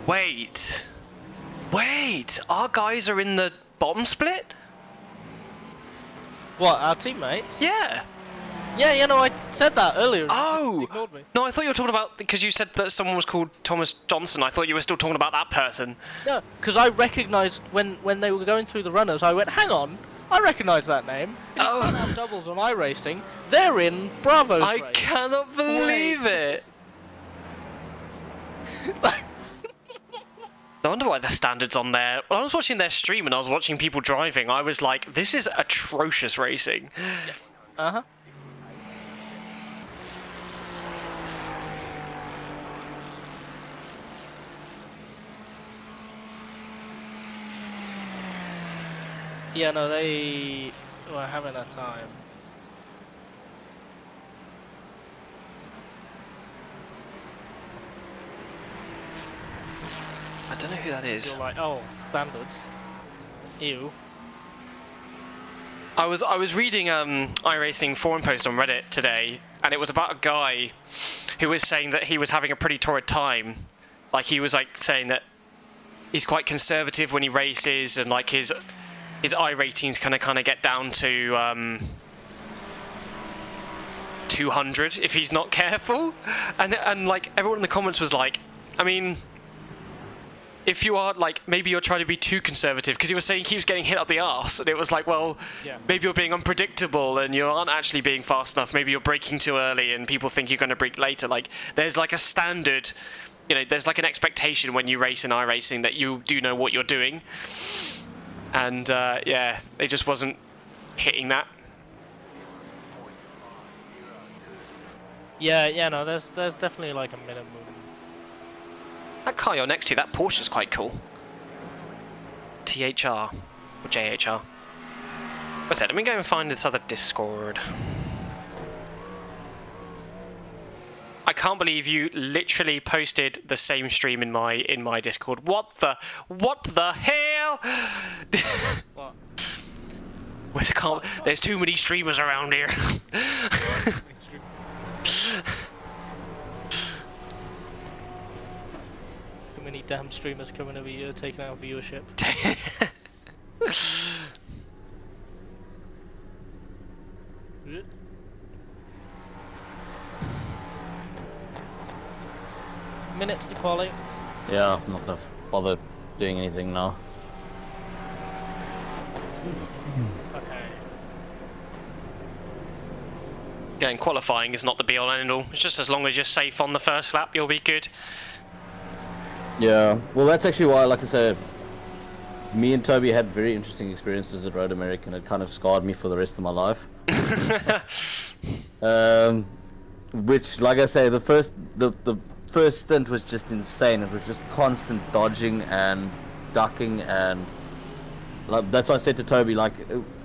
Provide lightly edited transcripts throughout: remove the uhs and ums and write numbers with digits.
Wait. Wait, our guys are in the bottom split? What, our teammates? Yeah. Yeah, you know, I said that earlier. Oh! You ignored me. No, I thought you were talking about, because you said that someone was called Thomas Johnson. I thought you were still talking about that person. No, because I recognised when they were going through the runners, I went, hang on, I recognise that name. You can't have doubles on iRacing. They're in Bravo's I race. cannot believe it. No wonder why the standards on there. When I was watching their stream and I was watching people driving, I was like, this is atrocious racing. Uh-huh. Yeah, no, they were having a time. I don't know who that is. You're like, oh, standards. Ew. I was reading iRacing forum post on Reddit today, and it was about a guy who was saying that he was having a pretty torrid time. Like, he was like saying that he's quite conservative when he races, and like his iRatings kind of get down to 200 if he's not careful, and like everyone in the comments was like, I mean, if you are like, maybe you're trying to be too conservative, because he was saying he keeps getting hit up the arse, and it was like, well, yeah, maybe you're being unpredictable and you aren't actually being fast enough. Maybe you're braking too early and people think you're going to brake later. Like, there's like a standard, you know, there's like an expectation when you race in iRacing that you do know what you're doing. And yeah, it just wasn't hitting that. Yeah, no, there's definitely like a minimum. That car you're next to, that Porsche's quite cool. THR or JHR. What's that? Let me go and find this other Discord. I can't believe you literally posted the same stream in my Discord. What the hell? What? There's too many streamers around here. Too many damn streamers coming over here taking out viewership. Minute to the quali. Yeah, I'm not gonna bother doing anything now. Okay. Again, qualifying is not the be-all and end-all. It's just as long as you're safe on the first lap, you'll be good. Yeah, well, that's actually why, like I said, me and Toby had very interesting experiences at Road America, and it kind of scarred me for the rest of my life. Which, like I say, the first stint was just insane. It was just constant dodging and ducking, and like, that's why I said to Toby, like,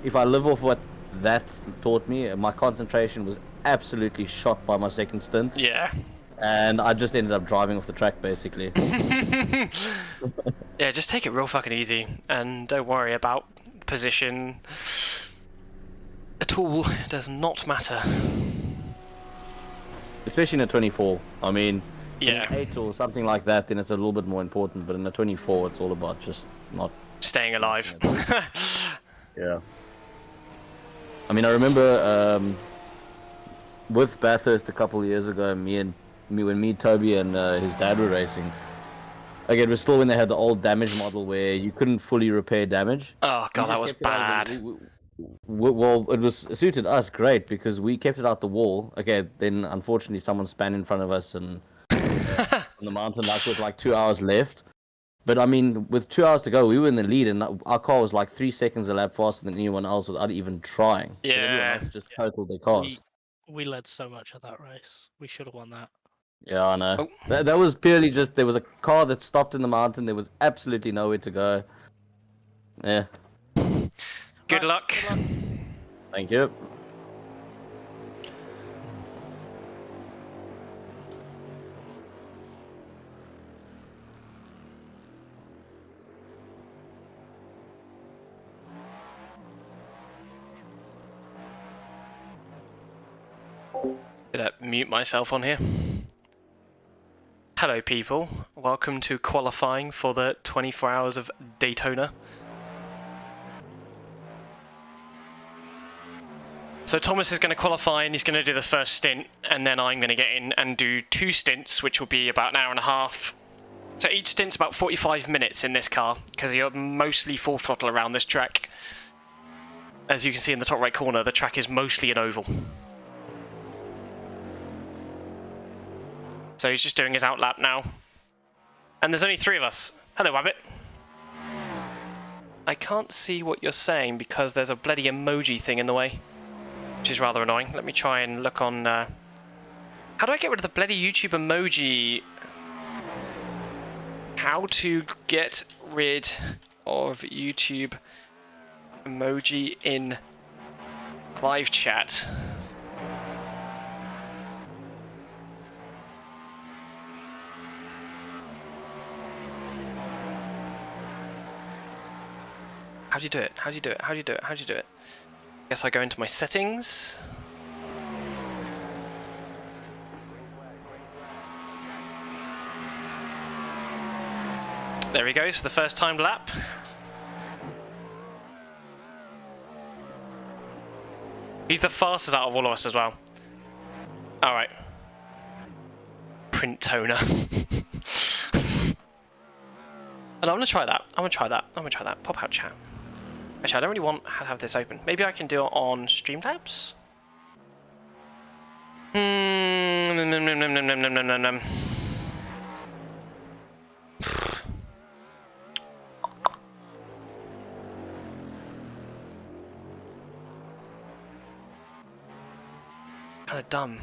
if I live off what that taught me, my concentration was absolutely shot by my second stint. Yeah. And I just ended up driving off the track, basically. Yeah, just take it real fucking easy, and don't worry about position at all. It does not matter. Especially in a 24. I mean, yeah, in 8 or something like that, then it's a little bit more important. But in a 24, it's all about just not staying alive. Yeah. I mean, I remember with Bathurst a couple of years ago, when me, Toby, and his dad were racing. Again, it was still when they had the old damage model where you couldn't fully repair damage. Oh god, that was bad. Well, it was suited us great because we kept it out the wall. Okay, then unfortunately someone span in front of us and on the mountain like with like 2 hours left. But I mean, with 2 hours to go, we were in the lead, and our car was like 3 seconds a lap faster than anyone else without even trying. Yeah. Everyone else just totaled their cars. We led so much of that race. We should have won that. Yeah, I know. Oh. That was purely just, there was a car that stopped in the mountain. There was absolutely nowhere to go. Yeah. Good luck. Thank you. Did I mute myself on here? Hello people, welcome to qualifying for the 24 Hours of Daytona. So Thomas is going to qualify and he's going to do the first stint, and then I'm going to get in and do 2 stints, which will be about an hour and a half. So each stint's about 45 minutes in this car, because you're mostly full throttle around this track. As you can see in the top right corner, the track is mostly an oval. So he's just doing his outlap now. And there's only 3 of us. Hello, Wabbit. I can't see what you're saying because there's a bloody emoji thing in the way, which is rather annoying. Let me try and look on... How do I get rid of the bloody YouTube emoji? How to get rid of YouTube emoji in live chat. How do you do it? How do you do it? How do you do it? How do you do it? Guess I go into my settings. There we go, so the first timed lap. He's the fastest out of all of us as well. Alright. Print toner. And I'm gonna try that. I'm gonna try that. I'm gonna try that. Pop out chat. Actually, I don't really want to have this open. Maybe I can do it on Streamlabs? Kind of dumb.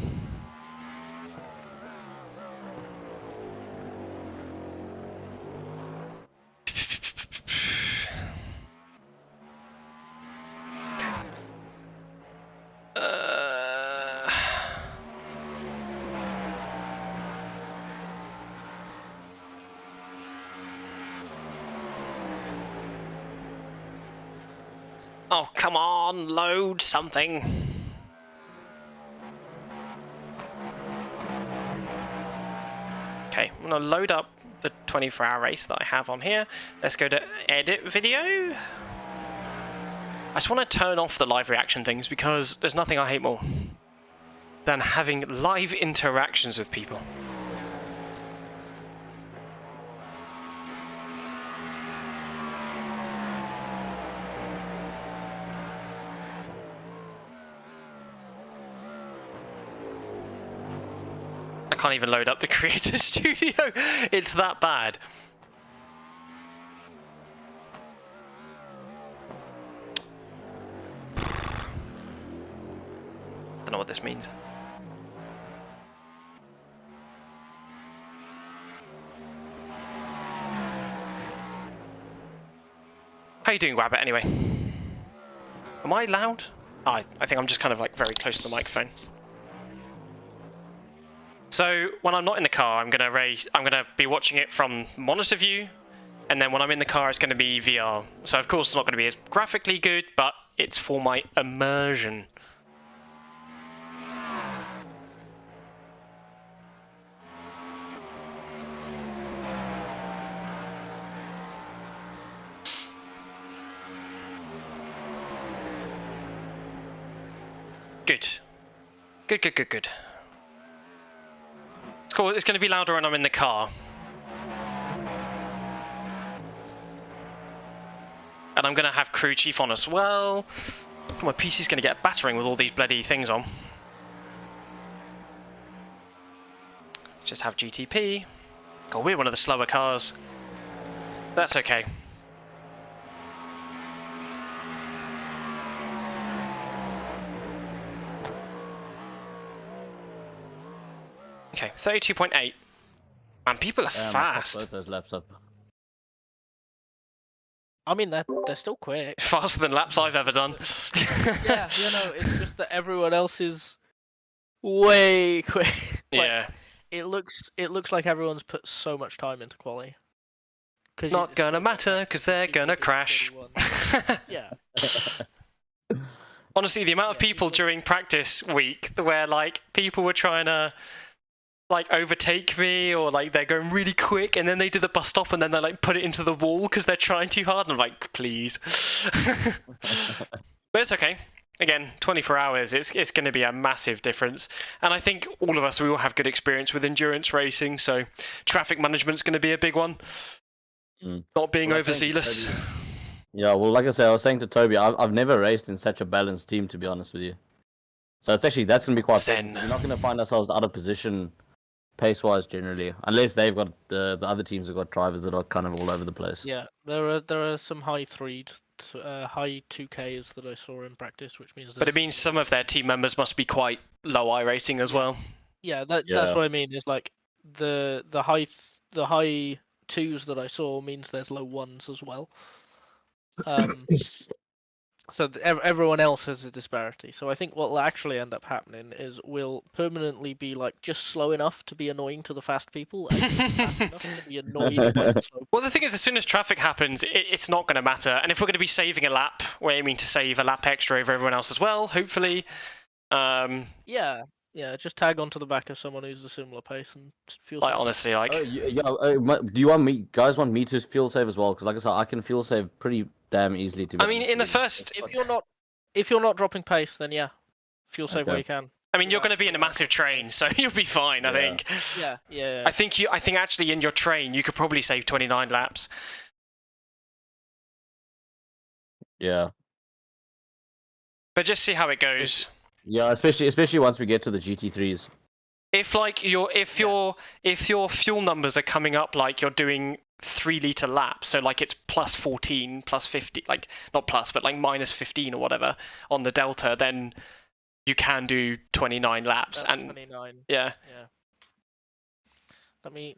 Oh, come on, load something. Okay, I'm gonna load up the 24-hour race that I have on here. Let's go to edit video. I just want to turn off the live reaction things because there's nothing I hate more than having live interactions with people. I can't even load up the Creator Studio. It's that bad. Don't know what this means. How you doing, Wabbit, anyway? Am I loud? Oh, I think I'm just kind of like very close to the microphone. So when I'm not in the car, I'm gonna be watching it from monitor view, and then when I'm in the car, it's gonna be VR. So of course, it's not gonna be as graphically good, but it's for my immersion. Good. Good, good, good, good. It's cool. It's going to be louder when I'm in the car. And I'm going to have crew chief on as well. My PC's going to get a battering with all these bloody things on. Just have GTP. God, we're one of the slower cars. That's okay. Okay, 32.8. Man, people are fast. Both those laps up. I mean, they're still quick. Faster than laps I've ever done. Yeah, you know, it's just that everyone else is way quick. Like, Yeah. It looks like everyone's put so much time into quali. Not gonna matter, because they're gonna crash. Yeah. Honestly, the amount of people during practice week where, like, people were trying to like overtake me, or like they're going really quick and then they do the bus stop and then they like put it into the wall because they're trying too hard, and I'm like, please. But it's okay. Again, 24 hours, it's going to be a massive difference. And I think all of us, we all have good experience with endurance racing, so traffic management's going to be a big one. Not being overzealous. Yeah, well, like I said, I was saying to Toby, I've never raced in such a balanced team, to be honest with you. So that's going to be quite Zen. We're not going to find ourselves out of position pace-wise generally, unless they've got the other teams have got drivers that are kind of all over the place. Yeah, there are some high 2Ks that I saw in practice, which means. But it means some of their team members must be quite low I rating as well. Yeah, that's what I mean. Is like the high 2s that I saw means there's low 1s as well. So everyone else has a disparity. So I think what will actually end up happening is we'll permanently be like just slow enough to be annoying to the fast people, and just fast enough to be annoyed by the slow people. Well, the thing is, as soon as traffic happens, it's not going to matter. And if we're going to be saving a lap, we're aiming to save a lap extra over everyone else as well, hopefully. Yeah, just tag onto the back of someone who's a similar pace and feel. Like honestly, like. Do you want me guys want me to fuel save as well? Because like I said, I can fuel save pretty damn easily. To be honest, in the first, if you're not dropping pace, then yeah, fuel save where you can. I mean, you're going to be in a massive train, so you'll be fine. I think. Yeah. I think actually in your train you could probably save 29 laps. Yeah. But just see how it goes. Yeah, especially once we get to the GT3s. If your fuel numbers are coming up like you're doing 3-liter laps, so like it's plus 14, plus 50, like not plus, but like minus 15 or whatever on the Delta, then you can do 29 laps. That's and 29. Yeah. Let me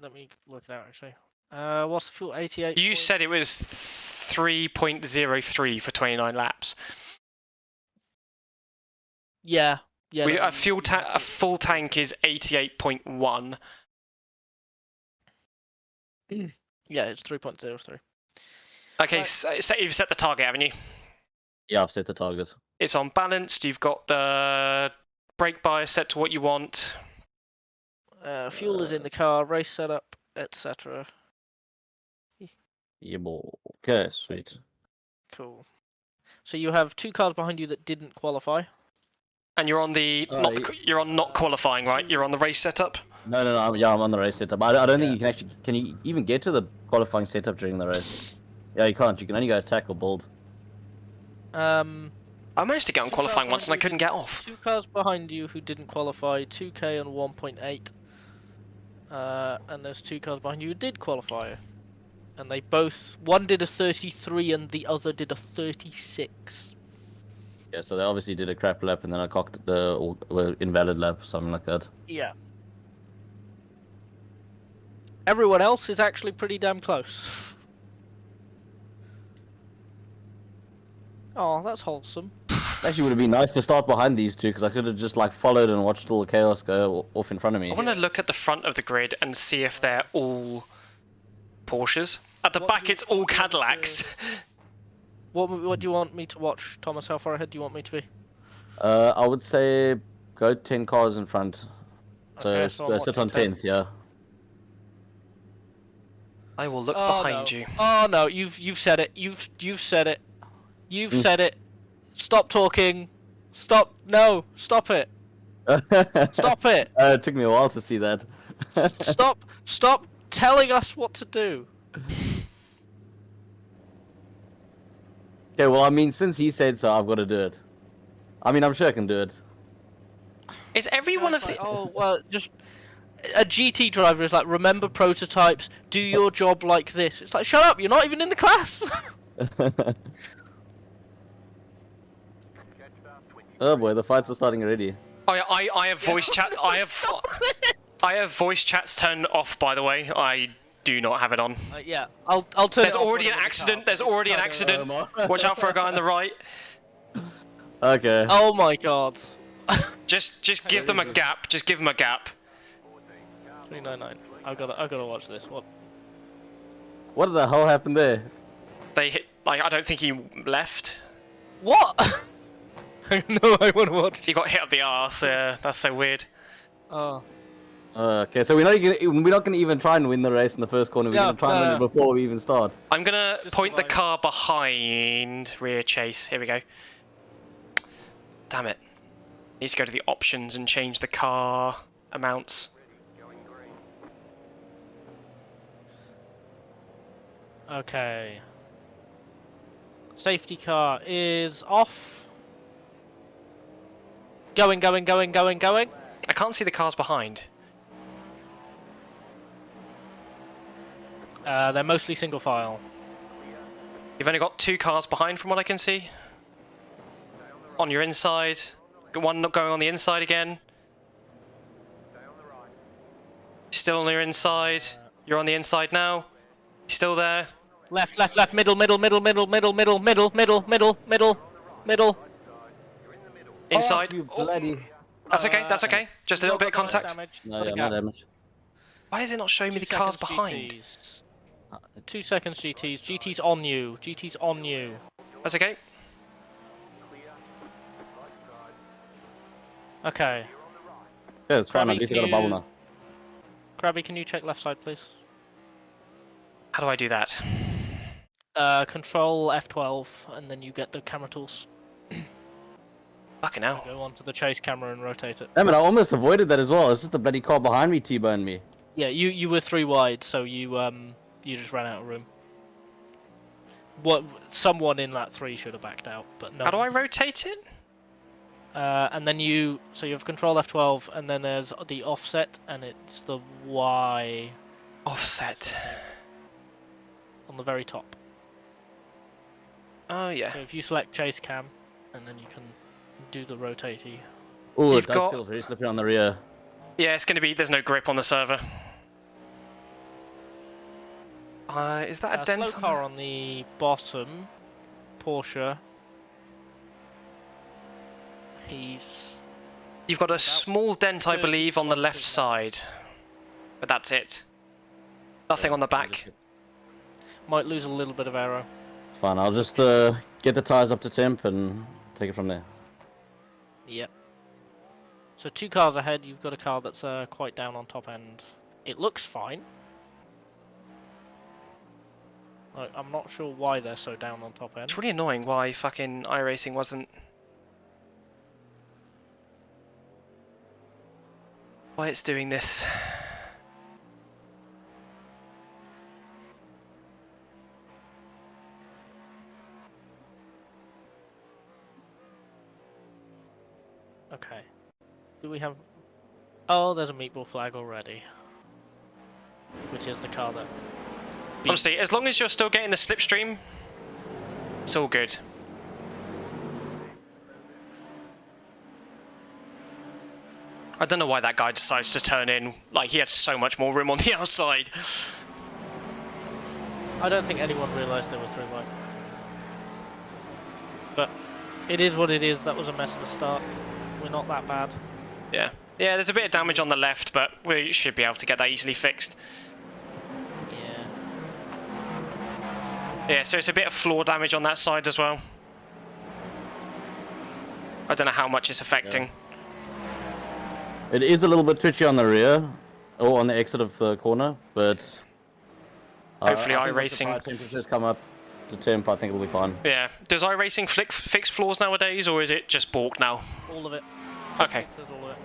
work it out actually. What's the fuel? 88. You said it was 3.03 for 29 laps. Yeah. A full tank is 88.1. Yeah, it's 3.03. Okay, so you've set the target, haven't you? Yeah, I've set the target. It's on balanced. You've got the brake bias set to what you want. Fuel is in the car, race setup, etc. Yeah, okay, sweet. Cool. So you have 2 cars behind you that didn't qualify. And you're on you're on not qualifying, right? You're on the race setup. No, I'm on the race setup. I don't think you can actually. Can you even get to the qualifying setup during the race? Yeah, you can't. You can only go attack or build. I managed to get on qualifying once and I couldn't get off. 2 cars behind you who didn't qualify, 2K and 1.8. And there's 2 cars behind you who did qualify. And they both, one did a 33 and the other did a 36. Yeah, so they obviously did a crap lap and then I cocked the invalid lap, something like that. Yeah. Everyone else is actually pretty damn close. Oh, that's wholesome. Actually, would have been nice to start behind these two because I could have just like followed and watched all the chaos go off in front of me. I want to look at the front of the grid and see if they're all Porsches. At the back, it's all Cadillacs. What do you want me to watch, Thomas? How far ahead do you want me to be? I would say go 10 cars in front. So, Okay, so sit on 10th, yeah. I will look behind you. Oh no, you've said it. You've said it. You've said it. Stop talking. Stop. No. Stop it. Stop it. It took me a while to see that. Stop telling us what to do. Okay, well, I mean, since he said so, I've got to do it. I mean, I'm sure I can do it. Is every one of the... Oh, well, just... A GT driver is like, remember prototypes, do your job like this. It's like, shut up, you're not even in the class! Oh boy, the fights are starting already. Oh yeah, I have voice chat. I have voice chats turned off, by the way. I do not have it on. Yeah, I'll turn There's it off already an accident. There's already an accident. Watch out for a guy on the right. Okay. Oh my god. Just give them a gap. Just give them a gap. 399. I've gotta watch this. What the hell happened there? They hit. Like, I don't think he left. What? No, I want to watch. He got hit up the arse. Yeah, that's so weird. Oh. Okay, so we're not gonna even try and win the race in the first corner. We're Yeah, gonna try and win it before we even start. I'm gonna Just point the survive. car behind rear chase. Here we go. Damn it. Need to go to the options and change the car amounts. Okay. Safety car is off. Going. I can't see the cars behind. They're mostly single file. You've only got 2 cars behind from what I can see. On your inside. Got one not going on the inside again. Still on your inside. You're on the inside now. Still there. Left, middle. Inside. Oh, you Oh, bloody. that's okay, that's okay. Just a little bit of Not that much contact. damage. No, Got a yeah, gap. no damage. Why is it not showing me 2 the cars seconds behind? GTs. 2 seconds GTs. GT's on you. GT's on you. That's okay. Okay. Yeah, it's fine. At Krabby, least I got a can bubble you- now. Krabby, can you check left side, please? How do I do that? Control F12, and then you get the camera tools. Fucking hell. Go onto the chase camera and rotate it. Damn it, I almost avoided that as well. It's just the bloody car behind me T-boned me. Yeah, you were 3 wide, so you just ran out of room. What? Someone in that 3 should have backed out, but no. How do I rotate it? And then you have Control F12, and then there's the offset, and it's the Y Offset. on the very top. Oh yeah. So if you select chase cam, and then you can do the rotatey. Oh, You've it does got- feel very slippy on the rear. Yeah, it's gonna be, there's no grip on the server. Is that a dent Slow car on the bottom, Porsche. He's You've got a small dent, I 30 believe, on the left kilometers side. But that's it. Nothing on the back. might lose a little bit of aero. It's fine, I'll just get the tires up to temp and take it from there. Yep. So 2 cars ahead, you've got a car that's quite down on top end. It looks fine. I'm not sure why they're so down on top end. It's really annoying why fucking iRacing wasn't... Why it's doing this. Okay. Do we have... Oh, there's a meatball flag already. Which is the car that... beat- Honestly, as long as you're still getting the slipstream, it's all good. I don't know why that guy decides to turn in. Like, he had so much more room on the outside. I don't think anyone realised they were 3 wide. But it is what it is. That was a mess at the start. We're not that bad. Yeah. Yeah, there's a bit of damage on the left, but we should be able to get that easily fixed. Yeah. Yeah, so it's a bit of floor damage on that side as well. I don't know how much it's affecting. It is a little bit twitchy on the rear, or on the exit of the corner, but... Hopefully I think once the iRacing- tire temperatures come up to temp, I think it'll be fine. Yeah. Does iRacing fix floors nowadays, or is it just balked now? All of it. Okay. Fixes all of it.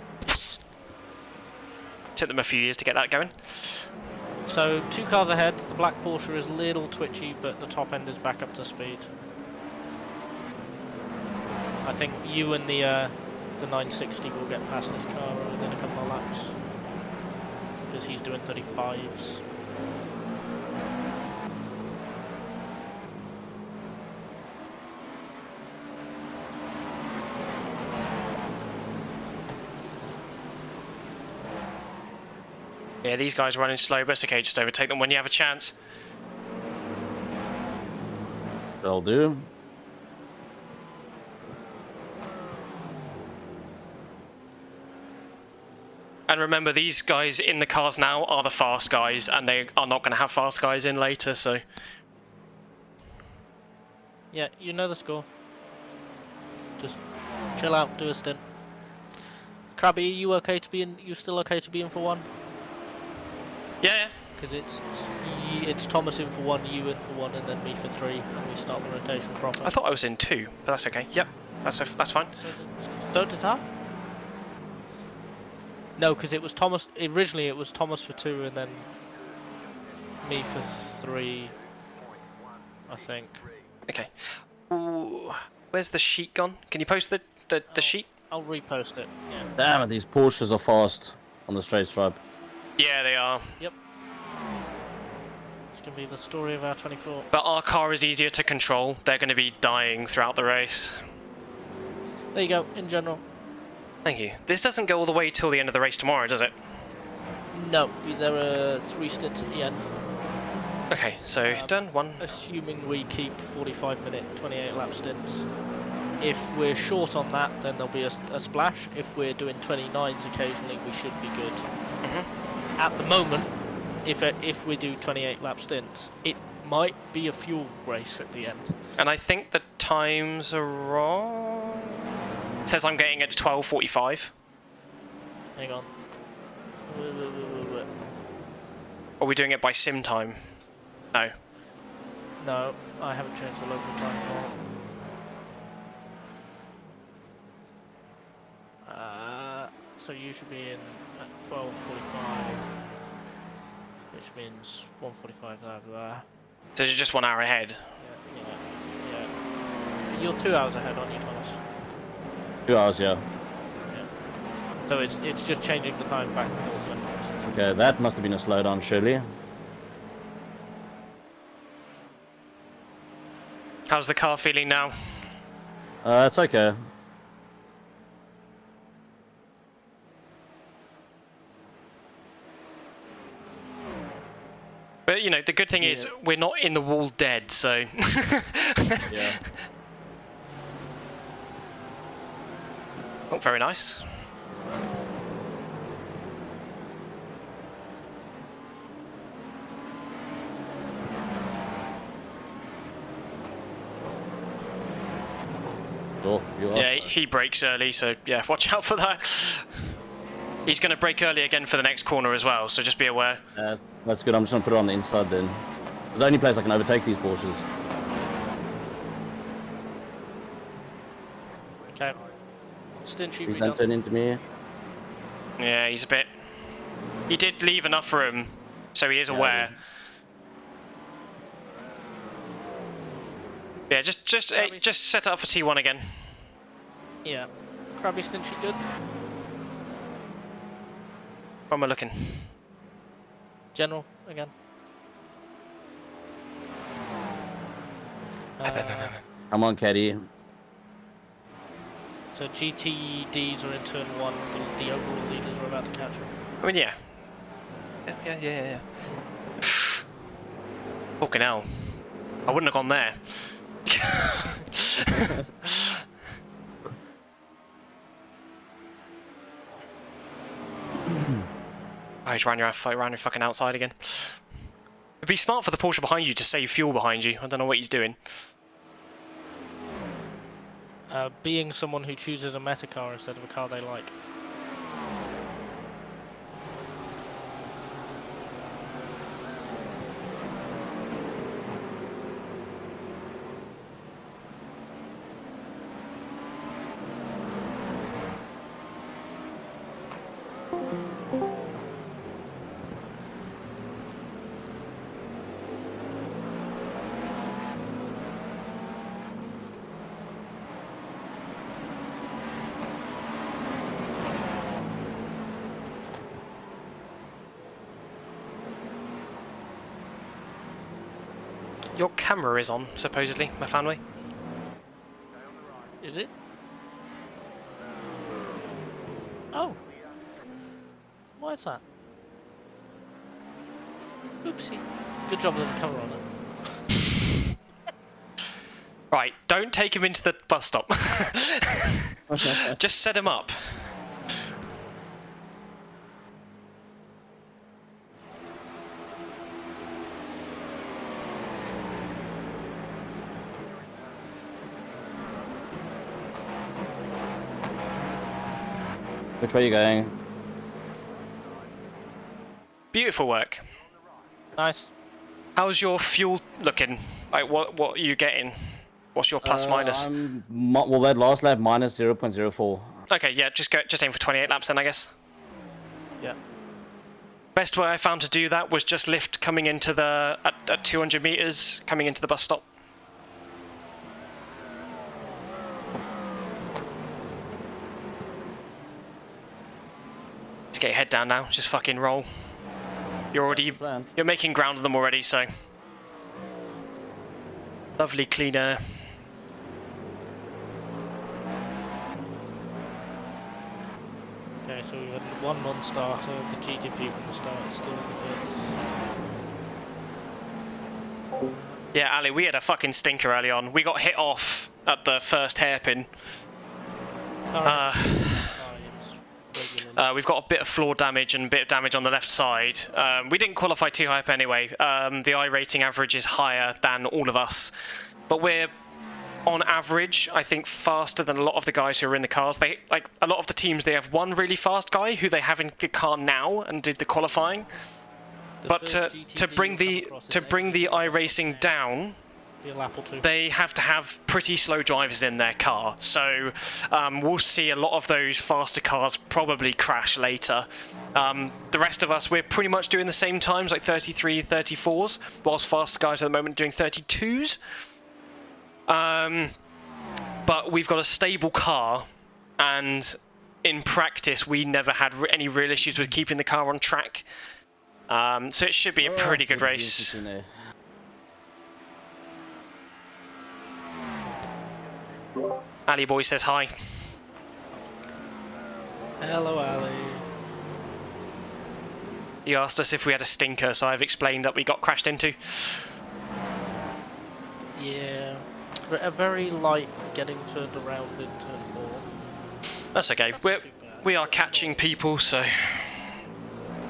Took them a few years to get that going. So 2 cars ahead. The black Porsche is a little twitchy, but the top end is back up to speed. I think you and the 960 will get past this car within a couple of laps. Because he's doing 35s. Yeah, these guys are running slow, but it's okay, just overtake them when you have a chance. That'll do. And remember, these guys in the cars now are the fast guys, and they are not going to have fast guys in later, so... Yeah, you know the score. Just chill out, do a stint. Krabby, are you okay to be in? You still okay to be in for 1? Yeah, Because it's Thomas in for 1, you in for 1, and then me for 3, and we start the rotation proper. I thought I was in 2, but that's okay. Yep, that's fine. So did I? No, because it was Thomas. Originally, it was Thomas for 2, and then me for 3. I think. Okay. Ooh, where's the sheet gone? Can you post the sheet? I'll repost it. Yeah. Damn it, these Porsches are fast on the straight stripe. Yeah, they are. Yep. It's gonna be the story of our 24. But our car is easier to control. They're going to be dying throughout the race. There you go. In general. Thank you. This doesn't go all the way till the end of the race tomorrow, does it? No, there are 3 stints at the end. Okay, so done. 1. Assuming we keep 45-minute, 28-lap stints. If we're short on that, then there'll be a splash. If we're doing 29s occasionally, we should be good. At the moment, if we do 28-lap stints, it might be a fuel race at the end. And I think the times are wrong. It says I'm getting it at 12:45. Hang on. Are we doing it by sim time? No. No, I haven't changed the local time for so you should be in at 12:45, which means 1:45 blah. So you're just 1 hour ahead. Yeah. You're 2 hours ahead, aren't you, Thomas? 2 hours, yeah. Yeah. So it's just changing the time back and forth. Okay, that must have been a slowdown, surely. How's the car feeling now? It's okay. But you know, the good thing is we're not in the wall dead, so. Yeah. Oh, very nice. Oh, you're Yeah, off. he brakes early, so yeah, watch out for that. He's going to brake early again for the next corner as well, so just be aware. That's good. I'm just gonna put it on the inside then. It's the only place I can overtake these Porsches. Okay. Stint should Please be don't done. turn into me. Yeah, he's a bit. He did leave enough room, so he is aware. Yeah, just set it up for T1 again. Yeah. Krabby stint should good. Where am I looking? General again. Come on, Caddy. So GTDs are in turn 1. The overall leaders are about to catch them. I mean, yeah. Yeah. Fucking hell. I wouldn't have gone there. Oh, he's ran your fucking outside again. It'd be smart for the Porsche behind you to save fuel behind you. I don't know what he's doing. Being someone who chooses a meta car instead of a car they like. Your camera is on, supposedly, my family. Is it? Oh. Why is that? Oopsie. Good job there's a camera on it. Right, don't take him into the bus stop. Just set him up. Which way are you going? Beautiful work. Nice. How's your fuel looking? Like, what are you getting? What's your plus minus? Well, that last lap minus 0.04. Okay, yeah, just aim for 28 laps then, I guess. Yeah. Best way I found to do that was just lift coming into the at 200 meters, coming into the bus stop. Just get your head down now. Just fucking roll. You're making ground of them already, so lovely clean air. Okay, so we had one non-starter, the GTP from the start, still in the pits. Yeah, Ali, we had a fucking stinker early on. We got hit off at the first hairpin. We've got a bit of floor damage and a bit of damage on the left side. We didn't qualify too high up anyway. The I rating average is higher than all of us, but we're on average, I think, faster than a lot of the guys who are in the cars. They like a lot of the teams. They have one really fast guy who they have in the car now and did the qualifying. But to bring the iRacing down, they have to have pretty slow drivers in their car. So we'll see a lot of those faster cars probably crash later. The rest of us, we're pretty much doing the same times, like 33, 34s, whilst fast guys at the moment are doing 32s. But we've got a stable car, and in practice we never had any real issues with keeping the car on track. So it should be a pretty good race. Ali boy says hi. Hello, Ali. He asked us if we had a stinker, so I've explained that we got crashed into. Yeah. A very light getting turned around in turn 4. That's okay. We are catching people, so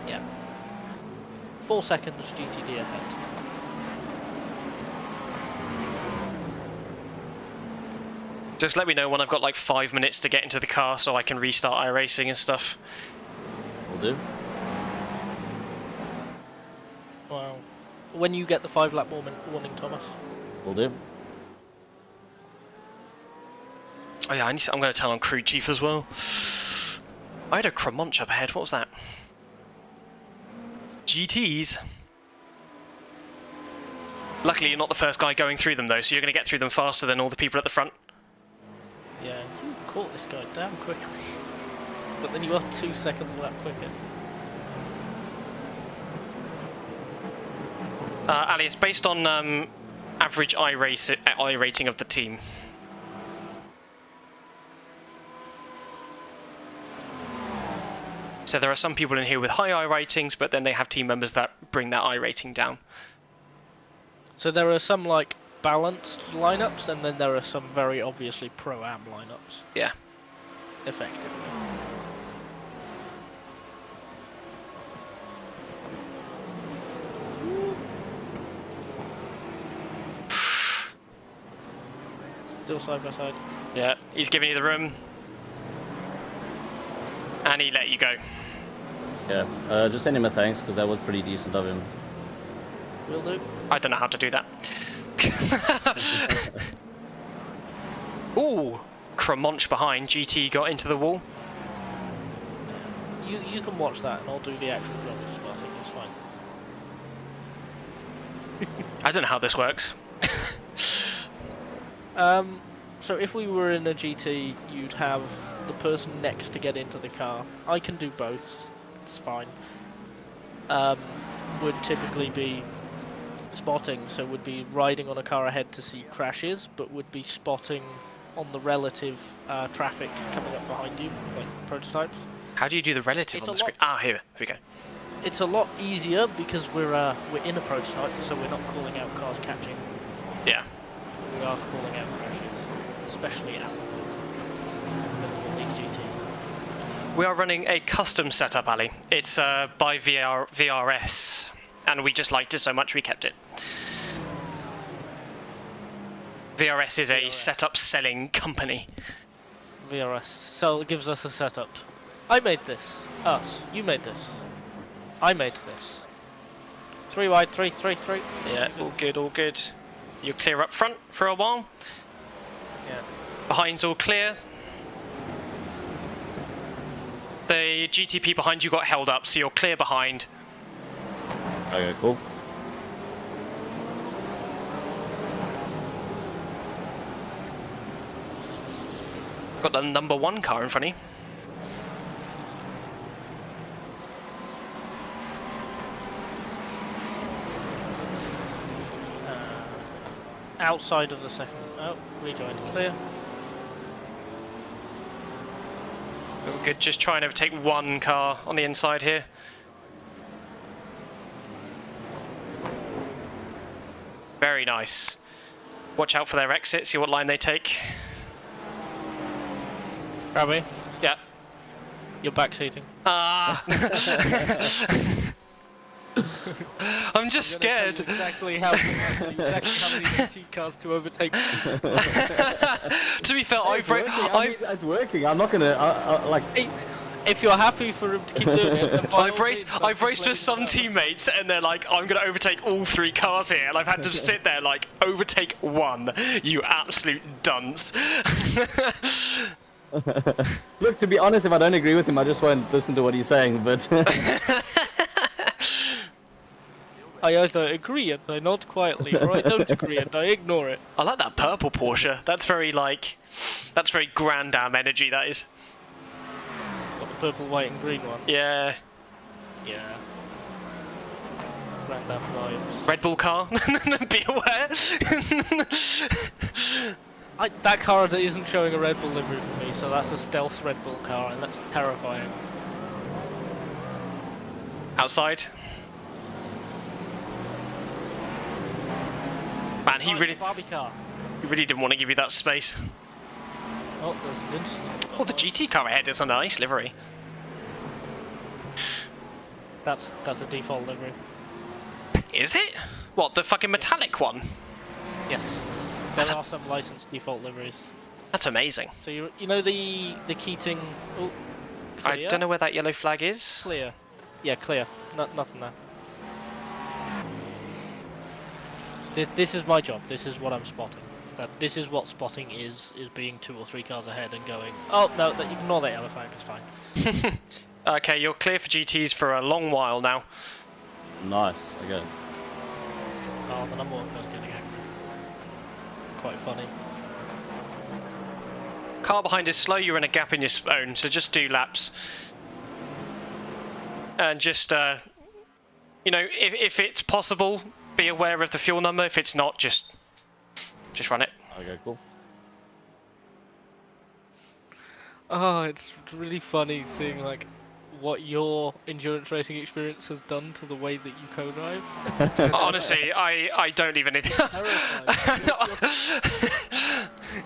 yeah. 4 seconds GTD ahead. just let me know when I've got like 5 minutes to get into the car so I can restart iRacing and stuff. Will do. Well, when you get the 5-lap warning, Thomas. Will do. Oh yeah, I'm going to tell on crew chief as well. I had a Cremonch up ahead. What was that? GTs. Luckily, you're not the first guy going through them though, so you're going to get through them faster than all the people at the front. Yeah, you caught this guy damn quickly. But then you are 2 seconds a lap quicker. Ali, it's based on average I rating of the team. So there are some people in here with high I ratings, but then they have team members that bring that I rating down. So there are some like balanced lineups, and then there are some very obviously pro-am lineups. Yeah. Effectively. Still side by side. Yeah, he's giving you the room. And he let you go. Yeah, just send him a thanks, because that was pretty decent of him. Will do. I don't know how to do that. Ooh, Cremonch behind. GT got into the wall. You can watch that, and I'll do the actual job of spotting. It's fine. I don't know how this works. So if we were in a GT, you'd have the person next to get into the car. I can do both. It's fine. Would typically be spotting, so would be riding on a car ahead to see crashes, but would be spotting on the relative traffic coming up behind you, like prototypes. How do you do the relative It's on a the screen? Ah, here we go. It's a lot easier because we're in a prototype, so we're not calling out cars catching. Yeah. We are calling out crashes, especially at these GTs. We are running a custom setup, Ali. It's by VRS, and we just liked it so much we kept it. VRS is a setup selling company. VRS gives us a setup. I made this. Us. You made this. I made this. 3 wide, 3, 3, 3. Yeah, all good, all good. You're clear up front for a while. Yeah. Behind's all clear. The GTP behind you got held up, so you're clear behind. Okay, cool. Got the number 1 car in front of you. Outside of the second. Oh, rejoined. Clear. All good, just try and overtake 1 car on the inside here. Very nice. Watch out for their exit, see what line they take. Robbie, Yeah. you're backseating. Ah! I'm just scared. Exactly how many GT cars to overtake. To be fair, It's working. I'm not gonna like. If you're happy for him to keep doing it, then by all means, I've raced with some teammates, and they're like, "I'm gonna overtake all 3 cars here," and I've had to just sit there like, "Overtake 1, you absolute dunce." Look, to be honest, if I don't agree with him, I just won't listen to what he's saying. But I either agree and I nod quietly, or I don't agree and I ignore it. I like that purple Porsche. That's very Grand Am energy. That is. Got the purple, white, and green one. Yeah. Yeah. Grand Am vibes. Red Bull car. Be aware. That car isn't showing a Red Bull livery for me, so that's a stealth Red Bull car, and that's terrifying. Outside. Man, he It's a Barbie car. really didn't want to give you that space. Oh, there's an incident. Oh, the GT car ahead is a nice livery. That's a default livery. Is it? What, the fucking metallic one? Yes. There are some licensed default liveries. That's amazing. So you know the Keating. Oh, clear? I don't know where that yellow flag is. Clear. Yeah, clear. Nothing there. This is my job. This is what I'm spotting. This is what spotting is being 2 or 3 cars ahead and going, oh no, ignore that yellow flag. It's fine. Okay, you're clear for GTs for a long while now. nice. Okay. Oh, the number 1 car's getting angry. It's quite funny. Car behind is slow, you're in a gap in your own, so just do laps. And just, you know, if it's possible, be aware of the fuel number. If it's not, just run it. Okay, cool. Oh, it's really funny seeing like what your endurance racing experience has done to the way that you co-drive. Honestly, I don't even...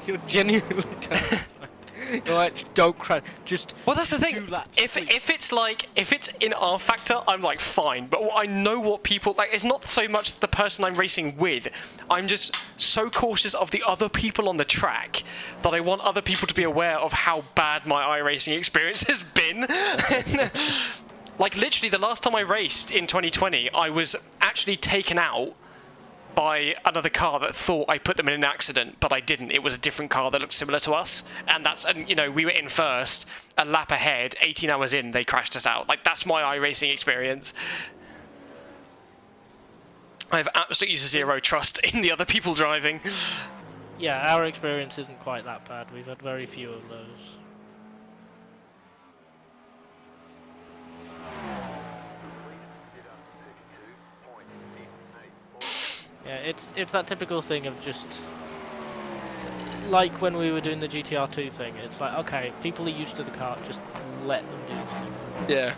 You're genuinely terrified. You're like, don't crash. Just well, that's the thing. do laps, If please. if it's in R factor, I'm like fine. But I know what people like. It's not so much the person I'm racing with. I'm just so cautious of the other people on the track that I want other people to be aware of how bad my iRacing experience has been. Like literally, the last time I raced in 2020, I was actually taken out by another car that thought I put them in an accident, but I didn't. It was a different car that looked similar to us, and you know, we were in first, a lap ahead, 18 hours in, they crashed us out. Like, that's my iRacing experience. I have absolutely zero trust in the other people driving. Yeah, our experience isn't quite that bad. We've had very few of those. Yeah, it's that typical thing of just like when we were doing the GTR2 thing. It's like, okay, people are used to the car, just let them do the thing. Yeah.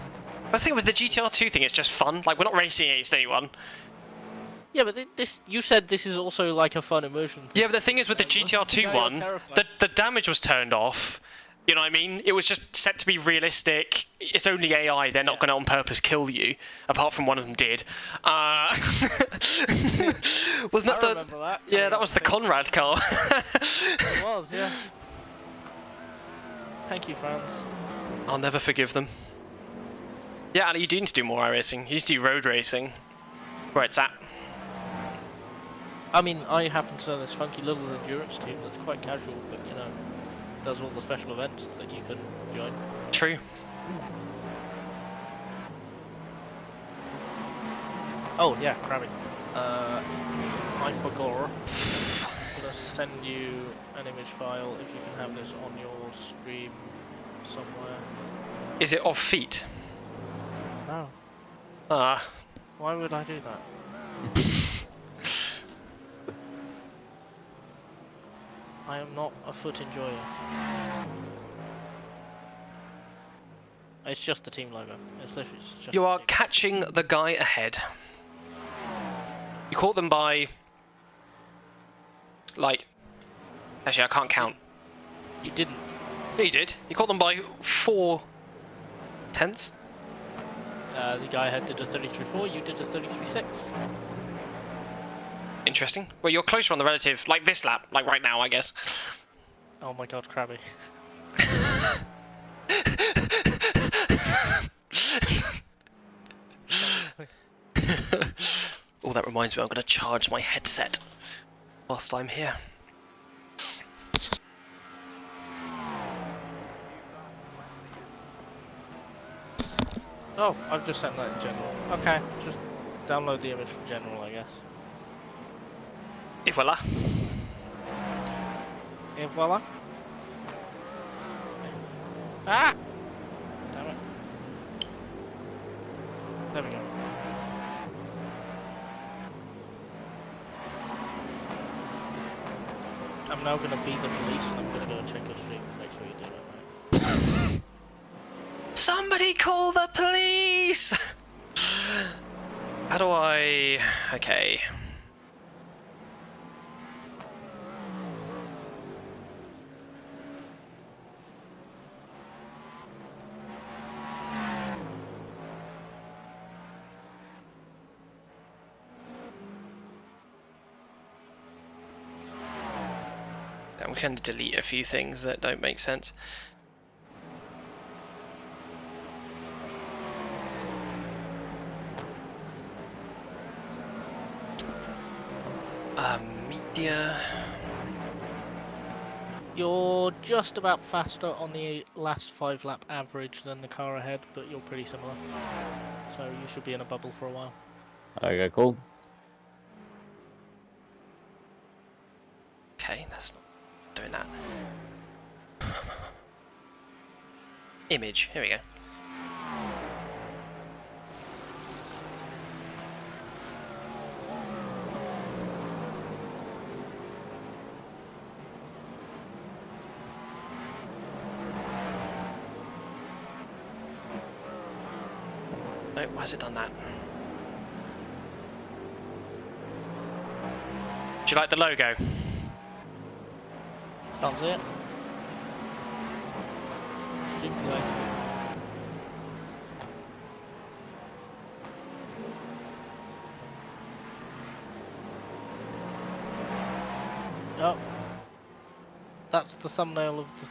I think with the GTR2 thing, it's just fun. Like, we're not racing against anyone. Yeah, but you said this is also like a fun immersion thing. Yeah, but the thing is with the GTR2 one, the damage was turned off. You know what I mean? It was just set to be realistic. It's only AI. They're not going to on purpose kill you. Apart from one of them did. Wasn't that the? Remember that. Yeah, that was the Conrad car. It was, yeah. Thank you, France. I'll never forgive them. Yeah, Ali, you do need to do more iRacing. You need to do road racing. where it's at. I mean, I happen to know this funky little endurance team that's quite casual, but you know, does all the special events that you can join. True. Oh yeah, Krabby. I forgot. I'm gonna send you an image file if you can have this on your stream somewhere. Is it off feet? No. Ah. Why would I do that? I am not a foot enjoyer. It's just the team logo. It's literally just You the are team. catching the guy ahead. You caught them by... Like... Actually, I can't count. You didn't. Yeah, you did. You caught them by 4 tenths. The guy ahead did a 33.4, you did a 33.6. Interesting. Well, you're closer on the relative, like this lap, like right now, I guess. Oh my god, Krabby. Oh, that reminds me, I'm going to charge my headset whilst I'm here. Oh, I've just sent that in general. Okay, just download the image from general, I guess. Et voila. Et voila. Ah! Damn it. There we go. I'm now gonna be the police and I'm gonna go and check your stream. Make sure you do it right. Somebody call the police! How do I... Okay. I'm going to delete a few things that don't make sense. Media. You're just about faster on the last 5 lap average than the car ahead, but you're pretty similar. So you should be in a bubble for a while. Okay, cool. Okay, that's not doing that. Image, here we go. No, why has it done that? Do you like the logo? Can't see it. Stream delay. Oh. That's the thumbnail of the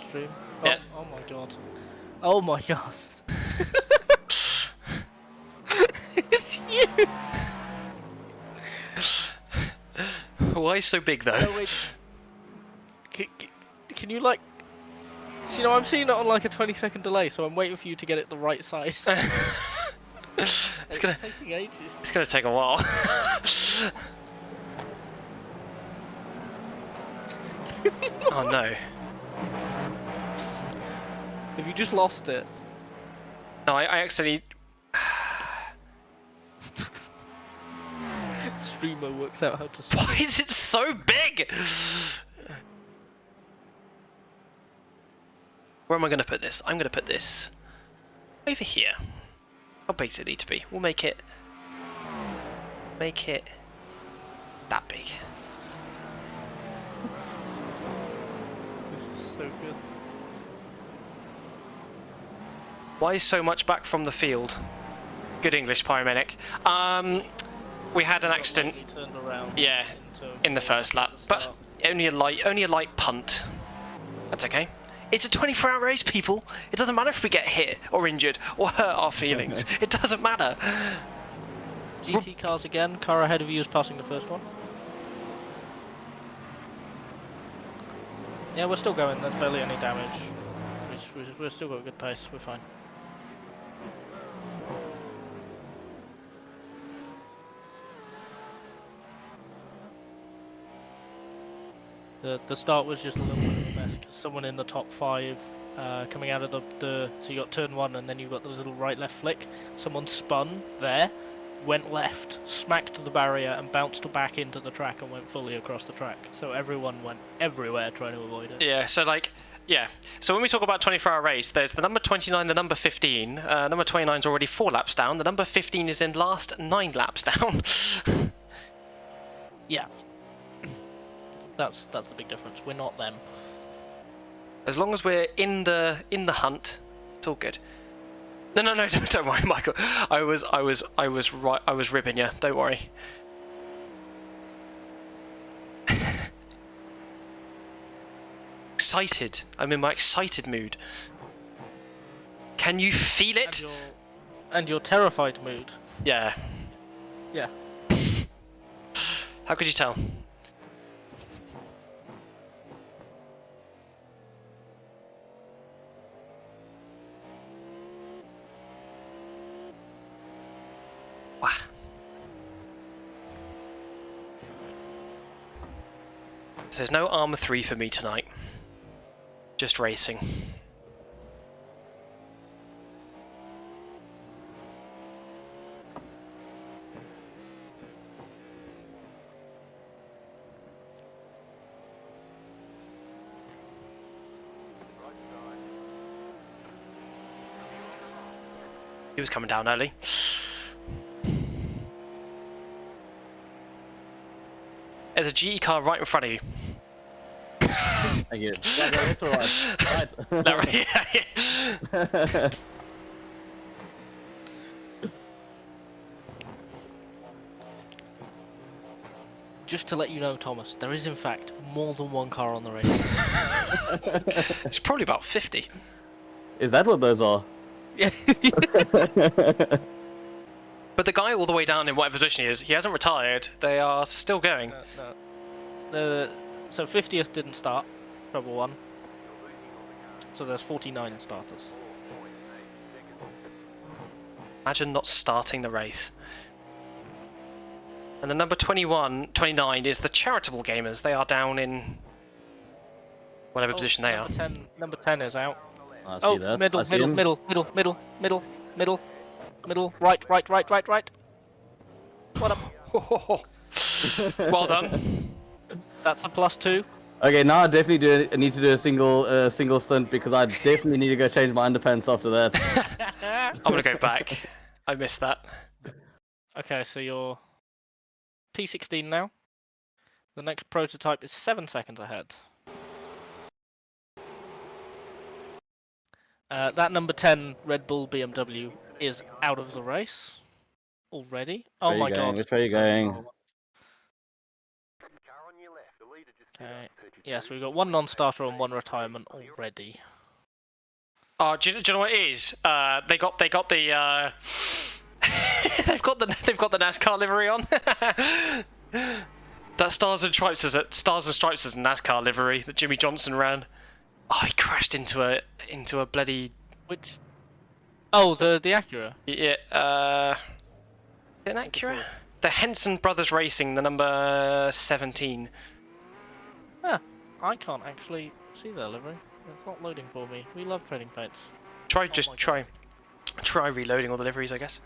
stream. Oh, Yeah. Oh my god. Oh my god. It's huge! Why so big though? No, wait. Can you like... So, you know, I'm seeing it on like a 20-second delay, so I'm waiting for you to get it the right size. It's gonna taking ages. It's gonna take a while. Oh no. Have you just lost it? No, I accidentally... Streamer works out how to... Why is it so big? Where am I going to put this? I'm going to put this over here. How big does it need to be? We'll make it that big. This is so good. Why so much back from the field? Good English, pyromanic. We had an accident. Turned around. Yeah, in the first lap, but only a light punt. That's okay. It's a 24-hour race, people. It doesn't matter if we get hit or injured or hurt our feelings. It doesn't matter. GT cars again. Car ahead of you is passing the first one. Yeah, we're still going. There's barely any damage. We've still got a good pace. We're fine. The start was just a little bit of a mess. 'Cause someone in the top 5 coming out of the so you got turn 1 and then you got the little right-left flick. Someone spun there, went left, smacked the barrier and bounced back into the track and went fully across the track. So everyone went everywhere trying to avoid it. Yeah, so like, yeah. So when we talk about 24-hour race, there's the number 29, the number 15. Number 29 is already 4 laps down. The number 15 is in last 9 laps down. Yeah. That's the big difference. We're not them. As long as we're in the hunt, it's all good. No, don't worry, Michael. I was ribbing you. Don't worry. Excited. I'm in my excited mood. Can you feel it? And your terrified mood. Yeah. Yeah. How could you tell? Wow. So there's no Armour 3 for me tonight. Just racing. He was coming down early. There's a GE car right in front of you. Thank you. Yeah, go left or right? Right. That right? Yeah. Just to let you know, Thomas, there is in fact more than one car on the race. It's probably about 50. Is that what those are? Yeah. But the guy all the way down in whatever position he is, he hasn't retired. They are still going. No. So 50th didn't start, Trouble 1. So there's 49 starters. Imagine not starting the race. And the number 29 is the charitable gamers. They are down in whatever position they are. Number 10 is out. I see that. Middle, I see him. middle, right. What up? Well done. That's a +2. Okay, now I definitely need to do a single stint because I definitely need to go change my underpants after that. I'm gonna go back. I missed that. Okay, so you're P16 now. The next prototype is 7 seconds ahead. That number 10 Red Bull BMW is out of the race already. Oh my god. Which way are you going? Okay. Yeah, so we've got 1 non-starter and 1 retirement already. Oh, do you know what it is? They got the they've got the NASCAR livery on. That Stars and Stripes is a NASCAR livery that Jimmy Johnson ran. Oh, he crashed into a bloody. Which? Oh, the Acura. Yeah. An Acura. The Henson Brothers Racing, the number 17. Ah, I can't actually see their livery. It's not loading for me. We love trading paints. Try reloading all the liveries, I guess.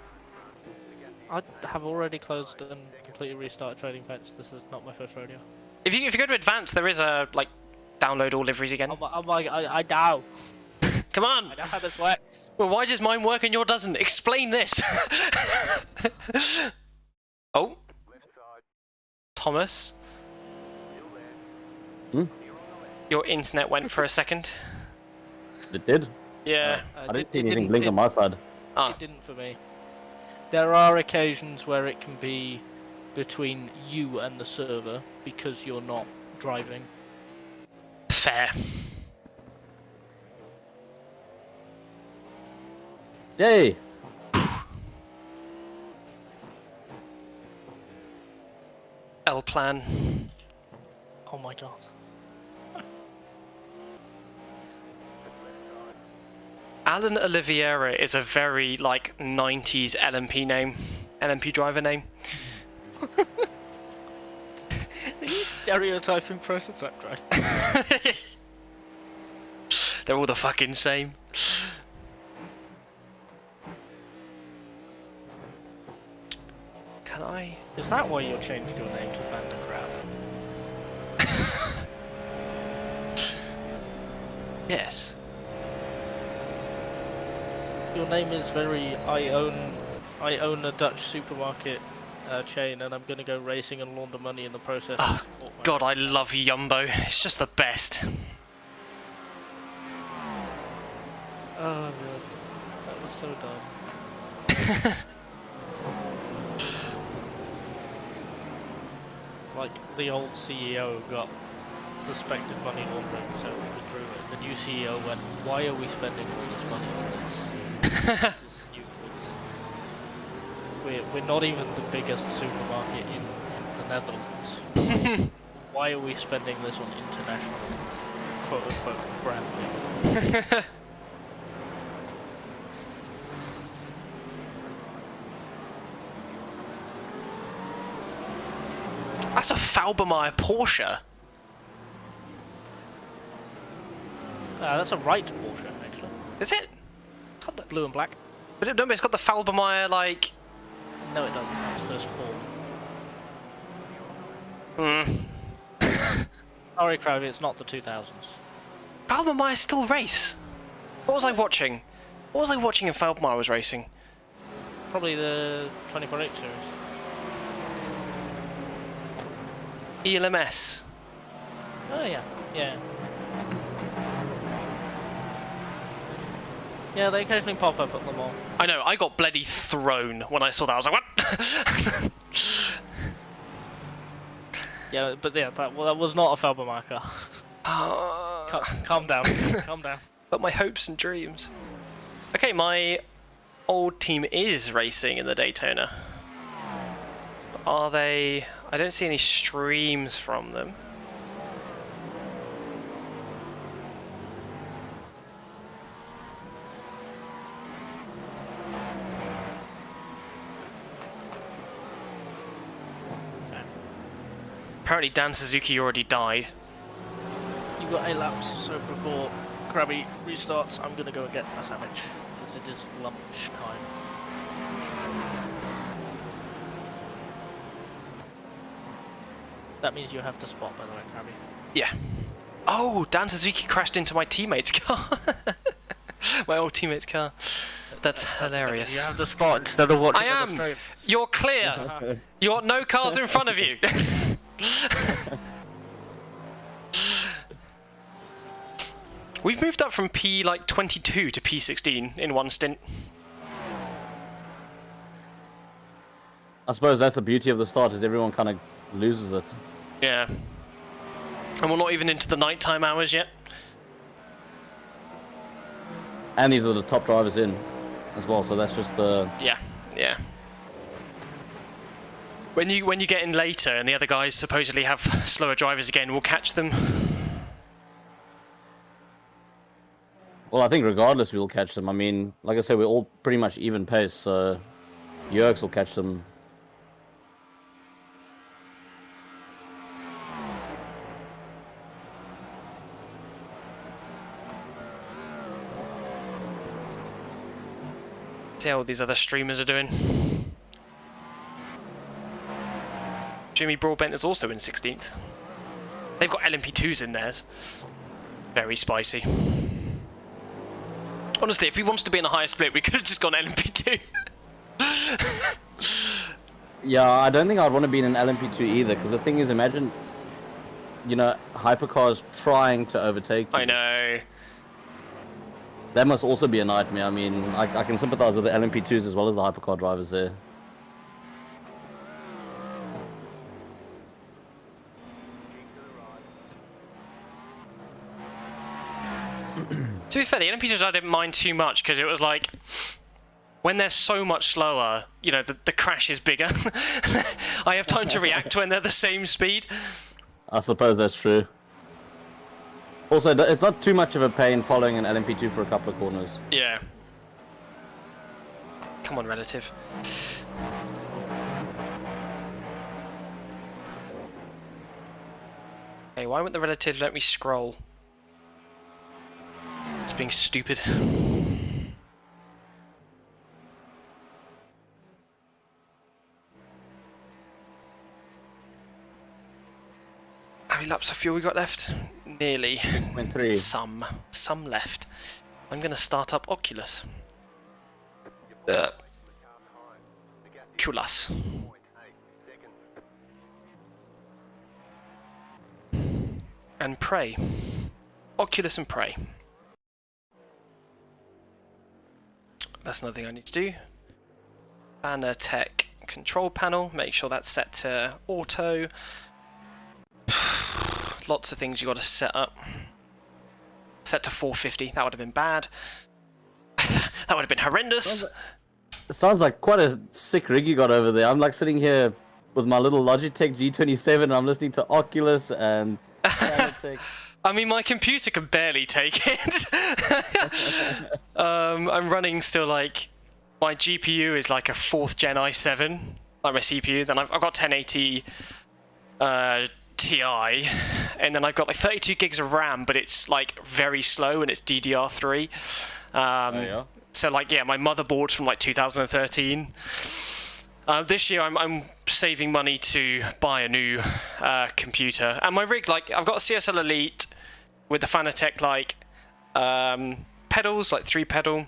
I have already closed and completely restarted trading paints. This is not my first rodeo. If you go to advanced, there is a like download all liveries again. I know. Come on. I know how this works. Well, why does mine work and yours doesn't? Explain this. Oh. Thomas. Hmm? Your internet went for a second. It did? Yeah. I didn't see anything blink on my side. Ah. It didn't for me. There are occasions where it can be between you and the server because you're not driving. Fair. Yay! Excel plan. Oh my god. Alan Oliveira is a very like 90s LMP name, LMP driver name. Are you stereotyping prototype drive? They're all the fucking same. Can I? Is that why you changed your name to Van der Crab? Yes. Your name is very I own a Dutch supermarket chain, and I'm gonna go racing and launder money in the process. Oh, God, I love Yumbo. It's just the best. Oh god, that was so dumb. Like the old CEO got suspected money laundering, so we withdrew it. The new CEO went, "Why are we spending all this money on this? This is stupid. We're not even the biggest supermarket in the Netherlands. Why are we spending this on international quote unquote branding?" That's a Falbermeyer Porsche. That's a right Porsche, actually. Is it? It's got the, Blue and black. but no, it's got the Falbermeyer like. No, it doesn't. That's first form. Sorry, Crowley, it's not the 2000s. Falbermeyer still race. What was I watching? What was I watching if Falbermeyer was racing? Probably the 24H series. ELMS. Oh yeah, yeah. Yeah, they occasionally pop up at the mall. I know, I got bloody thrown when I saw that. I was like, what? Yeah, but yeah, that was not a Falbermeyer car. Calm down, calm down. But my hopes and dreams. Okay, my old team is racing in the Daytona. Are they? I don't see any streams from them. Apparently Dan Suzuki already died. You've got 8 laps, so before Krabby restarts, I'm gonna go and get a sandwich, because it is lunch time. That means you have to spot, by the way, Krabby. Yeah. Oh, Dan Suzuki crashed into my teammate's car. My old teammate's car. That's hilarious. You have to spot instead of watching I am! the stream. You're clear! You got no cars in front of you! We've moved up from P like 22 to P16 in one stint. I suppose that's the beauty of the start, is everyone kind of loses it. Yeah. And we're not even into the nighttime hours yet. And these are the top drivers in as well, so that's just Yeah, yeah. When you get in later and the other guys supposedly have slower drivers again, we'll catch them. Well, I think regardless we'll catch them. I mean, like I said, we're all pretty much even pace, so Yerks will catch them. See how all these other streamers are doing. Jimmy Broadbent is also in 16th. They've got LMP2s in theirs. Very spicy. Honestly, if we wanted to be in a higher split, we could have just gone LMP2. Yeah, I don't think I'd want to be in an LMP2 either, because the thing is, imagine, you know, hypercars trying to overtake you. I know. That must also be a nightmare. I mean, I can sympathize with the LMP2s as well as the hypercar drivers there. To be fair, the LMP2s I didn't mind too much because it was like when they're so much slower, you know, the crash is bigger. I have time to react when they're the same speed. I suppose that's true. Also, it's not too much of a pain following an LMP2 for a couple of corners. Yeah. Come on, relative. Hey, why won't the relative let me scroll? It's being stupid. How many laps of fuel we got left? Nearly. 6.3. Some left. I'm gonna start up Oculus. Oculus. And pray. Oculus and pray. That's another thing I need to do. Banner tech control panel. Make sure that's set to auto. Lots of things you got to set up. Set to 450. That would have been bad. That would have been horrendous. It sounds like quite a sick rig you got over there. I'm like sitting here with my little Logitech G27 and I'm listening to Oculus and I mean, my computer can barely take it. I'm running still like, my GPU is like a 4th gen i7, like my CPU. Then I've got 1080 Ti, and then I've got like 32 gigs of RAM, but it's like very slow and it's DDR3. yeah. So like, yeah, my motherboard's from like 2013. This year I'm saving money to buy a new computer, and my rig, like, I've got a CSL Elite with the Fanatec like pedals, like 3 pedal,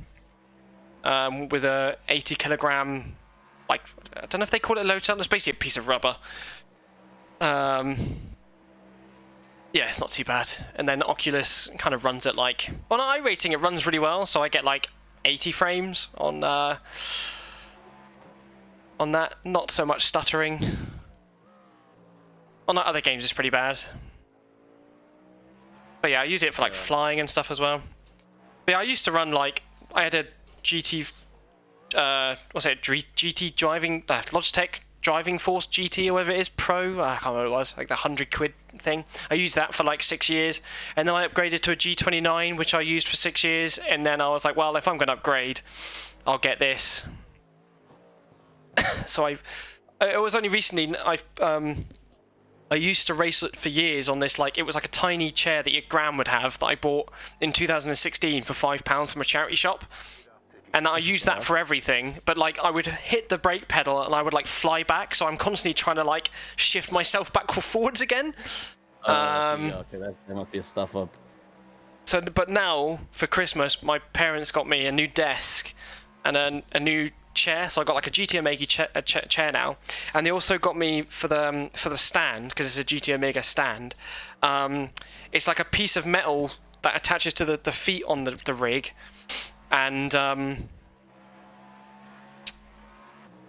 with a 80 kilogram, like, I don't know if they call it a load cell, it's basically a piece of rubber. Yeah, it's not too bad. And then Oculus kind of runs at like, on iRating it runs really well, so I get like 80 frames on that, not so much stuttering. On other games it's pretty bad. But yeah, I use it for like flying and stuff as well. But yeah, I used to run like, I had a GT, GT driving, Logitech Driving Force GT or whatever it is, Pro, I can't remember what it was, like the 100 quid thing. I used that for like 6 years, and then I upgraded to a G29, which I used for 6 years, and then I was like, well, if I'm going to upgrade, I'll get this. So it was only recently, I used to race it for years on this, like, it was like a tiny chair that your gran would have that I bought in 2016 for £5 from a charity shop. And I used that for everything, but like I would hit the brake pedal and I would like fly back, so I'm constantly trying to like shift myself backwards forwards again. Okay, that might be a stuff up. So, but now for Christmas, my parents got me a new desk and a new chair. So I got like a GT Omega chair now, and they also got me for the stand, because it's a GT Omega stand. It's like a piece of metal that attaches to the feet on the rig. And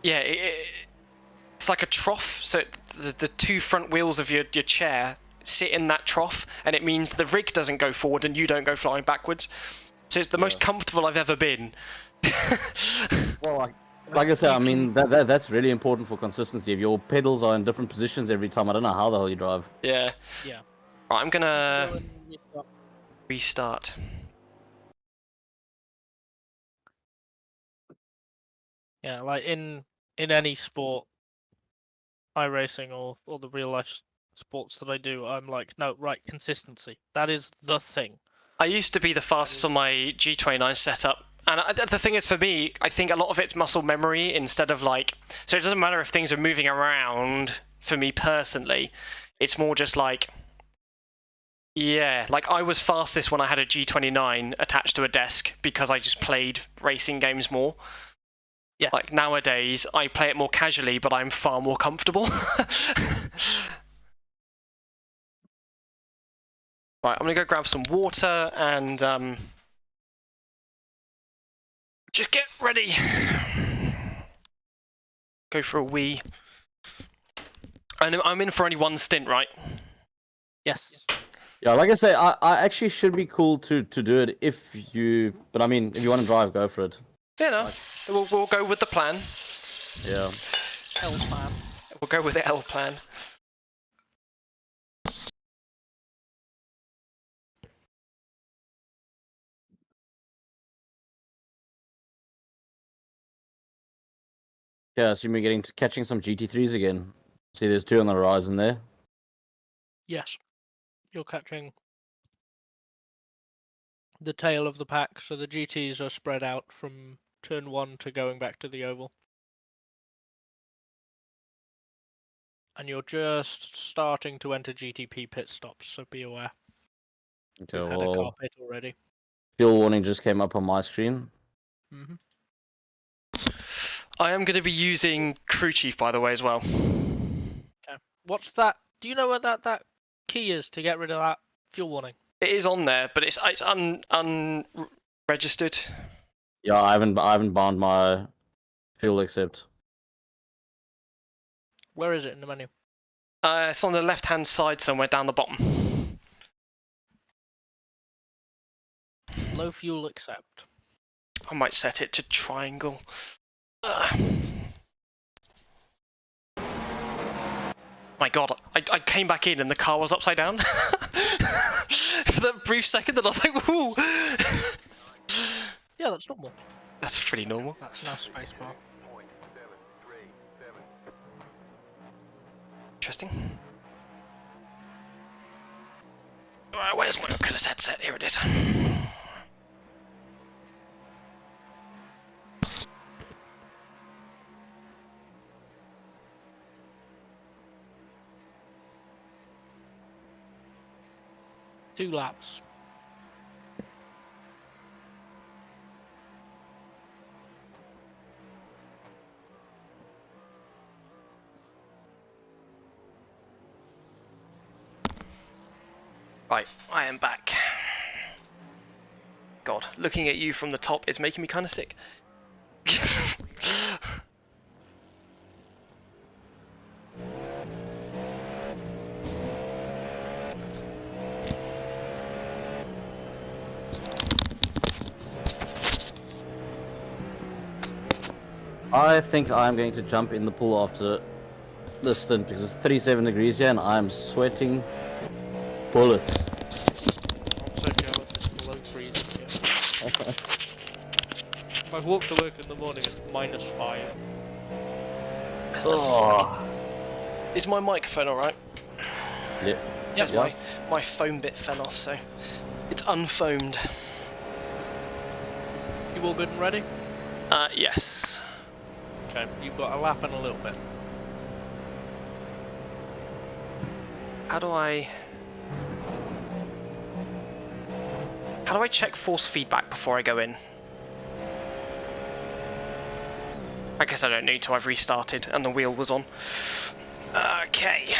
yeah, it's like a trough, so the 2 front wheels of your chair sit in that trough, and it means the rig doesn't go forward and you don't go flying backwards. So it's the most comfortable I've ever been. Well, like I said, I mean, that's really important for consistency. If your pedals are in different positions every time, I don't know how the hell you drive. Yeah. Yeah. Right, I'm gonna restart. Yeah, like in any sport, iRacing or the real life sports that I do, I'm like, no, right, consistency. That is the thing. I used to be the fastest on my G29 setup, and the thing is, for me, I think a lot of it's muscle memory instead of like, so it doesn't matter if things are moving around for me personally, it's more just like, yeah, like I was fastest when I had a G29 attached to a desk because I just played racing games more. Yeah. Like nowadays, I play it more casually, but I'm far more comfortable. Right, I'm gonna go grab some water and just get ready. Go for a wee. And I'm in for only 1 stint, right? Yes. Yeah, like I say, I actually should be cool to do it if you, but I mean, if you want to drive, go for it. Yeah, no. Like, We'll go with the plan. Yeah. L plan. We'll go with the L plan. Yeah, assume we're catching some GT3s again. See, there's 2 on the horizon there. Yes. You're catching the tail of the pack, so the GTs are spread out from turn 1 to going back to the oval. And you're just starting to enter GTP pit stops, so be aware. Okay, We've had a car pit already. fuel warning just came up on my screen. Mm-hmm. I am going to be using crew chief, by the way, as well. Okay. What's that? Do you know where that key is to get rid of that fuel warning? It is on there, but it's unregistered. Yeah, I haven't bound my fuel accept. Where is it in the menu? It's on the left-hand side somewhere down the bottom. Low fuel accept. I might set it to triangle. My god, I came back in and the car was upside down. For that brief second, and I was like, woo! Yeah, that's normal. That's pretty normal. That's now spacebar. Interesting. Alright, where's my Oculus headset? Here it is. Two laps. Right, I am back. God, looking at you from the top is making me kind of sick. I think I'm going to jump in the pool after this stint because it's 37 degrees here and I'm sweating bullets. I'm so jealous, it's below freezing here. I walk to work in the morning, it's -5. Oh. Is my microphone alright? Yeah. Yes, Yeah. my foam bit fell off, so it's unfoamed. You all good and ready? Yes. Okay, you've got a lap and a little bit. How do I check force feedback before I go in? I guess I don't need to, I've restarted and the wheel was on. Okay.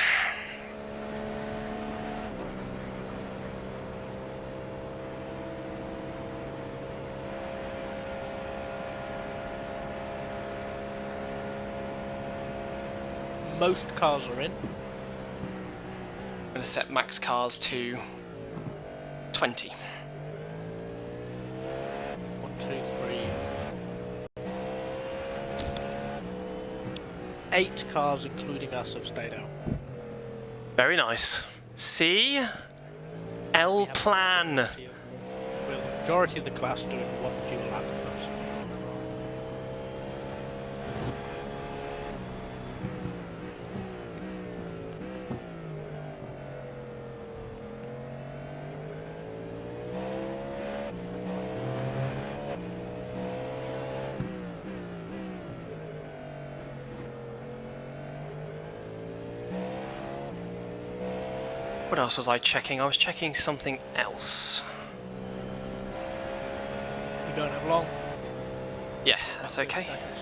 Most cars are in. I'm going to set max cars to 20. 1, 2, 3. 8 cars, including us, have stayed out. Very nice. See? L plan. Well, the majority of the class doing 1 fuel lap with us. What else was I checking? I was checking something else. You don't have long. Yeah, that's About 30 okay. seconds.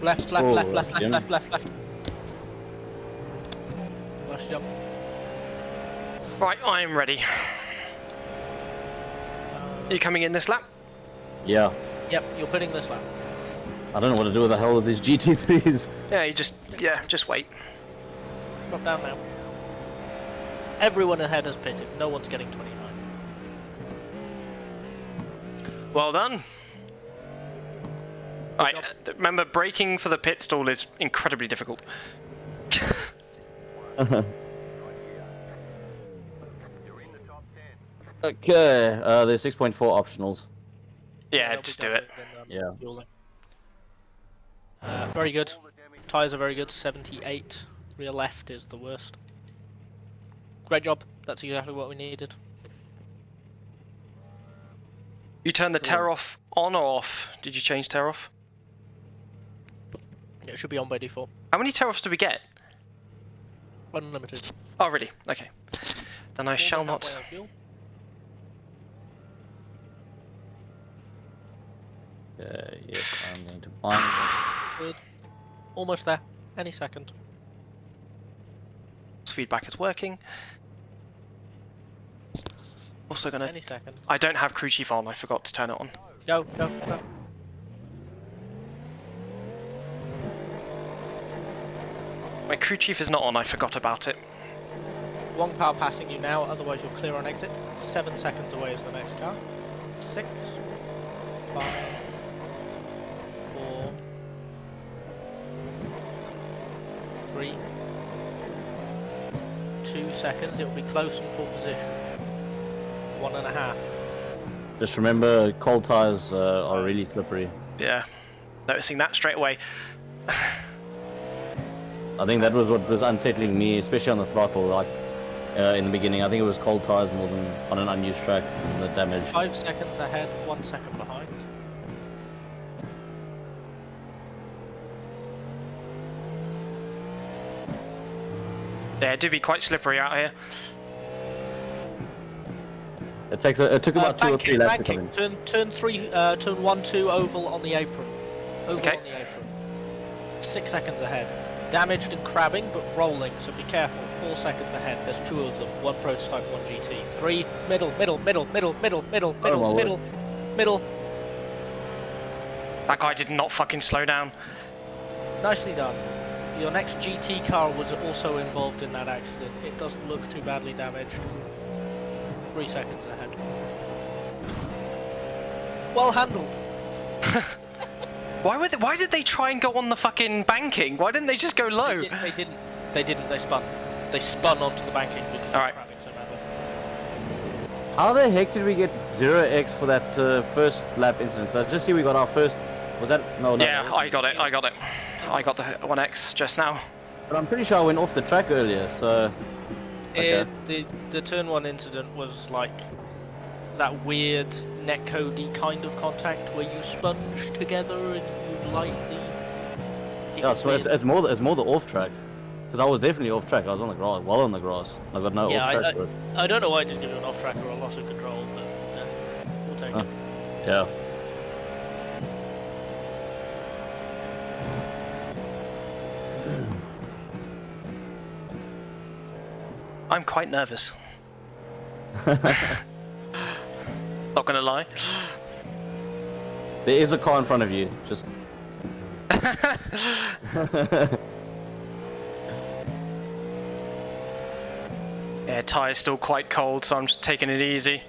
Left, left, Oh, left, left, left, Jim. left, left, left. Last jump. Right, I am ready. Are you coming in this lap? Yeah. Yep, you're putting this lap. I don't know what to do with the hell with these GT3s. Yeah, just wait. Drop down now. Everyone ahead has pitted. No one's getting 29. Well done. Right, remember, braking for the pit stall is incredibly difficult. Okay, there's 6.4 optionals. Yeah, They'll just be do done it. within, fueling. Very good. Tyres are very good. 78. Rear left is the worst. Great job. That's exactly what we needed. You turned the tear off on or off? Did you change tear off? It should be on by default. How many tear offs do we get? Unlimited. Oh, really? Okay. Then I shall Warming up not. way on fuel. Yes, I'm going to bind. Good. Almost there. Any second. Feedback is working. Also gonna. Any second. I don't have crew chief on. I forgot to turn it on. Go, go, go. My crew chief is not on. I forgot about it. One car passing you now, otherwise you're clear on exit. 7 seconds away is the next car. 6, 5, 4, 3, 2 seconds. It will be close in full position. 1.5. Just remember, cold tires are really slippery. Yeah, noticing that straight away. I think that was what was unsettling me, especially on the throttle. Like in the beginning, I think it was cold tires more than on an unused track. The damage. 5 seconds ahead, 1 second behind. Yeah, it do be quite slippery out here. It took about 2 or 3 laps to come in. Turn 1, 2 oval on the apron. Oval Okay. on the apron. 6 seconds ahead. Damaged and crabbing, but rolling, so be careful. 4 seconds ahead. There's 2 of them. 1 prototype, 1 GT. 3, middle, middle, middle, middle, middle, middle, middle, middle, middle. That guy did not fucking slow down. Nicely done. Your next GT car was also involved in that accident. It doesn't look too badly damaged. 3 seconds ahead. Well handled. Why did they try and go on the fucking banking? Why didn't they just go low? They didn't. They spun. They spun onto the banking because All right. of the crabbing so badly. How the heck did we get 0x for that first lap incident? So just see we got our first. Was that no? Yeah, I got it. I got the 1x just now. But I'm pretty sure I went off the track earlier. So okay. The turn 1 incident was like that weird netcode-y kind of contact where you sponge together and you lightly. Yeah, so it's more the off track. Because I was definitely off track. I was on the grass, well on the grass. I got no off track. I don't know why I didn't give you an off track or a loss of control, but we'll take it. Yeah. I'm quite nervous. Not gonna lie. There is a car in front of you. Just. Yeah, tyre's still quite cold, so I'm just taking it easy.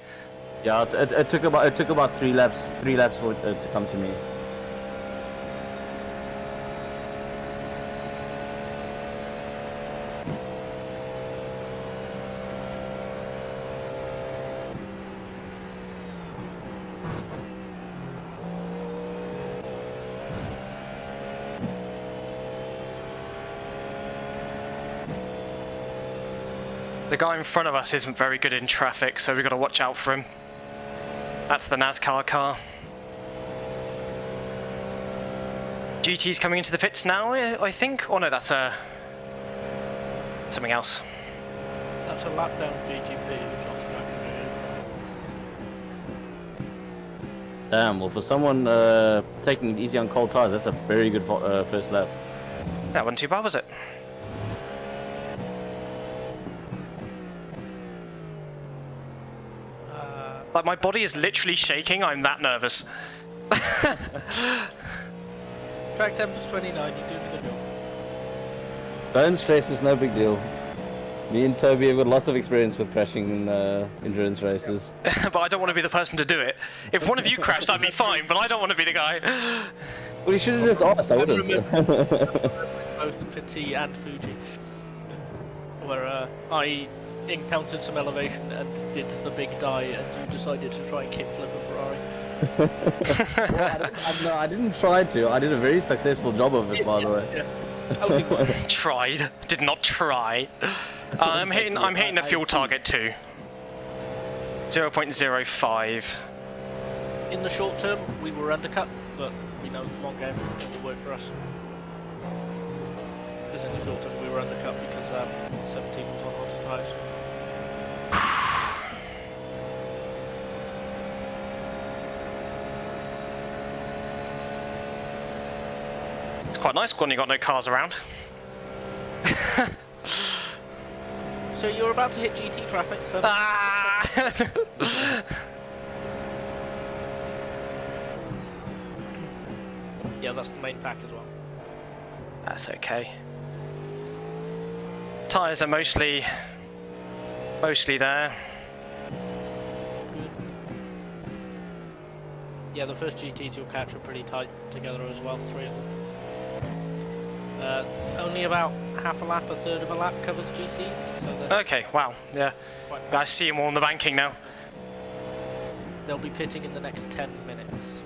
Yeah, it took about 3 laps for it to come to me. The guy in front of us isn't very good in traffic, so we've got to watch out for him. That's the NASCAR car. GT's coming into the pits now, I think. Oh no, that's something else. That's a lap down GTP, which I'll structure. Damn. Well, for someone taking it easy on cold tires, that's a very good first lap. That wasn't too bad, was it? Like, my body is literally shaking, I'm that nervous. Track temp is 29, you're doing a good job. Don't stress, it's no big deal. Me and Toby have got lots of experience with crashing in endurance races. But I don't want to be the person to do it. If one of you crashed, I'd be fine, but I don't want to be the guy. Well, you should have just asked, I would have. Both Petit and Fuji, where I encountered some elevation and did the big die, and you decided to try and kickflip a Ferrari. No, I didn't try to. I did a very successful job of it, by the way. Yeah. Only one. Tried. Did not try. I'm hitting the fuel target too. 0.05. In the short term, we were undercut, but we know long game it will work for us. Because in the short term, we were undercut because 17 was on hot tyres. It's quite nice when you got no cars around. So you're about to hit GT traffic, so... Ah! Yeah, that's the main pack as well. That's okay. Tyres are mostly there. Good. Yeah, the first GTs you'll catch are pretty tight together as well, 3 of them. Only about half a lap, a third of a lap covers GCs. So Okay, wow, yeah. I see them all on the banking now. they'll be pitting in the next 10 minutes.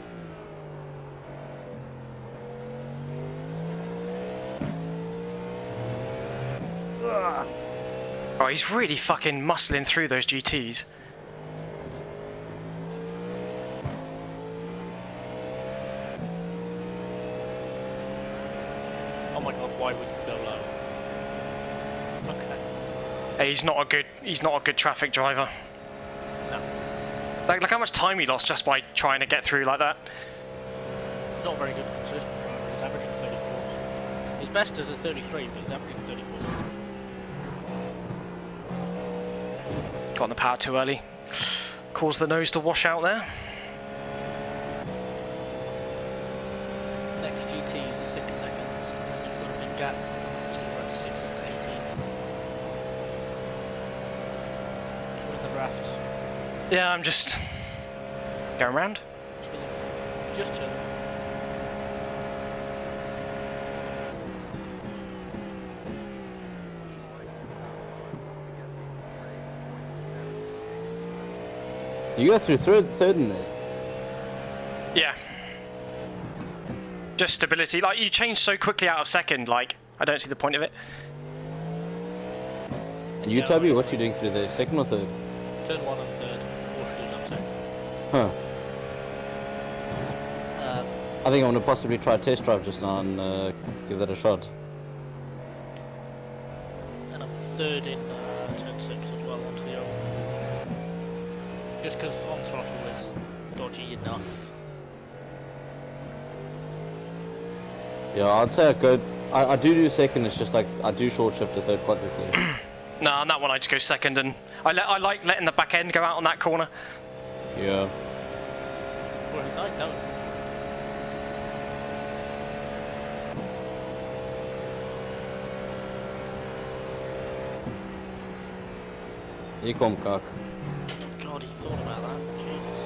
Oh, he's really fucking muscling through those GTs. Oh my god, why would you go low? Okay. Hey, he's not a good traffic driver. No. Like how much time he lost just by trying to get through like that. Not very good consistent driver. He's averaging 34s. His best is a 33, but he's averaging 34s. Got on the power too early. Caused the nose to wash out there. Next GT is 6 seconds, and then you've got a big gap, so you're at 6 into 18. You're in the draft. Yeah, I'm just going around. Chilling. Just chilling. You go through third in there. Yeah. Just stability. Like, you change so quickly out of second, like, I don't see the point of it. And you, Yeah, Toby, what you doing through there? Second or third? Turn 1 and third. Horseshoes up second. Huh. Um, I think I'm going to possibly try a test drive just now and give that a shot. and I'm third in turn 6 as well onto the oval. Just because on throttle is dodgy enough. Yeah, I'd say I do second, it's just like, I do short shift to third quite quickly. No, on that one I just go second, and I like letting the back end go out on that corner. Yeah. Whereas I don't. Hier kom kak. God, he thought about that. Jesus.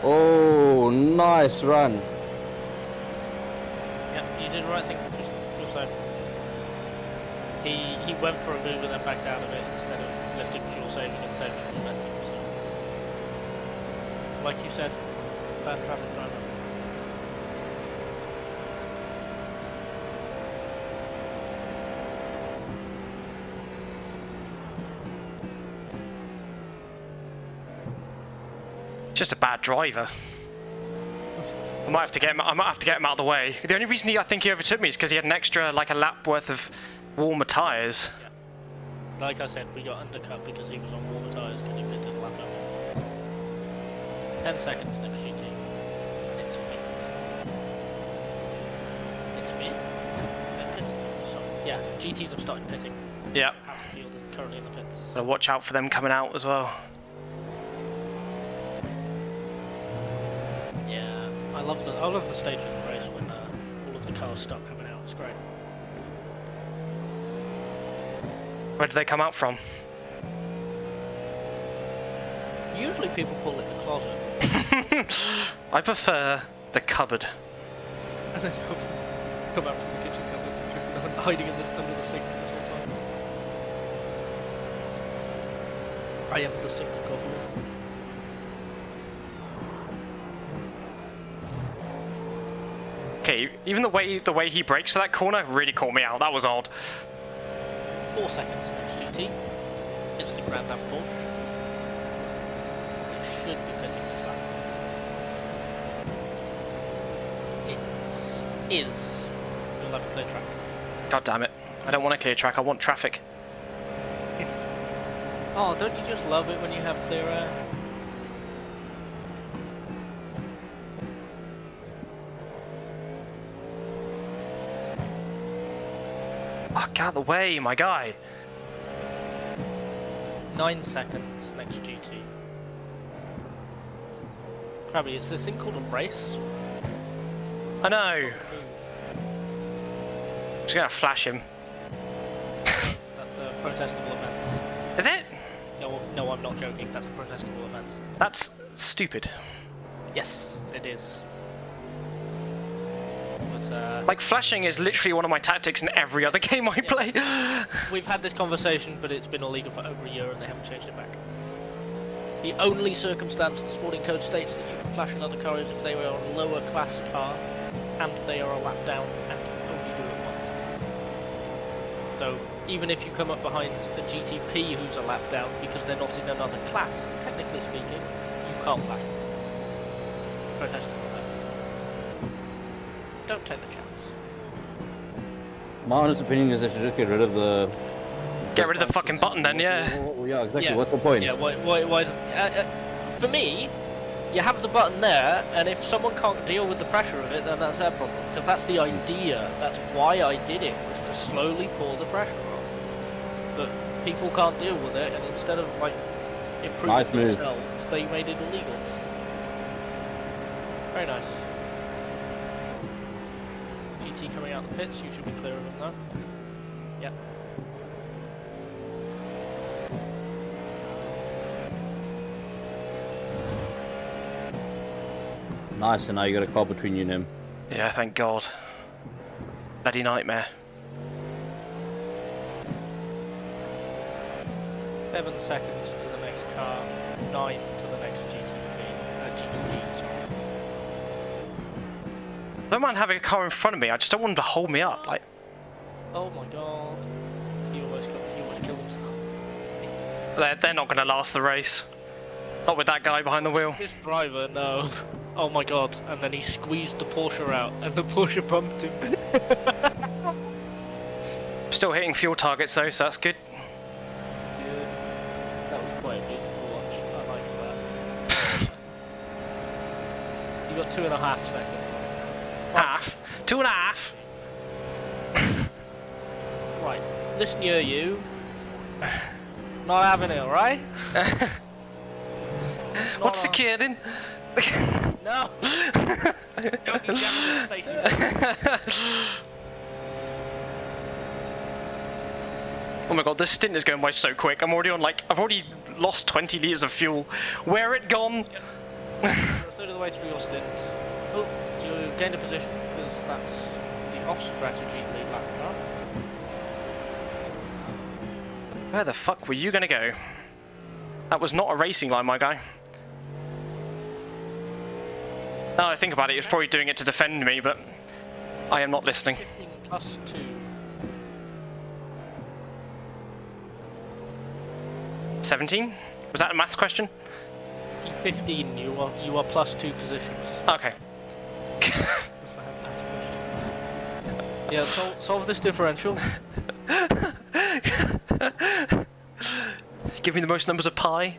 Oh, nice run. Yeah, you did the right thing. Just feel safe. He went for a move and then backed out of it instead of lifting fuel saving and saving momentum. So, like you said, bad traffic driver. Just a bad driver. I might have to get him out of the way. The only reason I think he overtook me is because he had an extra, like a lap worth of warmer tyres. Yeah. Like I said, we got undercut because he was on warmer tyres because he pitted a lap up. 10 seconds next GT. It's 5th. It's 5th? Yeah, GTs have started pitting. Yeah. Half the field is currently in the pits. So watch out for them coming out as well. Yeah, I love the stage of the race when all of the cars start coming out. It's great. Where do they come out from? Usually people call it the closet. I prefer the cupboard. And then come out from the kitchen cupboard, hiding in under the sink this whole time. I am the sink goblin. Okay, even the way he brakes for that corner really caught me out. That was odd. 4 seconds next GT. It's the Grand Am Porsche. It should be pitting this lap. It is. You'll have a clear track. God damn it! I don't want a clear track. I want traffic. Oh, don't you just love it when you have clear air? Oh, get out of the way, my guy. 9 seconds next GT. Krabby, is this thing called a race? I know. Just gonna flash him. That's a protestable offence. Is it? No, I'm not joking. That's a protestable offence. That's stupid. Yes, it is. But Like, flashing is literally one of my tactics in every other game I play. we've had this conversation, but it's been illegal for over a year and they haven't changed it back. The only circumstance the sporting code states that you can flash another car is if they were a lower class car and they are a lap down and only do it once. So even if you come up behind a GTP who's a lap down because they're not in another class, technically speaking, you can't flash them. Protestable offence. Don't take the chance. My honest opinion is they should just get rid of the... Get rid of the fucking button then, yeah. Yeah, exactly. Yeah. What's the point? Yeah, why for me, you have the button there, and if someone can't deal with the pressure of it, then that's their problem. Because that's the idea. That's why I did it, was to slowly pour the pressure on. But people can't deal with it, and instead of like improving themselves, they made it illegal. Very nice. GT coming out the pits, you should be clear of him now. Yep. Nice, and now you got a car between you and him. Yeah, thank God. Bloody nightmare. 7 seconds to the next car, 9 to the next GTG, sorry. I don't mind having a car in front of me, I just don't want them to hold me up. Like, Oh my god. He almost killed himself. they're not going to last the race. Not with that guy behind the wheel. His driver, no. Oh my god. And then he squeezed the Porsche out, and the Porsche bumped him. Still hitting fuel targets though, so that's good. Good. That was quite amusing to watch. I like that. You got 2.5 seconds. Half? 2.5? Right. This near you. Not having it, alright? What's the kidding? No! Don't be jamming in Stacey. Oh my god, this stint is going by so quick. I've already lost 20 litres of fuel. Where it gone? You're a third of the way through your stint. Oh, you've gained a position because that's the off-strategy lead lap car. Where the fuck were you gonna go? That was not a racing line, my guy. Now I think about it, he was probably doing it to defend me, but I am not listening. 15 plus 2. 17? Was that a maths question? 15, you are plus 2 positions. Okay. What's that maths question? Yeah, solve this differential. Give me the most numbers of pi.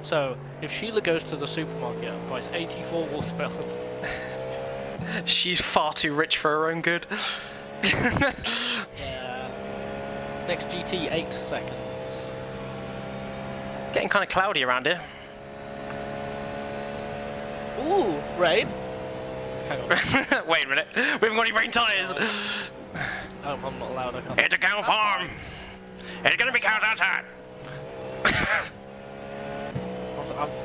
So, if Sheila goes to the supermarket and buys 84 watermelons. She's far too rich for her own good. Yeah. Next GT, 8 seconds. Getting kind of cloudy around here. Ooh, rain. hang on. Wait a minute. We haven't got any rain tyres. Oh, I'm not allowed. I can't. It's a cow farm. It's gonna be cows outside.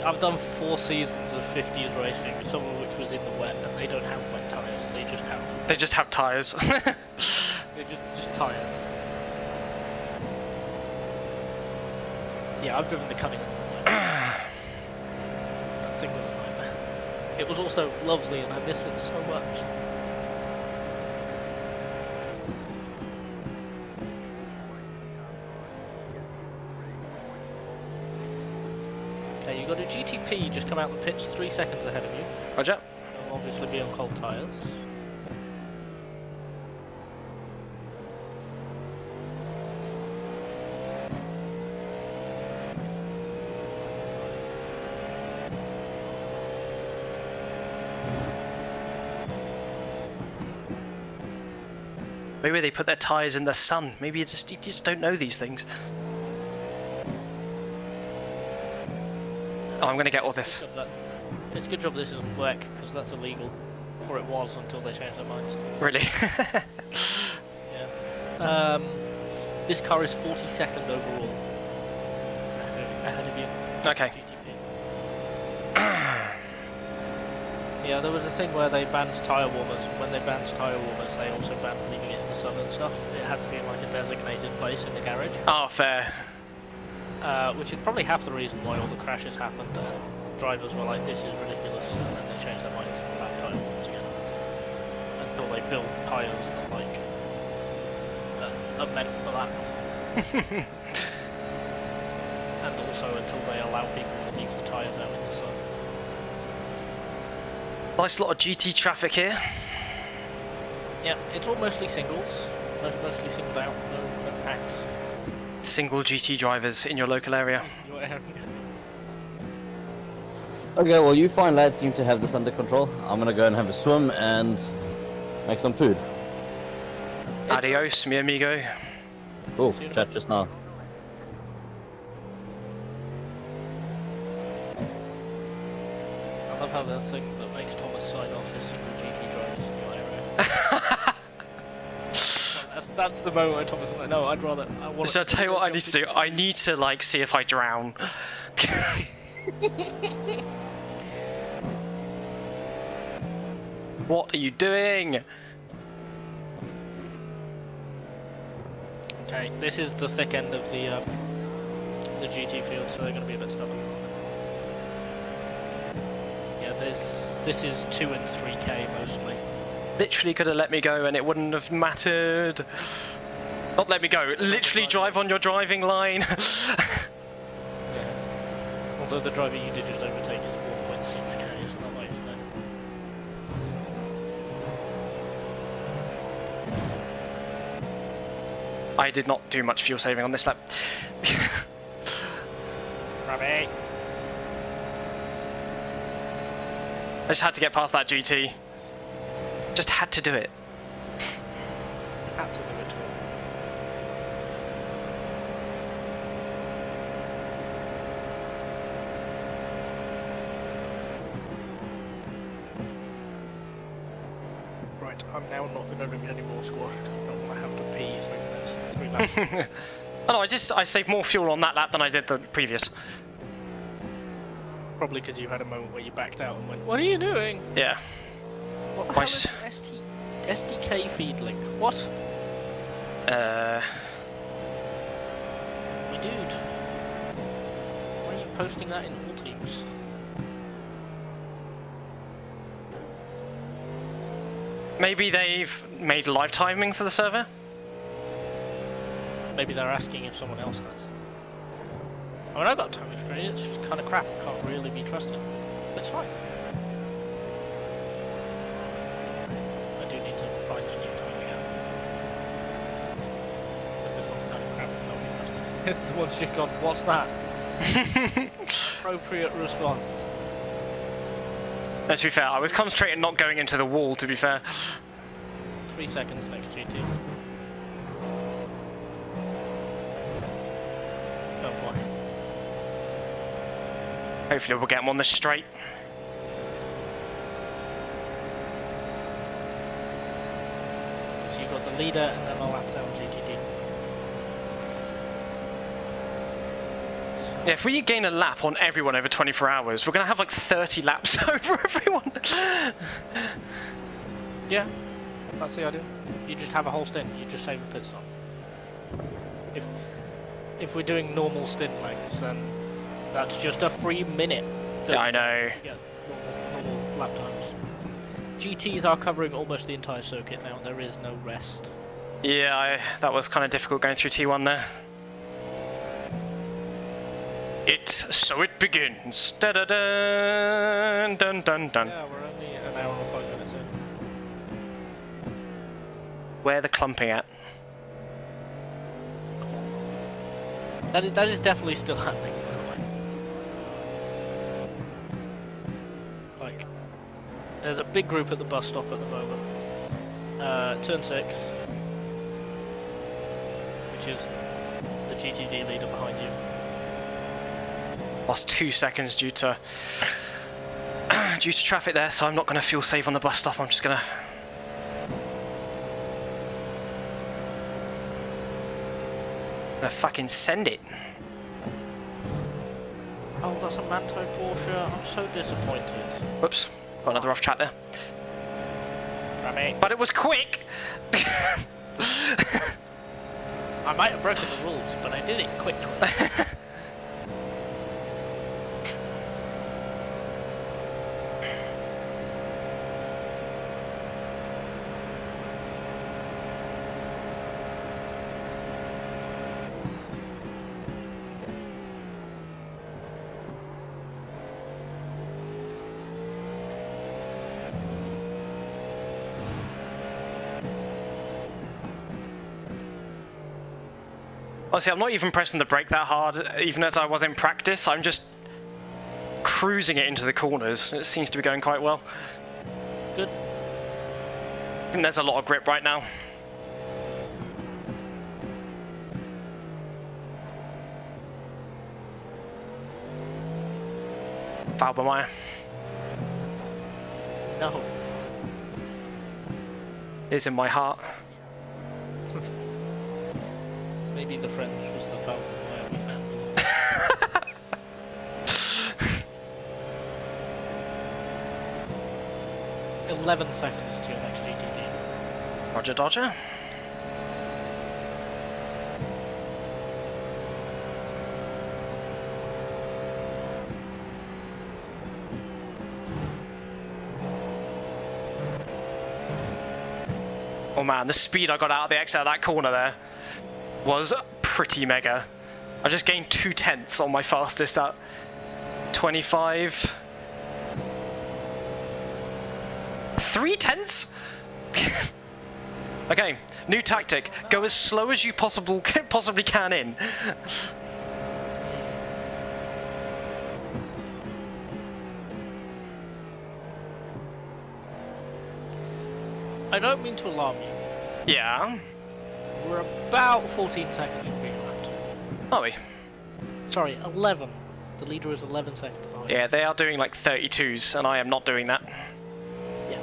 I've done 4 seasons of 50s racing, some of which was in the wet, and they don't have wet tyres. They just have. They just have tyres. They're just tyres. Yeah, I've driven the Cunningham. That thing was a nightmare. It was also lovely, and I miss it so much. Okay, you got a GTP just come out the pits 3 seconds ahead of you. Roger. It'll obviously be on cold tyres. Maybe they put their tyres in the sun. Maybe you just don't know these things. Oh, I'm gonna get all this. It's a good job this isn't work, because that's illegal. Or it was until they changed their minds. Really? Yeah. This car is 42nd overall. Ahead of you. Okay. Yeah, there was a thing where they banned tyre warmers, and when they banned tyre warmers, they also banned leaving it in the sun and stuff. It had to be in like a designated place in the garage. Oh, fair. Which is probably half the reason why all the crashes happened. Drivers were like, this is ridiculous, and then they changed their minds about tyre warmers again. Until they built tyres that like are meant for that. And also until they allow people to leave the tyres out in the sun. Nice lot of GT traffic here. Yeah, it's all mostly singles. Mostly singled out, no packs. Single GT drivers in your local area. Okay, well, you fine lads seem to have this under control. I'm gonna go and have a swim and make some food. Adios, mi amigo. Oh, chat just now. I love how the thing that makes Thomas sign off is single GT drivers in your area. That's the moment where Thomas is like, no, I'd rather. So I'll tell you what I need to do. I need to like see if I drown. What are you doing? Okay, this is the thick end of the GT field, so they're going to be a bit stubborn. Yeah, this is 2 and 3k mostly. Literally could have let me go and it wouldn't have mattered. Not let me go, literally drive on your driving line. Yeah. Although the driver you did just overtake is 1.6k, it's not much then. I did not do much fuel saving on this lap. Rabbit! I just had to get past that GT. Just had to do it. Had to do it. Right, I'm now not going to drink any more squash. I don't want to have to pee 3 minutes, 3 laps. Oh no, I saved more fuel on that lap than I did the previous. Probably because you had a moment where you backed out and went, what are you doing? Yeah. What, Why how is SDK feed link? What? My dude. Why are you posting that in all teams? Maybe they've made live timing for the server? Maybe they're asking if someone else has. I mean, I've got timing screen, it's just kind of crap, can't really be trusted. It's fine. I do need to find a new timing app. But this one's kind of crap, can't be trusted. If someone's just gone, what's that? Appropriate response. No, to be fair, I was concentrating not going into the wall, to be fair. 3 seconds next GT. Oh boy. Hopefully we'll get them on the straight. the leader and then a lap down GTD. Yeah, if we gain a lap on everyone over 24 hours, we're going to have like 30 laps over everyone. Yeah, that's the idea. You just have a whole stint, you just save a pit stop. If we're doing normal stint lengths, then that's just a free minute. Yeah, I know. You get normal lap times. GTs are covering almost the entire circuit now, there is no rest. Yeah, that was kind of difficult going through T1 there. So it begins. Da da dun dun dun dun. Yeah, we're only an hour and 5 minutes in. Where the clumping at? That is definitely still happening, by the way. Like, there's a big group at the bus stop at the moment. Turn 6, which is the GTD leader behind you. Lost 2 seconds due to traffic there, so I'm not going to fuel save on the bus stop. I'm just going to fucking send it. Oh, that's a Manto Porsche. I'm so disappointed. Whoops, got another off track there. Rami. But it was quick. I might have broken the rules, but I did it quickly. Honestly, I'm not even pressing the brake that hard, even as I was in practice. I'm just cruising it into the corners. It seems to be going quite well. Good. I think there's a lot of grip right now. Falbermeyer. No. Is in my heart. Maybe the French was the phone where we found them. 11 seconds to your next GTD. Roger, Dodger. Oh man, the speed I got out of the exit of that corner there was pretty mega. I just gained 2/10 on my fastest at 25. 3/10? Okay, new tactic. Go as slow as you possibly can in. I don't mean to alarm you. Yeah. We're about 14 seconds from being lapped. Are we? Sorry, 11. The leader is 11 seconds behind. Yeah, they are doing like 32s, and I am not doing that. Yeah.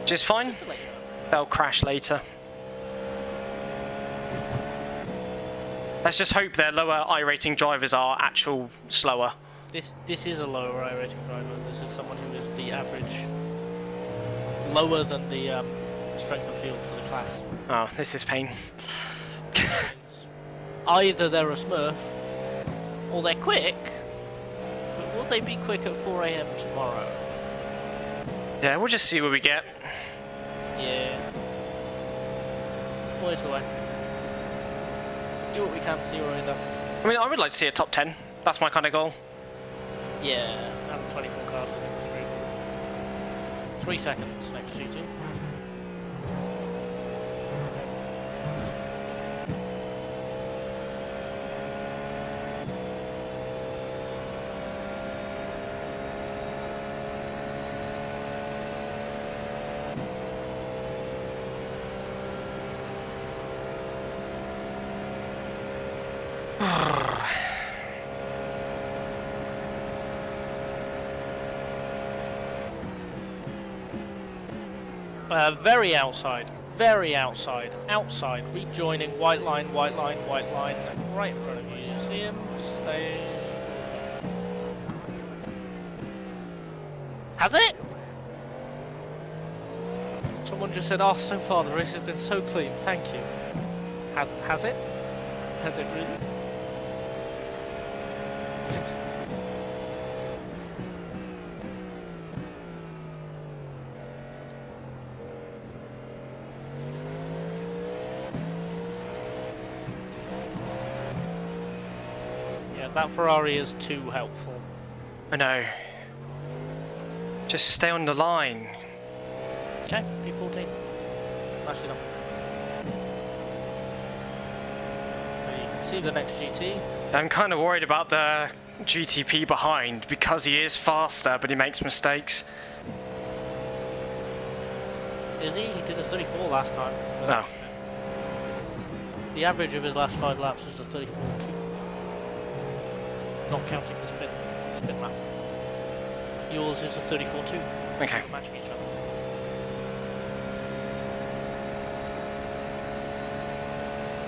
Which is fine. Just to let you know. They'll crash later. Let's just hope their lower I rating drivers are actual slower. This is a lower I rating driver. This is someone who is the average, lower than the strength of field for the class. Oh, this is pain. Either they're a Smurf, or they're quick, but will they be quick at 4 AM tomorrow? Yeah, we'll just see what we get. Yeah. Always the way. Do what we can, see where we end up. I mean, I would like to see a top 10. That's my kind of goal. Yeah, out of 24 cars, I think it's 3 seconds next to GT. Very outside. very outside. Outside. Rejoining. White line, white line, white line. Right in front of you. You see him? Stay. Has it? Someone just said, oh, so far the race has been so clean. Thank you. Has it? Has it really? Yeah, that Ferrari is too helpful. I know. Just stay on the line. Okay, P14. Nicely done. So you can see the next GT. I'm kind of worried about the GTP behind because he is faster, but he makes mistakes. Is he? He did a 34 last time. No. The average of his last 5 laps is a 34.2. Not counting the spin lap. Yours is a 34.2. Okay. Matching each other.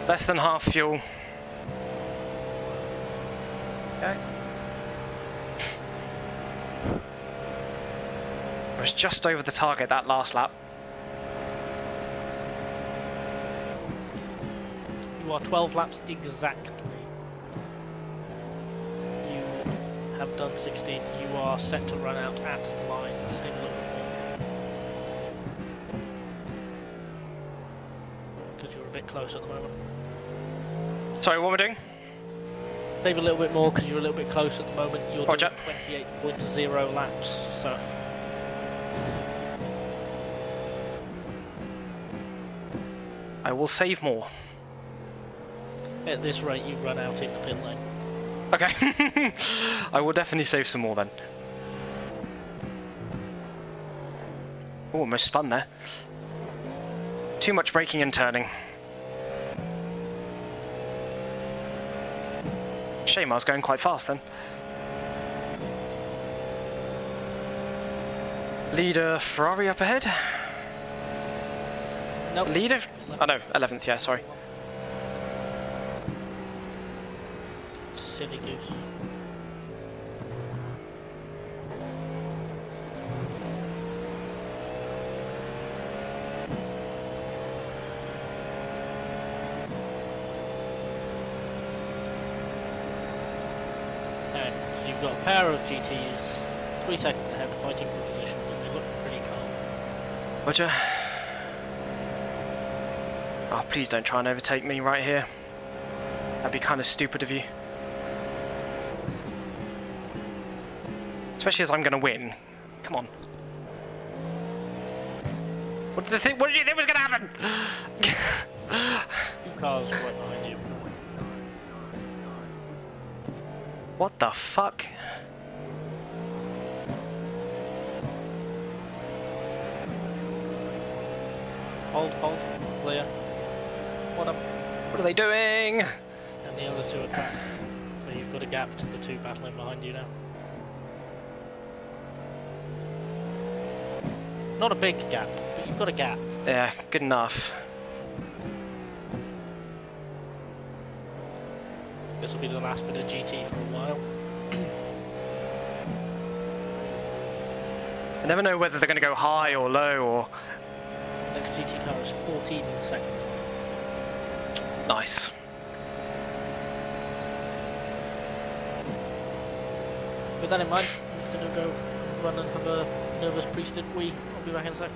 Less than half fuel. Okay. I was just over the target that last lap. You are 12 laps exactly. You have done 16. You are set to run out at the line. Save a little bit more. Because you're a bit close at the moment. Sorry, what am I doing? Save a little bit more because you're a little bit close at the moment. You're Roger. doing 28.0 laps, so. I will save more. At this rate, you run out in the pit lane. Okay. I will definitely save some more then. Oh, almost spun there. Too much braking and turning. Shame I was going quite fast then. Leader Ferrari up ahead. Nope. Leader? Oh no, 11th, yeah, sorry. Silly goose. Okay, so you've got a pair of GTs, 3 seconds ahead, fighting for position, but they look pretty calm. Roger. Oh, please don't try and overtake me right here. That'd be kind of stupid of you. Especially as I'm going to win. Come on. What did you think was going to happen? 2 cars right behind you. What the fuck? Hold, clear. What up? What are they doing? And the other 2 are trapped. So you've got a gap to the 2 battling behind you now. Not a big gap, but you've got a gap. Yeah, good enough. This will be the last bit of GT for a while. I never know whether they're going to go high or low or... Next GT car is 14 seconds. Nice. With that in mind, I'm just going to go run and have a nervous pre-stint wee. I'll be back in a sec.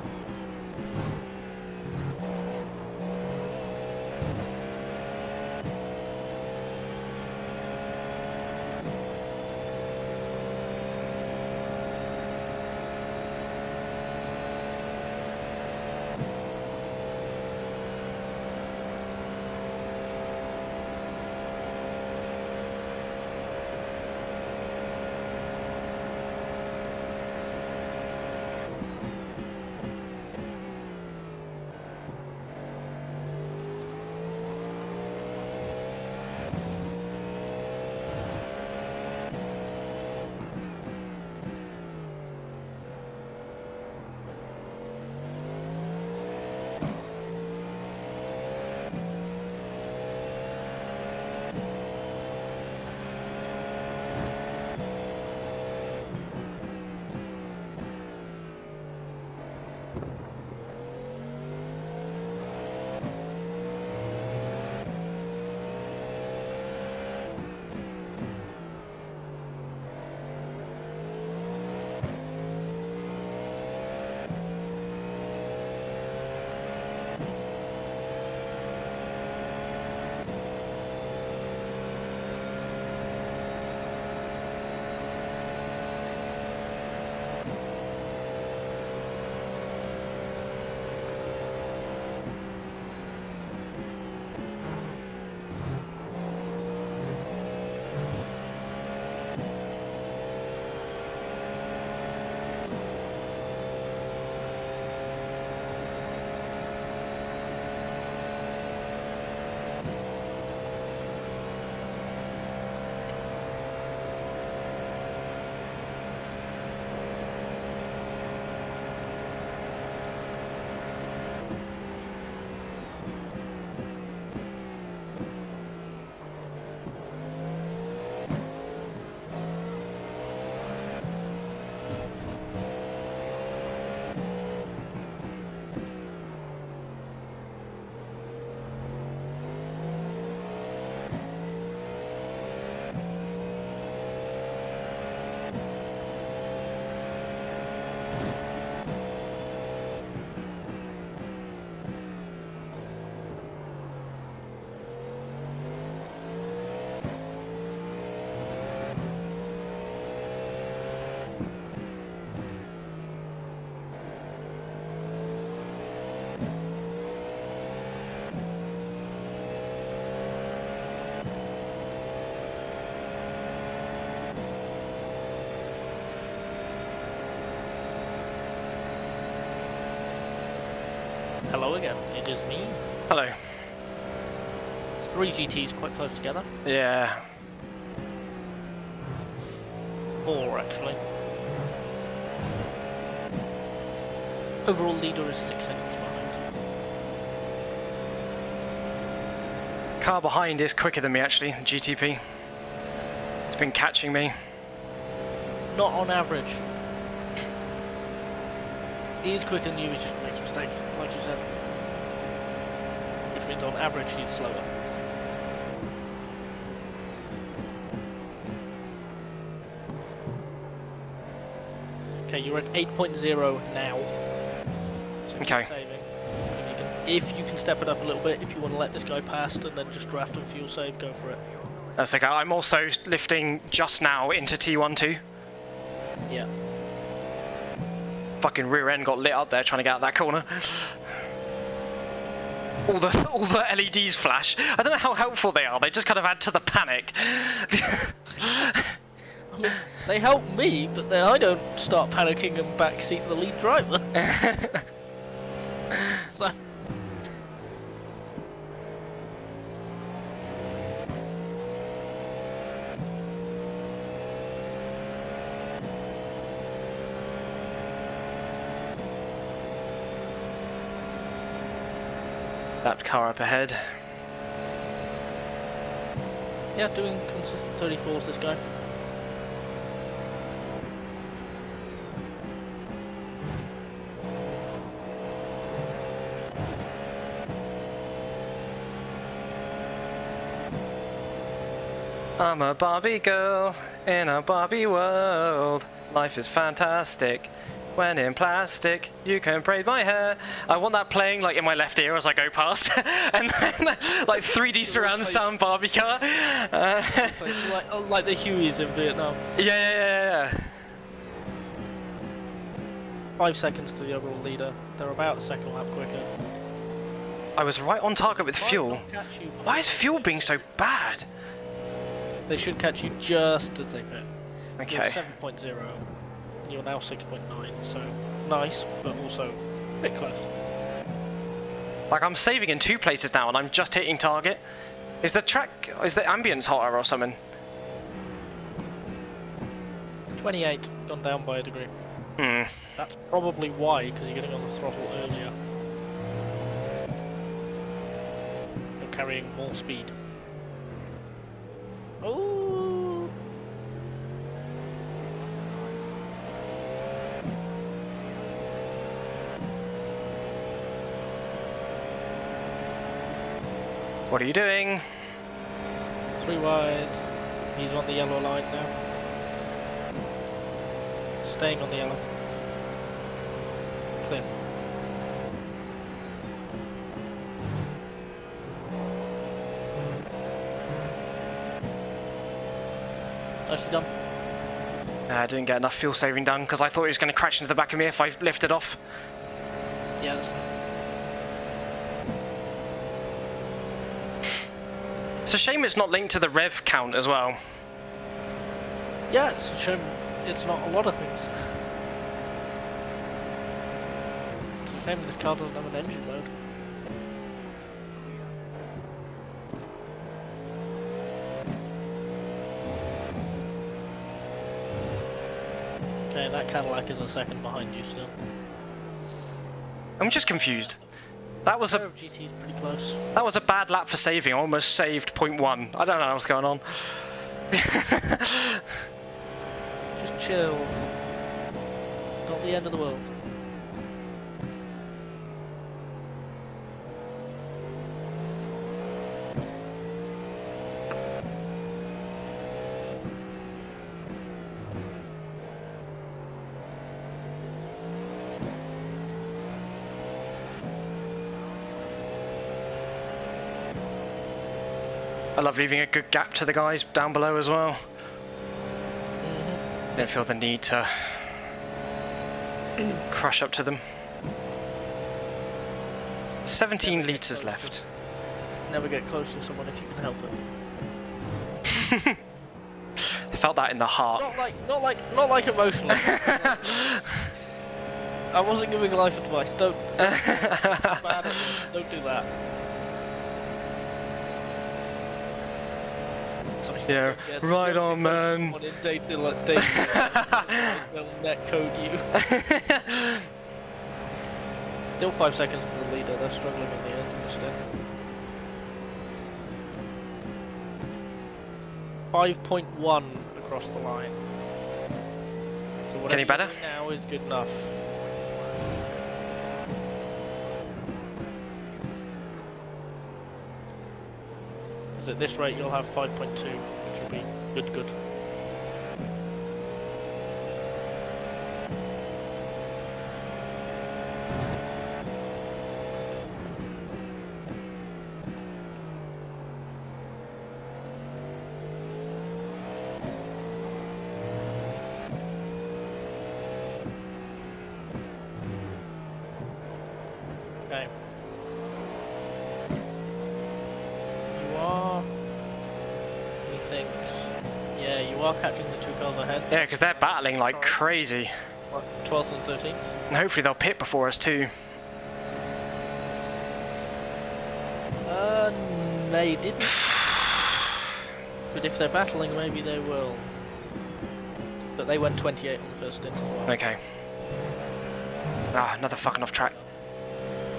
Hello again, it is me. Hello. 3 GTs quite close together. Yeah. 4 actually. Overall leader is 6 seconds behind. Car behind is quicker than me actually, the GTP. It's been catching me. Not on average. He is quicker than you, he just makes mistakes, like you said. Which means on average he's slower. Okay, you're at 8.0 now. So keep Okay. saving. If you can step it up a little bit, if you want to let this guy past and then just draft and fuel save, go for it. That's okay. I'm also lifting just now into T12. Yeah. Fucking rear end got lit up there trying to get out that corner. All the LEDs flash. I don't know how helpful they are. They just kind of add to the panic. I mean, they help me, but then I don't start panicking and backseat the lead driver. So. That car up ahead. Yeah, doing consistent 34s, this guy. I'm a Barbie girl in a Barbie world. Life is fantastic. When in plastic, you can braid my hair. I want that playing like in my left ear as I go past, and then like 3D surround sound Barbie car. Like the Hueys in Vietnam. Yeah. 5 seconds to the overall leader. They're about a second lap quicker. I was right on target with Might fuel. not catch you Why is fuel being so bad? They should catch you just as they pit. Okay. You're 7.0. You're now 6.9, so nice, but also a bit close. Like I'm saving in 2 places now, and I'm just hitting target. Is the ambience hotter or something? 28, gone down by a degree. Hmm. That's probably why, because you're getting on the throttle earlier. You're carrying more speed. Oh! What are you doing? 3 wide. He's on the yellow line now. Staying on the yellow. Clear. Nicely done. I didn't get enough fuel saving done because I thought he was going to crash into the back of me if I lifted off. Yeah, that's fine. It's a shame it's not linked to the rev count as well. Yeah, it's a shame it's not a lot of things. It's a shame this car doesn't have an engine mode. Okay, that Cadillac is a second behind you still. I'm just confused. That was Pair a of GT's pretty close. that was a bad lap for saving. I almost saved 0.1. I don't know what's going on. Just chill. Not the end of the world. I love leaving a good gap to the guys down below as well. Don't feel the need to crush up to them. 17 litres left. Never get close to someone if you can help it. I felt that in the heart. Not like emotionally. I wasn't giving life advice. Don't bad advice. Don't do that. Yeah, right on, man. They'll net code you. Still 5 seconds to the leader. They're struggling in the end instead. 5.1 across the line. So whatever Any better? you're doing now is good enough. At this rate you'll have 5.2, which will be good. Okay. Yeah, you are catching the 2 cars ahead. Yeah, because they're battling like crazy. What, 12th and 13th? And hopefully they'll pit before us too. They didn't. But if they're battling, maybe they will. But they went 28 on the first stint as well. Okay. Ah, another fucking off track.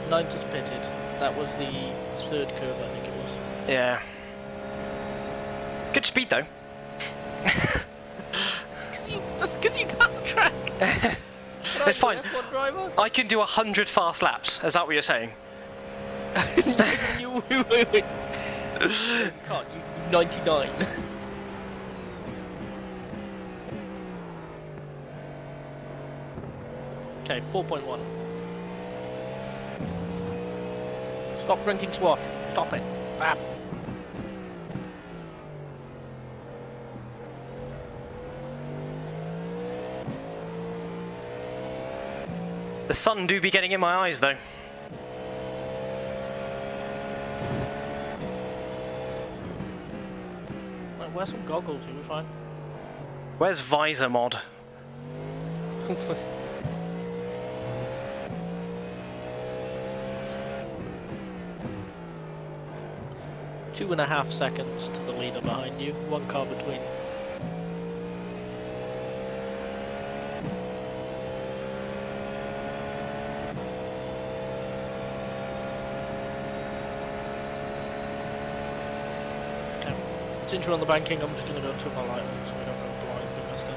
9th is pitted. That was the 3rd curve, I think it was. Yeah. Good speed though. That's because you got the track. It's fine. F1 driver? I can do 100 fast laps. Is that what you're saying? you can't. You 99. Okay, 4.1. Stop drinking swash. Stop it. Bam. The sun do be getting in my eyes though. Well, wear some goggles, you'll be fine. Where's visor mod? 2.5 seconds to the leader behind you, 1 car between. Okay, since you're on the banking, I'm just going to go and turn my light on so we don't go blind with this thing.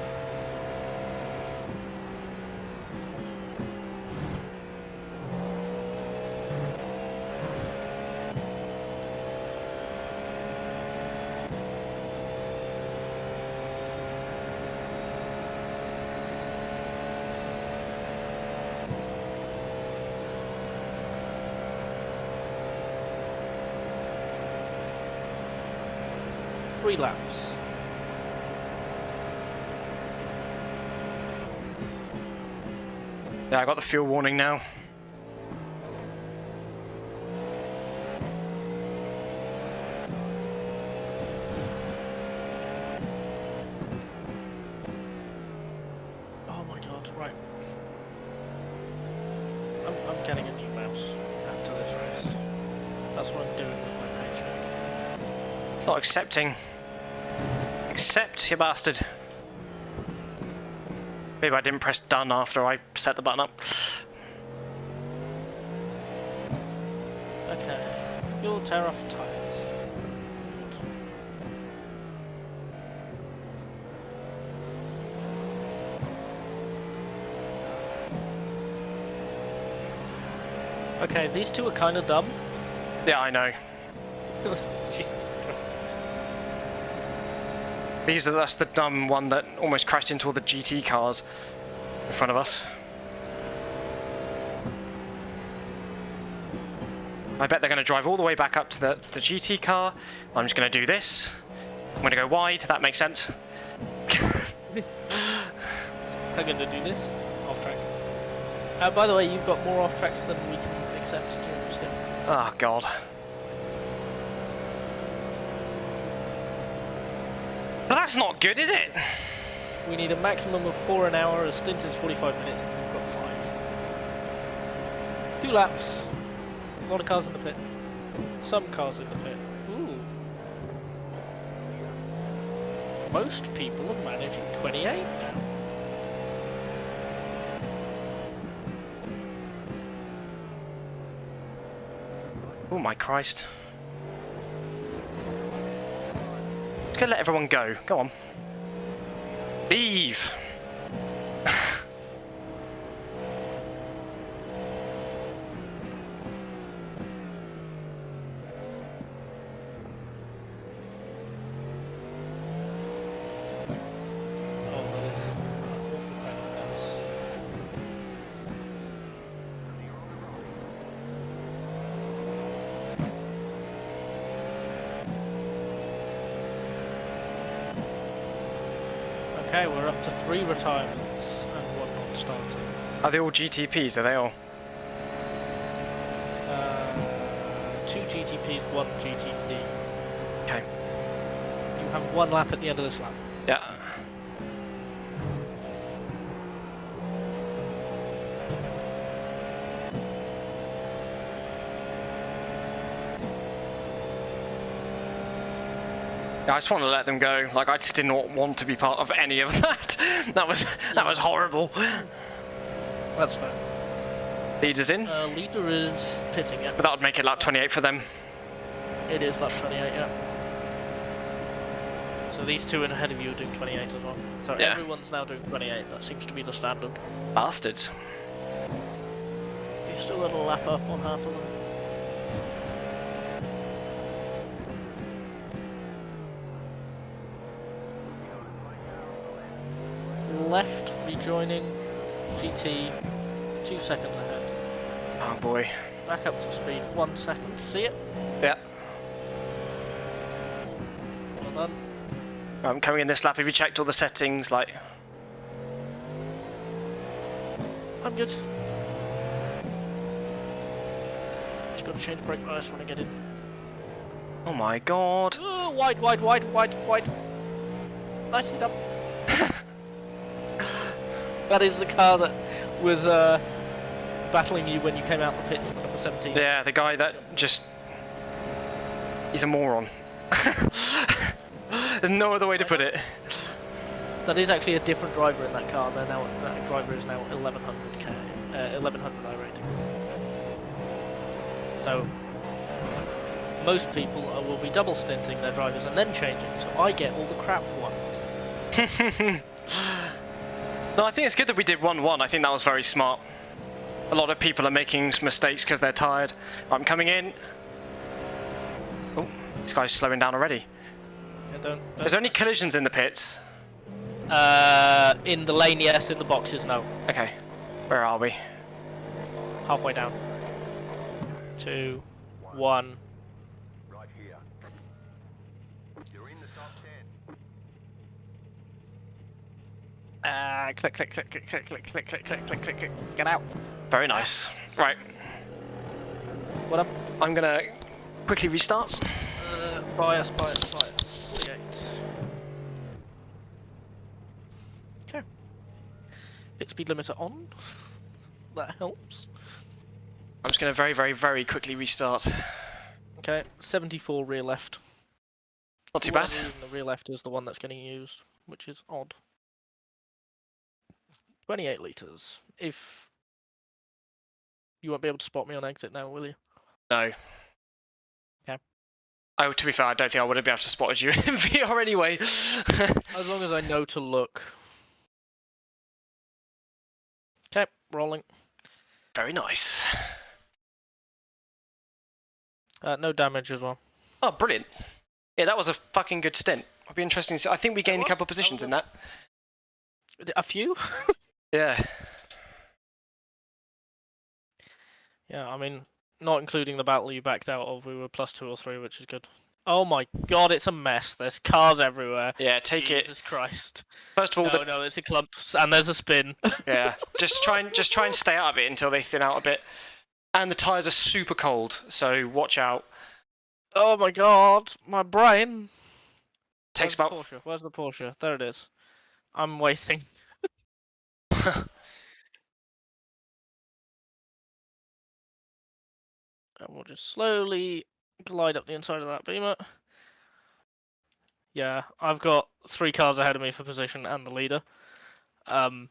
3 laps. Yeah, I got the fuel warning now. Oh my god, right. I'm getting a new mouse after this race. That's what I'm doing with my paycheck. It's not accepting. Accept, you bastard. Maybe I didn't press done after I set the button up. Okay. You'll tear off tires. Okay, these two are kind of dumb. Yeah, I know. Jesus. That's the dumb one that almost crashed into all the GT cars in front of us. I bet they're going to drive all the way back up to the GT car. I'm just going to do this. I'm going to go wide, that makes sense. I'm going to do this off track. By the way, you've got more off tracks than we can accept during the stint. Oh god. Well, that's not good, is it? We need a maximum of 4 an hour, a stint is 45 minutes, and we've got 5. 2 laps. A lot of cars in the pit. Some cars in the pit. Ooh. Most people are managing 28 now. Oh my Christ. Just gonna let everyone go. Go on. Leave! Okay, we're up to 3 retirements and 1 non-starter. Are they all GTPs? Are they all? 2 GTPs, 1 GTD. Okay. You have 1 lap at the end of this lap. Yeah. I just want to let them go. Like, I just did not want to be part of any of that. That was horrible. That's fair. Leader's in. Leader is pitting, yeah. But that would make it lap 28 for them. It is lap 28, yeah. So these 2 ahead of you are doing 28 as well. So yeah. Everyone's now doing 28. That seems to be the standard. Bastards. You've still got a lap up on half of them. Left, rejoining, GT, 2 seconds ahead. Oh boy. Back up to speed, 1 second. See it? Yeah. Well done. I'm coming in this lap. Have you checked all the settings? Like, I'm good. Just got to change brake bias when I get in. oh my god. Wide. Nicely done. That is the car that was battling you when you came out the pits, the number 17. Yeah, the guy that just... he's a moron. There's no other way to put it. That is actually a different driver in that car. That driver is now 1100k, 1100 I rating. So most people will be double stinting their drivers and then changing. So I get all the crap ones. No, I think it's good that we did 1-1. I think that was very smart. A lot of people are making mistakes because they're tired. I'm coming in. Oh, this guy's slowing down already. Yeah, don't Is there any collisions in the pits? in the lane, yes. In the boxes, no. Okay. Where are we? Halfway down. 2, 1. Click, click, click, click, click, click, click, click, click, click, click, click. Get out. Very nice. Right. What up? I'm gonna quickly restart. Bias. 48. Okay. Bit speed limiter on. That helps. I'm just gonna very, very, very quickly restart. Okay, 74 rear left. Not too For bad. whatever reason, the rear left is the one that's getting used, which is odd. 28 litres. If you won't be able to spot me on exit now, will you? No. Okay. Oh, to be fair, I don't think I would have been able to spot you in VR anyway. As long as I know to look. Okay, rolling. Very nice. No damage as well. Oh, brilliant. Yeah, that was a fucking good stint. It'll be interesting to see. I think we gained a couple of positions in that. A few? Yeah. Yeah, I mean, not including the battle you backed out of, we were +2 or 3, which is good. Oh my god, it's a mess. There's cars everywhere. Yeah, take it. Jesus Christ. First of all, No, it's a clump, and there's a spin. yeah, just try and stay out of it until they thin out a bit. And the tyres are super cold, so watch out. Oh my god, my brain. Takes Where's about. the Porsche? Where's the Porsche? There it is. I'm waiting. And we'll just slowly glide up the inside of that beamer. Yeah, I've got 3 cars ahead of me for position and the leader. And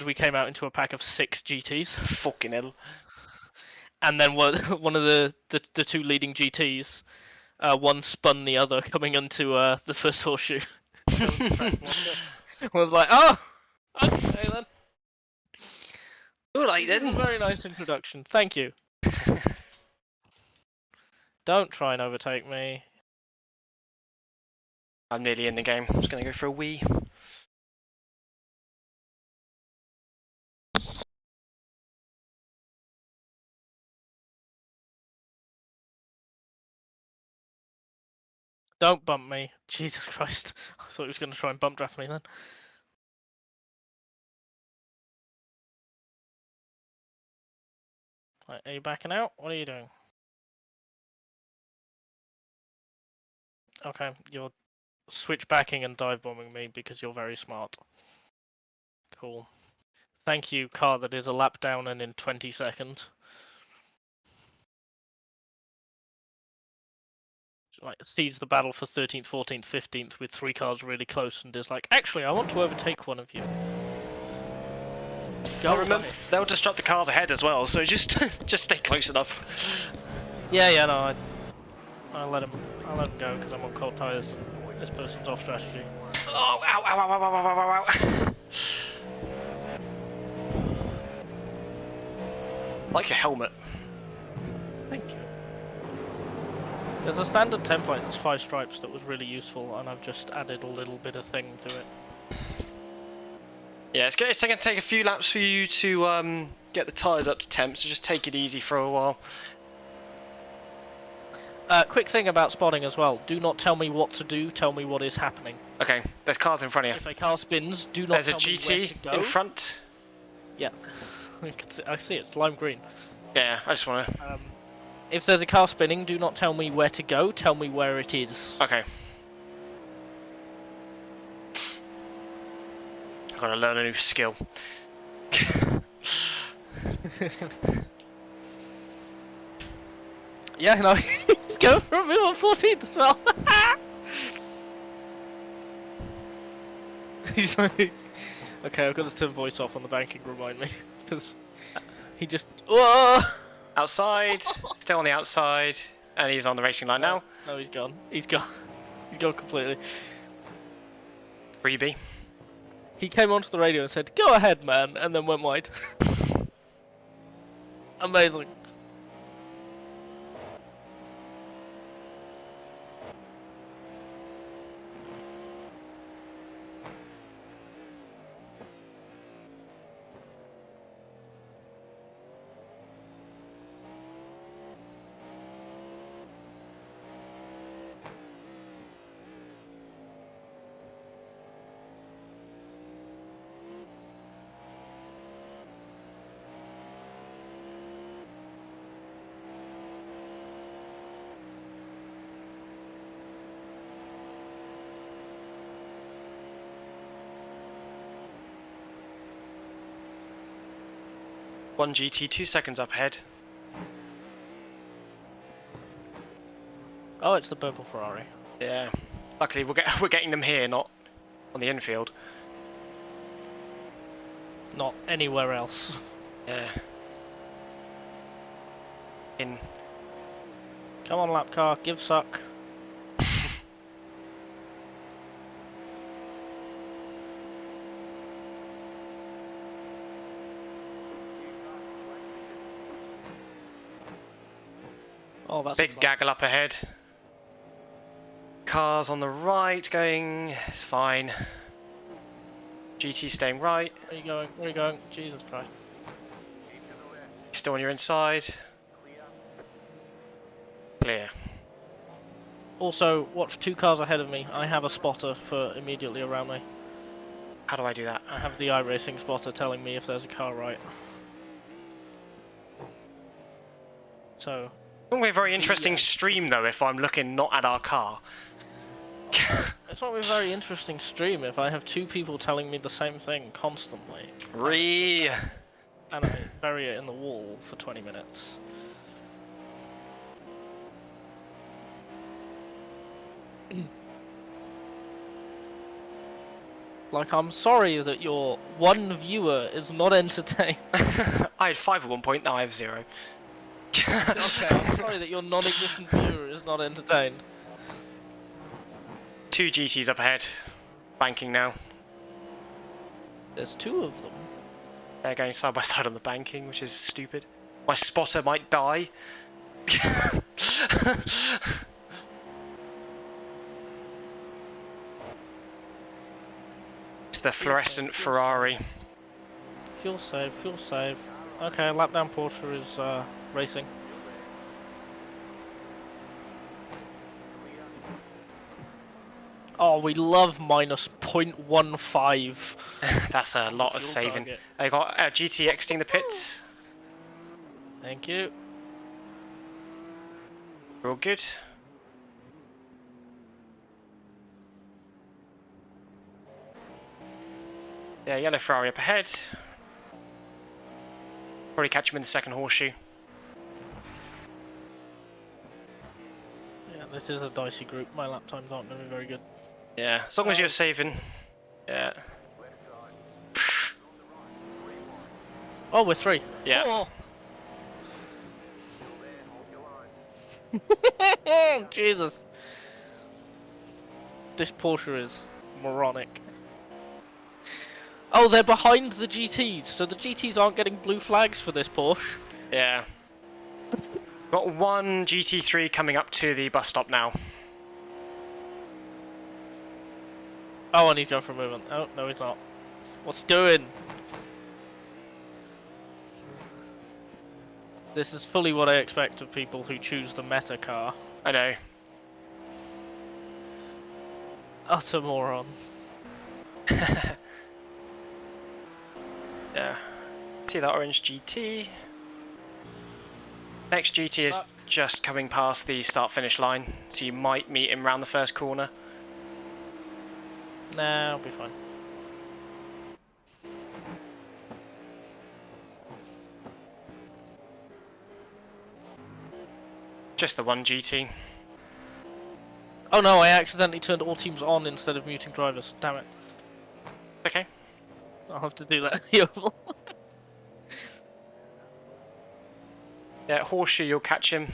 we came out into a pack of 6 GTs. Fucking hell. And then one of the 2 leading GTs, one spun the other coming into the first horseshoe. I was like, oh, okay then. All right This is then. a very nice introduction. Thank you. Don't try and overtake me. I'm nearly in the game. I'm just gonna go for a wee. Don't bump me. Jesus Christ. I thought he was going to try and bump draft me then. Right, are you backing out? What are you doing? Okay, you're switch backing and dive bombing me because you're very smart. Cool. Thank you, car that is a lap down and in 20 seconds. Like, seeds the battle for 13th, 14th, 15th with 3 cars really close and is like, actually, I want to overtake one of you. Go remember, they'll disrupt the cars ahead as well, so just just stay close enough. Yeah, no, I'll let him go because I'm on cold tires and this person's off strategy. Oh, ow, ow, ow, ow, ow, ow, ow, ow. Like a helmet. Thank you. There's a standard template that's 5 stripes that was really useful, and I've just added a little bit of thing to it. Yeah, it's going to take a few laps for you to get the tyres up to temp, so just take it easy for a while. Quick thing about spotting as well. Do not tell me what to do, tell me what is happening. Okay, there's cars in front of you. If a car spins, do not There's a tell me where to GT go. in front. Yeah. I see it, it's lime green. Yeah, I just want to... If there's a car spinning, do not tell me where to go, tell me where it is. Okay. I've got to learn a new skill. Yeah, no, he's going for a move on 14th as well. He's like, okay, I've got to turn voice off on the banking, remind me. Because he just, whoa! Outside, still on the outside, and he's on the racing line now. No, he's gone. He's gone. He's gone completely. Freebie. He came onto the radio and said, "Go ahead, man," and then went wide. Amazing. One GT, 2 seconds up ahead. Oh, it's the purple Ferrari. Yeah. Luckily, we're getting them here, not on the infield. Not anywhere else. Yeah. In. Come on, lap car, give suck. Oh, that's Big gaggle up ahead. Cars on the right going. It's fine. GT staying right. Where are you going? Where are you going? Jesus Christ. Still on your inside. Clear. Also, watch 2 cars ahead of me. I have a spotter for immediately around me. How do I do that? I have the iRacing spotter telling me if there's a car right. So. It's going to be a very interesting Yeah. stream though if I'm looking not at our car. It's not a very interesting stream if I have 2 people telling me the same thing constantly. And And I bury it in the wall for 20 minutes. Like, I'm sorry that your one viewer is not entertained. I had 5 at one point, now I have 0. Okay, I'm sorry that your non-existent viewer is not entertained. 2 GTs up ahead. Banking now. There's 2 of them. They're going side by side on the banking, which is stupid. My spotter might die. It's the fluorescent Ferrari. Fuel save, fuel save. Okay, lap down Porsche is racing. Oh, we love minus 0.15. That's a lot of Fuel saving. target. I got GT exiting the pits. Thank you. We're all good. Yeah, yellow Ferrari up ahead. Probably catch him in the second horseshoe. Yeah, this is a dicey group. My lap times aren't going to be very good. Yeah, as long as you're saving. Yeah. Oh, we're 3. Yeah. Oh. Jesus. This Porsche is moronic. Oh, they're behind the GTs, so the GTs aren't getting blue flags for this Porsche. Yeah. Got one GT3 coming up to the bus stop now. Oh, and he's going for a movement. Oh, no, he's not. What's he doing? This is fully what I expect of people who choose the meta car. I know. Utter moron. Yeah. See that orange GT. Next GT is just coming past the start-finish line, so you might meet him round the first corner. Nah, I'll be fine. Just the one GT. Oh no, I accidentally turned all teams on instead of muting drivers. Damn it. Okay. I'll have to do that at the oval. Yeah, horseshoe, you'll catch him.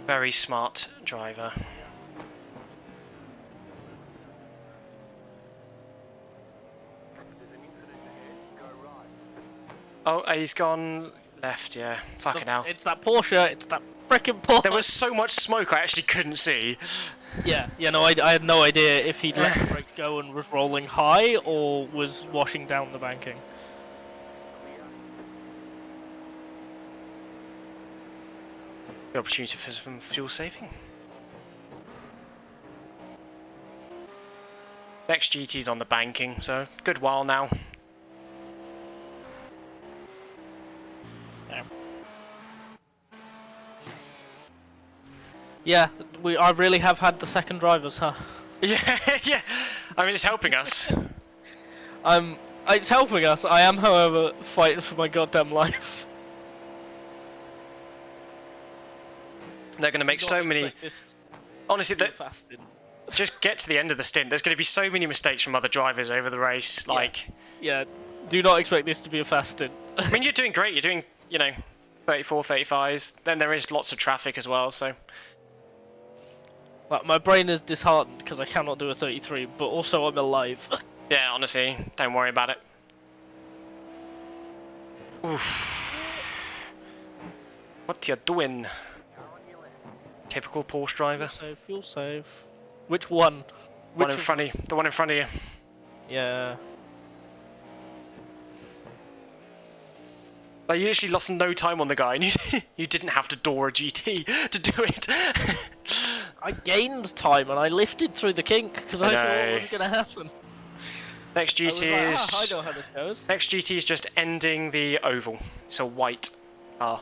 Very smart driver. Oh, he's gone left, yeah. Fucking hell. It's that Porsche, it's that frickin' Porsche! There was so much smoke I actually couldn't see. Yeah, no, I had no idea if he'd let the brakes go and was rolling high, or was washing down the banking. The opportunity for some fuel saving. Next GT's on the banking, so good while now. Yeah, I really have had the second drivers, huh? Yeah, yeah. I mean, it's helping us. It's helping us. I am, however, fighting for my goddamn life. They're going to make so many. Honestly, that just get to the end of the stint. There's going to be so many mistakes from other drivers over the race. Like, yeah, do not expect this to be a fast stint. I mean, you're doing great. You're doing, 34, 35s. Then there is lots of traffic as well. So, like, my brain is disheartened because I cannot do a 33, but also I'm alive. yeah, honestly, don't worry about it. Oof. What you doing? Typical Porsche driver. Fuel save. Which one? One in front of you. The one in front of you. Yeah. Like, you literally lost no time on the guy, and you didn't have to door a GT to do it. I gained time and I lifted through the kink because I thought what was going to happen. Next GT is. I know how this goes. Next GT is just ending the oval. It's a white car.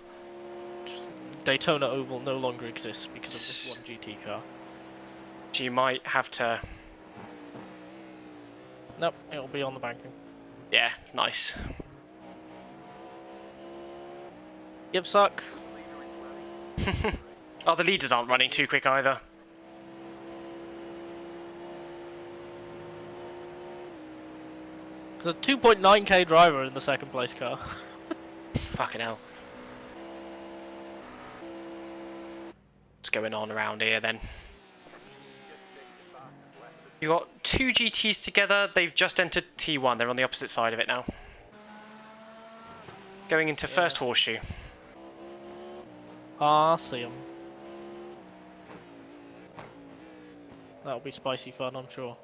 Daytona Oval no longer exists because of this one GT car. So you might have to. Nope, it'll be on the banking. Yeah, nice. Yep, suck. Oh, the leaders aren't running too quick either. There's a 2.9k driver in the second place car. Fucking hell. What's going on around here then? You got two GTs together. They've just entered T1. They're on the opposite side of it now. Going into first horseshoe. Ah, see him. That'll be spicy fun, I'm sure.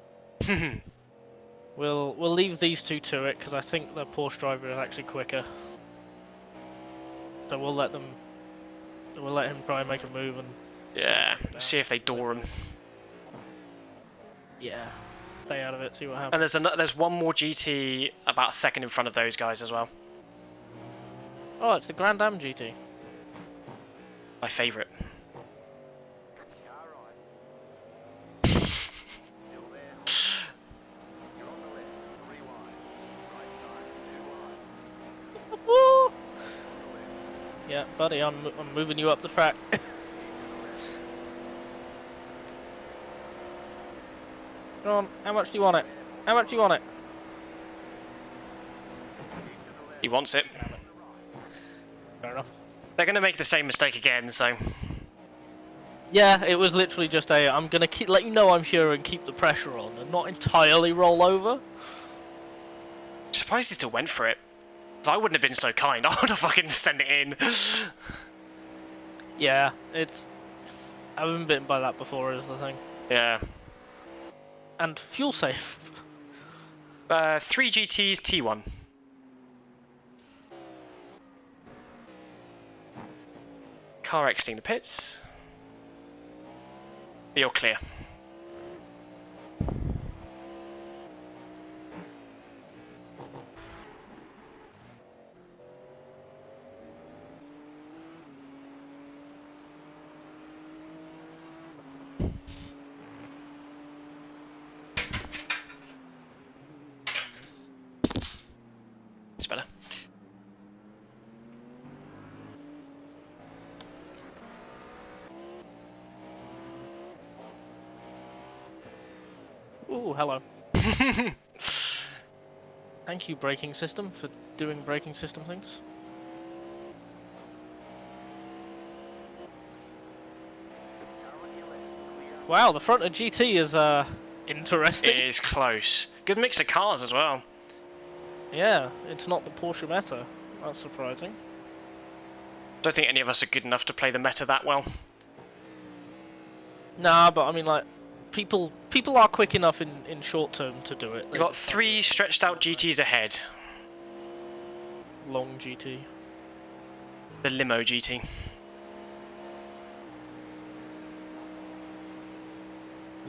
We'll leave these two to it because I think the Porsche driver is actually quicker. So we'll let him try and make a move and. Yeah, see if they door him. Yeah, stay out of it. See what happens. And there's one more GT about a second in front of those guys as well. Oh, it's the Grand Am GT. My favourite. Yeah, buddy, I'm moving you up the track. Come on, how much do you want it? How much do you want it? He wants it. Fair enough. They're going to make the same mistake again, so. Yeah, it was literally just I'm gonna let you know I'm here and keep the pressure on, and not entirely roll over. Surprised he still went for it. 'Cause I wouldn't have been so kind. I would have fucking sent it in. Yeah, I've been bitten by that before, is the thing. Yeah. And fuel safe. 3 GTs, T1. Car exiting the pits. You're clear. It's better. Ooh, hello. Thank you, braking system, for doing braking system things. Wow, the front of GT is interesting. It is close. Good mix of cars as well. Yeah, it's not the Porsche meta. That's surprising. Don't think any of us are good enough to play the meta that well. Nah, but I mean, like, people are quick enough in short term to do it. We've got 3 stretched out GTs ahead. Long GT. The limo GT.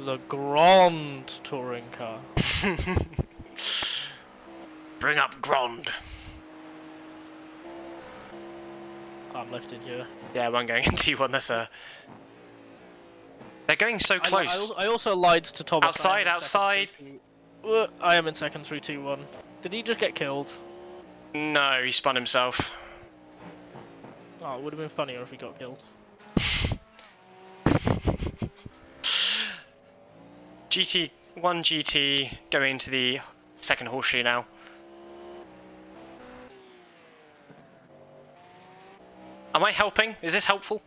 The Grand touring car. Bring up Grand. I'm lifted, yeah. Yeah, one going in T1. That's a. They're going so close. I also lied to Thomas. Outside, outside. I am in second through T1. Did he just get killed? No, he spun himself. Oh, it would have been funnier if he got killed. GT going to the second horseshoe now. Am I helping? Is this helpful?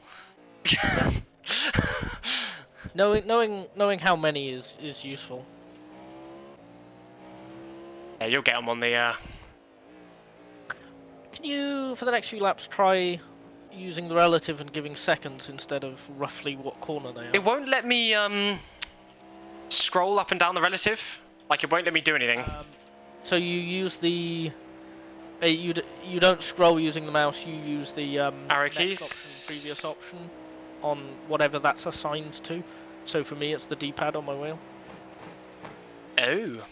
Knowing how many is useful. Yeah, you'll get them on the. Can you, for the next few laps, try using the relative and giving seconds instead of roughly what corner they are? It won't let me scroll up and down the relative. Like it won't let me do anything. So you use the. You don't scroll using the mouse. You use the arrow next keys. option, previous option, on whatever that's assigned to. So for me, it's the D-pad on my wheel. Oh.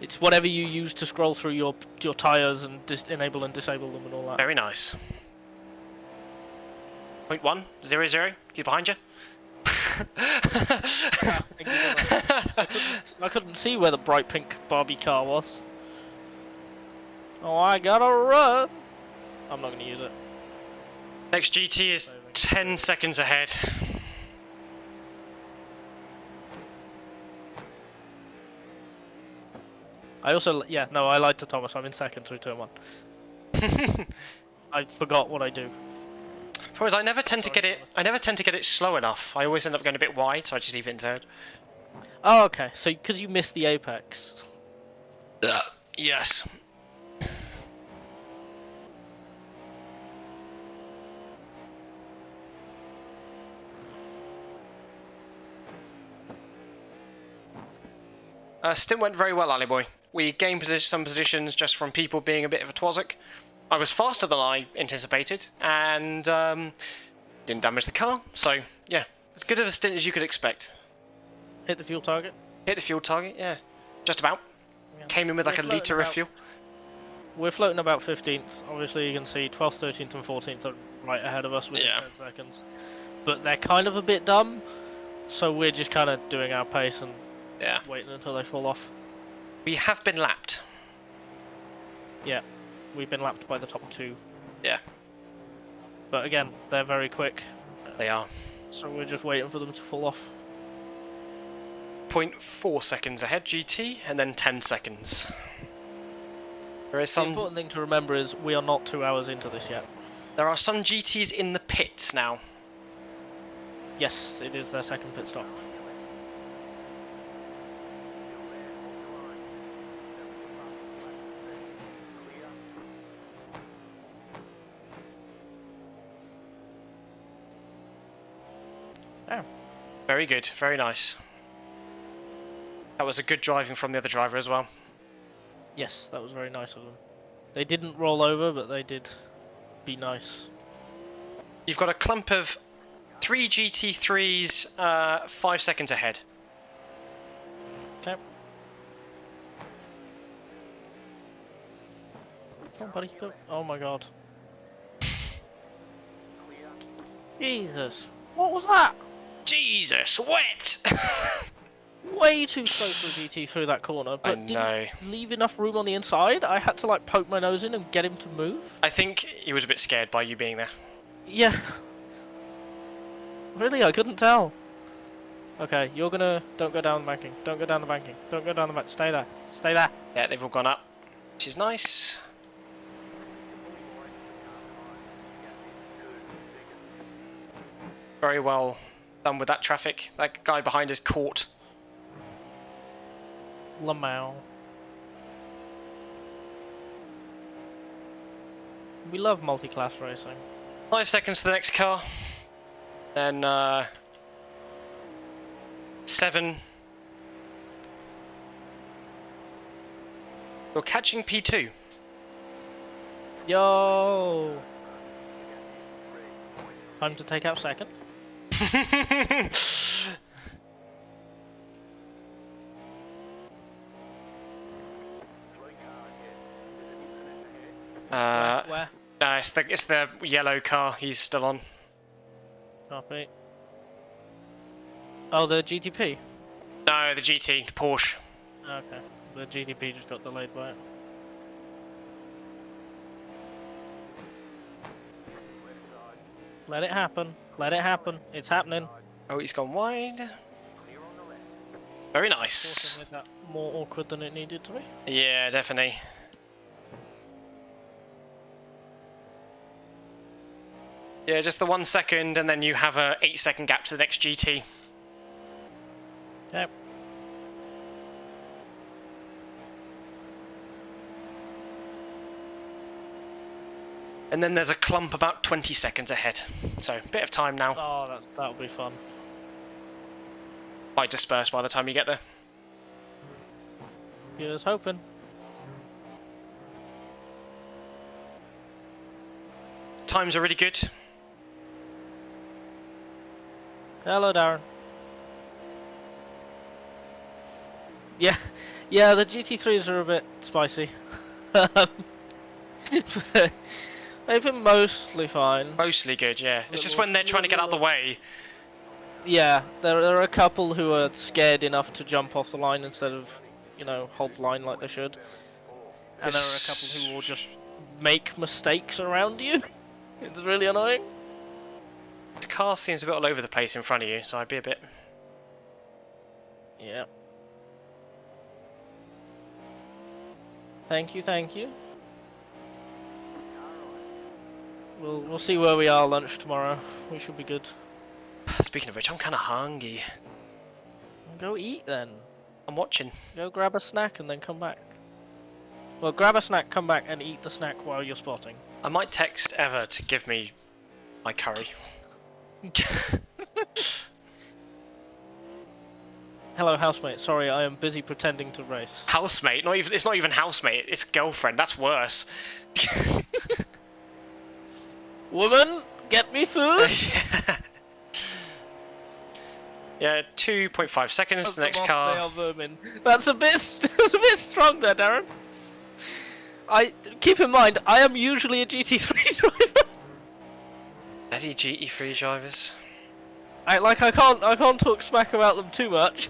It's whatever you use to scroll through your tires and enable and disable them and all that. Very nice. 0.100. He's behind you. I couldn't see where the bright pink Barbie car was. Oh, I gotta run! I'm not gonna use it. Next GT is 10 seconds ahead. I lied to Thomas. I'm in second through turn 1. I forgot what I do. Problem is, I never tend to get it slow enough. I always end up going a bit wide, so I just leave it in third. Oh, okay. So because you missed the apex. Yes. Stint went very well, Ali boy. We gained some positions just from people being a bit of a twazzock. I was faster than I anticipated, and didn't damage the car. So yeah, as good of a stint as you could expect. Hit the fuel target. Hit the fuel target, yeah, just about. Yeah. Came in with like a litre of fuel. We're floating about 15th. Obviously, you can see 12th, 13th, and 14th are right ahead of us within 10 seconds. But they're kind of a bit dumb, so we're just kind of doing our pace and waiting until they fall off. We have been lapped. Yeah, we've been lapped by the top 2. Yeah. But again, they're very quick. They are. So we're just waiting for them to fall off. 0.4 seconds ahead, GT, and then 10 seconds. There is some. The important thing to remember is we are not 2 hours into this yet. There are some GTs in the pits now. Yes, it is their second pit stop. Oh. Very good, very nice. That was a good driving from the other driver as well. Yes, that was very nice of them. They didn't roll over, but they did be nice. You've got a clump of 3 GT3s 5 seconds ahead. Okay. Come on, buddy, go. Oh my god. Jesus. What was that? Jesus, wet! Way too slow for a GT through that corner, but didn't leave enough room on the inside. I had to like poke my nose in and get him to move. I think he was a bit scared by you being there. Yeah. Really, I couldn't tell. Okay, you're gonna... Don't go down the banking. Don't go down the banking. Don't go down the bank. Stay there. Stay there. Yeah, they've all gone up, which is nice. Very well done with that traffic. That guy behind is caught. Lamau. We love multi-class racing. 5 seconds to the next car. Then 7. You're catching P2. Yo! Time to take out second. Where? it's the yellow car he's still on. Copy. Oh, the GTP? No, the GT, the Porsche. Okay. The GTP just got delayed by it. Let it happen. Let it happen. It's happening. Oh, he's gone wide. Very nice. Also made that more awkward than it needed to be. Yeah, definitely. Yeah, just the 1 second, and then you have a 8-second gap to the next GT. Yep. And then there's a clump about 20 seconds ahead. So, a bit of time now. Oh, that'll be fun. Might disperse by the time you get there. Here's hoping. Times are really good. Hello, Darren. Yeah, yeah, the GT3s are a bit spicy. They've been mostly fine. Mostly good, yeah. It's just when they're trying to get out of the way. Yeah, there are a couple who are scared enough to jump off the line instead of, you know, hold the line like they should. And there are a couple who will just make mistakes around you. It's really annoying. The car seems a bit all over the place in front of you, so I'd be a bit... Yeah. Thank you, thank you. We'll see where we are lunch tomorrow. We should be good. Speaking of which, I'm kind of hungry. Go eat then. I'm watching. Go grab a snack and then come back. Well, grab a snack, come back and eat the snack while you're spotting. I might text Eva to give me my curry. Hello, housemate. Sorry, I am busy pretending to race. Housemate? Not even. It's not even housemate. It's girlfriend. That's worse. Woman, get me food. Yeah, 2.5 seconds. The next car. They are vermin. That's a bit strong there, Darren. I keep in mind, I am usually a GT3 driver. Any GT3 drivers? I can't talk smack about them too much.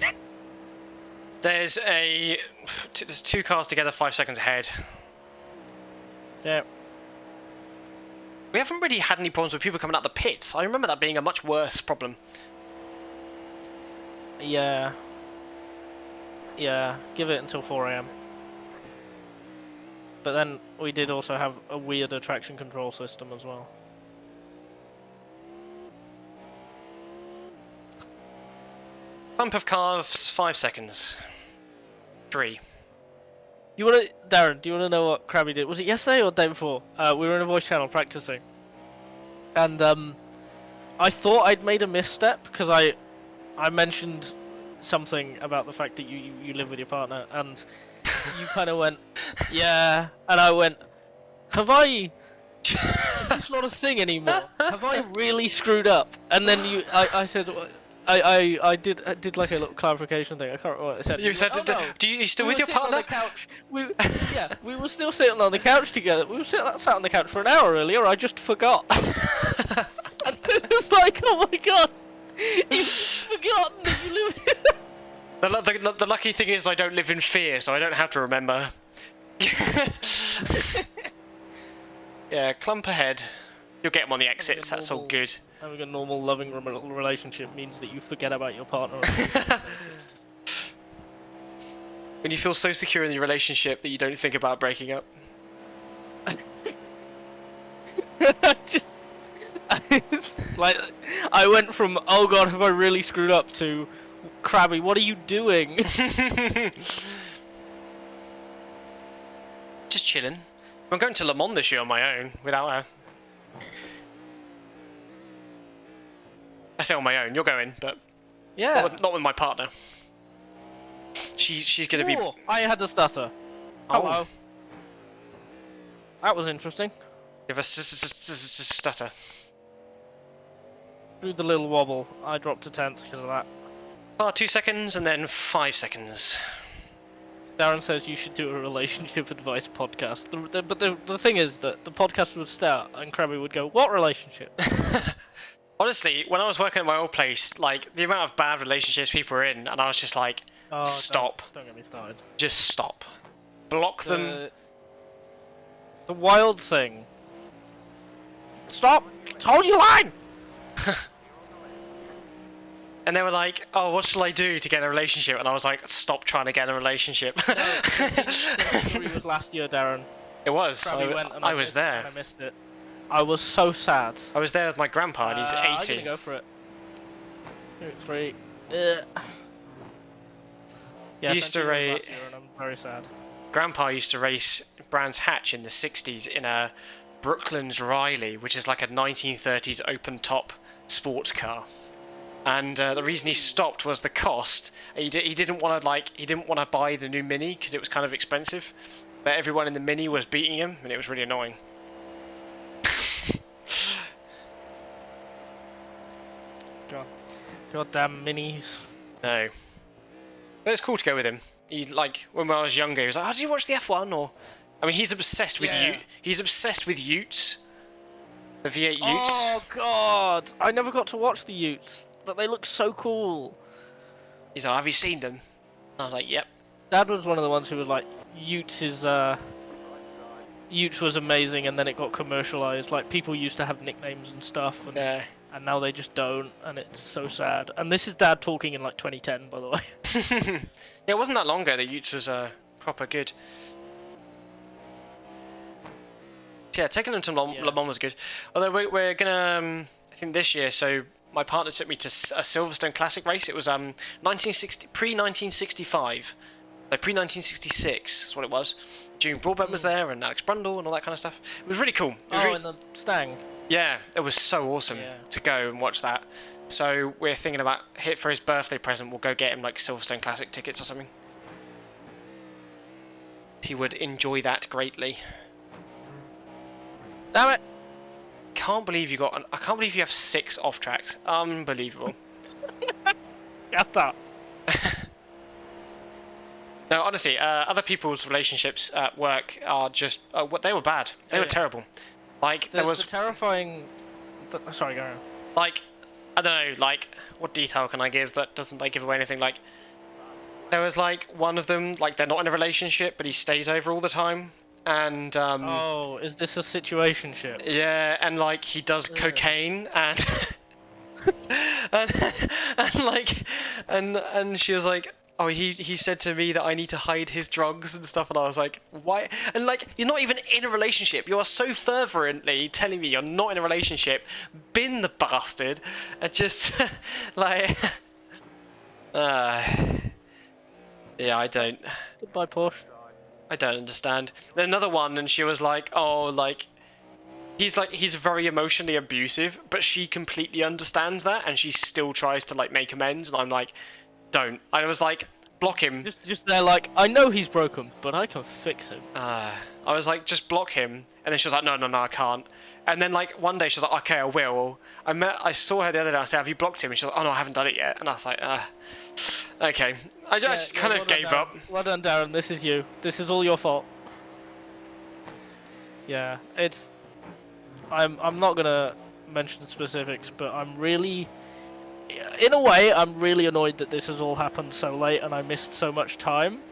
There's two cars together, 5 seconds ahead. Yeah. We haven't really had any problems with people coming out the pits. I remember that being a much worse problem. Yeah. Yeah, give it until 4 AM. But then we did also have a weirder traction control system as well. Bump of cars, 5 seconds. 3. Darren, do you wanna know what Krabby did? Was it yesterday or the day before? We were in a voice channel practicing. And I thought I'd made a misstep because I mentioned something about the fact that you live with your partner, and you kind of went, yeah, and I went, is this not a thing anymore? Have I really screwed up? And then I said, I did like a little clarification thing. I can't remember what I said. You said, went, oh, no. do you still with your partner? partner? On the couch. We were still sitting on the couch together. We were sat on the couch for an hour earlier. I just forgot. And it was like, oh my god, you've forgotten that you live here. The lucky thing is I don't live in fear, so I don't have to remember. Yeah, clump ahead. You'll get them on the exits, that's all good. Having a normal, loving relationship means that you forget about your partner. When you feel so secure in your relationship that you don't think about breaking up. Like, I went from, oh god, have I really screwed up, to, Krabby, what are you doing? Just chilling. I'm going to Le Mans this year on my own, without her. I say on my own, you're going, but Yeah. not with my partner. She's gonna be... Oh, I had a stutter. Oh. Hello. That was interesting. Give us a stutter. Through the little wobble, I dropped a 10th because of that. 2 seconds and then 5 seconds. Darren says you should do a relationship advice podcast. But the thing is that the podcast would start and Krabby would go, "What relationship?" Honestly, when I was working at my old place, like the amount of bad relationships people were in, and I was just like, Oh, stop. Don't get me started. Just stop. Block them. The wild thing. Stop! Told you line! And they were like, oh, what shall I do to get a relationship? And I was like, stop trying to get a relationship. No, it was last year, Darren. It was. I was there. And I missed it. I was so sad. I was there with my grandpa, and he's 80. I'm gonna go for it. 3. Yeah, Used to race. last year and I'm very sad. Grandpa used to race Brands Hatch in the 60s in a Brooklands Riley, which is like a 1930s open-top sports car. And the reason he stopped was the cost. He didn't want to buy the new Mini because it was kind of expensive. But everyone in the Mini was beating him, and it was really annoying. Goddamn minis. No. But it's cool to go with him. He like when I was younger, he was like, "Oh, did you watch the F1?" Or, I mean, he's obsessed with He's obsessed with Utes. The V8 Utes. Oh god, I never got to watch the Utes, but they look so cool. He's like, "Have you seen them?" And I was like, "Yep." Dad was one of the ones who was like, Utes was amazing, and then it got commercialized. Like people used to have nicknames and stuff, and now they just don't, and it's so sad. And this is Dad talking in like 2010, by the way. Yeah, it wasn't that long ago that Utes was proper good. Yeah, taking them to Le Mans was good. Although we're gonna, I think this year. So my partner took me to a Silverstone Classic race. It was pre-1965, so pre-1966 is what it was. June Broadbent was there, and Alex Brundle, and all that kind of stuff. It was really cool. In the Stang. Yeah, it was so awesome to go and watch that. So we're thinking about for his birthday present, we'll go get him like Silverstone Classic tickets or something. He would enjoy that greatly. Damn it! I can't believe you have 6 off tracks. Unbelievable. Get that. No, honestly, other people's relationships at work are just they were bad. They were terrible. Like there was the terrifying. Sorry, go on. Like, I don't know. Like, what detail can I give that doesn't like give away anything? Like, there was like one of them. Like, they're not in a relationship, but he stays over all the time. And oh, is this a situationship? Yeah, and like he does cocaine and and she was like, oh, he said to me that I need to hide his drugs and stuff, and I was like, why? And like, you're not even in a relationship. You are so fervently telling me you're not in a relationship. Bin the bastard, and just like, yeah, I don't. Goodbye, Porsche. I don't understand. Then another one, and she was like, oh, like, he's very emotionally abusive, but she completely understands that, and she still tries to like make amends, and I'm like, don't. I was like, block him. Just there, like, I know he's broken, but I can fix him. I was like, just block him, and then she was like, no, I can't. And then like one day she was like, okay, I will. I saw her the other day. I said, have you blocked him? And she was like, oh no, I haven't done it yet. And I was like, okay. I just kind of gave up. Well done, Darren. This is you. This is all your fault. Yeah, it's. I'm not gonna mention specifics, but I'm really, in a way, I'm really annoyed that this has all happened so late and I missed so much time.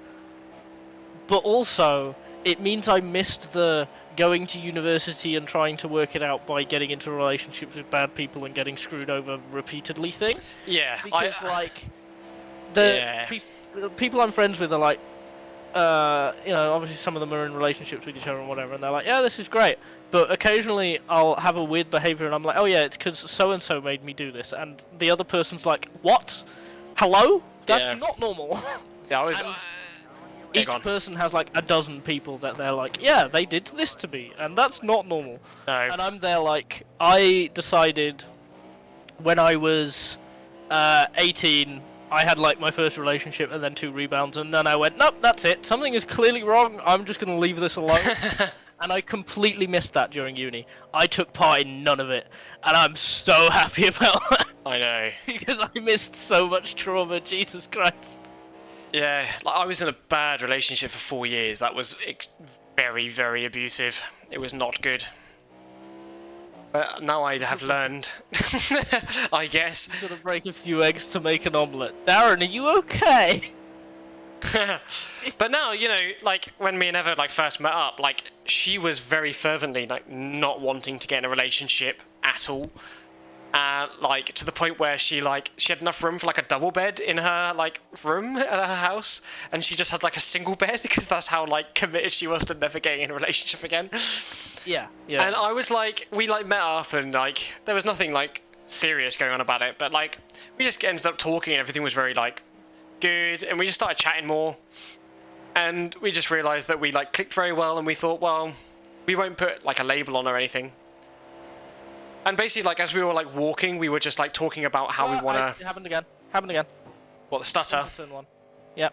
But also, it means I missed the going to university and trying to work it out by getting into relationships with bad people and getting screwed over repeatedly thing. Yeah. Because the people I'm friends with are like, obviously some of them are in relationships with each other and whatever, and they're like, yeah, this is great. But occasionally I'll have a weird behavior and I'm like, oh yeah, it's because so-and-so made me do this. And the other person's like, what? Hello? That's not normal. Yeah, I was... each person has like a dozen people that they're like, yeah, they did this to me, and that's not normal. No. And I'm there like, I decided when I was 18, I had like my first relationship and then 2 rebounds, and then I went, nope, that's it. Something is clearly wrong. I'm just going to leave this alone. And I completely missed that during uni. I took part in none of it, and I'm so happy about that. I know. Because I missed so much trauma, Jesus Christ. Yeah, like I was in a bad relationship for 4 years. That was very, very abusive. It was not good. But now I have learned, I guess. I'm gonna break a few eggs to make an omelette. Darren, are you okay? But now, you know, like when me and Eva like first met up, like she was very fervently like not wanting to get in a relationship at all. Like to the point where she had enough room for like a double bed in her like room at her house, and she just had like a single bed because that's how like committed she was to never getting in a relationship again. Yeah. And I was like, we like met up and like there was nothing like serious going on about it, but like we just ended up talking and everything was very like good, and we just started chatting more, and we just realized that we like clicked very well, and we thought, well, we won't put like a label on or anything. And basically, like as we were like walking, we were just like talking about how we want It happened again. Happened again. What, the stutter? Turn one. Yep.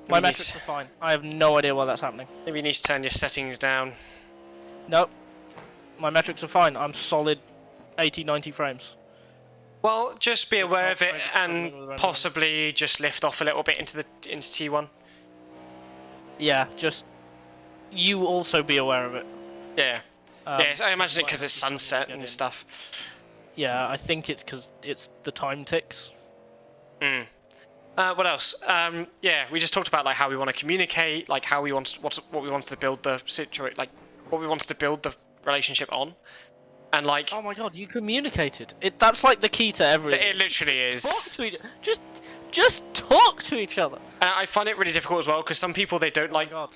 My metrics are fine. I have no idea why that's happening. Maybe you need to turn your settings down. Nope. My metrics are fine. I'm solid 80, 90 frames. Well, just be aware of it and possibly just lift off a little bit into T1. Yeah, just you also be aware of it. Yeah. Yes, I imagine it because it's sunset and stuff. Yeah, I think it's because it's the time ticks. What else? Yeah, we just talked about like how we want to communicate, like how we want what we wanted to build the situation, like what we wanted to build the relationship on, and like. Oh my god, you communicated. That's like the key to everything. It literally is. Talk to just talk to each other. And I find it really difficult as well because some people they don't like. Oh my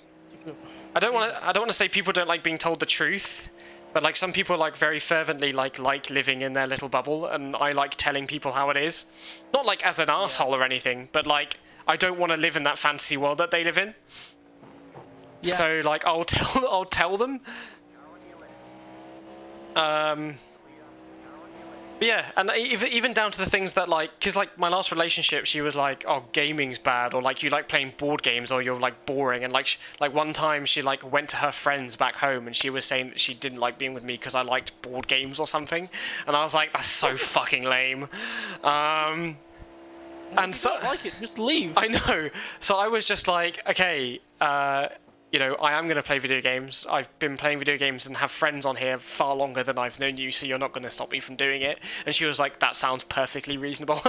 god. I don't want to say people don't like being told the truth, but like some people like very fervently like living in their little bubble, and I like telling people how it is. Not like as an asshole or anything, but like I don't want to live in that fantasy world that they live in. Yeah. So like I'll tell them. But yeah, and even down to the things that like, because like my last relationship, she was like, oh, gaming's bad, or like you like playing board games, or you're like boring, and like like one time she like went to her friends back home, and she was saying that she didn't like being with me because I liked board games or something, and I was like, that's so fucking lame. And so don't like it, just leave. I know. So I was just like, okay, you know, I am going to play video games. I've been playing video games and have friends on here far longer than I've known you, so you're not going to stop me from doing it. And she was like, that sounds perfectly reasonable.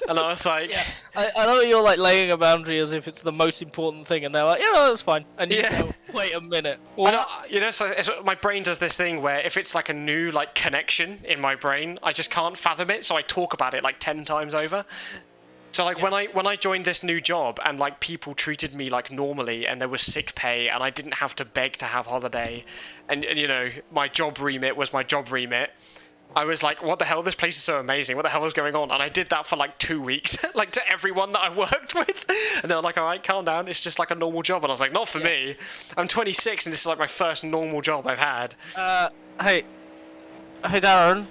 And I was like... Yeah. I know you're like laying a boundary as if it's the most important thing, and they're like, that's fine. And you go, wait a minute. What? You know, so my brain does this thing where if it's like a new like connection in my brain, I just can't fathom it, so I talk about it like 10 times over. So like when I joined this new job and like people treated me like normally, and there was sick pay and I didn't have to beg to have holiday, and you know my job remit was my job remit, I was like, what the hell, this place is so amazing, what the hell is going on? And I did that for like 2 weeks like to everyone that I worked with, and they were like, all right, calm down, it's just like a normal job. And I was like, not for me, I'm 26 and this is like my first normal job I've had. Hey Darren,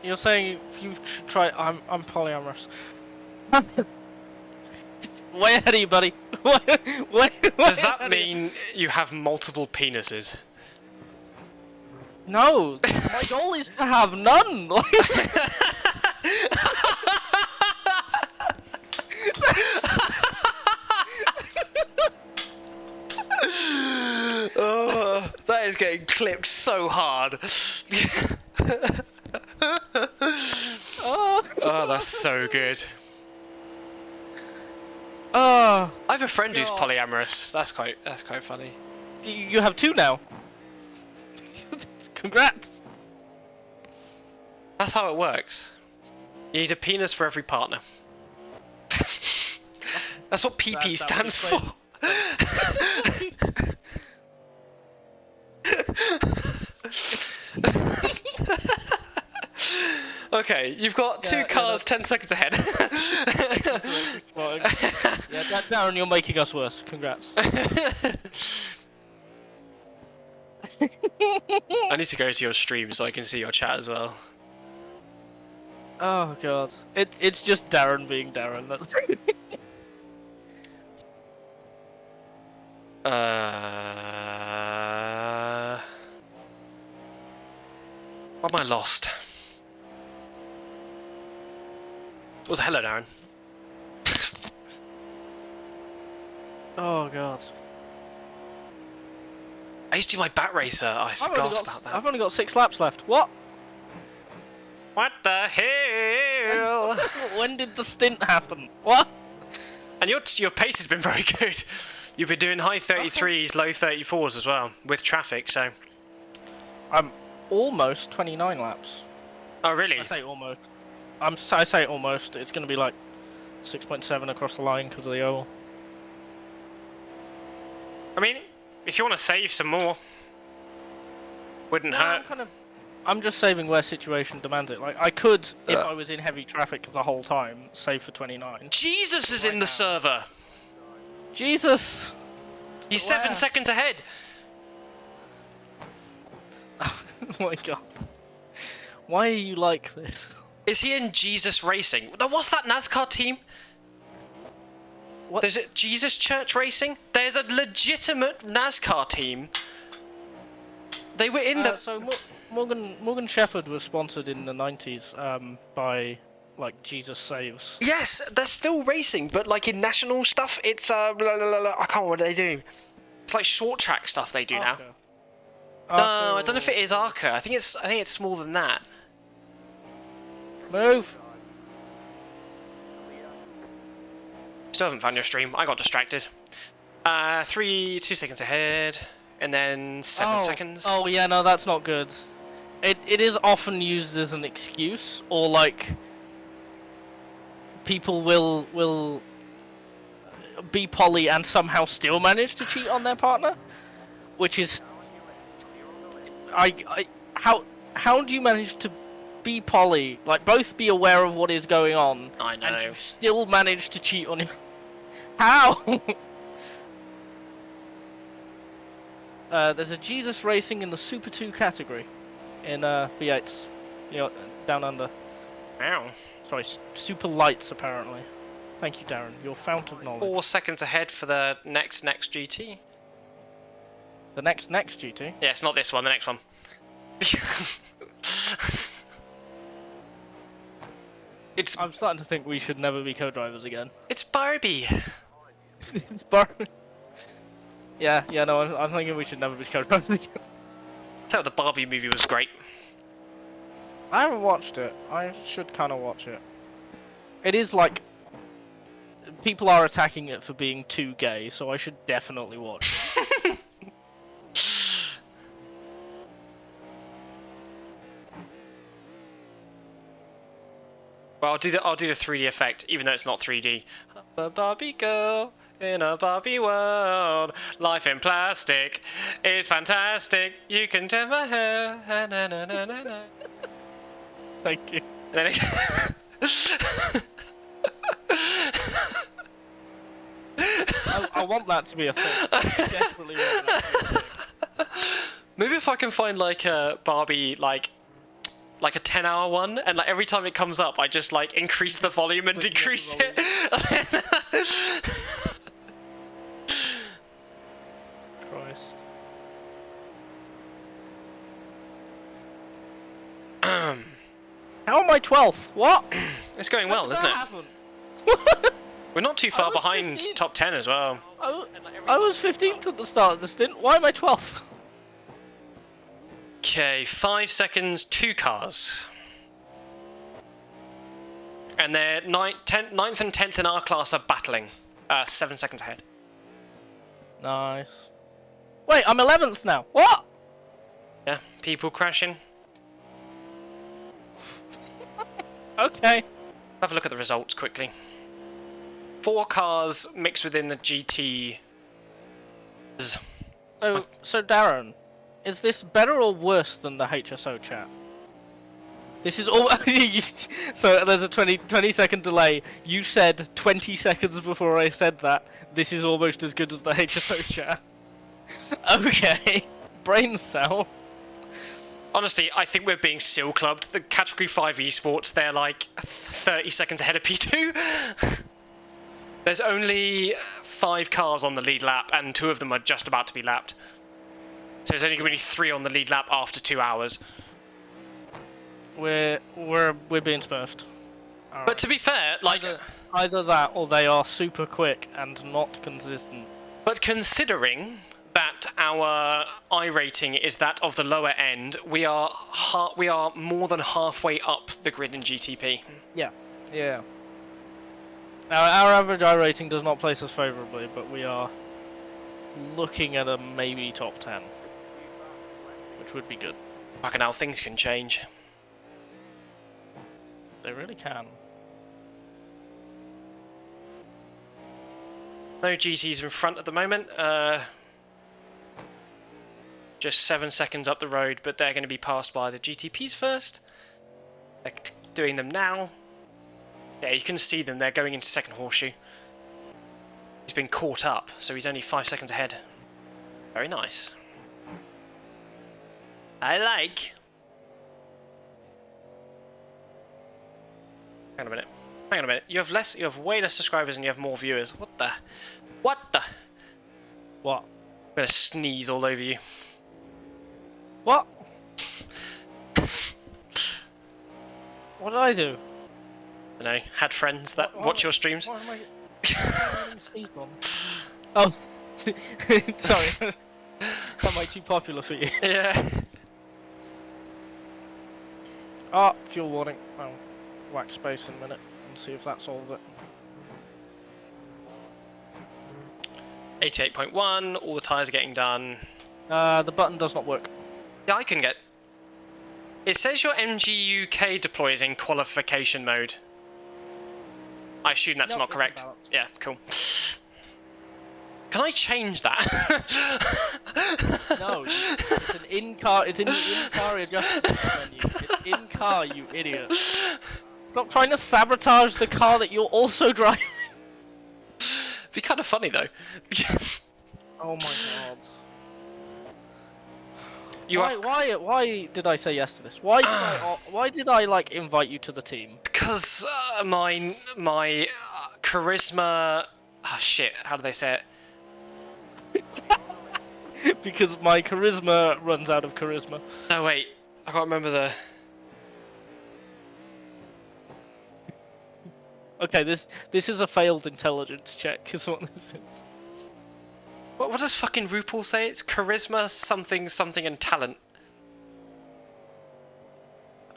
you're saying you should try. I'm polyamorous. Way ahead of you, buddy. Does that mean you have multiple penises? No, my goal is to have none. Oh, that is getting clipped so hard. Oh, that's so good. I have a friend who's polyamorous. That's quite funny. You have 2 now. Congrats. That's how it works. You need a penis for every partner. That's what PP stands for. Okay, you've got 2 cars 10 seconds ahead. Yeah, Darren, you're making us worse. Congrats. I need to go to your stream so I can see your chat as well. Oh god, it's just Darren being Darren. That's. What am I lost? Oh, hello, Darren. Oh god. I used to do my bat racer. I forgot about that. I've only got 6 laps left. What? What the hell? When did the stint happen? What? And your pace has been very good. You've been doing high 33s, low 34s as well, with traffic, so... I'm almost 29 laps. Oh, really? I say almost. I say almost. It's going to be like 6.7 across the line because of the oval. I mean, if you want to save some more, wouldn't hurt. I'm just saving where situation demands it. Like, I could, if I was in heavy traffic the whole time, save for 29. Jesus is in the server! Jesus! He's 7 seconds ahead! Oh my god. Why are you like this? Is he in Jesus Racing? Now, what's that NASCAR team? What? There's a Jesus Church Racing? There's a legitimate NASCAR team. They were in the... So Morgan Shepherd was sponsored in the 90s by, like, Jesus Saves. Yes, they're still racing, but like in national stuff, it's I can't remember what they do. It's like short track stuff they do now. No, I don't know if it is ARCA. I think it's smaller than that. Move! Still haven't found your stream. I got distracted. 2 seconds ahead, and then 7 seconds. Oh yeah, no, that's not good. It is often used as an excuse, or like people will be poly and somehow still manage to cheat on their partner, which is how do you manage to be poly, like both be aware of what is going on, I know, and you still manage to cheat on him? How? There's a Jesus Racing in the Super 2 category in V8s, you know, down under. Wow. Sorry, Super Lights apparently. Thank you, Darren. Your fount of knowledge. 4 seconds ahead for the next GT. The next GT? Yeah, it's not this one, the next one. I'm starting to think we should never be co-drivers again. It's Barbie. It's Barbie. Yeah, no, I'm thinking we should never be co-drivers again. Tell the Barbie movie was great. I haven't watched it. I should kind of watch it. It is like... people are attacking it for being too gay, so I should definitely watch it. Well, I'll do the 3D effect, even though it's not 3D. I'm a Barbie girl in a Barbie world. Life in plastic is fantastic. You can turn my hair. Na, na, na, na, na. Thank you. Then it... I want that to be a thing. I desperately want that to be a thing. Maybe if I can find like a Barbie like a 10-hour one, and like every time it comes up, I just like increase the volume and decrease it. Christ. How am I 12th? What? It's going well, isn't it? Happen? We're not too far behind 15th. top 10 as well. I was 15th at the start of the stint. Why am I 12th? Okay, 5 seconds, 2 cars. And they're 9th and 10th in our class are battling. 7 seconds ahead. Nice. Wait, I'm 11th now. What? Yeah, people crashing. Okay. Have a look at the results quickly. 4 cars mixed within the GT. So Darren, is this better or worse than the HSO chat? This is all. So there's a 20 second delay. You said 20 seconds before I said that. This is almost as good as the HSO chat. Okay. Brain cell. Honestly, I think we're being seal clubbed. The Category 5 esports, they're like 30 seconds ahead of P2. There's only 5 cars on the lead lap, and 2 of them are just about to be lapped. So there's only going to be 3 on the lead lap after 2 hours. We're being smurfed. But to be fair, like either that or they are super quick and not consistent. But considering that our I rating is that of the lower end, we are more than halfway up the grid in GTP. Yeah. Yeah. Our average I rating does not place us favourably, but we are looking at a maybe top 10, which would be good. Fucking hell, things can change. They really can. No GTs in front at the moment. Just 7 seconds up the road, but they're going to be passed by the GTPs first. They're doing them now. Yeah, you can see them. They're going into second horseshoe. He's been caught up, so he's only 5 seconds ahead. Very nice. I like. Hang on a minute. Hang on a minute. You have way less subscribers and you have more viewers. What the? What the? What? I'm gonna sneeze all over you. What? What did I do? I don't know. Had friends that watch your streams. What am I sneeze on? Oh, sorry. Am I too popular for you? Yeah. Ah, fuel warning. I'll whack space in a minute and see if that solves it. 88.1. All the tyres are getting done. The button does not work. Yeah, I can get. It says your MG UK deploy is in qualification mode. I assume that's No, not it's correct. imbalanced. Yeah, cool. Can I change that? No, it's an in-car. It's in the in-car adjustments menu. It's in-car, you idiot. Stop trying to sabotage the car that you're also driving. Be kind of funny though. Oh my god. You have Why did I say yes to this? Why did I like invite you to the team? because my charisma. Oh shit! How do they say it? Because my charisma runs out of charisma. No wait, I can't remember the. Okay, this is a failed intelligence check, is what this is. What does fucking RuPaul say? It's charisma, something, something, and talent.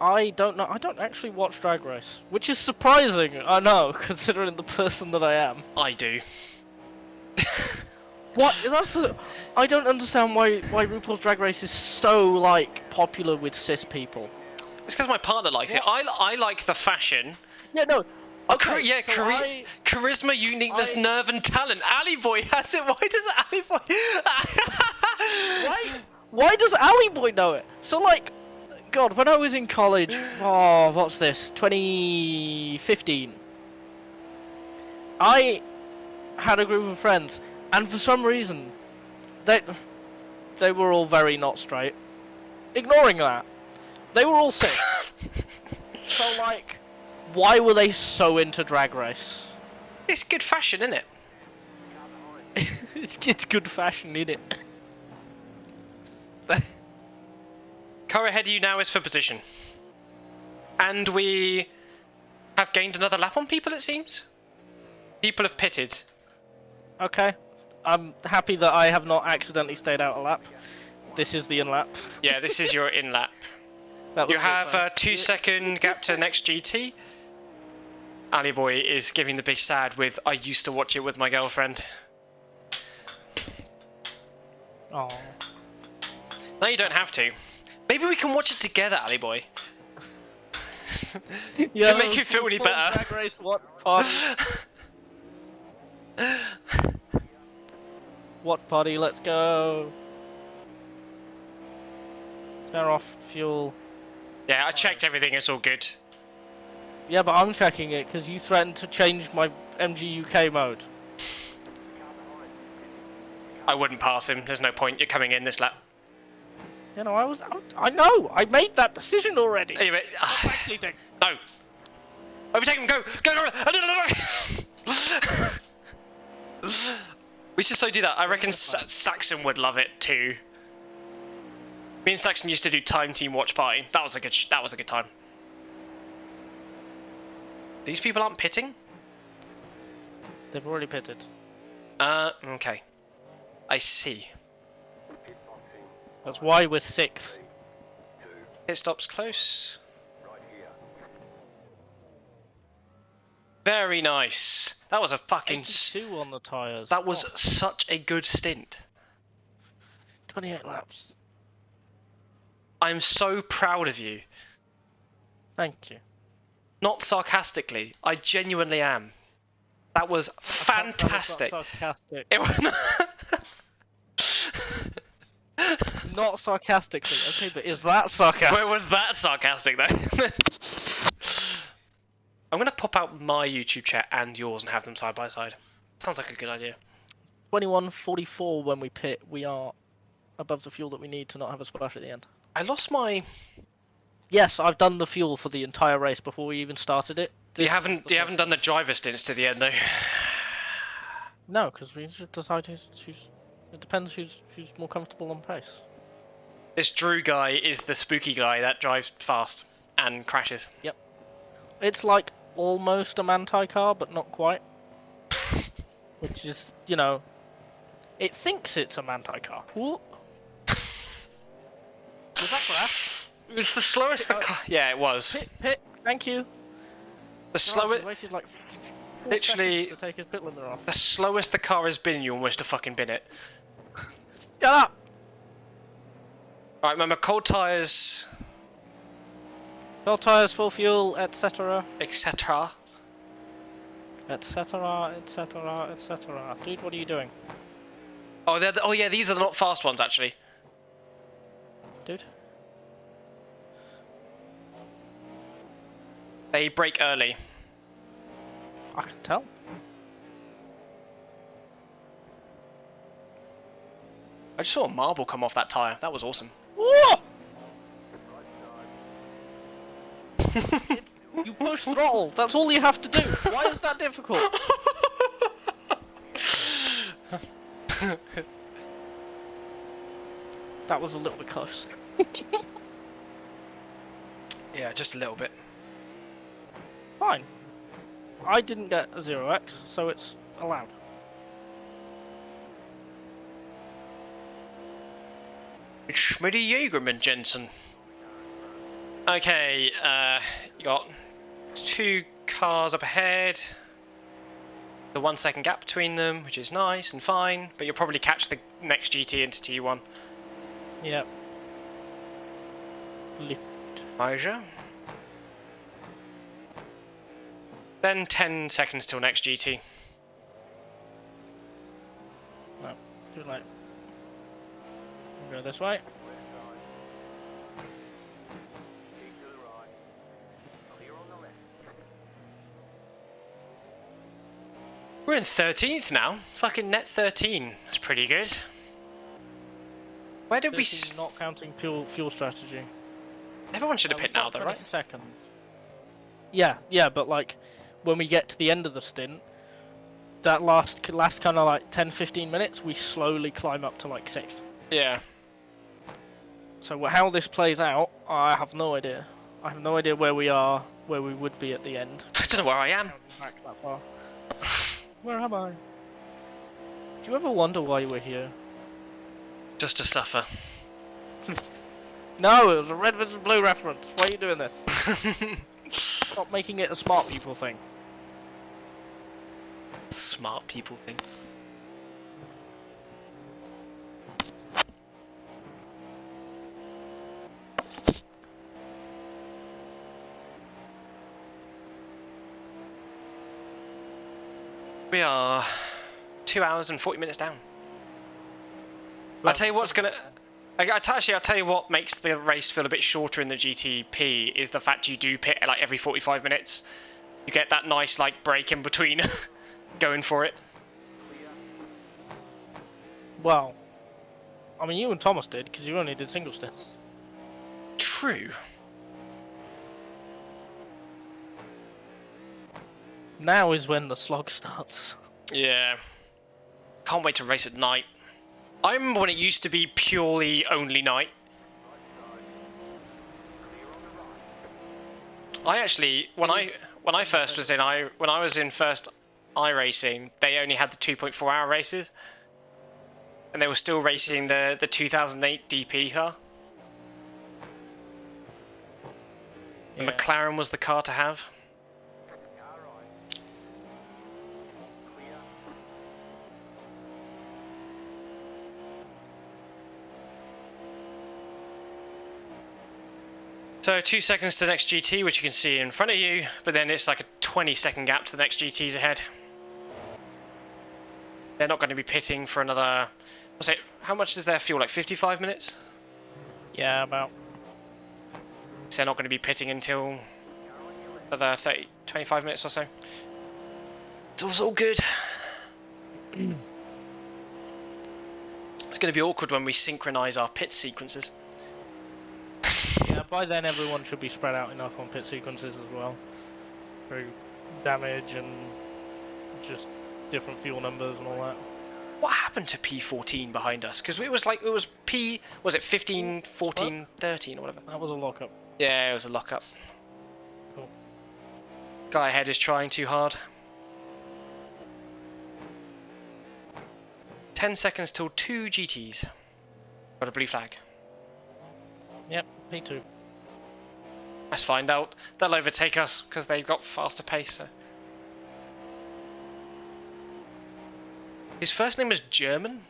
I don't know. I don't actually watch Drag Race, which is surprising. I know, considering the person that I am. I do. What? I don't understand why RuPaul's Drag Race is so like popular with cis people. It's because my partner likes it. I like the fashion. Yeah, no. Okay, Yeah, so charisma, uniqueness, nerve, and talent. Ali Boy has it. Why does Ali Boy? Why does Ali Boy know it? So like, God, when I was in college, oh, what's this? 2015. I had a group of friends, and for some reason, they were all very not straight. Ignoring that, they were all sick. So like, why were they so into Drag Race? It's good fashion, isn't it? It's good fashion, isn't it? Car ahead of you now is for position. And we have gained another lap on people, it seems. People have pitted. Okay. I'm happy that I have not accidentally stayed out a lap. This is the in-lap. Yeah, this is your in lap. You have a 2-second gap to next GT. Ali Boy is giving the big sad with, I used to watch it with my girlfriend. Oh. No, you don't have to. Maybe we can watch it together, Ali Boy. Yeah, It'll make you feel any better. Drag Race, what party? What party? Let's go. Turn off fuel. Yeah, I checked everything, it's all good. Yeah, but I'm checking it because you threatened to change my MG UK mode. I wouldn't pass him, there's no point, you're coming in this lap. You know, I know, I made that decision already. Anyway, Stop backseating. no. Overtake him, go! We should so do that. I reckon Saxon would love it too. Me and Saxon used to do time team watch party. That was a good time. These people aren't pitting? They've already pitted. Okay. I see. That's why we're 6th. Pit stops close. Very nice. That was a fucking... 82 on the tyres. That was such a good stint. 28 laps. I'm so proud of you. Thank you. Not sarcastically. I genuinely am. That was fantastic. Not sarcastic. It was... Not sarcastically. Okay, but is that sarcastic? Where was that sarcastic though? I'm gonna pop out my YouTube chat and yours and have them side by side. Sounds like a good idea. 21:44 when we pit. We are above the fuel that we need to not have a splash at the end. I lost my... Yes, I've done the fuel for the entire race before we even started it. You haven't done the driver stints to the end though. No, because we should decide who's. It depends who's more comfortable on pace. This Drew guy is the spooky guy that drives fast and crashes. Yep. It's like almost a Manti car, but not quite. Which is, you know, it thinks it's a Manti car. Whoop. Was that crash? It was the slowest the car. Yeah, it was. Pit. Thank you. The slowest. Waited like 4 Literally. seconds to take his pit limiter off. The slowest the car has been, you almost have fucking been it. Shut up. Right, remember cold tires, Full tires, full fuel, etc. etc. Etc. Etc. Etc. Dude, what are you doing? Oh, oh yeah, these are not fast ones actually. Dude. They brake early. I can tell. I just saw a marble come off that tire. That was awesome. Whoa! You push throttle. That's all you have to do. Why is that difficult? That was a little bit close. Yeah, just a little bit. Fine. I didn't get a 0x, so it's allowed. It's Schmitty Jagerman Jensen. Okay, you got 2 cars up ahead. The 1 second gap between them, which is nice and fine, but you'll probably catch the next GT into T1. Yep. Lift. Major. Then 10 seconds till next GT. No, too late. We'll go this way. We're in 13th now. Fucking net 13. That's pretty good. Where did we... Not counting fuel strategy. Everyone should have pit now though, right? Seconds. Yeah, but like, when we get to the end of the stint, that last kind of like 10-15 minutes, we slowly climb up to like 6th. Yeah. So how this plays out, I have no idea. I have no idea where we are, where we would be at the end. I don't know where I am. Back that far. Where am I? Do you ever wonder why we're here? Just to suffer. No, it was a red versus blue reference. Why are you doing this? Stop making it a smart people thing. Smart people thing. We are 2 hours and 40 minutes down. Well, I'll tell you what's gonna... I'll tell you what makes the race feel a bit shorter in the GTP is the fact you do pit like every 45 minutes. You get that nice like break in between going for it. Well, I mean, you and Thomas did, because you only did single stints. True. Now is when the slog starts. Yeah. Can't wait to race at night. I remember when it used to be purely only night. I actually, when I first was in when I was in first iRacing, they only had the 2.4 hour races. and they were still racing the 2008 DP car. The Yeah. McLaren was the car to have. So 2 seconds to the next GT, which you can see in front of you, but then it's like a 20-second gap to the next GTs ahead. They're not going to be pitting for another, what's it, how much does their fuel, like 55 minutes? Yeah, about. So they're not going to be pitting until another 30, 25 minutes or so. So it's all good. It's going to be awkward when we synchronize our pit sequences. Yeah, by then everyone should be spread out enough on pit sequences as well. Through damage and just different fuel numbers and all that. What happened to P14 behind us? Because it was like, it was P, was it 15, 14, 13 or whatever? That was a lockup. Yeah, it was a lockup. Cool. Guy ahead is trying too hard. 10 seconds till 2 GTs. Got a blue flag. Yep, P2. That's fine, they'll overtake us because they've got faster pace. So. His first name is German?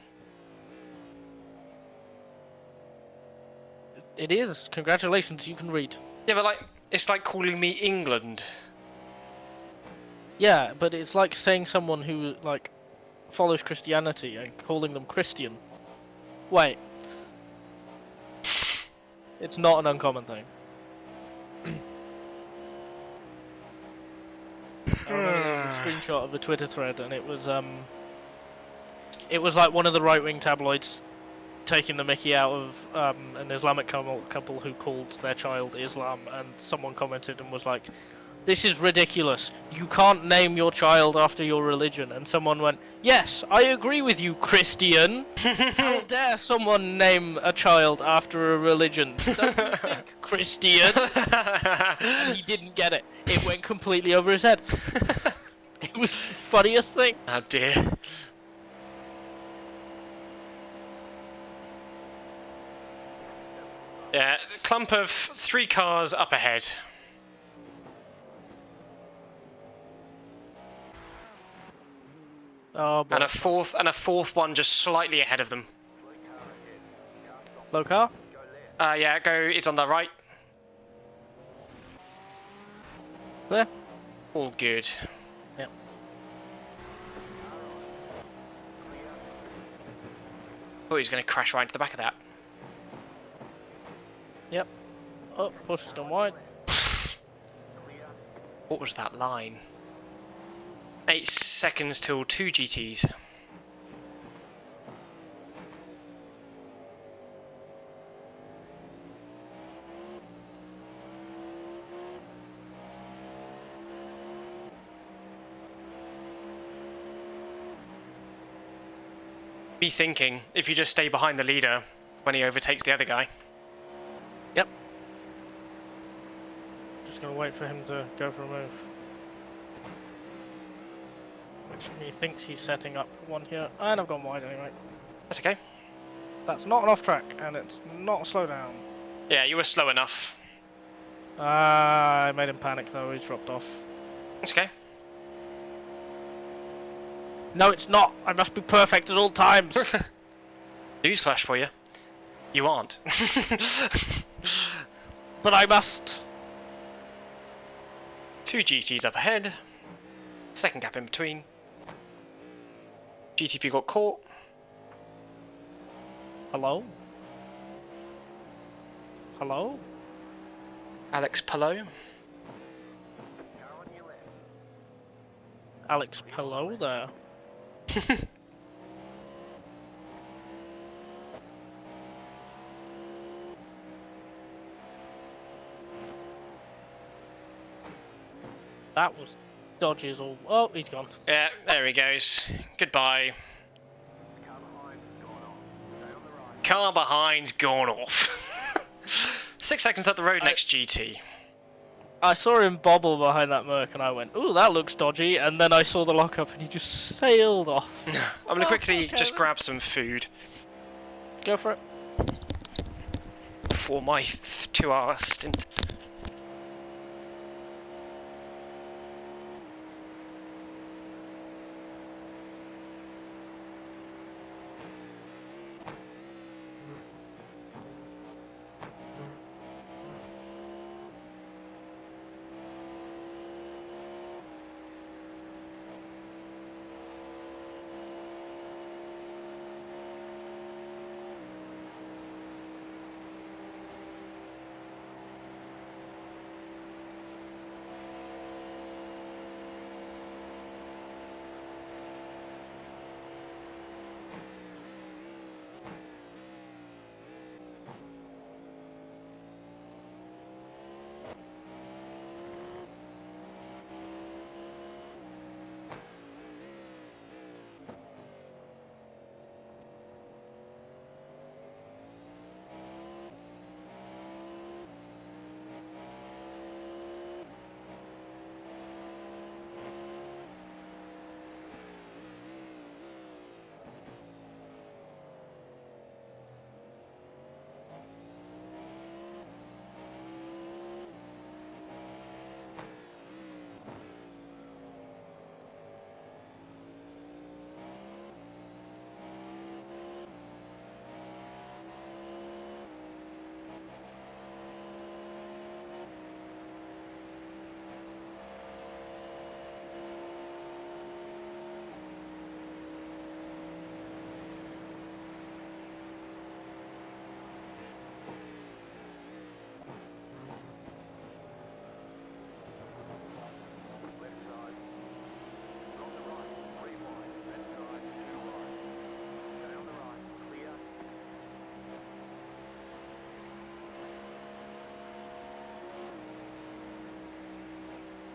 It is. Congratulations, you can read. Yeah, but like, it's like calling me England. Yeah, but it's like saying someone who, like, follows Christianity and calling them Christian. Wait. It's not an uncommon thing. I remember there was a screenshot of a Twitter thread, and it was like one of the right-wing tabloids taking the mickey out of an Islamic couple who called their child Islam, and someone commented and was like, "This is ridiculous. You can't name your child after your religion." And someone went, "Yes, I agree with you, Christian. How dare someone name a child after a religion? Don't you think, Christian?" And he didn't get it. It went completely over his head. It was the funniest thing. Oh dear. Yeah, clump of 3 cars up ahead. Oh, boy. And a fourth one just slightly ahead of them. Low car? Yeah, it's on the right. Clear? All good. Yep. Thought he was going to crash right into the back of that. Yep. Oh, pushed them wide. What was that line? 8 seconds till 2 GTs. Be thinking if you just stay behind the leader when he overtakes the other guy. Yep. Just gonna wait for him to go for a move. Which he thinks he's setting up one here, and I've gone wide anyway. That's okay. That's not an off track, and it's not a slowdown. Yeah, you were slow enough. I made him panic though, he's dropped off. That's okay. No, it's not! I must be perfect at all times! Newsflash for you. You aren't. But I must! 2 GTs up ahead. Second gap in between. GTP got caught. Hello? Hello? Alex Palou. Alex Hello there. That was dodges all. Oh, he's gone. Yeah, there he goes. Goodbye. Car behind's gone off. 6 seconds up the road, next GT. I saw him bobble behind that Merc, and I went, "Ooh, that looks dodgy." And then I saw the lockup, and he just sailed off. I'm gonna quickly okay, just then. grab some food Go for it. for my 2-hour stint.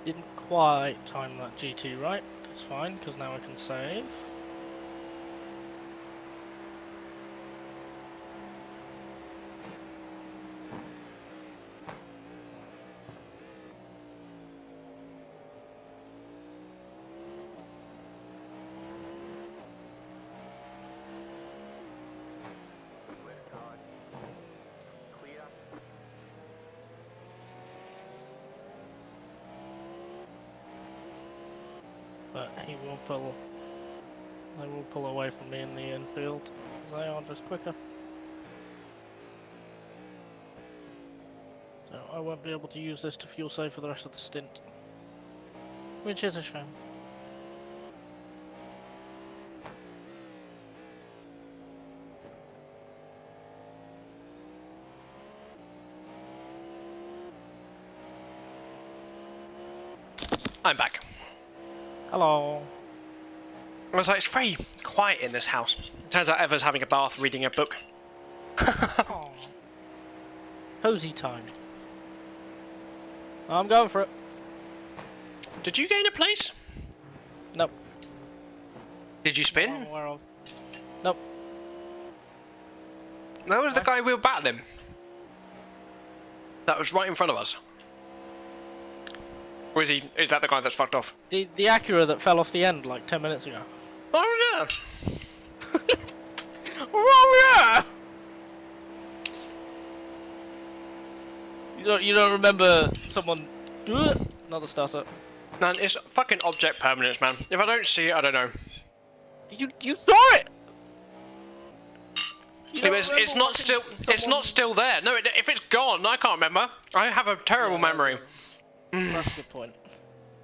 Didn't quite time that GT right. That's fine, because now I can save. But he will pull. They will pull away from me in the infield, because they are just quicker. So I won't be able to use this to fuel save for the rest of the stint, which is a shame. I'm back. Hello. I was like, it's very quiet in this house. Turns out Ever's having a bath reading a book. Aw. Cozy time. I'm going for it. Did you gain a place? Nope. Did you Not spin? I'm aware of. Nope. That was the guy we were battling. That was right in front of us. Or is that the guy that's fucked off? The Acura that fell off the end like 10 minutes ago. Oh yeah! Oh yeah! You don't remember someone... Another startup. Man, it's fucking object permanence, man. If I don't see it, I don't know. You saw it! You don't It's remember not watching still. It's not still there. No, if it's gone, I can't remember. I have a terrible memory. That's a good point.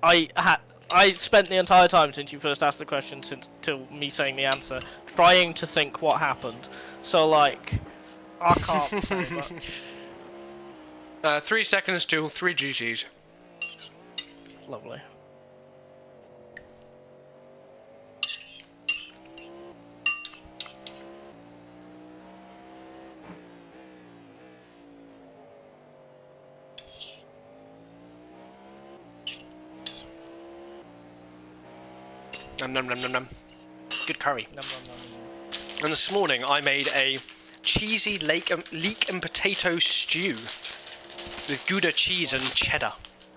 I spent the entire time since you first asked the question, till me saying the answer, trying to think what happened. So like, I can't say much. 3 seconds till 3 GTs. Lovely. Nom nom nom nom nom. Good curry. Nom, nom, nom, nom. And this morning I made a cheesy leek and potato stew with Gouda cheese and cheddar.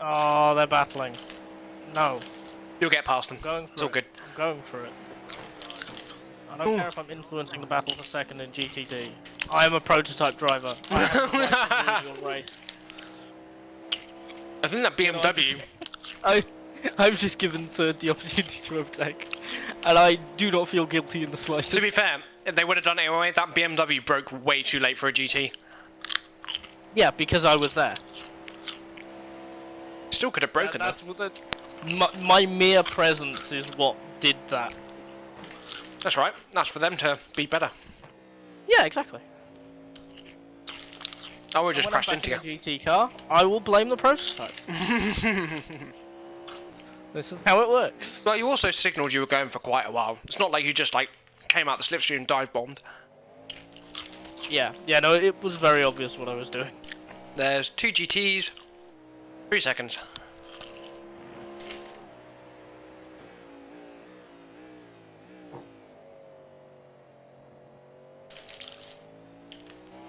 Oh, they're battling. No. You'll get past them. I'm going for It's all it. good. I'm going for it. I don't care if I'm influencing the battle for second in GTD. I am a prototype driver. I have the right to rule your race. I think that BMW. I've just given third the opportunity to overtake, and I do not feel guilty in the slightest. To be fair, if they would have done it anyway, that BMW broke way too late for a GT. Yeah, because I was there. Still could have broken That's that. what my mere presence is what did that. That's right. That's for them to be better. Yeah, exactly. I would just When I'm crashed back into you. in a GT car, I will blame the prototype. This is how it works. Well, you also signalled you were going for quite a while. It's not like you just like came out the slipstream and dive bombed. Yeah, no, it was very obvious what I was doing. There's 2 GTs, 3 seconds.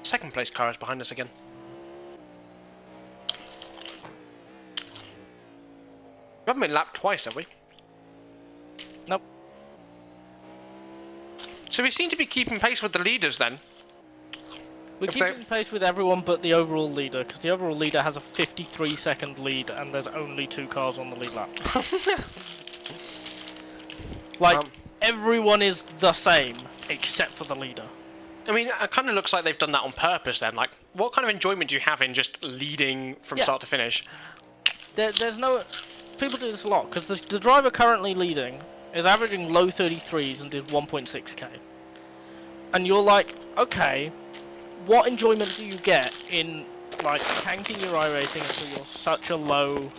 Second place car is behind us again. We haven't been lapped twice, have we? Nope. So we seem to be keeping pace with the leaders then. We're If they- keeping pace with everyone but the overall leader, because the overall leader has a 53-second lead, and there's only 2 cars on the lead lap. Like, everyone is the same, except for the leader. I mean, it kind of looks like they've done that on purpose then. Like, what kind of enjoyment do you have in just leading from start to finish? There's no... People do this a lot, because the driver currently leading is averaging low 33s and did 1.6k. And you're like, okay, what enjoyment do you get in, like, tanking your I rating until you're such a low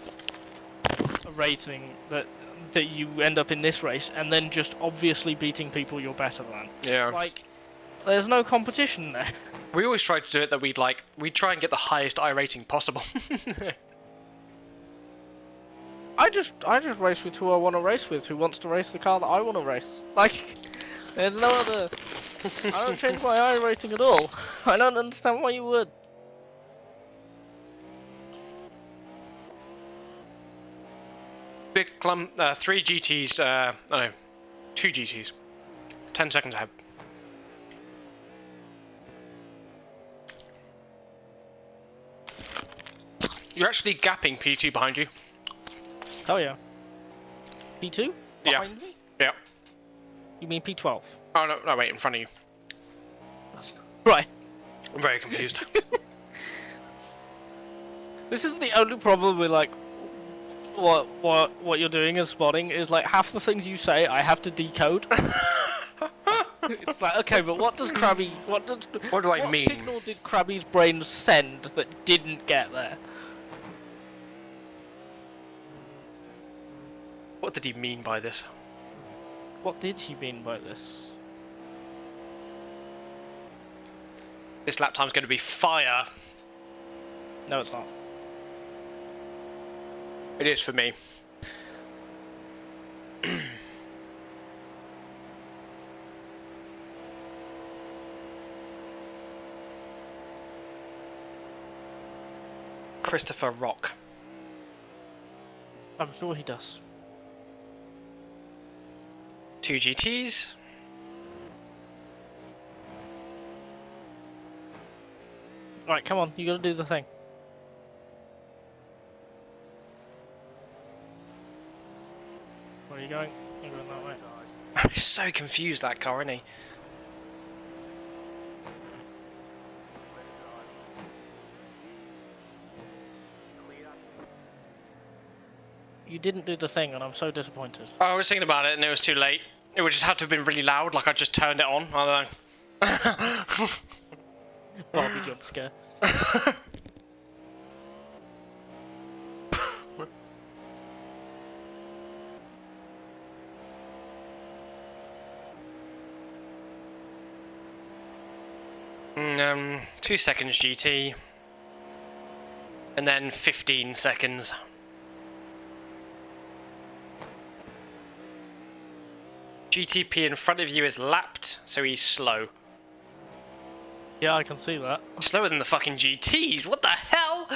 rating that you end up in this race, and then just obviously beating people you're better than? Yeah. Like, there's no competition there. We always try to do it that we'd try and get the highest I rating possible. I just race with who I want to race with, who wants to race the car that I want to race. Like, there's no other... I don't change my I rating at all. I don't understand why you would. Big clump, 3 GTs, no, 2 GTs. 10 seconds ahead. You're actually gapping P2 behind you. Oh yeah. P2? Yeah. Behind me? Yeah. You mean P12? Oh, no, wait, in front of you. Right. I'm very confused. This is the only problem with, like, what you're doing as spotting is, like, half the things you say I have to decode. It's like, okay, but what does Krabby... What do I mean? What signal did Krabby's brain send that didn't get there? What did he mean by this? What did he mean by this? This lap time's going to be fire. No, it's not. It is for me. Christopher Rock. I'm sure he does. 2 GTs. Right, come on, you gotta do the thing. Where are you going? You're going that way. I'm so confused, that car, isn't he? You didn't do the thing, and I'm so disappointed. Oh, I was thinking about it and it was too late. It would just have to have been really loud, like I just turned it on. I don't know. Barbie jump scare. Mm, 2 seconds GT. And then 15 seconds. GTP in front of you is lapped, so he's slow. Yeah, I can see that. Slower than the fucking GTs, what the hell?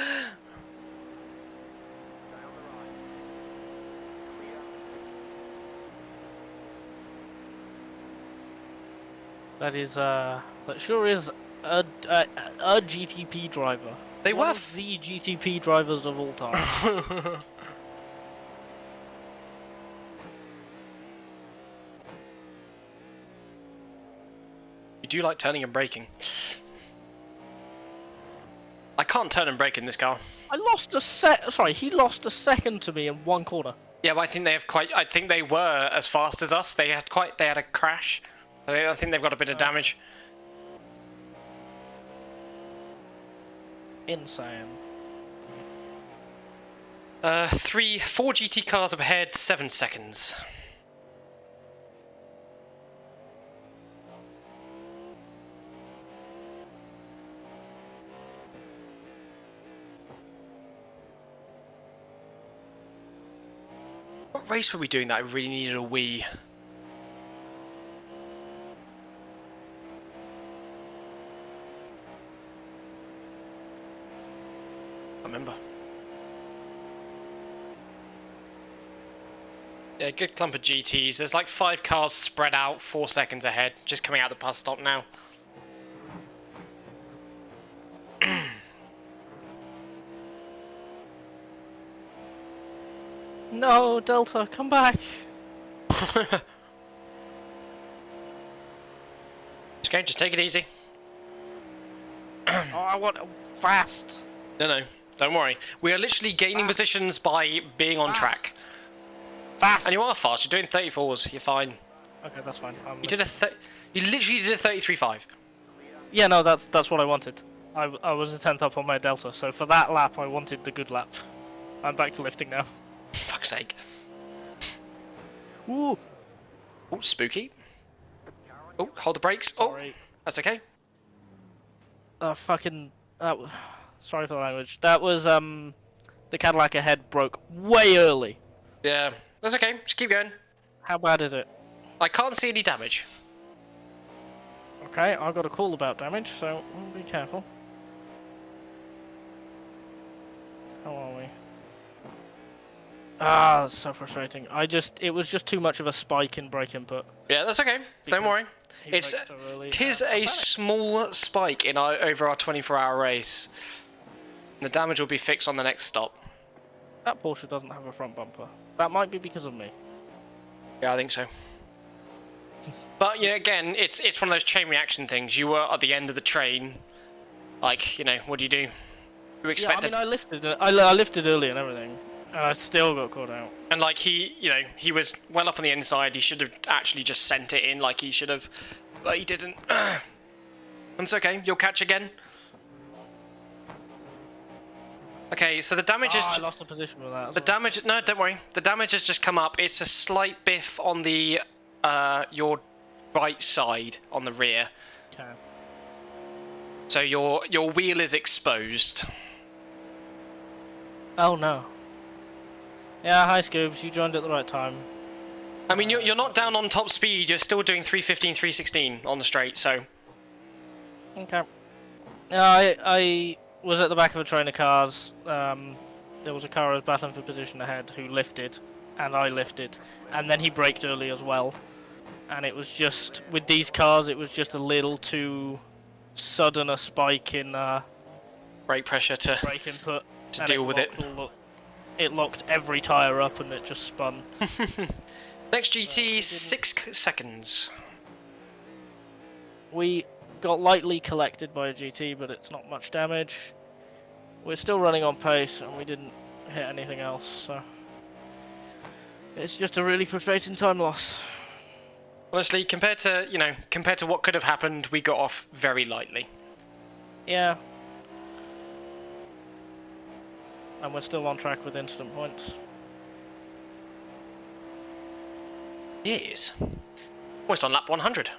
That is that sure is a GTP driver. They One were. of the GTP drivers of all time. You do like turning and braking. I can't turn and brake in this car. I lost a Sorry, he lost a second to me in one corner. Yeah, but I think they have quite. I think they were as fast as us. They had a crash. I think they've got a bit of damage. Insane. 4 GT cars up ahead, 7 seconds. What race were we doing that I really needed a wee? I remember. Yeah, good clump of GTs. There's like 5 cars spread out 4 seconds ahead, just coming out the bus stop now. No, Delta, come back. It's okay, just take it easy. Oh, I want fast. No, don't worry. We are literally gaining positions by being on track. Fast. And you are fast. You're doing 34s. You're fine. Okay, that's fine. You literally did a 33.5. Yeah, no, that's what I wanted. I was a 10th up on my Delta, so for that lap I wanted the good lap. I'm back to lifting now. Fuck's sake. Ooh. Oh, spooky. Oh, hold the brakes. Sorry. Oh, that's okay. Fucking. Sorry for the language. That was the Cadillac ahead broke way early. Yeah, that's okay. Just keep going. How bad is it? I can't see any damage. Okay, I've got a call about damage, so be careful. How are we? Ah, that's so frustrating. It was just too much of a spike in brake input. Yeah, that's okay. Don't worry. Tis a small spike in over our 24-hour race. The damage will be fixed on the next stop. That Porsche doesn't have a front bumper. That might be because of me. Yeah, I think so. But you know, again, it's one of those chain reaction things. You were at the end of the train. Like, you know, what do? You expect? Yeah, I mean, I lifted early and everything, and I still got caught out. And like he was well up on the inside. He should have actually just sent it in like he should have, but he didn't. It's okay. You'll catch again. Okay, so the damage is. I lost a position with that. The damage. No, don't worry. The damage has just come up. It's a slight biff on the your right side on the rear. Okay. So your wheel is exposed. Oh no. Yeah, hi Scoobs, you joined at the right time. I mean, you're not down on top speed. You're still doing 315, 316 on the straight. So. Okay. I was at the back of a train of cars. There was a car I was battling for position ahead who lifted, and I lifted, and then he braked early as well. And it was just, with these cars, it was just a little too sudden a spike in brake pressure to brake input to deal with it. It locked every tyre up and it just spun. Next GT, 6 seconds. We got lightly collected by a GT, but it's not much damage. We're still running on pace, and we didn't hit anything else, so it's just a really frustrating time loss. Honestly, compared to what could have happened, we got off very lightly. Yeah. And we're still on track with incident points. Yes. Almost on lap 100.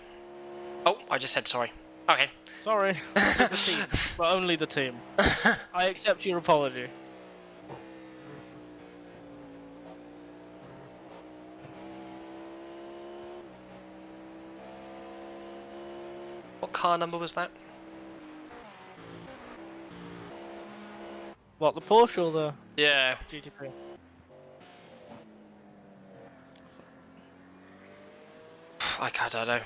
Oh, I just said sorry. Okay. Sorry. The team, but only the team. I accept your apology. What car number was that? What, the Porsche or the Yeah. GTP? I don't know.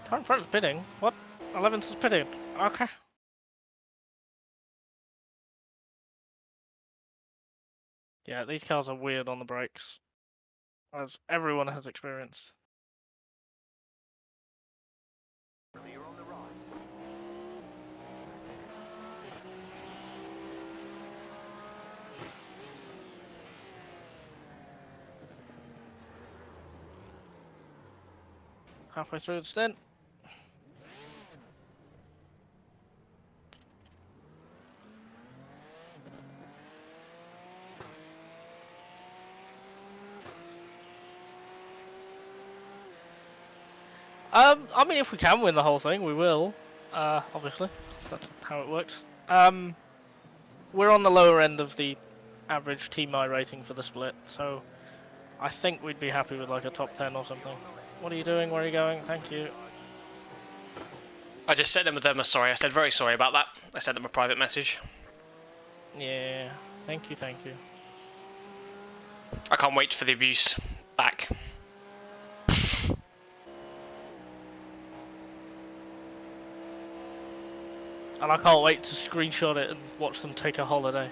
Car in front is pitting. What? 11th is pitting. Okay. Yeah, these cars are weird on the brakes, as everyone has experienced. Halfway through the stint. I mean, if we can win the whole thing, we will. Obviously, that's how it works. We're on the lower end of the average TMI rating for the split, so I think we'd be happy with like a top 10 or something. What are you doing? Where are you going? Thank you. I just sent them a sorry. I said very sorry about that. I sent them a private message. Yeah, thank you, thank you. I can't wait for the abuse back. And I can't wait to screenshot it and watch them take a holiday.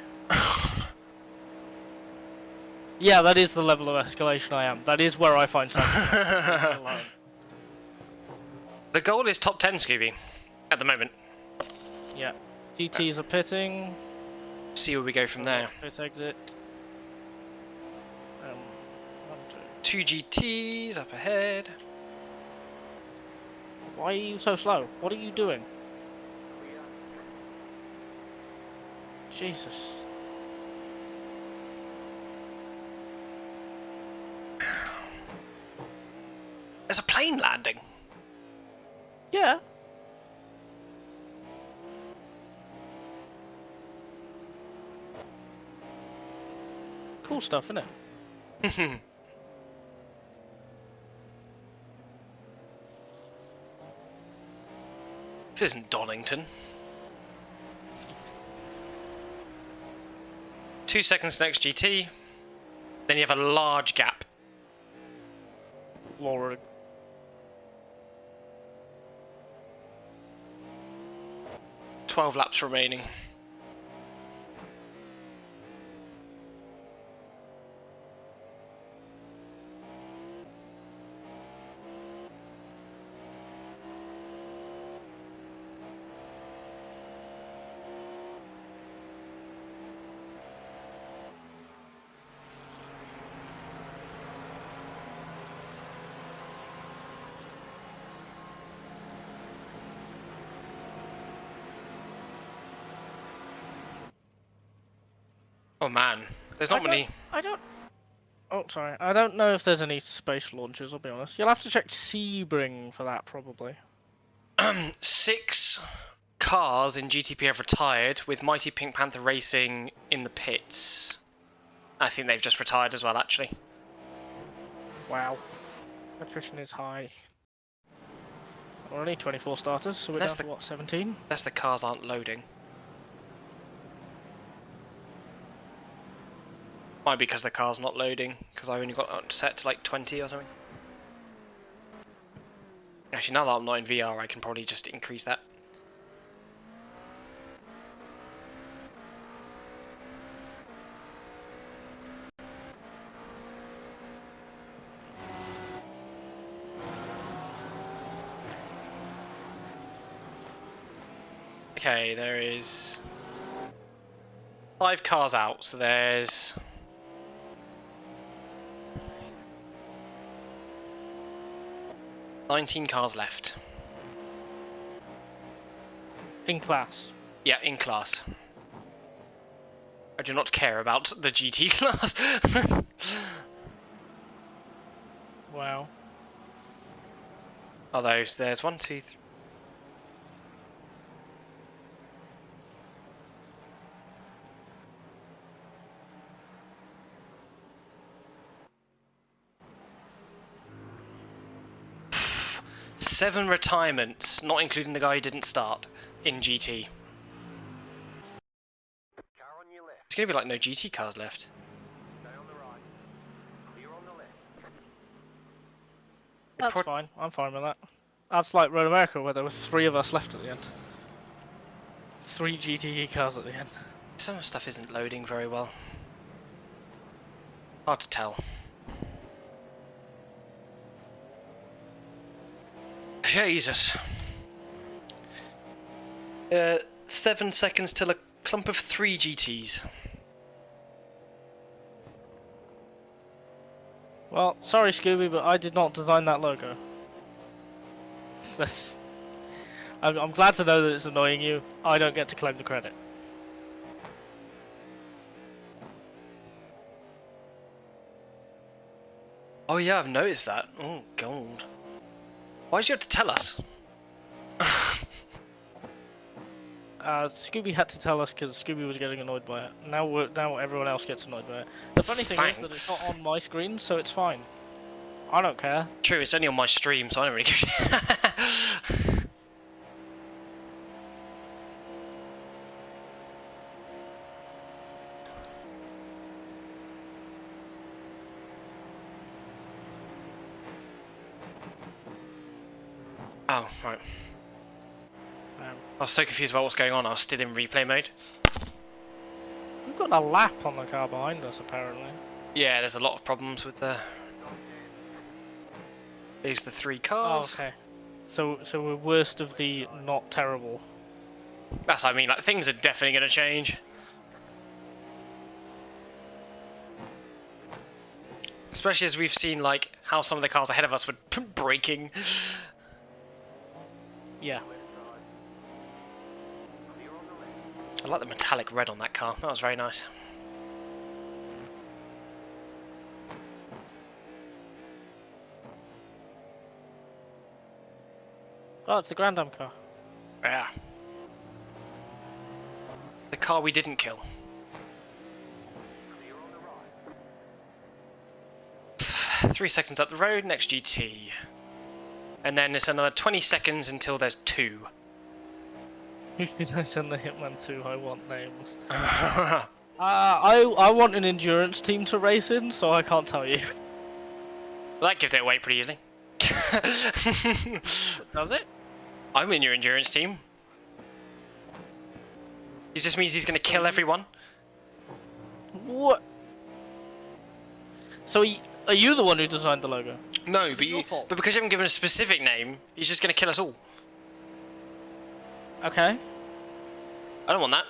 Yeah, that is the level of escalation I am. That is where I find satisfaction. The goal is top 10, Scooby, at the moment. Yeah. GTs are pitting. See where we go from there. Pit exit. 1, 2. 2 GTs up ahead. Why are you so slow? What are you doing? Jesus. There's a plane landing. Yeah. Cool stuff, isn't it? This isn't Donington. 2 seconds next GT. Then you have a large gap. Lord. 12 laps remaining. Oh man, there's not many. I don't. Oh, sorry. I don't know if there's any space launchers, I'll be honest. You'll have to check Sebring for that, probably. 6 cars in GTP have retired, with Mighty Pink Panther Racing in the pits. I think they've just retired as well, actually. Wow. Attrition is high. We're only 24 starters, so we're That's down to what, 17? Unless the cars aren't loading. Might be because the car's not loading, because I only got it set to like 20 or something. Actually, now that I'm not in VR, I can probably just increase that. Okay, there is 5 cars out, so there's 19 cars left. In class. Yeah, in class. I do not care about the GT class. Wow. Although there's 1, 2, 3. Seven retirements, not including the guy who didn't start in GT. It's gonna be like no GT cars left. That's fine. I'm fine with that. That's like Road America, where there were 3 of us left at the end. 3 GTE cars at the end. Some stuff isn't loading very well. Hard to tell. Jesus. 7 seconds till a clump of 3 GTs. Well, sorry Scooby, but I did not design that logo. That's... I'm glad to know that it's annoying you. I don't get to claim the credit. Oh yeah, I've noticed that. Oh god. Why did you have to tell us? Scooby had to tell us because Scooby was getting annoyed by it. Now everyone else gets annoyed by it. The funny thing is that it's not on my screen, so it's fine. I don't care. True, it's only on my stream, so I don't really give a shit. Oh, right. I was so confused about what's going on, I was still in replay mode. We've got a lap on the car behind us, apparently. Yeah, there's a lot of problems with the... These are the 3 cars. Oh, okay. So we're worst of the not terrible. That's what I mean, like, things are definitely going to change. Especially as we've seen, like, how some of the cars ahead of us were braking. Yeah. I like the metallic red on that car, that was very nice. Oh, it's the Grand Am car. Yeah. The car we didn't kill. Three seconds up the road, next GT. And then it's another 20 seconds until there's 2. Who did I send the Hitman to? I want names. I want an endurance team to race in, so I can't tell you. Well, that gives it away pretty easily. Does it? I'm in your endurance team. It just means he's going to kill everyone. What? So are you the one who designed the logo? No, but because you haven't given a specific name, he's just going to kill us all. Okay. I don't want that.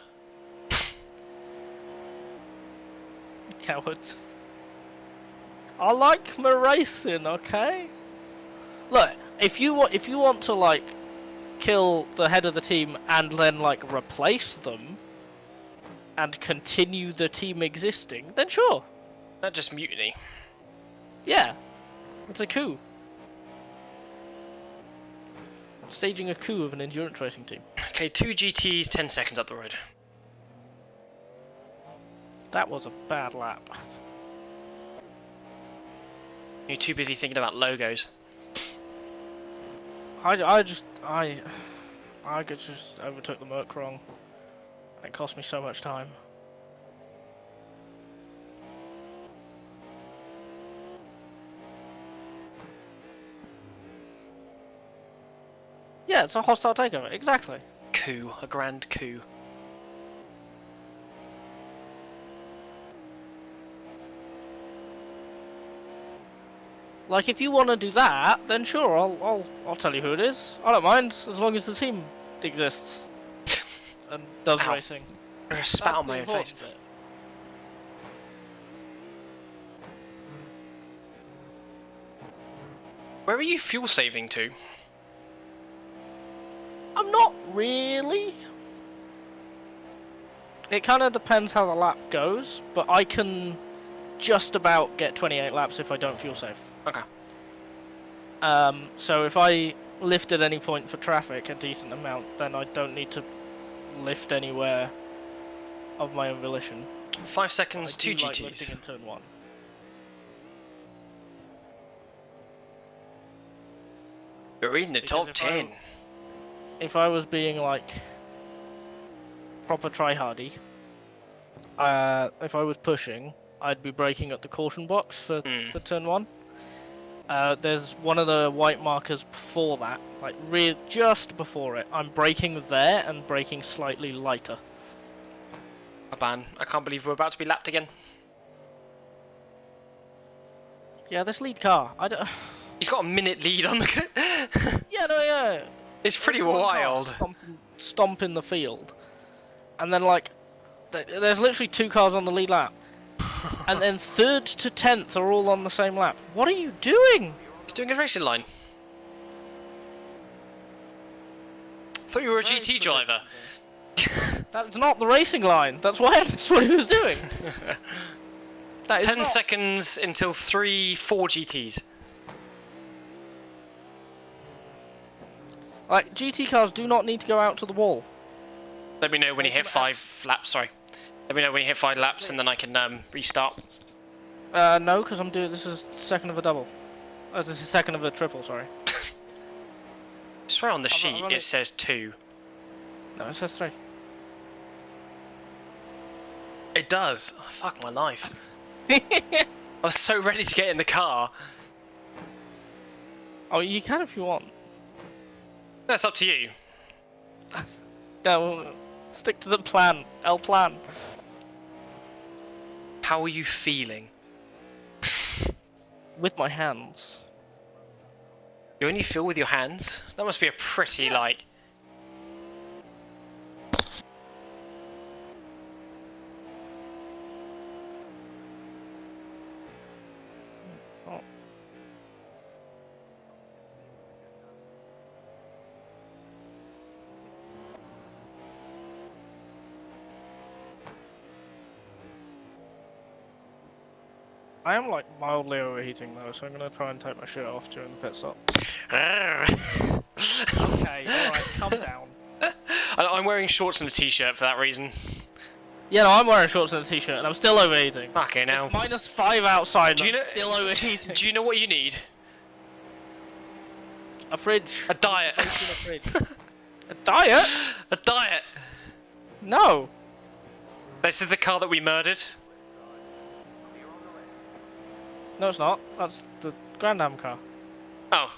Cowards. I like my racing, okay? Look, if you want to like kill the head of the team and then like replace them and continue the team existing, then sure. Not just mutiny. Yeah. It's a coup. Staging a coup of an endurance racing team. Okay, 2 GTs, 10 seconds up the road. That was a bad lap. You're too busy thinking about logos. I just overtook the Merc wrong. It cost me so much time. Yeah, it's a hostile takeover, exactly. Coup, a grand coup. Like, if you want to do that, then sure, I'll tell you who it is. I don't mind, as long as the team exists and does Ow. racing. Spat on my own face. Bit. Where are you fuel saving to? I'm not really. It kind of depends how the lap goes, but I can just about get 28 laps if I don't fuel save. Okay. So if I lift at any point for traffic a decent amount, then I don't need to lift anywhere of my own volition. 5 seconds, 2 I do like GTs. lifting in turn 1. You're in the Because top if 10. If I was being like proper tryhardy, if I was pushing, I'd be braking at the caution box for turn 1. There's one of the white markers before that, like just before it. I'm braking there and braking slightly lighter. A ban. I can't believe we're about to be lapped again. Yeah, this lead car. I don't. He's got a minute lead on the. Yeah, no, yeah. It's pretty There's one car wild. Stomping the field, and then like, there's literally 2 cars on the lead lap, and then 3rd to 10th are all on the same lap. What are you doing? He's doing a racing line. Thought you were a GT driver. That's not the racing line. That's what he was doing. That is 10 not... seconds until 4 GTs. Like, GT cars do not need to go out to the wall. Let me know when you hit 5 laps, sorry. Let me know when you hit 5 laps and then I can restart. No, because I'm doing... This is second of a double. Oh, this is second of a triple, sorry. I swear on the I'm sheet it says 2. No, it says 3. It does. Oh, fuck my life. I was so ready to get in the car. Oh, you can if you want. That's up to you. No, stick to the plan. El plan. How are you feeling? With my hands. You only feel with your hands? That must be a pretty, like... Oh. I am like mildly overheating though, so I'm gonna try and take my shirt off during the pit stop. Okay, alright, calm down. I'm wearing shorts and a t-shirt for that reason. Yeah, no, I'm wearing shorts and a t-shirt and I'm still overheating. Okay, now. It's -5 outside and Do you I'm know- still overheating. Do you know what you need? A fridge. A diet. Place in a fridge. A diet? A diet. No. This is the car that we murdered. No, it's not. That's the Grand Am car. Oh.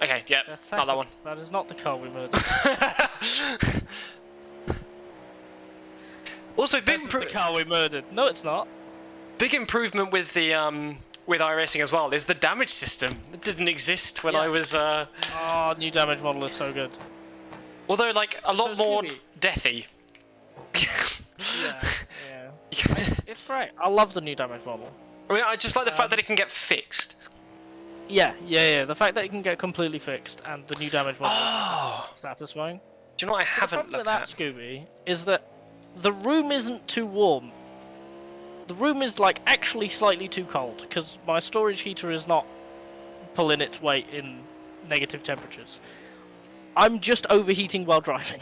Okay, yeah, That's not that one. That is not the car we murdered. Also, big, That's the car we murdered. No, it's not. big improvement with the with iRacing as well is the damage system. It didn't exist when I was Oh, new damage model is so good. although like a lot So more Scooby. deathy. Yeah. It's great. I love the new damage model. I mean, I just like the fact that it can get fixed. Yeah. The fact that it can get completely fixed and the new damage model Oh. is satisfying. Do you know what I The haven't problem with looked that, at? Scooby, is that the room isn't too warm. The room is like actually slightly too cold because my storage heater is not pulling its weight in negative temperatures. I'm just overheating while driving.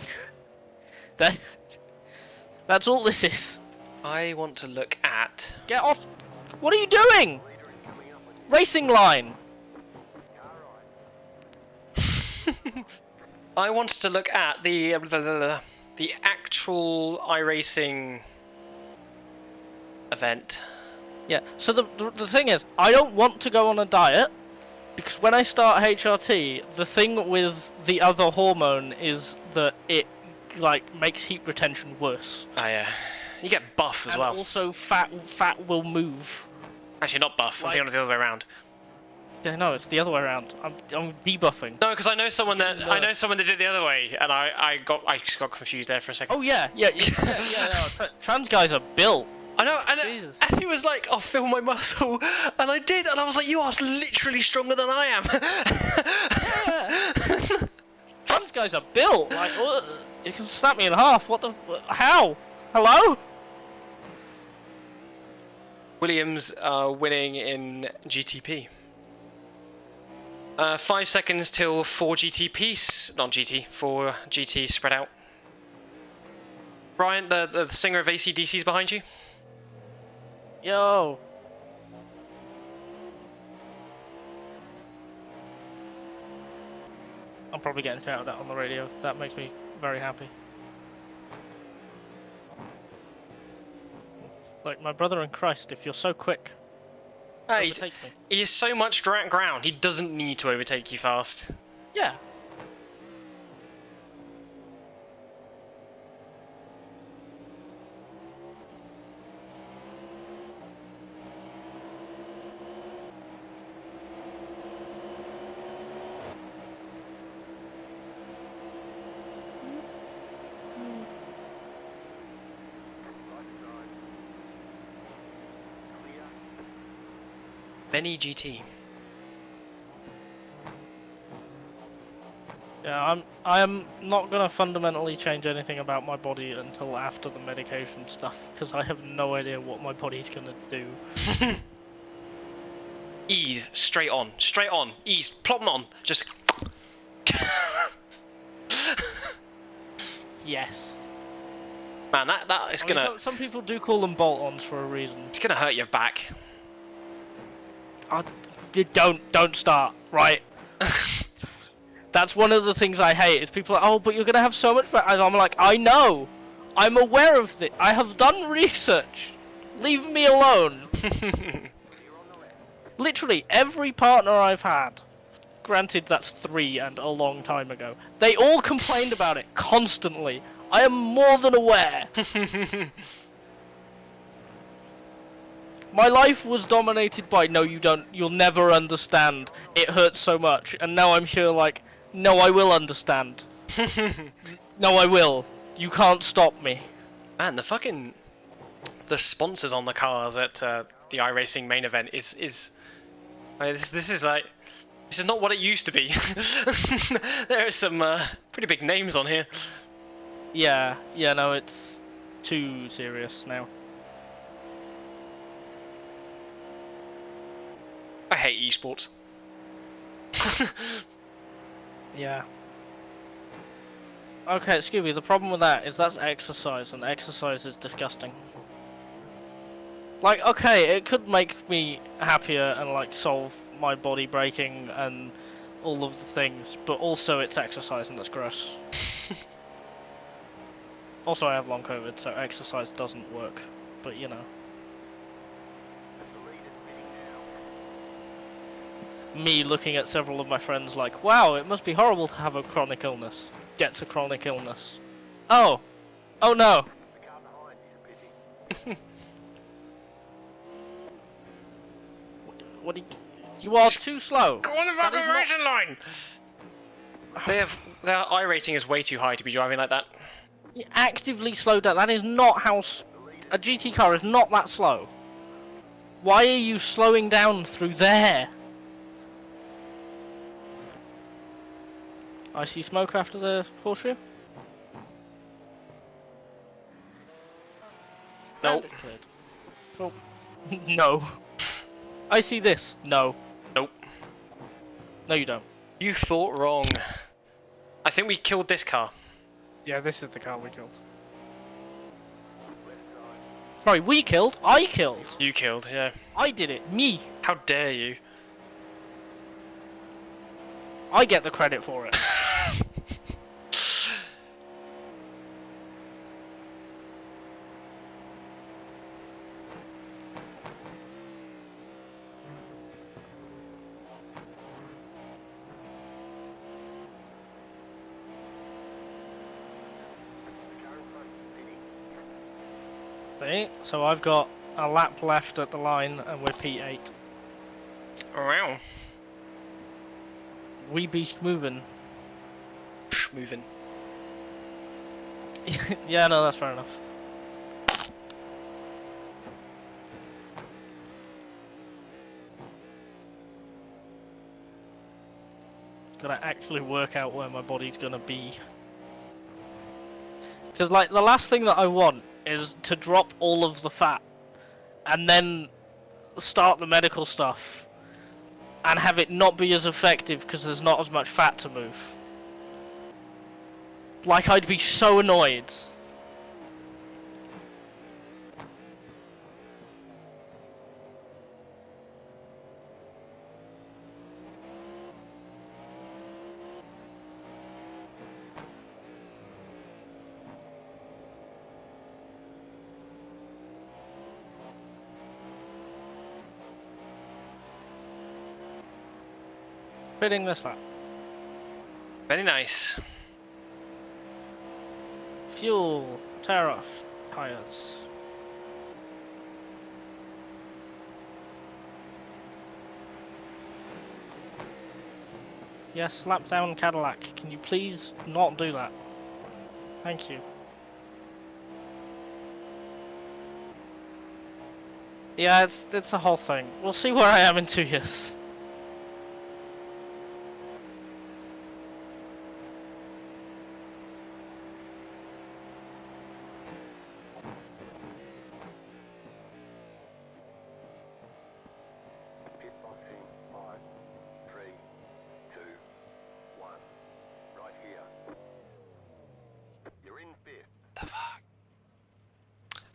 That's all this is. I want to look at. Get off! What are you doing? Racing line. I wanted to look at the actual iRacing event. Yeah. So the thing is, I don't want to go on a diet because when I start HRT, the thing with the other hormone is that it like makes heat retention worse. Oh yeah, you get buff as And well. also fat will move. Actually, not buff. I'm like- thinking of the other way around. Yeah, no, it's the other way around. I'm debuffing. No, because I know someone that No. did it the other way, and I just got confused there for a second. Oh yeah. No, trans guys are built. I know, Jesus. and he was like, "I'll feel my muscle," and I did, and I was like, "You are literally stronger than I am." Trans guys are built. Like, you can snap me in half. What the? How? Hello? Williams winning in GTP. 5 seconds till 4 GTPs, not GT, 4 GT spread out. Brian, the singer of AC/DC is behind you. Yo. I'm probably getting shouted at on the radio. That makes me very happy. Like, my brother in Christ, if you're so quick. Hey, overtake me. he is so much ground, he doesn't need to overtake you fast. Yeah. Benny GT. Yeah, I am not gonna fundamentally change anything about my body until after the medication stuff, because I have no idea what my body's gonna do. Ease, straight on, ease, plop on, just. Yes. Man, that is I mean, gonna. some people do call them bolt-ons for a reason. It's gonna hurt your back. Don't start, right? That's one of the things I hate. Is people are like, oh, but you're gonna have so much fat. And I'm like, I know, I'm aware of this. I have done research. Leave me alone. Literally every partner I've had, granted that's 3 and a long time ago, they all complained about it constantly. I am more than aware. My life was dominated by, no you don't, you'll never understand, it hurts so much, and now I'm here like, no I will understand. No I will. You can't stop me. Man, the sponsors on the cars at the iRacing main event is this is like, this is not what it used to be. There are some pretty big names on here. Yeah, no, it's too serious now. I hate esports. Yeah. Okay, Scooby, the problem with that is that's exercise, and exercise is disgusting. Like, okay, it could make me happier and, like, solve my body breaking and all of the things, but also it's exercise and that's gross. Also, I have long COVID, so exercise doesn't work, but you know. Me looking at several of my friends like, wow, it must be horrible to have a chronic illness. Gets a chronic illness. Oh! Oh no! What do you are too slow. Go on the fucking racing line! Their iRating is way too high to be driving like that. You actively slow down. That is not how... A GT car is not that slow. Why are you slowing down through there? I see smoke after the horseshoe. Nope. And it's cleared. Cool. No. I see this. No. Nope. No, you don't. You thought wrong. I think we killed this car. Yeah, this is the car we killed. Sorry, we killed? I killed! You killed, yeah. I did it. Me! How dare you? I get the credit for it. See? So I've got a lap left at the line and we're P8. Wow. We be moving. Moving. Yeah, no, that's fair enough. Gotta actually work out where my body's gonna be. Because, like, the last thing that I want is to drop all of the fat and then start the medical stuff and have it not be as effective because there's not as much fat to move. Like, I'd be so annoyed. Pitting this lap. Very nice. Fuel. Tear off. Tires. Yes, lap down Cadillac. Can you please not do that? Thank you. Yeah, it's a whole thing. We'll see where I am in 2 years. Pit box in 5, 3, 2, 1. Right here. You're in fifth. The fuck.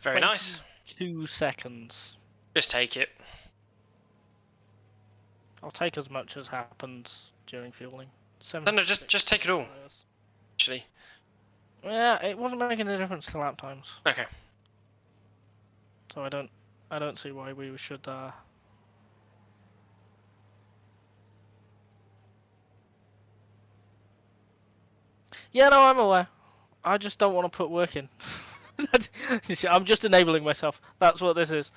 Very nice. 2 seconds. Just take it. I'll take as much as happens during fueling. No, just take it all. Actually. Yeah, it wasn't making a difference to lap times, Okay. so I don't see why we should. Yeah, no, I'm aware. I just don't want to put work in. I'm just enabling myself. That's what this is.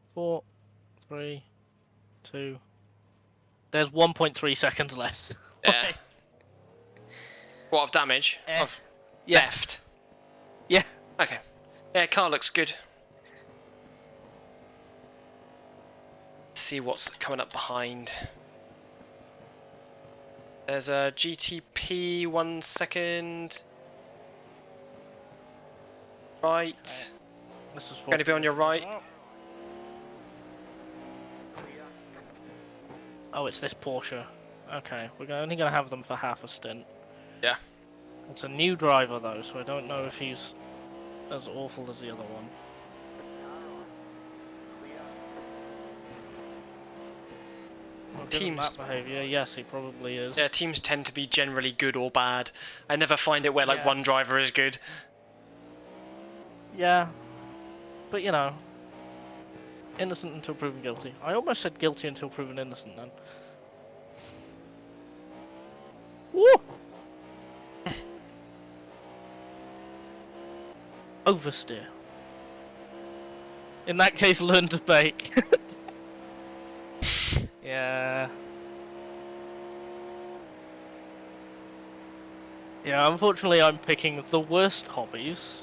Four, 3, 2. There's 1.3 seconds less. Yeah. What, of damage? Eh. Of Yeah. theft? Yeah. Okay. Yeah, car looks good. Let's see what's coming up behind. There's a GTP, 1 second. Right. This is Going to be on your right. Oh, it's this Porsche. Okay, we're only going to have them for half a stint. Yeah. It's a new driver though, so I don't know if he's as awful as the other one. Well, given Teams. that behaviour, yes, he probably is. Yeah, teams tend to be generally good or bad. I never find it where like Yeah. one driver is good. Yeah, but you know, innocent until proven guilty. I almost said guilty until proven innocent then. Woo! Oversteer. In that case, learn to bake. Yeah. Yeah, unfortunately I'm picking the worst hobbies.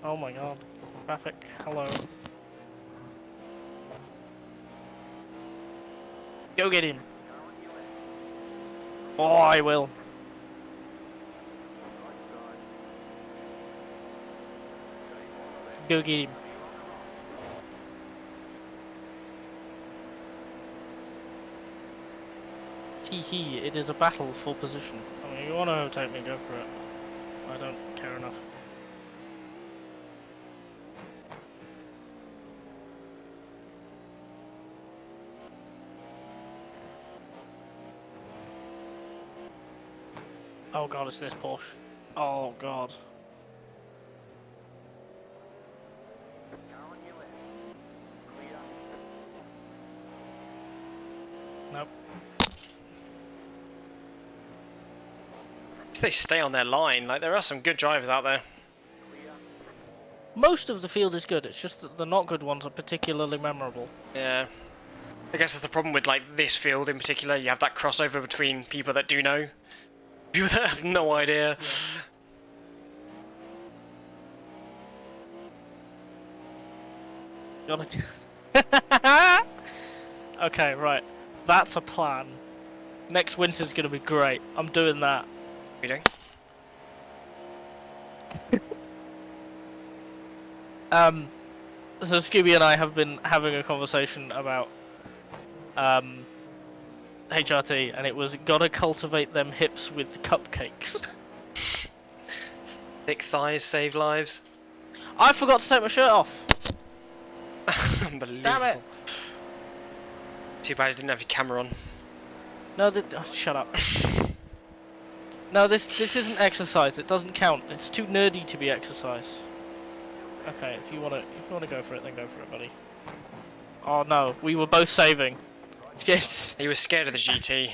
Oh my god. Traffic, hello. Go get him. Oh, I will. Go get him. Tee-hee, it is a battle for position. I mean, you want to overtake me, go for it. I don't care enough. Oh god, it's this Porsche. Oh god. Nope. They stay on their line. Like there are some good drivers out there. Most of the field is good, it's just that the not good ones are particularly memorable. Yeah. I guess that's the problem with like this field in particular. You have that crossover between people that do know, people that have no idea. Gotta... Okay, right. That's a plan. Next winter's gonna be great. I'm doing that. What are you doing? So Scooby and I have been having a conversation about HRT, and it was gotta cultivate them hips with cupcakes. Thick thighs save lives. I forgot to take my shirt off. Unbelievable. Damn it. Too bad you didn't have your camera on. No, oh, shut up. No, this isn't exercise. It doesn't count. It's too nerdy to be exercise. Okay, if you wanna go for it, then go for it, buddy. Oh no, we were both saving. Yes. He was scared of the GT.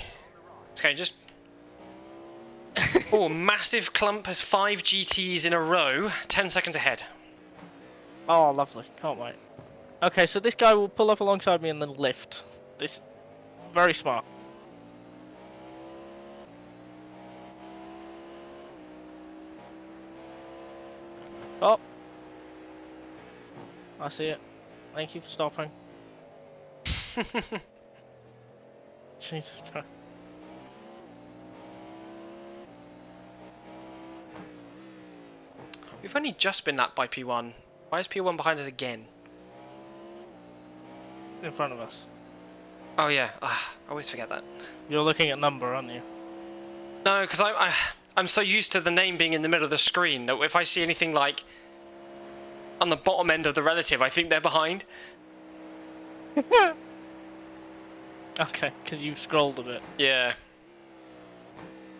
Okay, just. Oh, massive clump has 5 GTs in a row. 10 seconds ahead. Oh, lovely. Can't wait. Okay, so this guy will pull up alongside me and then lift. This very smart. Oh. I see it. Thank you for stopping. Jesus Christ. We've only just been lapped by P1. Why is P1 behind us again? In front of us. Oh yeah, I always forget that. You're looking at number, aren't you? No, because I'm so used to the name being in the middle of the screen that if I see anything like on the bottom end of the relative, I think they're behind. Okay, because you've scrolled a bit. Yeah.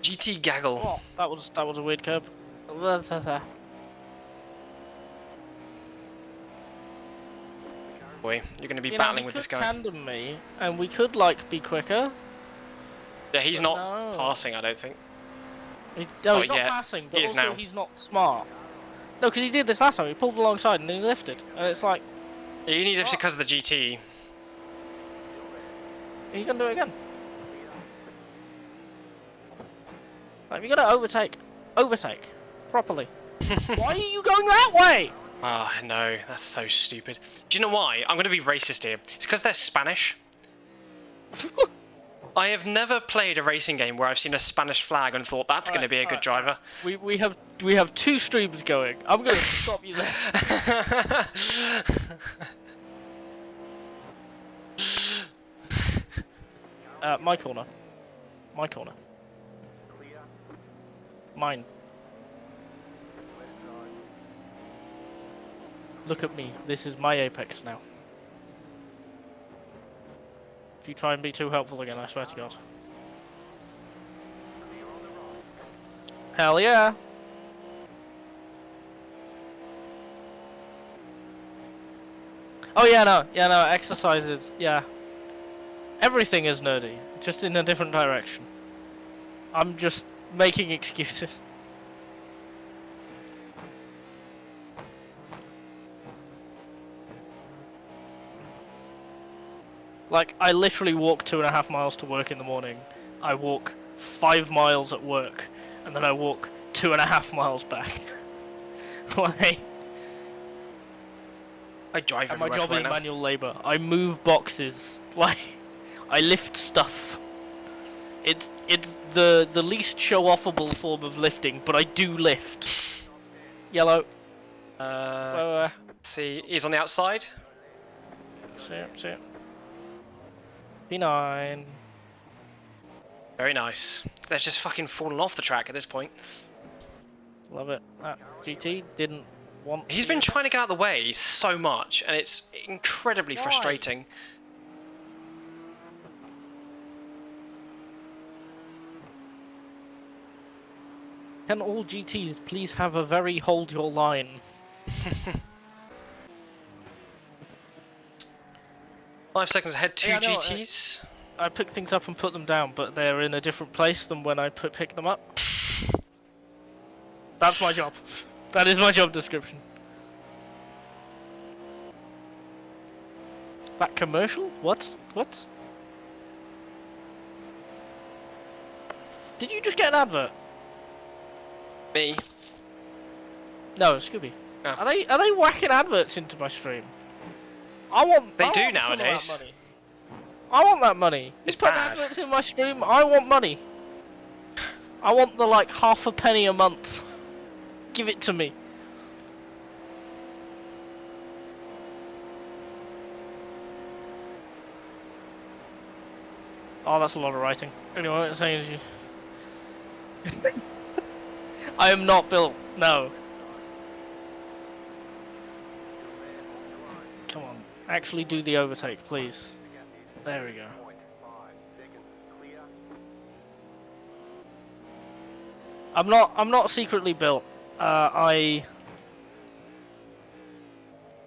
GT gaggle. Oh, that was a weird curb. Boy, you're going to be You battling know, with he this could guy. tandem me, and we could like be quicker. Yeah, he's but not no. passing, I don't think. He's Oh, not yeah, passing, but he is also now. he's not smart. No, because he did this last time. He pulled alongside and then he lifted, and it's like, Yeah, you need it What? because of the GT. are you gonna do it again? Like, you gotta overtake, properly. Why are you going that way? Oh, no, that's so stupid. Do you know why? I'm going to be racist here. It's because they're Spanish. I have never played a racing game where I've seen a Spanish flag and thought that's going to be a good driver. We have 2 streams going. I'm gonna stop you there. My corner. My corner. Mine. Look at me. This is my apex now. If you try and be too helpful again, I swear to God. Hell yeah! Oh yeah, no, exercises, yeah. Everything is nerdy, just in a different direction. I'm just making excuses. Like, I literally walk 2.5 miles to work in the morning. I walk 5 miles at work, and then I walk 2.5 miles back. Like, I drive and my everywhere job right is now. manual labor. I move boxes. Like, I lift stuff. It's the least show-offable form of lifting, but I do lift. Yellow. Let's see, he's on the outside. See it. P9. Very nice. They're just fucking falling off the track at this point. Love it. That GT didn't want. He's been trying to get out of the way so much, and it's incredibly Why? frustrating. Can all GTs please have a very hold your line? 5 seconds ahead, 2 Yeah, I know, GTs. I pick things up and put them down, but they're in a different place than when I pick them up. That's my job. That is my job description. That commercial? What? What? Did you just get an advert? Me. No, Scooby. Oh. Are they whacking adverts into my stream? I want. They I do want some of that nowadays. money. I want that money. It's You put bad. adverts in my stream. I want money. I want the like half a penny a month. Give it to me. Oh, that's a lot of writing. Anyway, what I'm saying is you. I am not built. No. Come on. Actually do the overtake, please. There we go. 0.5 seconds clear. I'm not secretly built. How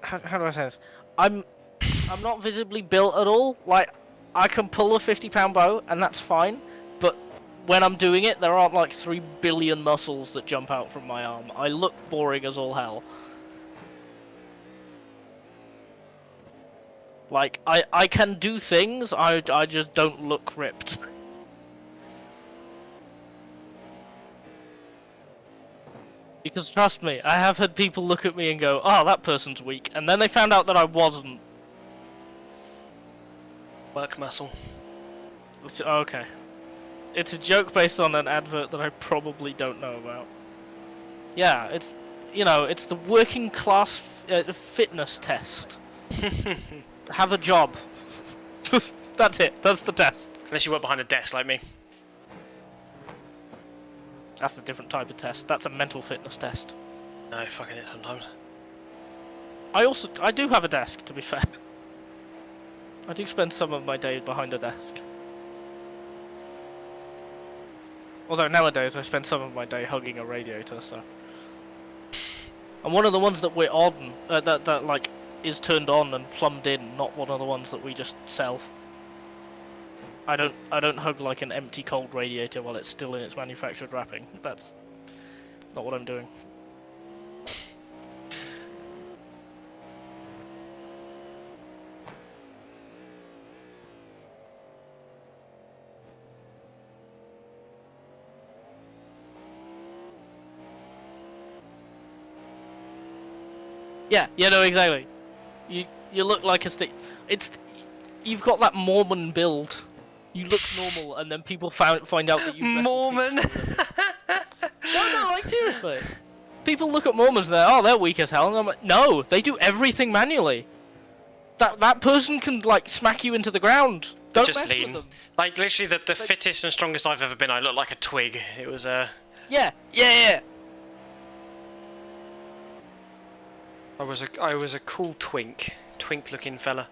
do I say this? I'm not visibly built at all. Like, I can pull a 50-pound bow, and that's fine. But when I'm doing it, there aren't like 3 billion muscles that jump out from my arm. I look boring as all hell. Like, I can do things, I just don't look ripped. Because trust me, I have had people look at me and go, oh, that person's weak, and then they found out that I wasn't. Work muscle. Okay. It's a joke based on an advert that I probably don't know about. Yeah, it's, you know, it's the working class fitness test. Have a job. That's it. That's the test. Unless you work behind a desk like me. That's a different type of test. That's a mental fitness test. No, fucking it sometimes. I do have a desk, to be fair. I do spend some of my day behind a desk. Although nowadays I spend some of my day hugging a radiator, so. And one of the ones that we're on, that like, is turned on and plumbed in, not one of the ones that we just sell. I don't hug like an empty cold radiator while it's still in its manufactured wrapping. That's not what I'm doing. Yeah, no, exactly. You look like a stick. You've got that Mormon build. You look normal, and then people find out that you Mormon. No, like seriously. People look at Mormons and they're weak as hell, and I'm like, no, they do everything manually. That person can like smack you into the ground. Don't Just mess lean. with them. Like literally the fittest and strongest I've ever been. I looked like a twig. It was Yeah. I was a cool twink looking fella.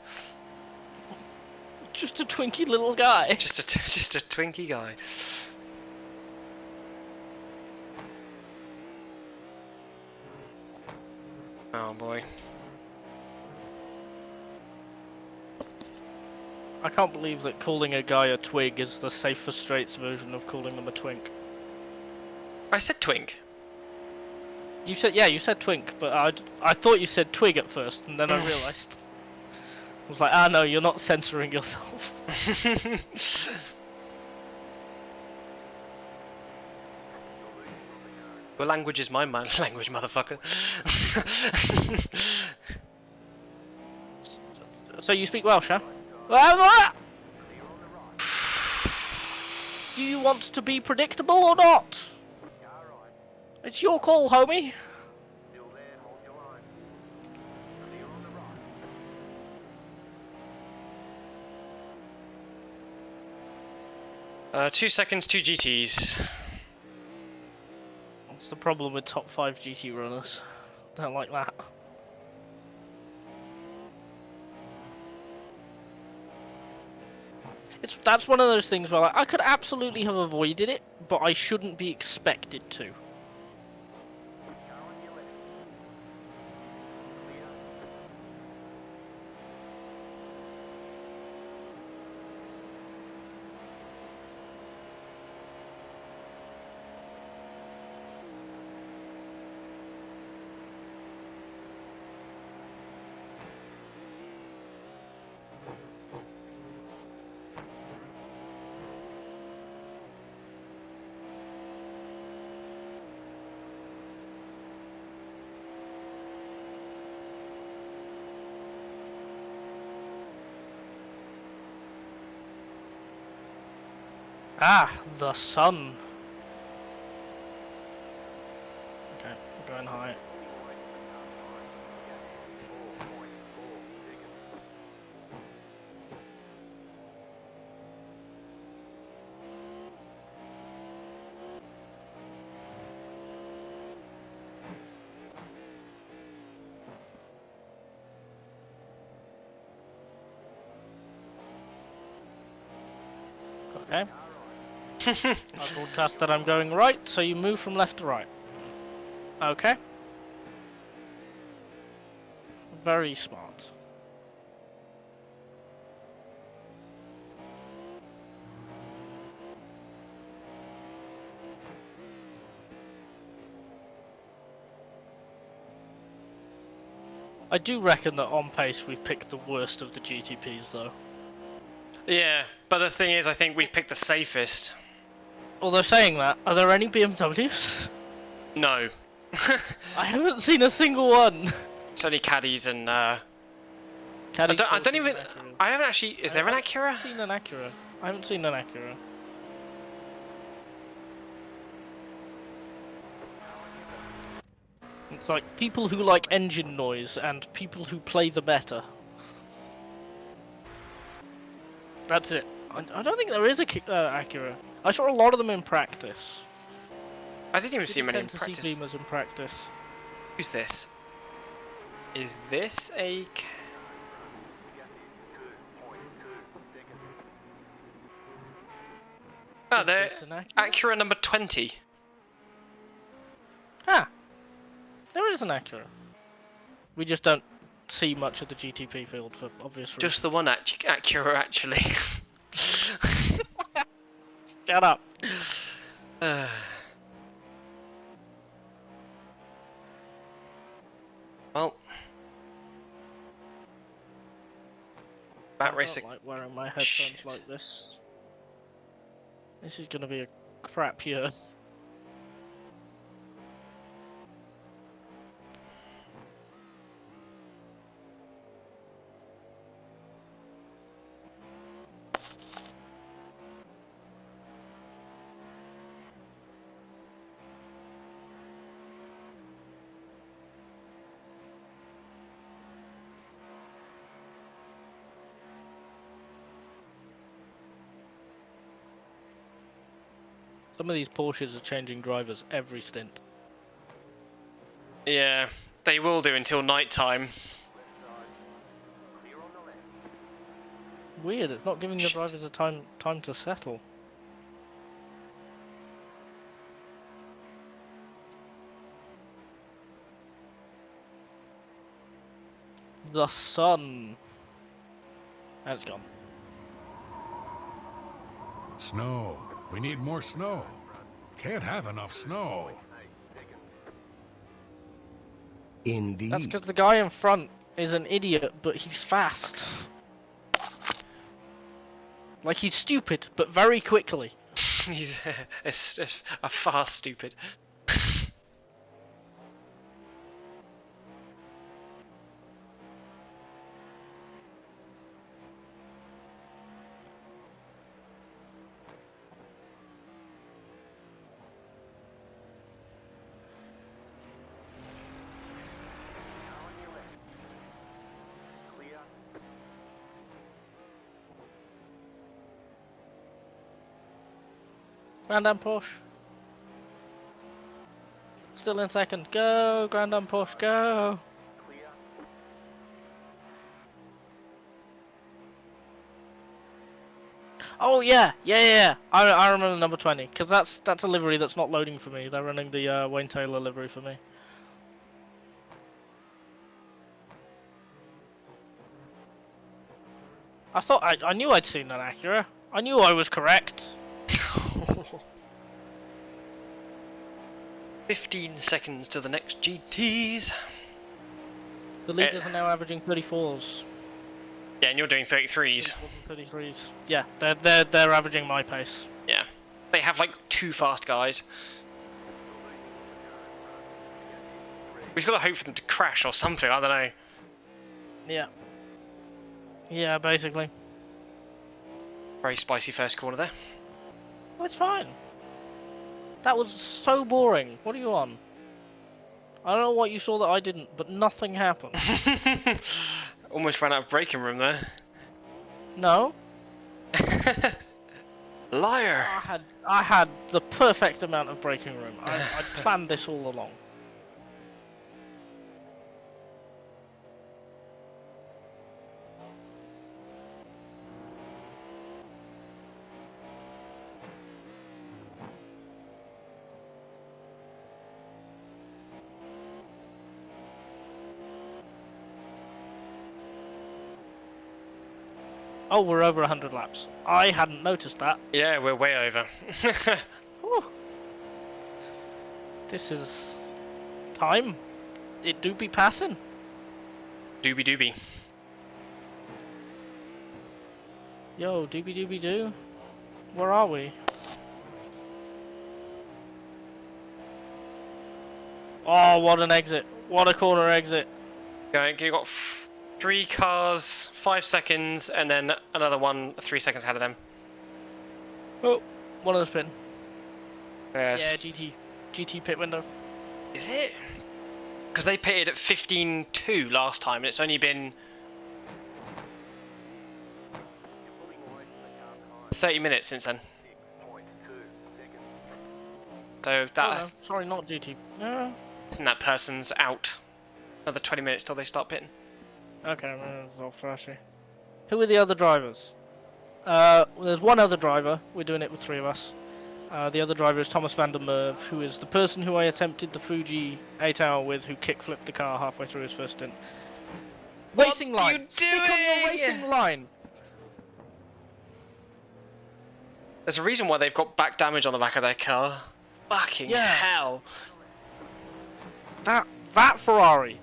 Just a twinky little guy. Just a twinky guy. Oh boy. I can't believe that calling a guy a twig is the safe for straights version of calling them a twink. I said twink. You said twink, but I thought you said twig at first, and then I realised. I was like, no, you're not censoring yourself. Your language is my language, motherfucker. So you speak Welsh, huh? Do you want to be predictable or not? It's your call, homie. Still there, hold your line. Clear on the right. 2 seconds, 2 GTs. What's the problem with top 5 GT runners? Don't like that. That's one of those things where I could absolutely have avoided it, but I shouldn't be expected to. Car on your left. Clear. Ah, the sun. Okay, we're going high. 4.4 seconds. Okay. I broadcast that I'm going right, so you move from left to right. Okay. Very smart. I do reckon that on pace we've picked the worst of the GTPs though. Yeah, but the thing is, I think we've picked the safest. Although saying that, are there any BMWs? No. I haven't seen a single one. It's only caddies and Caddy I don't Porsches even. and Acuras. I haven't actually. Is there an Acura? I've seen an Acura. I haven't seen an Acura. It's like people who like engine noise and people who play the better. That's it. I don't think there is a Acura. I saw a lot of them in practice. I didn't even see many in Tend to practice. see Beamers in practice. Who's this? Is this a? Oh, Is there. this an Acura? Acura number 20. Ah, there is an Acura. We just don't see much of the GTP field for obvious reasons. Just the one Acura, actually. Shut up. Well, Bat I racing. don't like wearing my headphones Shit. like this. This is gonna be a crap year. Some of these Porsches are changing drivers every stint. Yeah, they will do until night time. Clear on the left. Weird, it's not giving the Shit. drivers a time to settle. The sun. And it's gone. Snow. We need more snow. Can't have enough snow. Indeed. That's because the guy in front is an idiot, but he's fast. Like he's stupid, but very quickly. He's a fast stupid. On your left. Clear. Grand Am Porsche. Still in second. Go, Grand Am Porsche, go. Clear. Oh yeah. I remember number 20 because that's a livery that's not loading for me. They're running the Wayne Taylor livery for me. I thought I knew I'd seen an Acura. I knew I was correct. 15 seconds to the next GTs. The leaders are now averaging 34s. Yeah, and you're doing 33s. 33s. Yeah, they're averaging my pace. Yeah. They have like 2 fast guys. We've got to hope for them to crash or something, I don't know. Yeah. Yeah, basically. Very spicy first corner there. Well, it's fine. That was so boring. What are you on? I don't know what you saw that I didn't, but nothing happened. Almost ran out of braking room there. No, Liar! I had the perfect amount of braking room. I planned this all along. Oh, we're over 100 laps. I hadn't noticed that. Yeah, we're way over. Whew. This is time. It do be passing. Doobie doobie. Yo, doobie doobie doo. Where are we? Oh, what an exit. What a corner exit. Going, you got 3 cars, 5 seconds, and then another one 3 seconds ahead of them. Oh, one of the spin. Yes. Yeah, GT pit window. Is it? Because they pitted at 15.2 last time, and it's only been 30 minutes since then. So that, Oh, no, sorry, not GT. No. and that person's out. Another 20 minutes till they start pitting. Okay, that's all flashy. Who are the other drivers? There's one other driver. We're doing it with 3 of us. The other driver is Thomas van der Merwe, who is the person who I attempted the Fuji 8-hour with, who kickflipped the car halfway through his first stint. Racing What are line! you Stick on your doing? racing line! There's a reason why they've got back damage on the back of their car. Fucking Yeah. hell. That Ferrari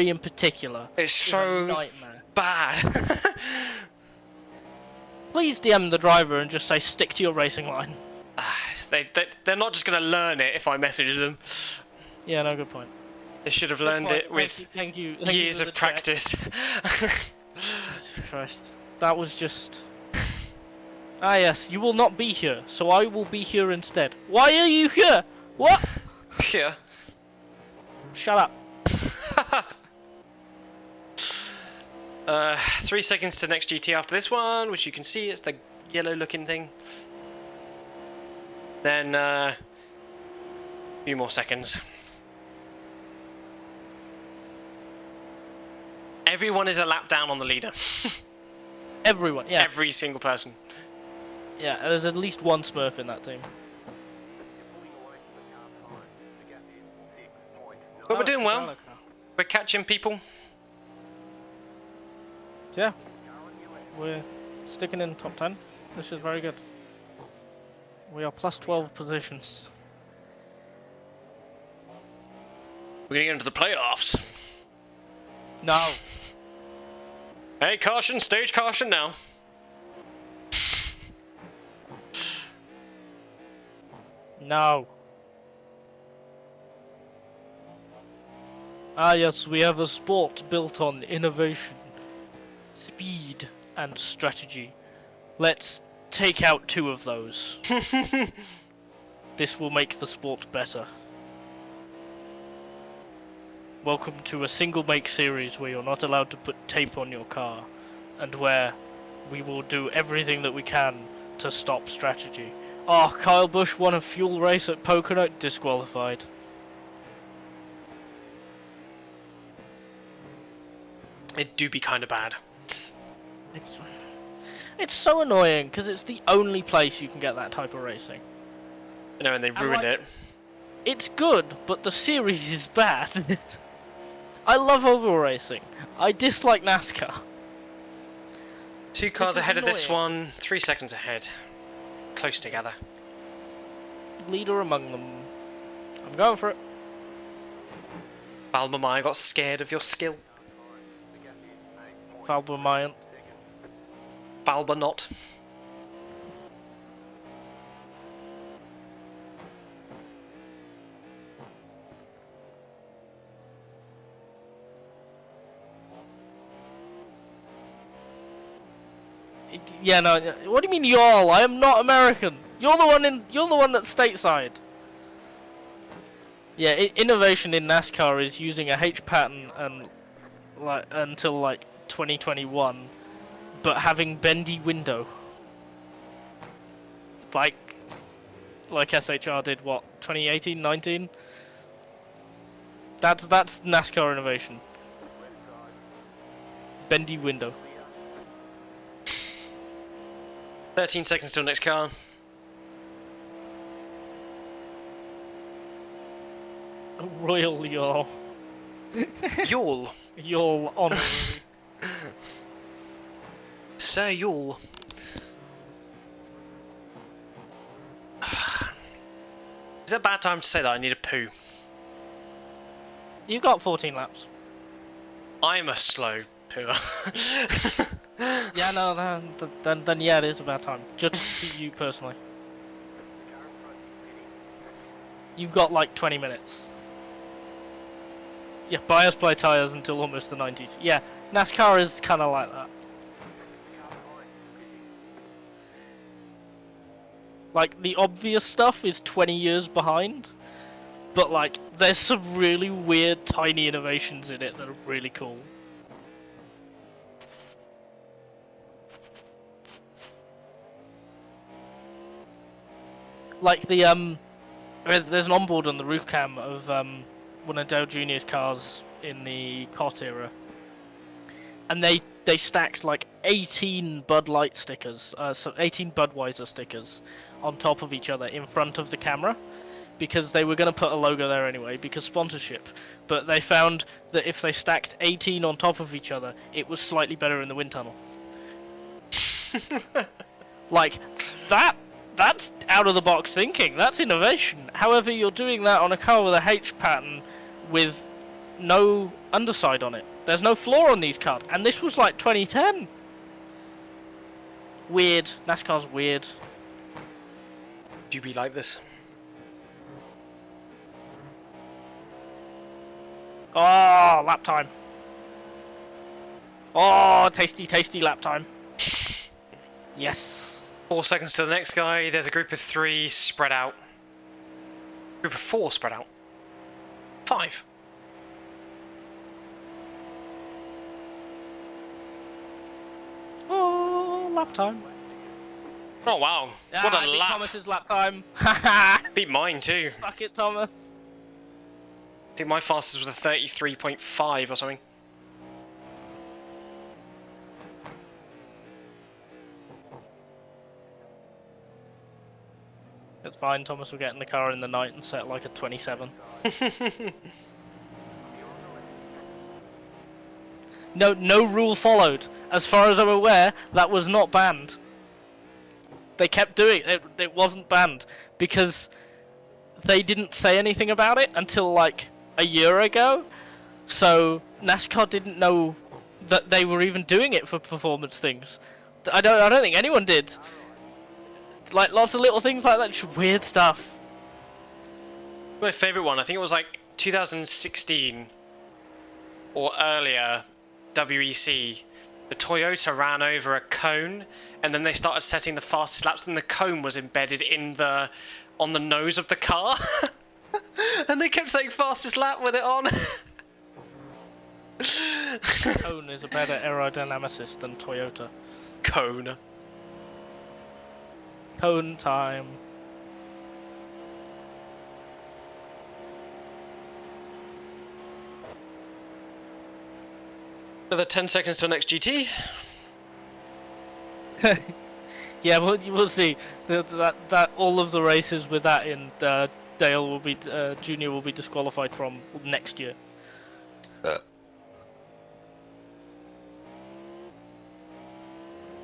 in particular, It's is a so nightmare. bad. Please DM the driver and just say stick to your racing line. They're not just going to learn it if I message them. Yeah, no, good point. They should have Good learned point. it with Thank you years for of the check. practice. Jesus Christ. That was just... Ah yes, you will not be here, so I will be here instead. Why are you here? What? Here. Shut up. 3 seconds to next GT after this one, which you can see it's the yellow looking thing. Then a few more seconds. Everyone is a lap down on the leader. Everyone, yeah. Every single person. Yeah, there's at least one Smurf in that team. But Oh, we're doing it's a well. Gala car. We're catching people. Yeah. We're sticking in top 10. This is very good. We are plus 12 positions. We're gonna get into the playoffs. No. Hey, caution, stage caution now. No. Ah yes, we have a sport built on innovation, speed, and strategy. Let's take out 2 of those. This will make the sport better. Welcome to a single make series where you're not allowed to put tape on your car, and where we will do everything that we can to stop strategy. Oh, Kyle Busch won a fuel race at Pocono, disqualified. It do be kind of bad. It's so annoying because it's the only place you can get that type of racing. You know, and they ruined like- it. It's good, but the series is bad. I love oval racing. I dislike NASCAR. 2 cars is ahead of this annoying. one, 3 seconds ahead. Close together. Leader among them. I'm going for it. Balmamai got scared of your skill. Falber Mayan. Balba not. Yeah, no. What do you mean, y'all? I am not American. You're the one that's stateside. Yeah, innovation in NASCAR is using a H pattern and until like 2021, but having bendy window. Like SHR did what 2018, 19. That's NASCAR innovation. Bendy window. 13 seconds till next car. A royal y'all. Yawl. Y'all honorary. Sir Yule. Is it a bad time to say that I need a poo? You got 14 laps. I'm a slow pooer. Yeah, no, then yeah, it is about time. Just for you personally. You've got like 20 minutes. Yeah, buyers play tyres until almost the 90s. Yeah, NASCAR is kind of like that. Like, the obvious stuff is 20 years behind, but like, there's some really weird tiny innovations in it that are really cool. Like the there's an onboard on the roof cam of one of Dale Jr.'s cars in the COT era, and they stacked like 18 Bud Light stickers, so 18 Budweiser stickers on top of each other in front of the camera, because they were going to put a logo there anyway because sponsorship, but they found that if they stacked 18 on top of each other, it was slightly better in the wind tunnel. Like that's out of the box thinking. That's innovation. However, you're doing that on a car with a H pattern with no underside on it. There's no floor on these cars, and this was like 2010. Weird. NASCAR's weird. Do you be like this? Oh, lap time. Oh, tasty lap time. Yes. 4 seconds to the next guy. There's a group of 3 spread out. Group of 4 spread out. 5. Oh, lap time. Oh wow! What a beat lap! Thomas's lap time. Beat mine too. Fuck it, Thomas. I think my fastest was a 33.5 or something. It's fine, Thomas will get in the car in the night and set like a 27. No rule followed. As far as I'm aware, that was not banned. They kept doing it. It wasn't banned because they didn't say anything about it until like a year ago. So NASCAR didn't know that they were even doing it for performance things. I don't think anyone did. Like lots of little things like that, just weird stuff. My favourite one, I think it was like 2016 or earlier, WEC. The Toyota ran over a cone, and then they started setting the fastest laps, and the cone was embedded in on the nose of the car, and they kept saying fastest lap with it on. Cone is a better aerodynamicist than Toyota. Cone. Cone time. Another 10 seconds till next GT. Yeah, we'll see. That all of the races with that in Dale will be Junior will be disqualified from next year.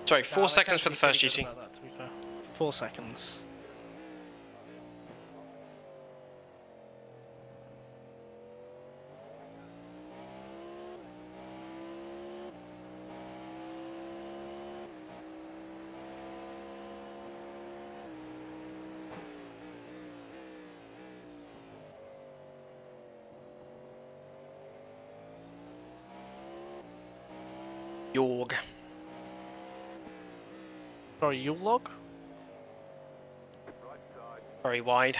Sorry, 4 seconds for the first GT. That, to be fair. 4 seconds. Yorg. Sorry, you log? Very wide.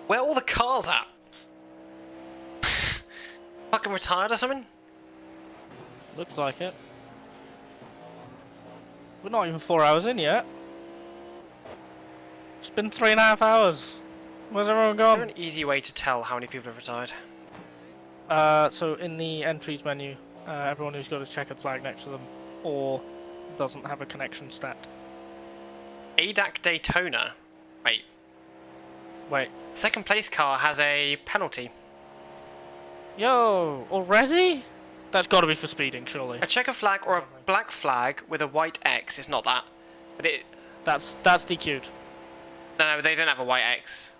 Where are all the cars at? Fucking retired or something? Looks like it. We're not even 4 hours in yet. It's been 3.5 hours. Where's everyone Is there gone? an easy way to tell how many people have retired? So in the entries menu, everyone who's got a checkered flag next to them or doesn't have a connection stat. ADAC Daytona. Wait. Second place car has a penalty. Yo, already? That's got to be for speeding, surely. A checker flag or a black flag with a white X. It's not that. But it... That's DQ'd. No, they didn't have a white X.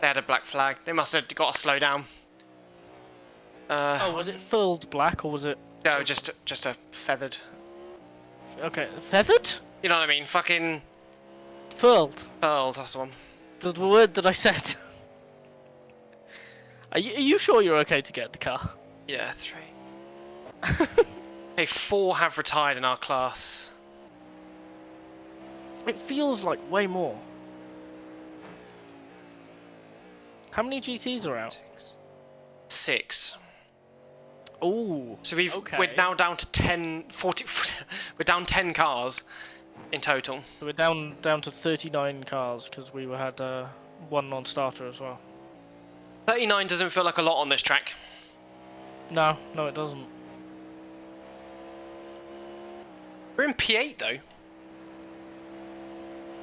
They had a black flag. They must have got to slow down. Oh, was it furled black or was it? No, just a feathered. Okay, feathered? You know what I mean? Fucking Furled. pearls, that's the one. The word that I said. Are you sure you're okay to get the car? Yeah, 3. Hey, 4 have retired in our class. It feels like way more. How many GTs are out? 6. Oh. So we're now down to 10, 40. We're down 10 cars in total. So we're down to 39 cars because we had one non-starter as well. 39 doesn't feel like a lot on this track. No, it doesn't. We're in P8 though.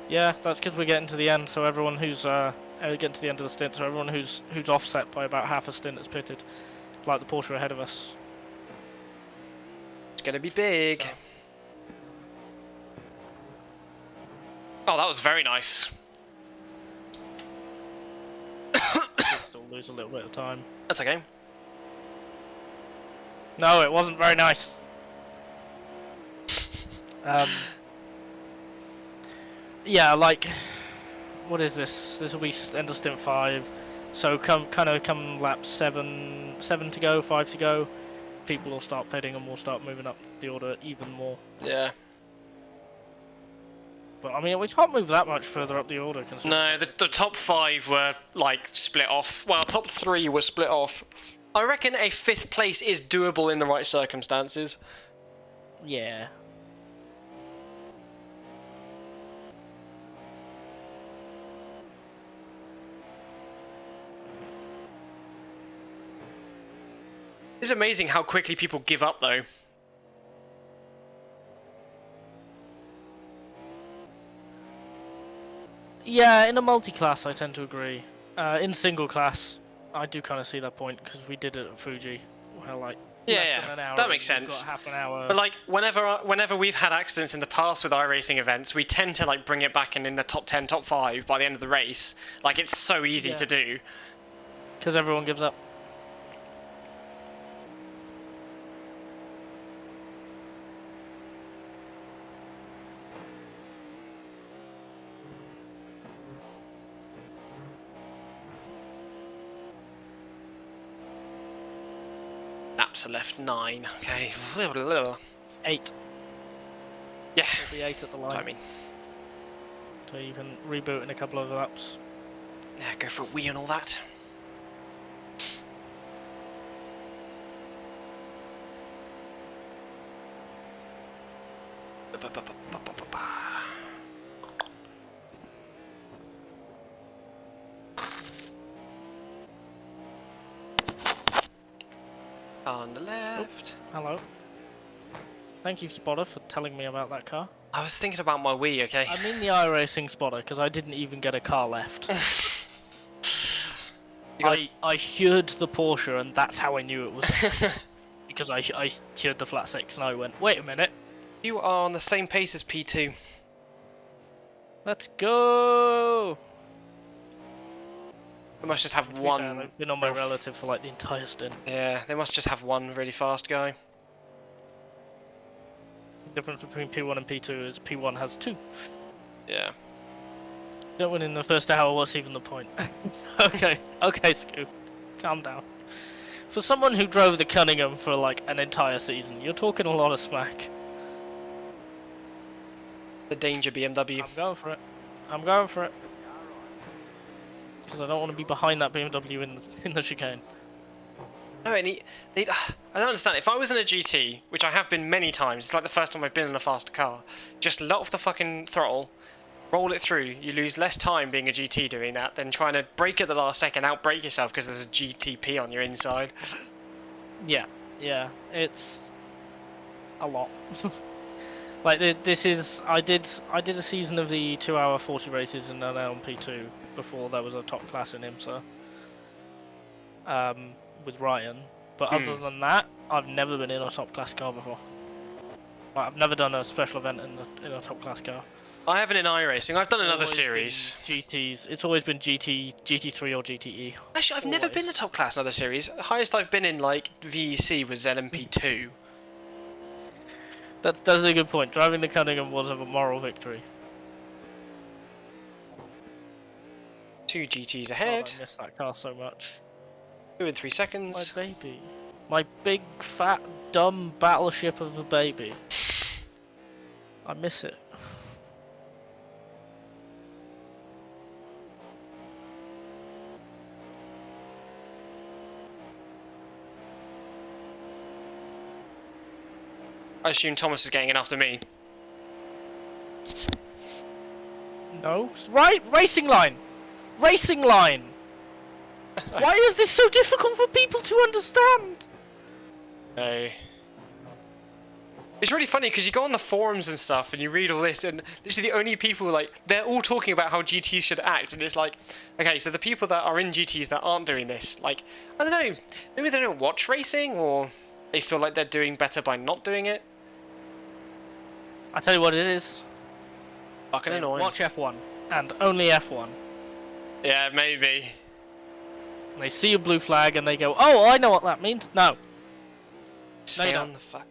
Yeah, that's because we're getting to the end. So everyone who's getting to the end of the stint, so everyone who's offset by about half a stint is pitted, like the Porsche ahead of us. It's gonna be big. So. Oh, that was very nice. Still lose a little bit of time. That's okay. No, it wasn't very nice. Yeah, like, what is this? This will be end of stint 5. So come lap 7 to go, 5 to go. People will start pitting and we'll start moving up the order even more. Yeah. But I mean, we can't move that much further up the order. No, the top 5 were like split off. Well, top 3 were split off. I reckon a 5th place is doable in the right circumstances. Yeah. It's amazing how quickly people give up though. Yeah, in a multi-class, I tend to agree. In single class, I do kind of see that point because we did it at Fuji. Where, like, less than an hour that makes we've sense. got half an hour. But like, whenever we've had accidents in the past with iRacing events, we tend to like bring it back in the top 10, top 5 by the end of the race. Like, it's so easy to do. Because everyone gives up. Laps are left 9. Okay. 8. Yeah. It'll be 8 at the line. That's what I mean. So you can reboot in a couple of laps. Yeah, go for a wee and all that. On the left. Hello. Thank you, spotter, for telling me about that car. I was thinking about my Wii, okay? I mean the iRacing spotter because I didn't even get a car left. I heard the Porsche and that's how I knew it was because I heard the flat 6 and I went, wait a minute. You are on the same pace as P2. Let's go! They must just have To be one. fair, I've been on my relative for like the entire stint. Yeah, they must just have one really fast guy. The difference between P1 and P2 is P1 has 2. Yeah. Don't win in the first hour, what's even the point? Okay, Scoop. Calm down. For someone who drove the Cunningham for like an entire season, you're talking a lot of smack. The danger BMW. I'm going for it. Because I don't want to be behind that BMW in the chicane. No, I don't understand. If I was in a GT, which I have been many times, it's like the first time I've been in a faster car, just let off the fucking throttle, roll it through. You lose less time being a GT doing that than trying to brake at the last second, outbrake yourself because there's a GTP on your inside. Yeah, it's a lot. Like this is, I did a season of the 2-hour 40 races in an LMP2 before there was a top class in IMSA. With Ryan, but other than that, I've never been in a top class car before. Like, I've never done a special event in a top class car. I haven't in iRacing. I've done another Always series. been GTs. It's always been GT3 or GTE. Actually, I've never been in Always. the top class in another series. The highest I've been in like VEC was LMP2. That's a good point. Driving the Cunningham was a moral victory. 2 GTs God, ahead. I miss that car so much. 2 in 3 My seconds. baby. My big, fat, dumb battleship of a baby. I miss it. I assume Thomas is getting in after me. No. Right! Racing line! Racing line! Why is this so difficult for people to understand? Hey. It's really funny because you go on the forums and stuff and you read all this, and literally the only people, like, they're all talking about how GTs should act, and it's like, okay, so the people that are in GTs that aren't doing this, like, I don't know, maybe they don't watch racing, or they feel like they're doing better by not doing it. I tell you what it is. Fucking annoying. Watch F1 and only F1. Yeah, maybe. And they see a blue flag and they go, "Oh, I know what that means." No, Stay you on don't. the fuck.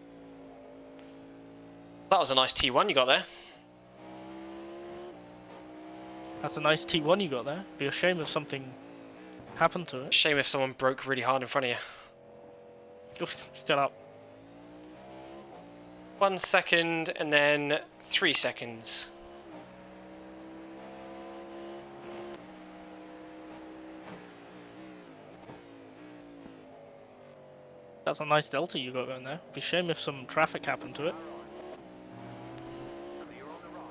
That was a nice T1 you got there. that's a nice T1 you got there. Be a shame if something happened to it. Shame if someone broke really hard in front of you. Shut up. 1 second and then 3 seconds. That's a nice delta you got going there. Be a shame if some traffic happened to it.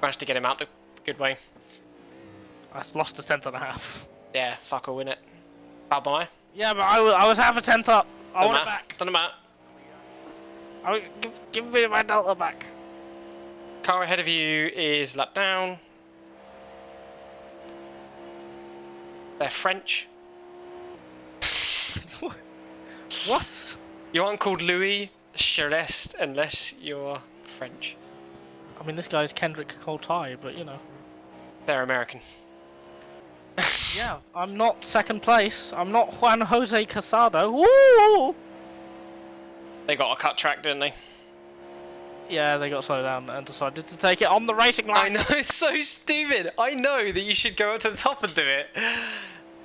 Managed to get him out the good way. I lost a tenth and a half. Yeah, fuck, I'll win it. Bad bye. Yeah, but I was half a tenth up. I want it back. Doesn't matter. Give me my delta back. Car ahead of you is lap down. They're French. What? You aren't called Louis Charest unless you're French. I mean, this guy's Kendrick Coltai, but you know. They're American. Yeah, I'm not second place. I'm not Juan Jose Casado. Woo! They got a cut track, didn't they? Yeah, they got slowed down and decided to take it on the racing I line. know, it's so stupid. I know that you should go up to the top and do it.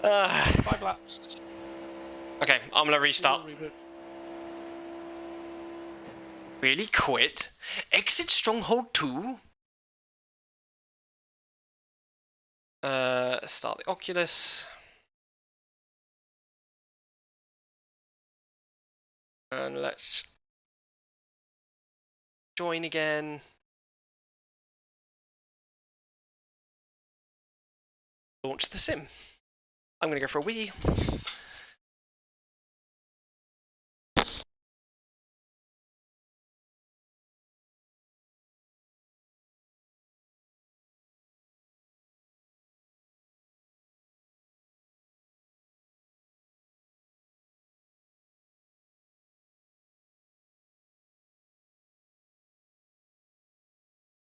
5 laps. Okay, I'm gonna restart. Reboot. Really quit? Exit Stronghold 2? Start the Oculus. And let's join again. Launch the sim. I'm gonna go for a wee.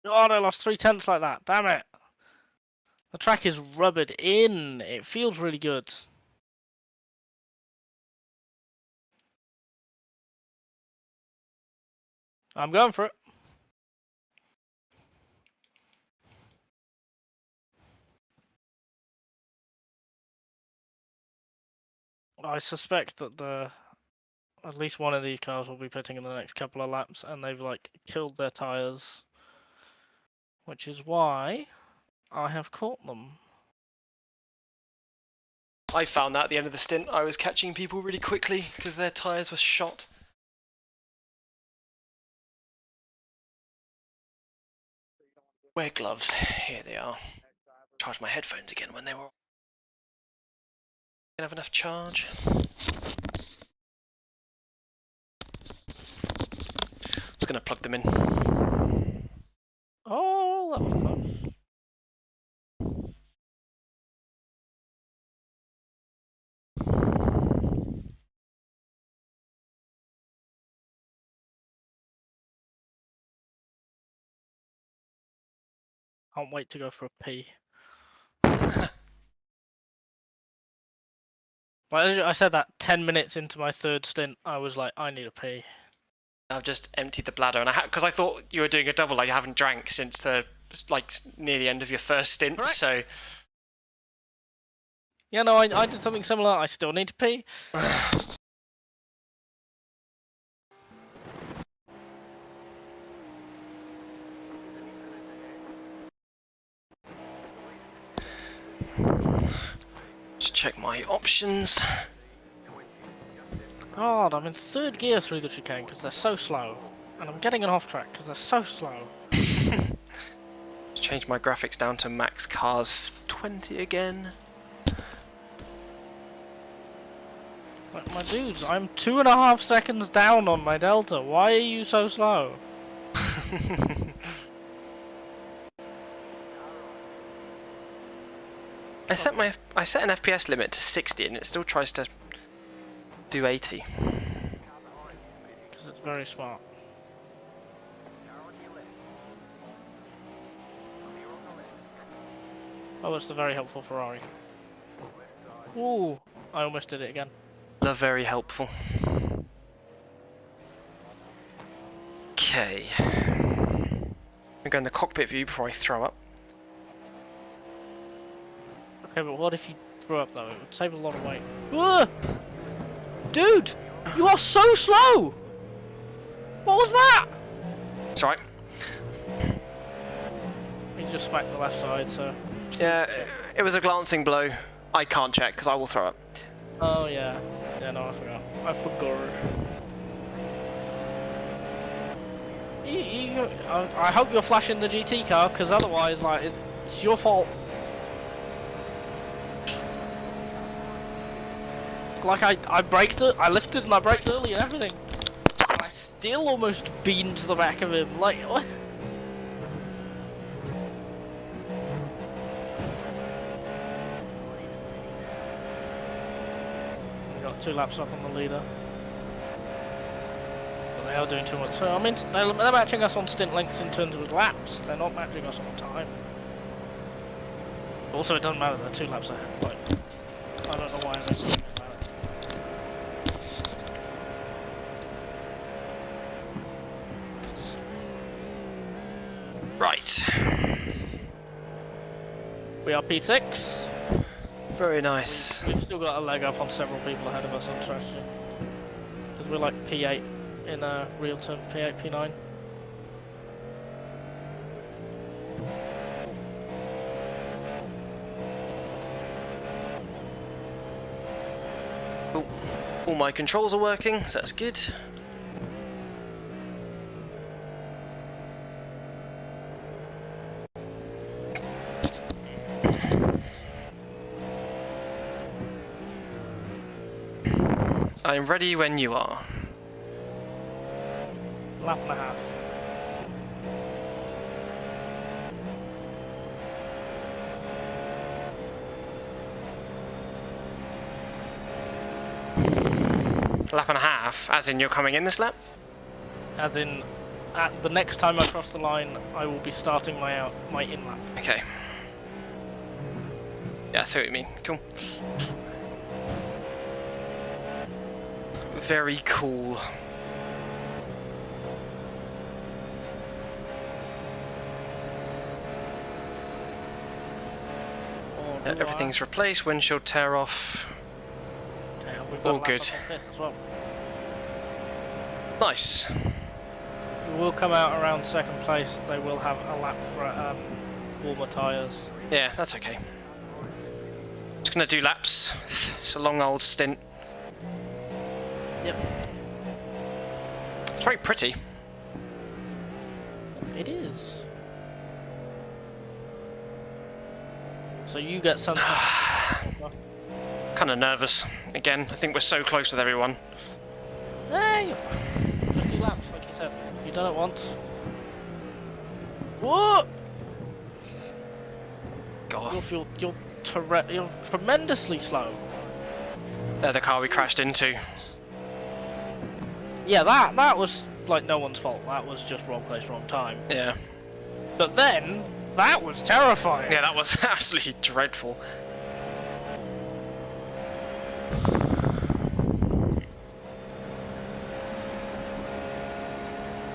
God, I lost 3 tenths like that. Damn it. The track is rubbered in. It feels really good. I'm going for it. I suspect that at least one of these cars will be pitting in the next couple of laps, and they've like killed their tires, which is why I have caught them. I found that at the end of the stint I was catching people really quickly because their tyres were shot. Wear gloves. Here they are. Charge my headphones again when they were. Didn't have enough charge. Just gonna plug them in. Oh, that was close. Can't wait to go for a pee. I said that 10 minutes into my third stint, I was like, I need a pee. I've just emptied the bladder, and because I thought you were doing a double, like you haven't drank since the near the end of your first stint. Correct. So Yeah, no, I did something similar. I still need to pee. just check my options. God, I'm in third gear through the chicane because they're so slow. And I'm getting an off track because they're so slow. Change my graphics down to max cars 20 again. Like, my dudes, I'm 2.5 seconds down on my delta. Why are you so slow? I set an FPS limit to 60 and it still tries to do 80. Because it's very smart. Oh, it's the very helpful Ferrari. Ooh, I almost did it again. They're very helpful. Okay. I'm going to the cockpit view before I throw up. Okay, but what if you threw up though? It would save a lot of weight. Whoa! Dude! You are so slow! What was that? It's alright. He just smacked the left side, so... Yeah, it was a glancing blow. I can't check because I will throw up. Oh yeah. Yeah, no, I forgot. I forgot. I hope you're flashing the GT car, because otherwise, like, it's your fault. Like, I braked it, I lifted and I braked early and everything. I still almost beamed to the back of him, like, what? We got 2 laps up on the leader. But they are doing too much. So, I mean, they're matching us on stint lengths in terms of laps, they're not matching us on time. Also, it doesn't matter, they're 2 laps ahead, like, I don't know why I'm thinking about it. Right. We are P6. Very nice. We've still got a leg up on several people ahead of us on strategy. Because we're like P8 in real terms, P8, P9. Cool. All my controls are working, so that's good. I'm ready when you are. Lap and a half. Lap and a half, as in you're coming in this lap? As in, at the next time I cross the line, I will be starting my in lap. Okay. Yeah, I see what you mean. Cool. Very cool. Or do Everything's replaced, windshield tear off. Damn, we've got all a lap good. up on fifth as well. Nice. We will come out around second place. They will have a lap for warmer tyres. Yeah, that's okay. Just gonna do laps. It's a long old stint. Yep. It's very pretty. It is. So you get sunset. Kind of nervous. Again, I think we're so close with everyone. You're fine. Just do laps, like you said. You've done it once. Whoa! God. You're tremendously slow. They're the car we crashed into. Yeah, that was like no one's fault. That was just wrong place, wrong time. Yeah. But then That was terrifying. Yeah, that was absolutely dreadful.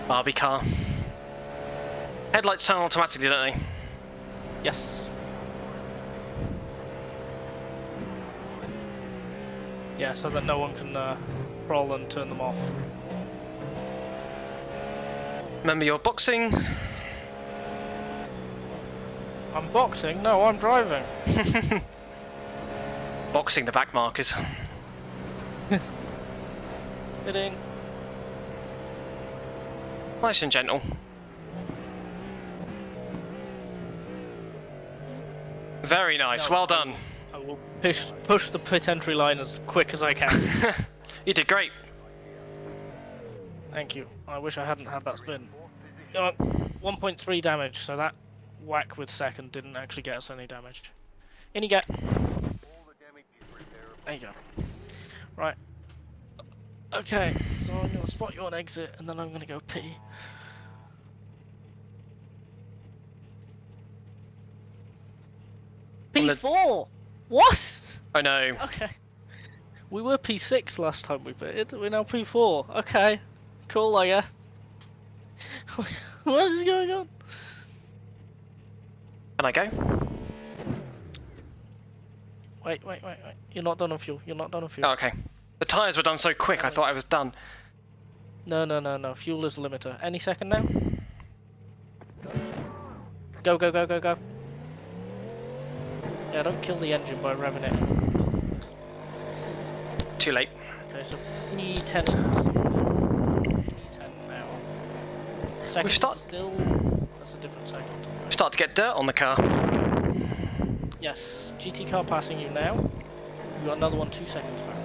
Barbie car. Headlights turn automatically, don't they? Yes. Yeah, so that no one can roll and turn them off. Remember your boxing. I'm boxing? No, I'm driving. Boxing the back markers. It ain't. Nice and gentle. Very nice, No, well done. I will push the pit entry line as quick as I can. You did great. Thank you. I wish I hadn't had that spin. 1.3 damage, so that whack with second didn't actually get us any damage. In you get. There you go. Right. Okay, so I'm gonna spot you on exit, and then I'm gonna go pee. P4! What? I know. Okay. We were P6 last time we pitted, we're now P4. Okay. Cool, I guess. What is going on? Can I go? Wait. You're not done on fuel. You're not done on fuel. Oh, okay. The tyres were done so quick, I thought I was done. No. Fuel is the limiter. Any second now? Go. Yeah, don't kill the engine by revving it. Too late. Okay, so E10 E10 now. Second still... That's a different second. We start to get dirt on the car. Yes, GT car passing you now. You got another one 2 seconds back.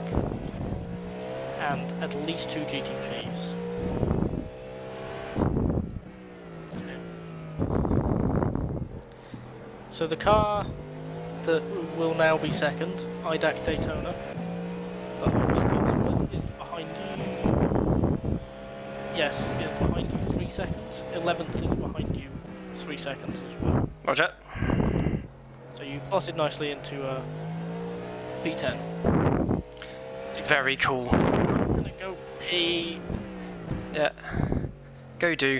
And at least 2 GTPs. So the car that will now be second, IDAC Daytona, that is behind you. Yes, is behind you 3 seconds. 11th is behind you 3 seconds as well. Roger. So you've plotted nicely into P10. Very cool. I'm gonna go P. Yeah. Go do.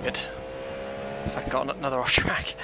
Good. I got another off track.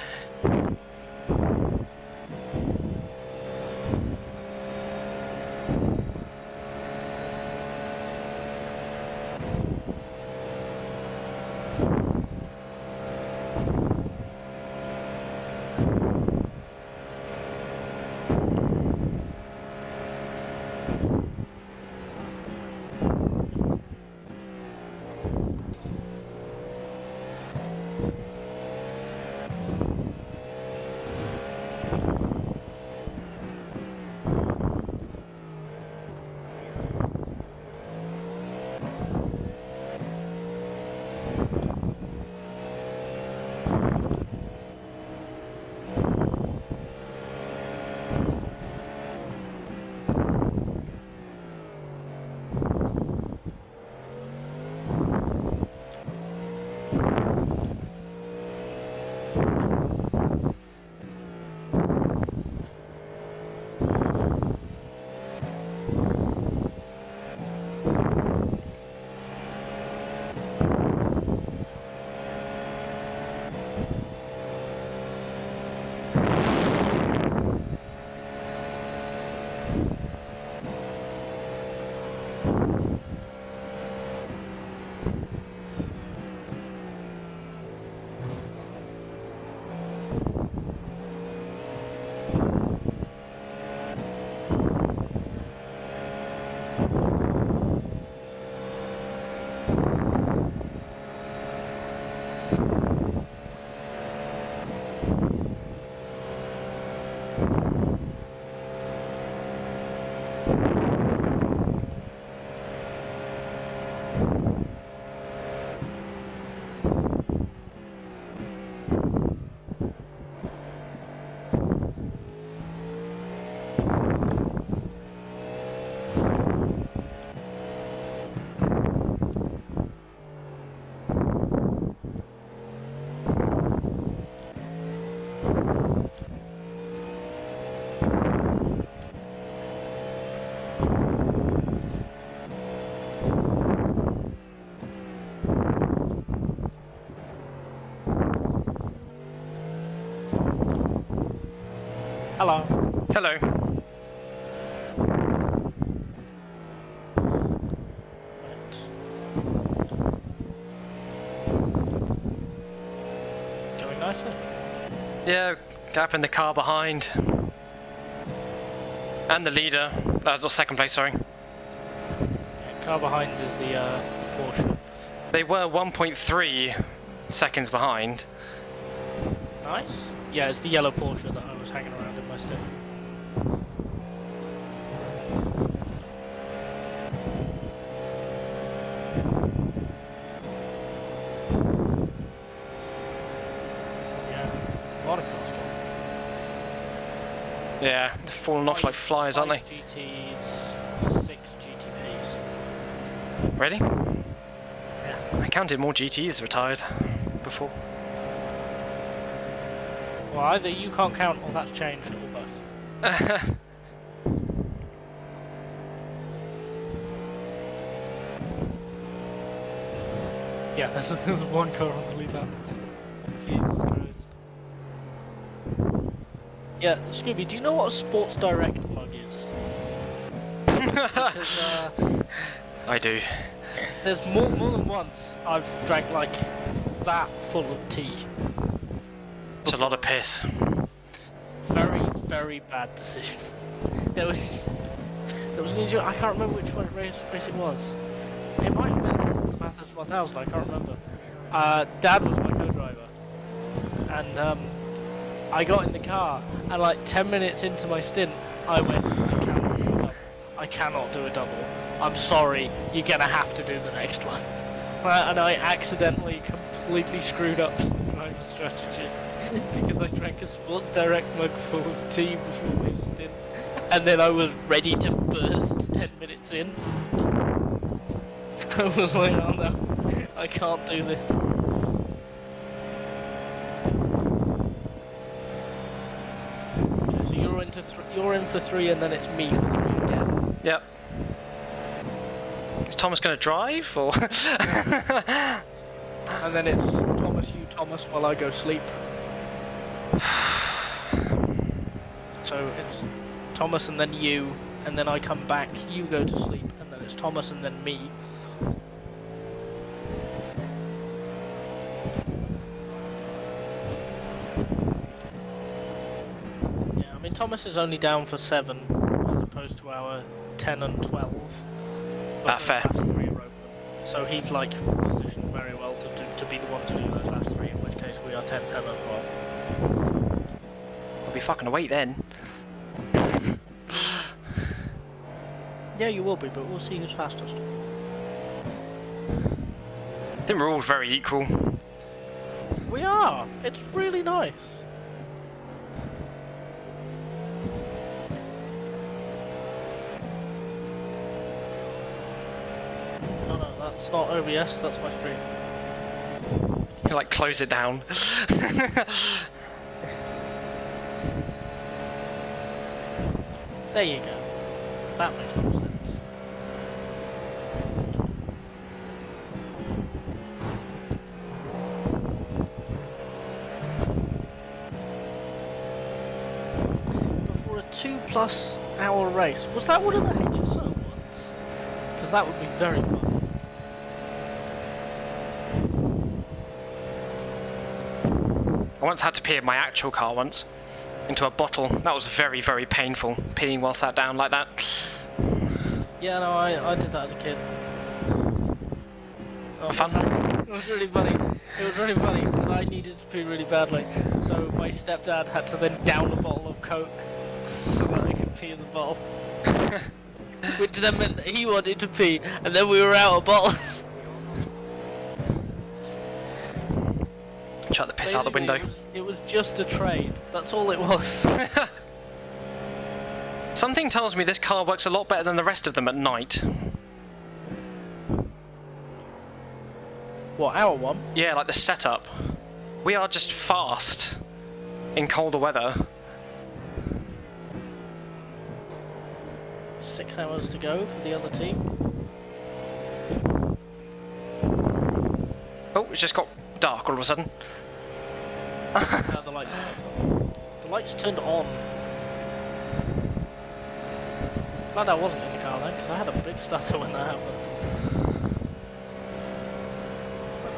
Hello. Hello. Right. Going nicely. Yeah, gap in the car behind. And the leader. The second place, sorry. Yeah, car behind is the Porsche. They were 1.3 seconds behind. Nice. Yeah, it's the yellow Porsche that I was hanging around in my stick. Yeah, a lot of cars going. Yeah, they're falling off like flies, aren't they? 5 GTs, 6 GTPs. Really? Yeah. I counted more GTs retired before. Well, either you can't count or that's changed, or both. Yeah, there's one car on the lead lap. Jesus Christ. Yeah, Scooby, do you know what a Sports Direct mug is? Because I do. there's more than once I've drank like that full of tea. It's a lot of piss. Very, very bad decision. There was an injury. I can't remember which one race it was. It might have been the Bathurst 1000. I can't remember. Dad was my co-driver, and I got in the car, and like 10 minutes into my stint, I went, I cannot do a double. I'm sorry, you're gonna have to do the next one. And I accidentally completely screwed up the driving strategy because I drank a Sports Direct mug full of tea before my stint, and then I was ready to burst 10 minutes in. I was like, oh no, I can't do this. Okay, so you're in for 3, and then it's me for 3 again. Yep. Is Thomas going to drive, or? And then it's Thomas, you Thomas, while I go sleep. So it's Thomas and then you, and then I come back, you go to sleep, and then it's Thomas and then me. Yeah, I mean Thomas is only down for 7, as opposed to our 10 and 12. But those Fair. last 3 are open. So he's like positioned very well to be the one to do those last 3, in which case we are 10, 10 and 12. I'll be fucking awake then. Yeah, you will be, but we'll see who's fastest. I think we're all very equal. We are! It's really nice. Oh no, that's not OBS, that's my stream. Like, close it down. There you go. That makes more sense. But for a 2+ hour race, was that one of the HSO ones? Because that would be very fun. I once had to pee in my actual car once. Into a bottle. That was very, very painful, peeing while sat down like that. Yeah, no, I did that as a kid. Oh, Fun. It was really funny. It was really funny because I needed to pee really badly. So my stepdad had to then down a bottle of Coke so that I could pee in the bottle. Which then meant that he wanted to pee, and then we were out of bottles. Chuck the piss out the window. It was just a trade. That's all it was. Something tells me this car works a lot better than the rest of them at night. What, our one? Yeah, like the setup. We are just fast in colder weather. 6 hours to go for the other team. Oh, it just got dark all of a sudden. The lights turned on. The lights turned on. Glad I wasn't in the car then, because I had a big stutter when that happened.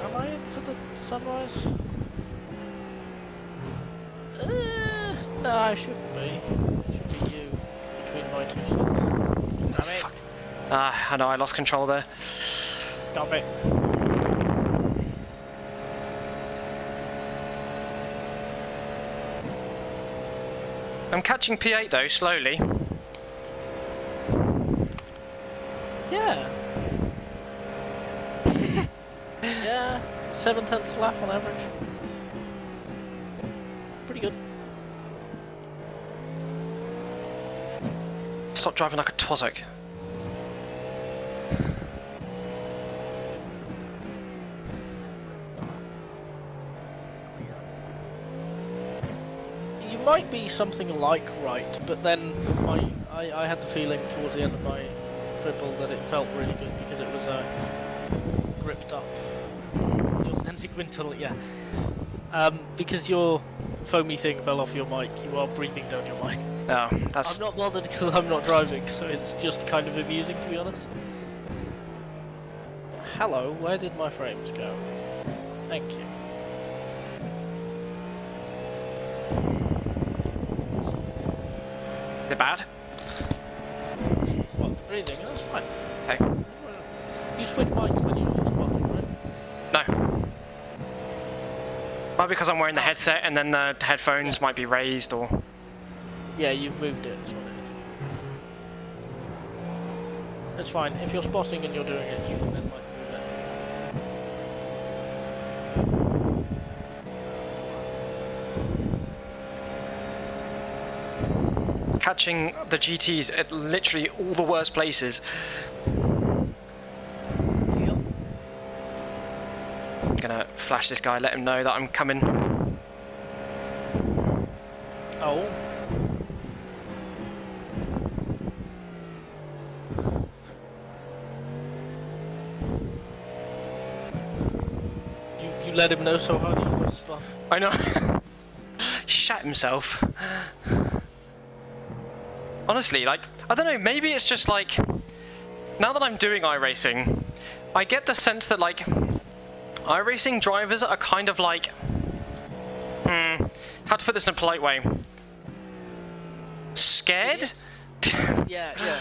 Am I in for the sunrise? No, I shouldn't be. It should be you, between my two suns. Damn it. Fuck. Ah, I know, I lost control there. Stop it. I'm catching P8 though, slowly. Yeah. Yeah, 7/10 lap on average. Pretty good. Stop driving like a twazzock. You might be something like right, but then I had the feeling towards the end of my triple that it felt really good because it was gripped up. The authentic winter, yeah. Because your foamy thing fell off your mic, you are breathing down your mic. Oh, that's... I'm not bothered because I'm not driving, so it's just kind of amusing to be honest. Hello, where did my frames go? Thank you. Is it bad? What, the breathing? That's fine. Okay. You switch mics when you're spotting, right? No. Well, because I'm wearing the headset and then the headphones might be raised or... Yeah, you've moved it. That's what it is. It's fine. If you're spotting and you're doing it, you can then like move it. Catching the GTs at literally all the worst places. Yep. I'm gonna flash this guy, let him know that I'm coming. Oh. You let him know so hard he almost spun. I know. Shat himself. Honestly, like, I don't know, maybe it's just like, now that I'm doing iRacing, I get the sense that like, iRacing drivers are kind of like, how to put this in a polite way? Scared? Yeah, yeah.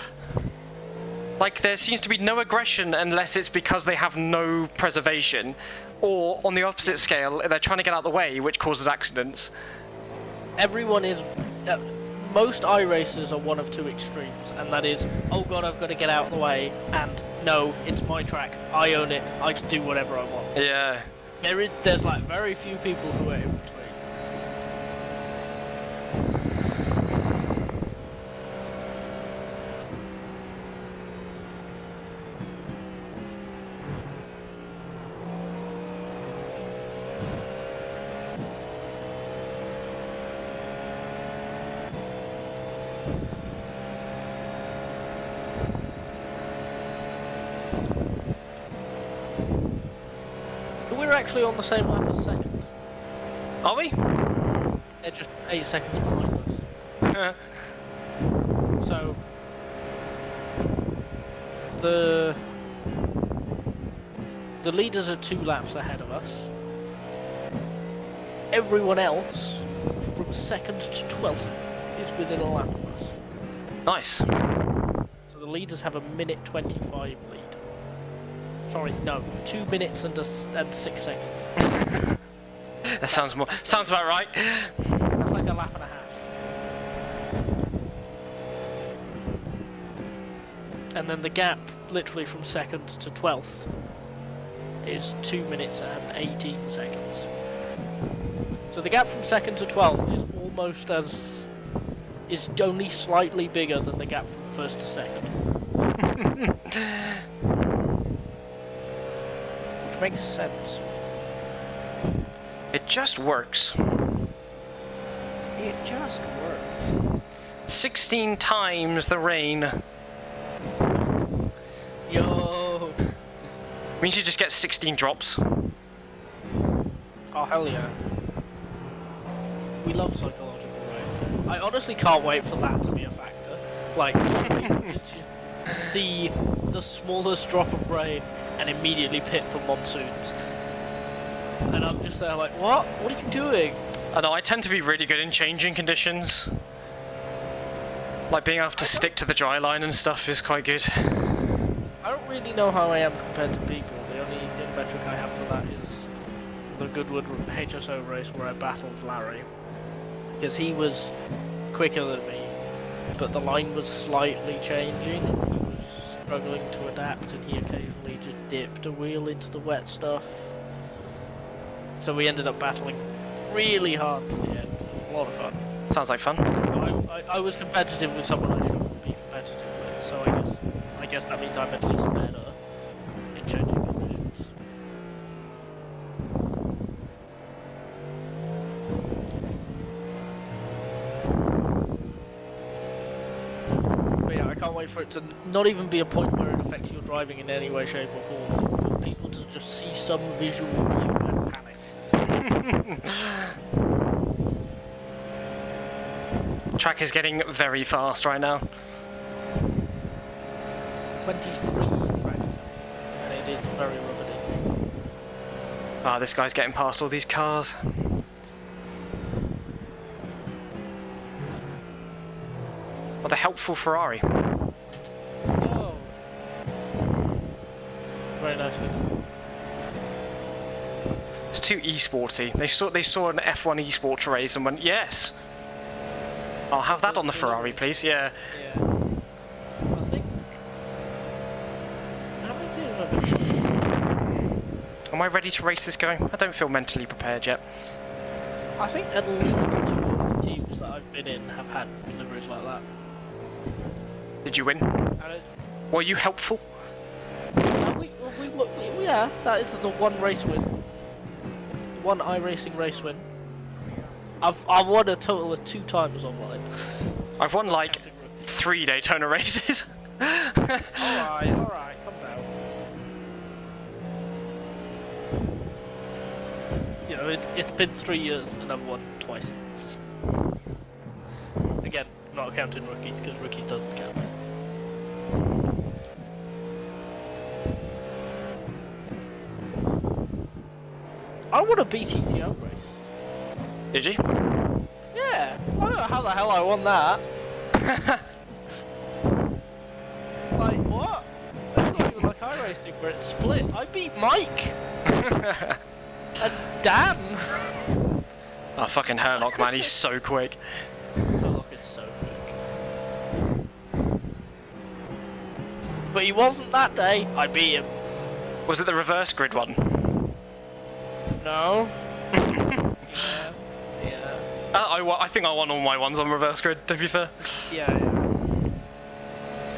Like, there seems to be no aggression unless it's because they have no preservation. Or, on the opposite scale, they're trying to get out of the way, which causes accidents. Everyone is... most iRacers are one of two extremes, and that is, oh god, I've got to get out of the way, and no, it's my track, I own it, I can do whatever I want. Yeah. There's like very few people who are in between. actually on the same lap as second. Are we? They're just 8 seconds behind us. So the leaders are 2 laps ahead of us. Everyone else from 2nd to 12th is within a lap of us. Nice. So the leaders have a minute 25 lead. Sorry, no, 2 minutes and 6 seconds. That sounds about right. That's like a lap and a half. And then the gap, literally from 2nd to 12th, is 2 minutes and 18 seconds. So the gap from 2nd to 12th is almost is only slightly bigger than the gap from 1st to 2nd. Which makes sense. It just works. It just works. 16 times the rain. Yo! Means you just get 16 drops. Oh, hell yeah. We love psychological rain. I honestly can't wait for that to be a factor. Like, the smallest drop of rain and immediately pit for monsoons. And I'm just there like, what? What are you doing? I know, I tend to be really good in changing conditions. Like being able to stick to the dry line and stuff is quite good. I don't really know how I am compared to people. The only metric I have for that is the Goodwood HSO race where I battled Larry. Because he was quicker than me, but the line was slightly changing. He was struggling to adapt and he occasionally just dipped a wheel into the wet stuff. So we ended up battling really hard to the end. A lot of fun. Sounds like fun. I was competitive with someone I shouldn't be competitive with, so I guess that means I'm at least better in changing conditions. But yeah, I can't wait for it to not even be a point where it affects your driving in any way, shape or form, for people to just see some visual cue and panic. Track is getting very fast right now. 23 track, and it is very riveting. Ah, this guy's getting past all these cars. What a helpful Ferrari. Oh. Very nicely done. It's too esporty. They saw an F1 esports race and went, yes. I'll have that on the Ferrari, please. Yeah. Yeah. I think. How many teams have I been? Am I ready to race this going? I don't feel mentally prepared yet. I think at least 2 of the teams that I've been in have had deliveries like that. Did you win? And Were you helpful? yeah, that is the one race win. One iRacing race win. I've won a total of 2 times online. I've won like 3 Daytona races. Alright, calm down. You know, it's been 3 years and I've won twice. Again, not counting rookies, because rookies doesn't count. I won a BTTO race. Did you? Yeah, I don't know how the hell I won that. Like, what? It's not even like iRacing where it's split. I beat Mike! And Dan! Oh, fucking Herlock, man, he's so quick. Sherlock is so quick. But he wasn't that day. I beat him. Was it the reverse grid one? No. Yeah. I think I won all my ones on reverse grid, to be fair. Yeah.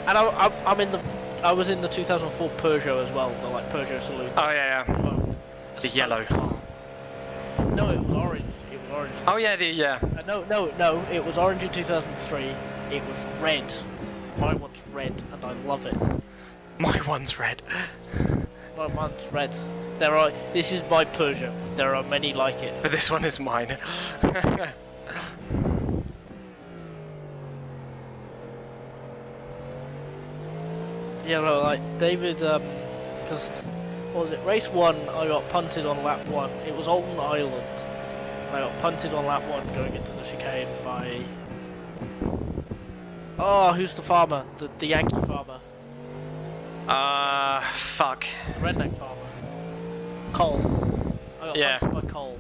And I was in the 2004 Peugeot as well, the like Peugeot Saloon. Oh yeah, yeah. Well, The yellow. No, it was orange. It was orange. Oh yeah, yeah. No. It was orange in 2003. It was red. My one's red, and I love it. My one's red. Well, mine's red. This is my Peugeot. There are many like it. But this one is mine. Yeah, well, like David, because what was it? Race 1, I got punted on lap 1. It was Alton Island. And I got punted on lap 1 going into the chicane by. Oh, who's the farmer? The Yankee farmer. Fuck. The redneck farmer. Cole. I got punted by Cole.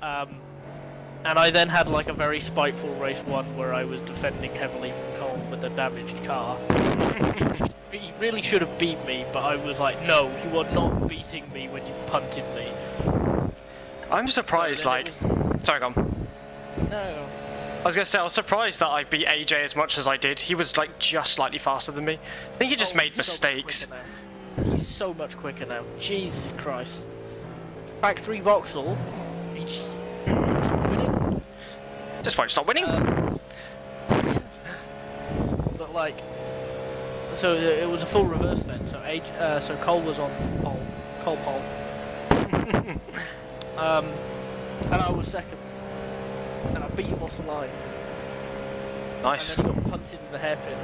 And I then had like a very spiteful race 1 where I was defending heavily from Cole with a damaged car. He really should have beat me, but I was like, no, you are not beating me when you punted me. I'm surprised, So like... Sorry, go on. No. I was gonna say, I was surprised that I beat AJ as much as I did. He was like just slightly faster than me. I think he just made mistakes. He's so much quicker now. Jesus Christ. Factory Vauxhall. He's winning. Just won't stop winning. But like, so it was a full reverse then. So Cole was on pole. Cole pole. And I was second. And I beat him off the line. Nice. And then he got punted in the hairpin.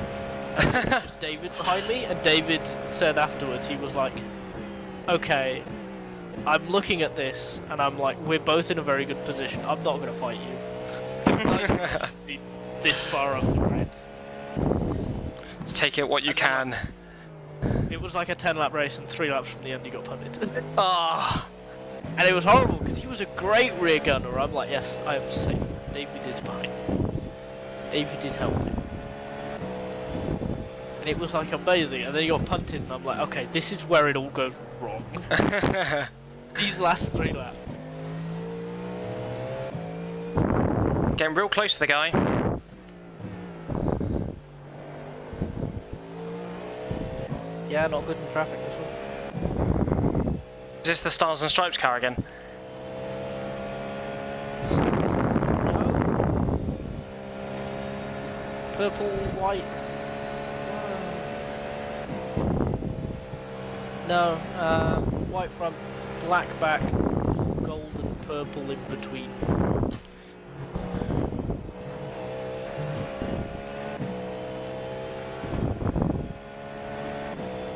And there was just David behind me, and David said afterwards, he was like, okay, I'm looking at this, and I'm like, we're both in a very good position. I'm not going to fight you. Like, this far up the grids. Just take it what you can. It was like a 10-lap race, and 3 laps from the end he got punted. Ah. And it was horrible, because he was a great rear gunner. I'm like, yes, I am safe. David is behind. David is helping. And it was like amazing, and then he got punted, and I'm like, okay, this is where it all goes wrong. These last 3 laps. Getting real close to the guy. Yeah, not good in traffic this one. Is this the Stars and Stripes car again? Purple, white. No, white front, black back, gold and purple in between.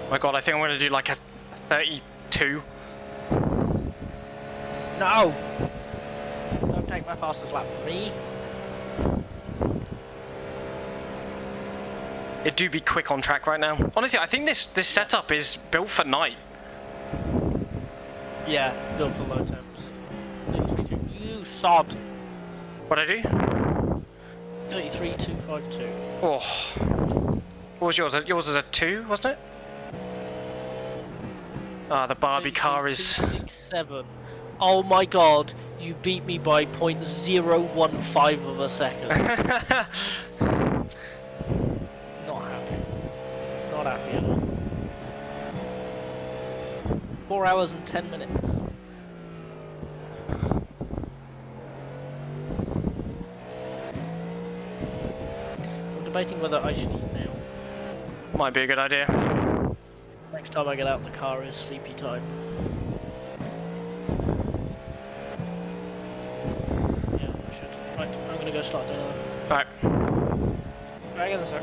Oh my god, I think I'm going to do like a 32. No! Don't take my fastest lap from me. It do be quick on track right now. Honestly, I think this setup is built for night. Yeah, built for low temps. 33.2. You sod. What'd I do? 33.252. Oh. What was yours? Yours was a 2, wasn't it? Ah, the Barbie car is... 267. Oh my god, you beat me by 0.015 of a second. Not happy. Not happy at all. 4 hours and 10 minutes. I'm debating whether I should eat now. Might be a good idea. Next time I get out the car is sleepy time. Yeah, I should. Right, I'm gonna go start dinner. Right. Right, again, sir.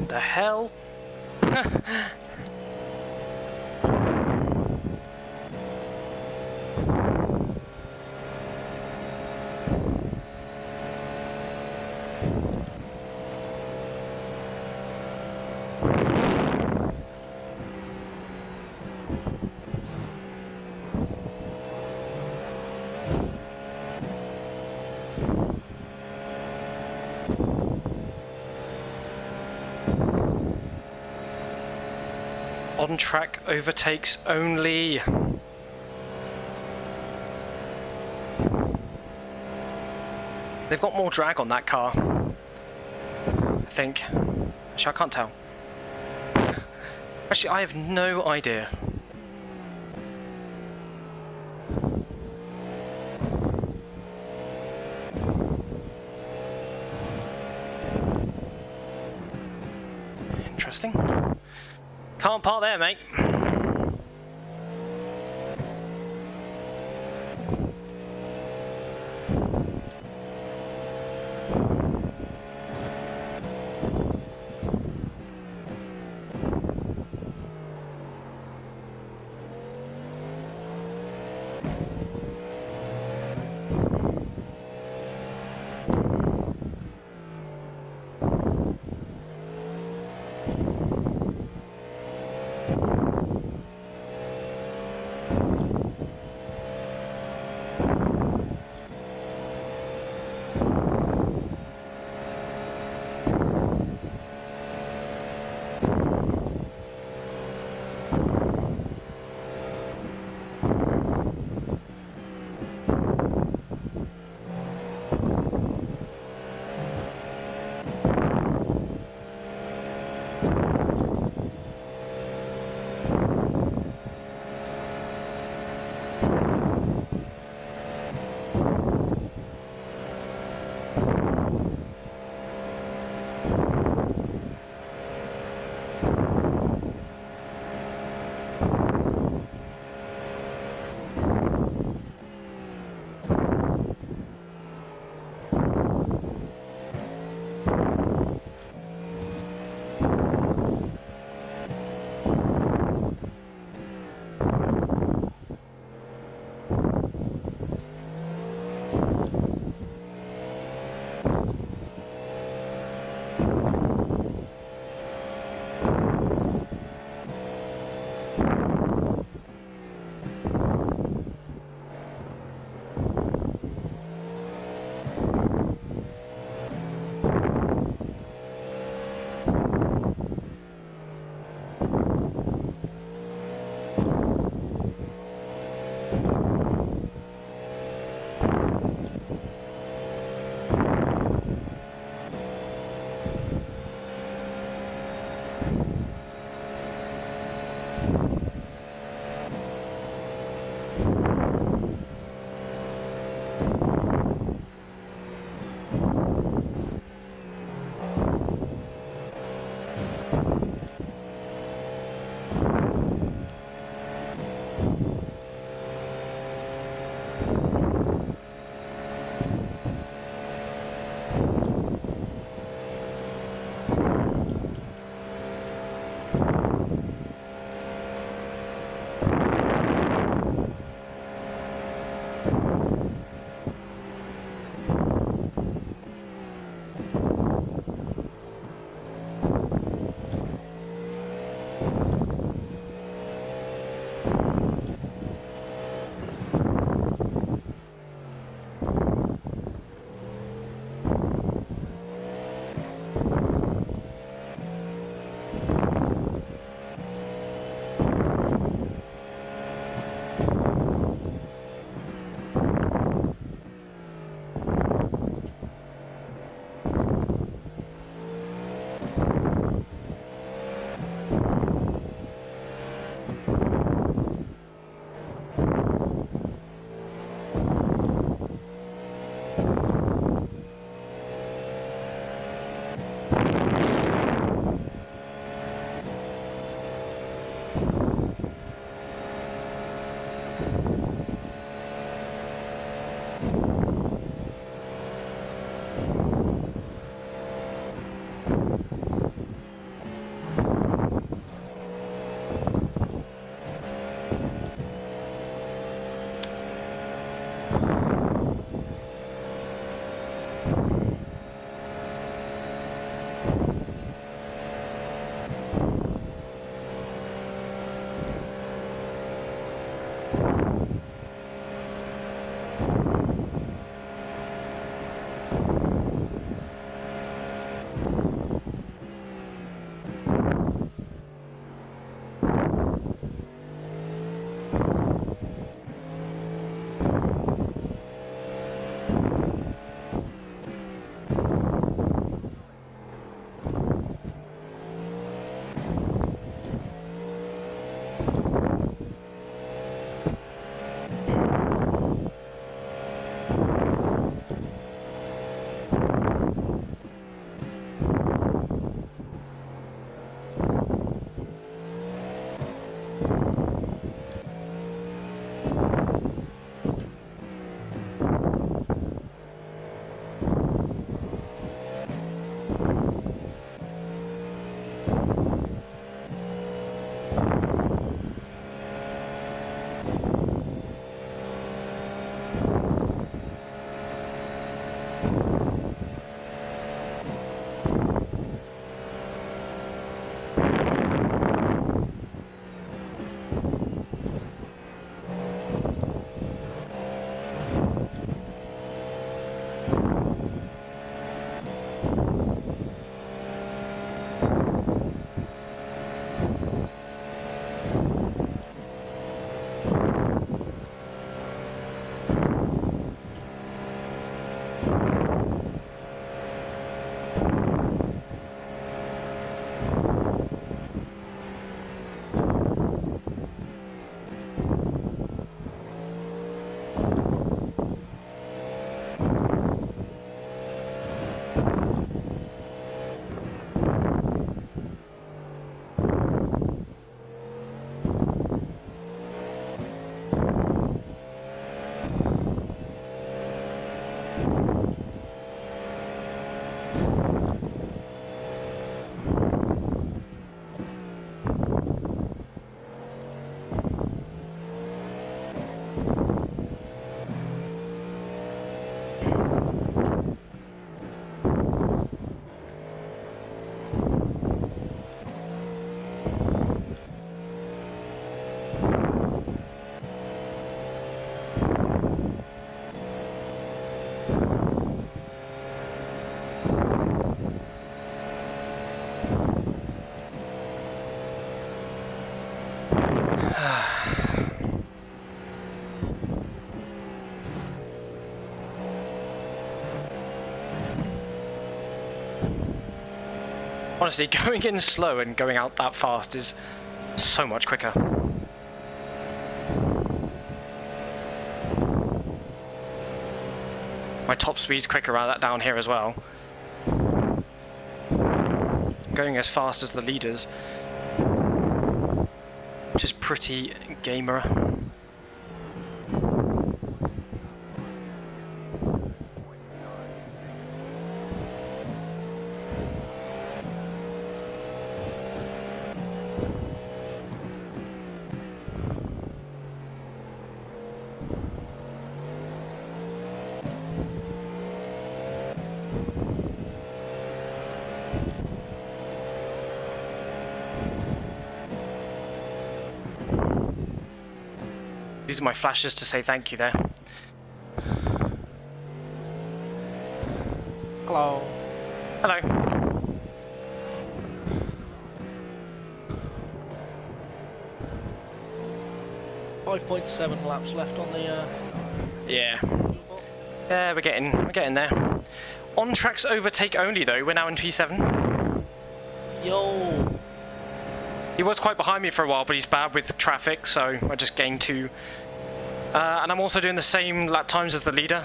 The hell? On track overtakes only. They've got more drag on that car, I think. Actually, I can't tell. Actually, I have no idea. Interesting. Can't park there, mate. Honestly, going in slow and going out that fast is so much quicker. My top speed's quicker down here as well. Going as fast as the leaders, which is pretty gamer. These are my flashes to say thank you there. Hello. Hello. .7 laps left on the Yeah. Yeah, we're getting there. On tracks overtake only though, we're now in P7. Yo. He was quite behind me for a while, but he's bad with traffic, so I just gained 2. And I'm also doing the same lap times as the leader.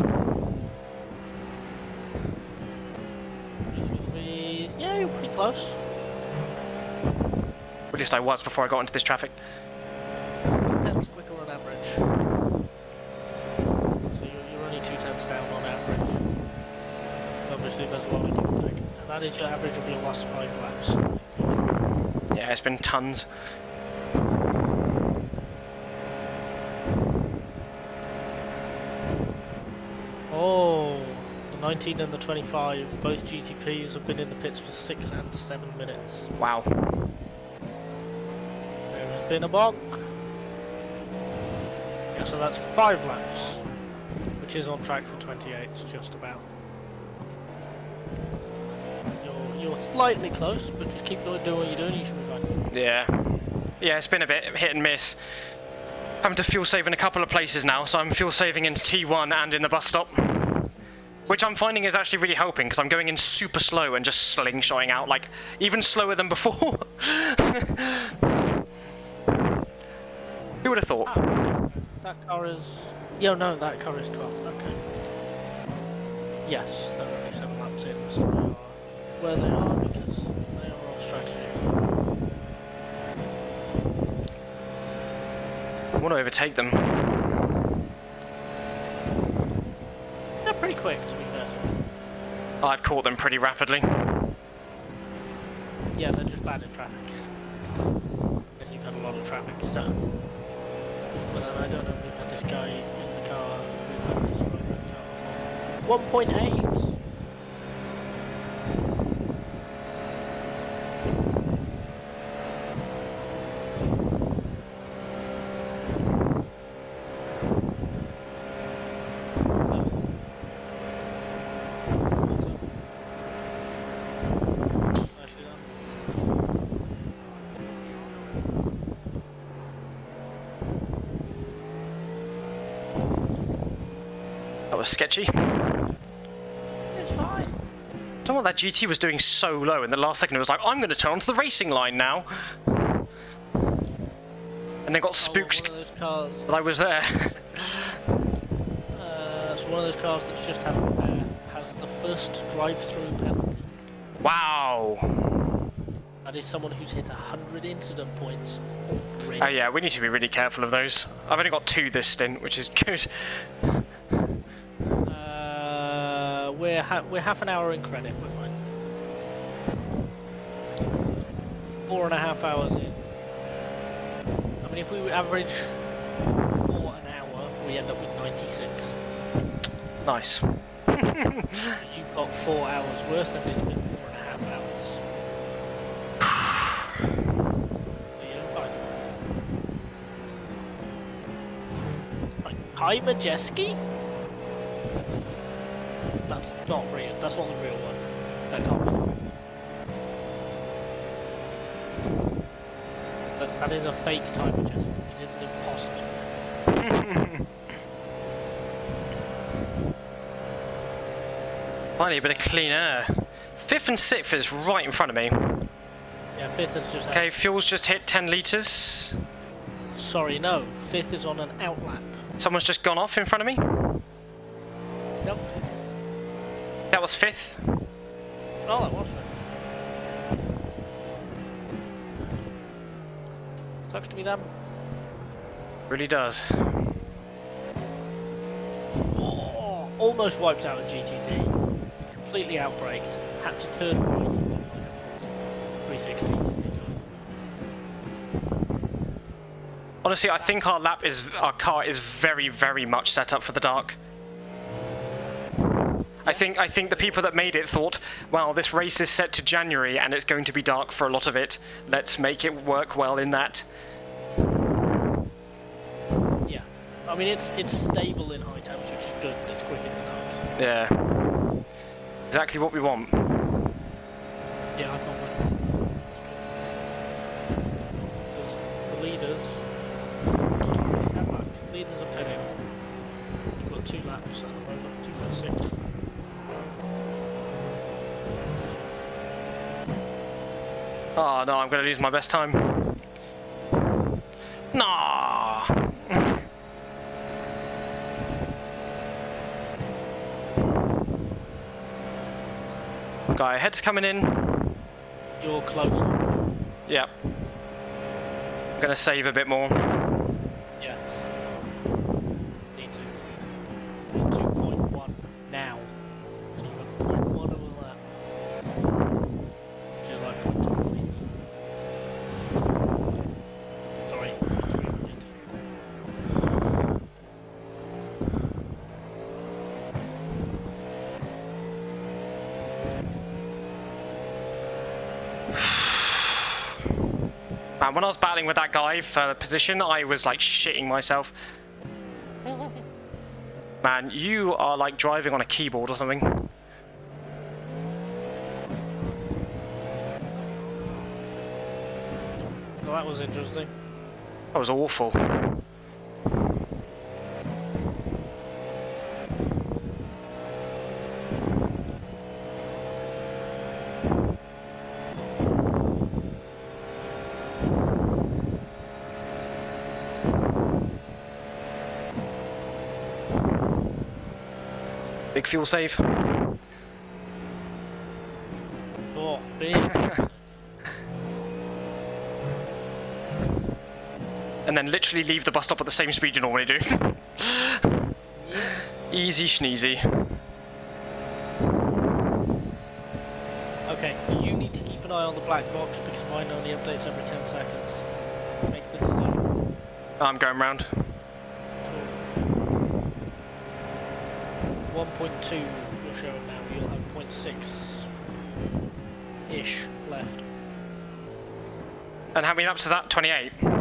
Yeah, you're pretty close. At least I was before I got into this traffic. That's quicker on average. So you're only 2/10 down on average. Obviously there's a lot of give and take. And that is your average of your last 5 laps. Yeah, it's been tons. Oh, the 19 and the 25, both GTPs have been in the pits for 6 and 7 minutes. Wow. There has been a bonk. Yeah, so that's 5 laps, which is on track for 28, just about. You're slightly close, but just keep doing what you're doing, you should be fine. Yeah. Yeah, it's been a bit hit and miss. Having to fuel save in a couple of places now, so I'm fuel saving in T1 and in the bus stop. Which I'm finding is actually really helping, because I'm going in super slow and just slingshotting out, like, even slower than before. Who would have thought? That car is... Yeah, no, that car is 12th, okay. Yes, they're only 7 laps in, so they are where they are because they are off strategy. I want to overtake them. They're pretty quick, to be fair to them. I've caught them pretty rapidly. Yeah, they're just bad in traffic. And you've had a lot of traffic, so... But then I don't know if we've had this guy in the car, we've had this guy in the car before. 1.8! That was sketchy. It's fine. Don't know what that GT was doing so low. In the last second, it was like, I'm going to turn onto the racing line now. And then got spooked One of those cars. that I was there. So one of those cars that's just had a repair has the first drive-through penalty. Wow. That is someone who's hit 100 incident points already. Oh yeah, we need to be really careful of those. I've only got 2 this stint, which is good. We're half an hour in credit, we're fine. 4.5 hours in. I mean, if we average 4 an hour, we end up with 96. Nice. You've got 4 hours worth, and it's been 4.5 hours. So you're fine. Right. Hi, Majeski? That's not real. That's not the real one. That can't be. That is a fake time adjustment. It is an imposter. Finally, a bit of clean air. 5th and 6th is right in front of me. Yeah, 5th has just... Okay, fuel's just hit 10 litres. Sorry, no. 5th is on an outlap. Someone's just gone off in front of me. Nope. That was 5th. Oh, that was 5th. Sucks to be them. Really does. Oh, almost wiped out a GTD. Completely outbraked. Had to turn right and do like a 360 to Honestly, I think our car is very, very much set up for the dark. I think the people that made it thought, well, this race is set to January and it's going to be dark for a lot of it. Let's make it work well in that. Yeah. I mean, it's stable in high temps, which is good. It's quick in the dark. Yeah. Exactly what we want. Yeah, I've not went. Because the leaders... Leaders are pinning. You've got 2 laps at the moment, 2.6. Oh no, I'm going to lose my best time. Nah. Guy ahead's coming in. You're close. Yep. I'm going to save a bit more. Yes. Need to. 2.1 now. So you've got 0.1 of that. Which is like 0.280. Sorry, 380. Man, when I was battling with that guy for the position, I was like shitting myself. Man, you are like driving on a keyboard or something. Well, that was interesting. That was awful. Big fuel save. Oh, big. And then literally leave the bus stop at the same speed you normally do. Easy schneezy. Okay, you need to keep an eye on the black box because mine only updates every 10 seconds. Make the decision. I'm going round. 1.2 you're showing now, you'll have 0.6-ish left. And how many laps is that? 28? That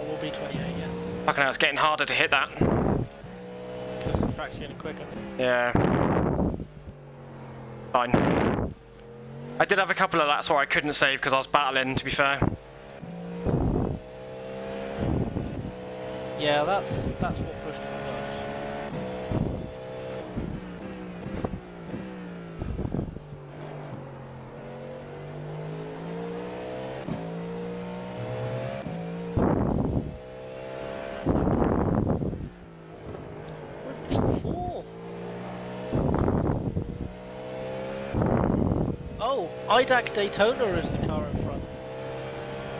will be 28, yeah. Fucking hell, it's getting harder to hit that. Because the track's getting quicker. Yeah. Fine. I did have a couple of laps where I couldn't save because I was battling, to be fair. Yeah, that's what pushed me guys. We're P4. Oh, IDAC Daytona is the car in front.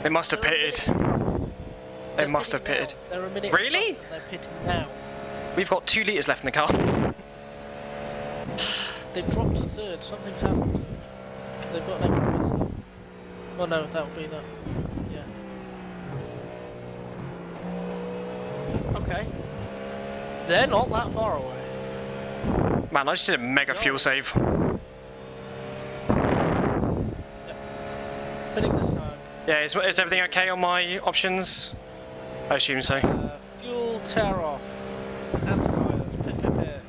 They must have They're a pitted. minute in front. They They're must have pitting pitted. now. They're a minute Really? in front and they're pitting now. We've got 2 litres left in the car. They've dropped to third. Something's happened. They've got an extra pit. Oh no, that would be that. Yeah. Okay. They're not that far away. Man, I just did a mega fuel save. Pitting this time. Yeah, is everything okay on my options? I assume so. Fuel tear off. And tyres. Pit, pit, pit.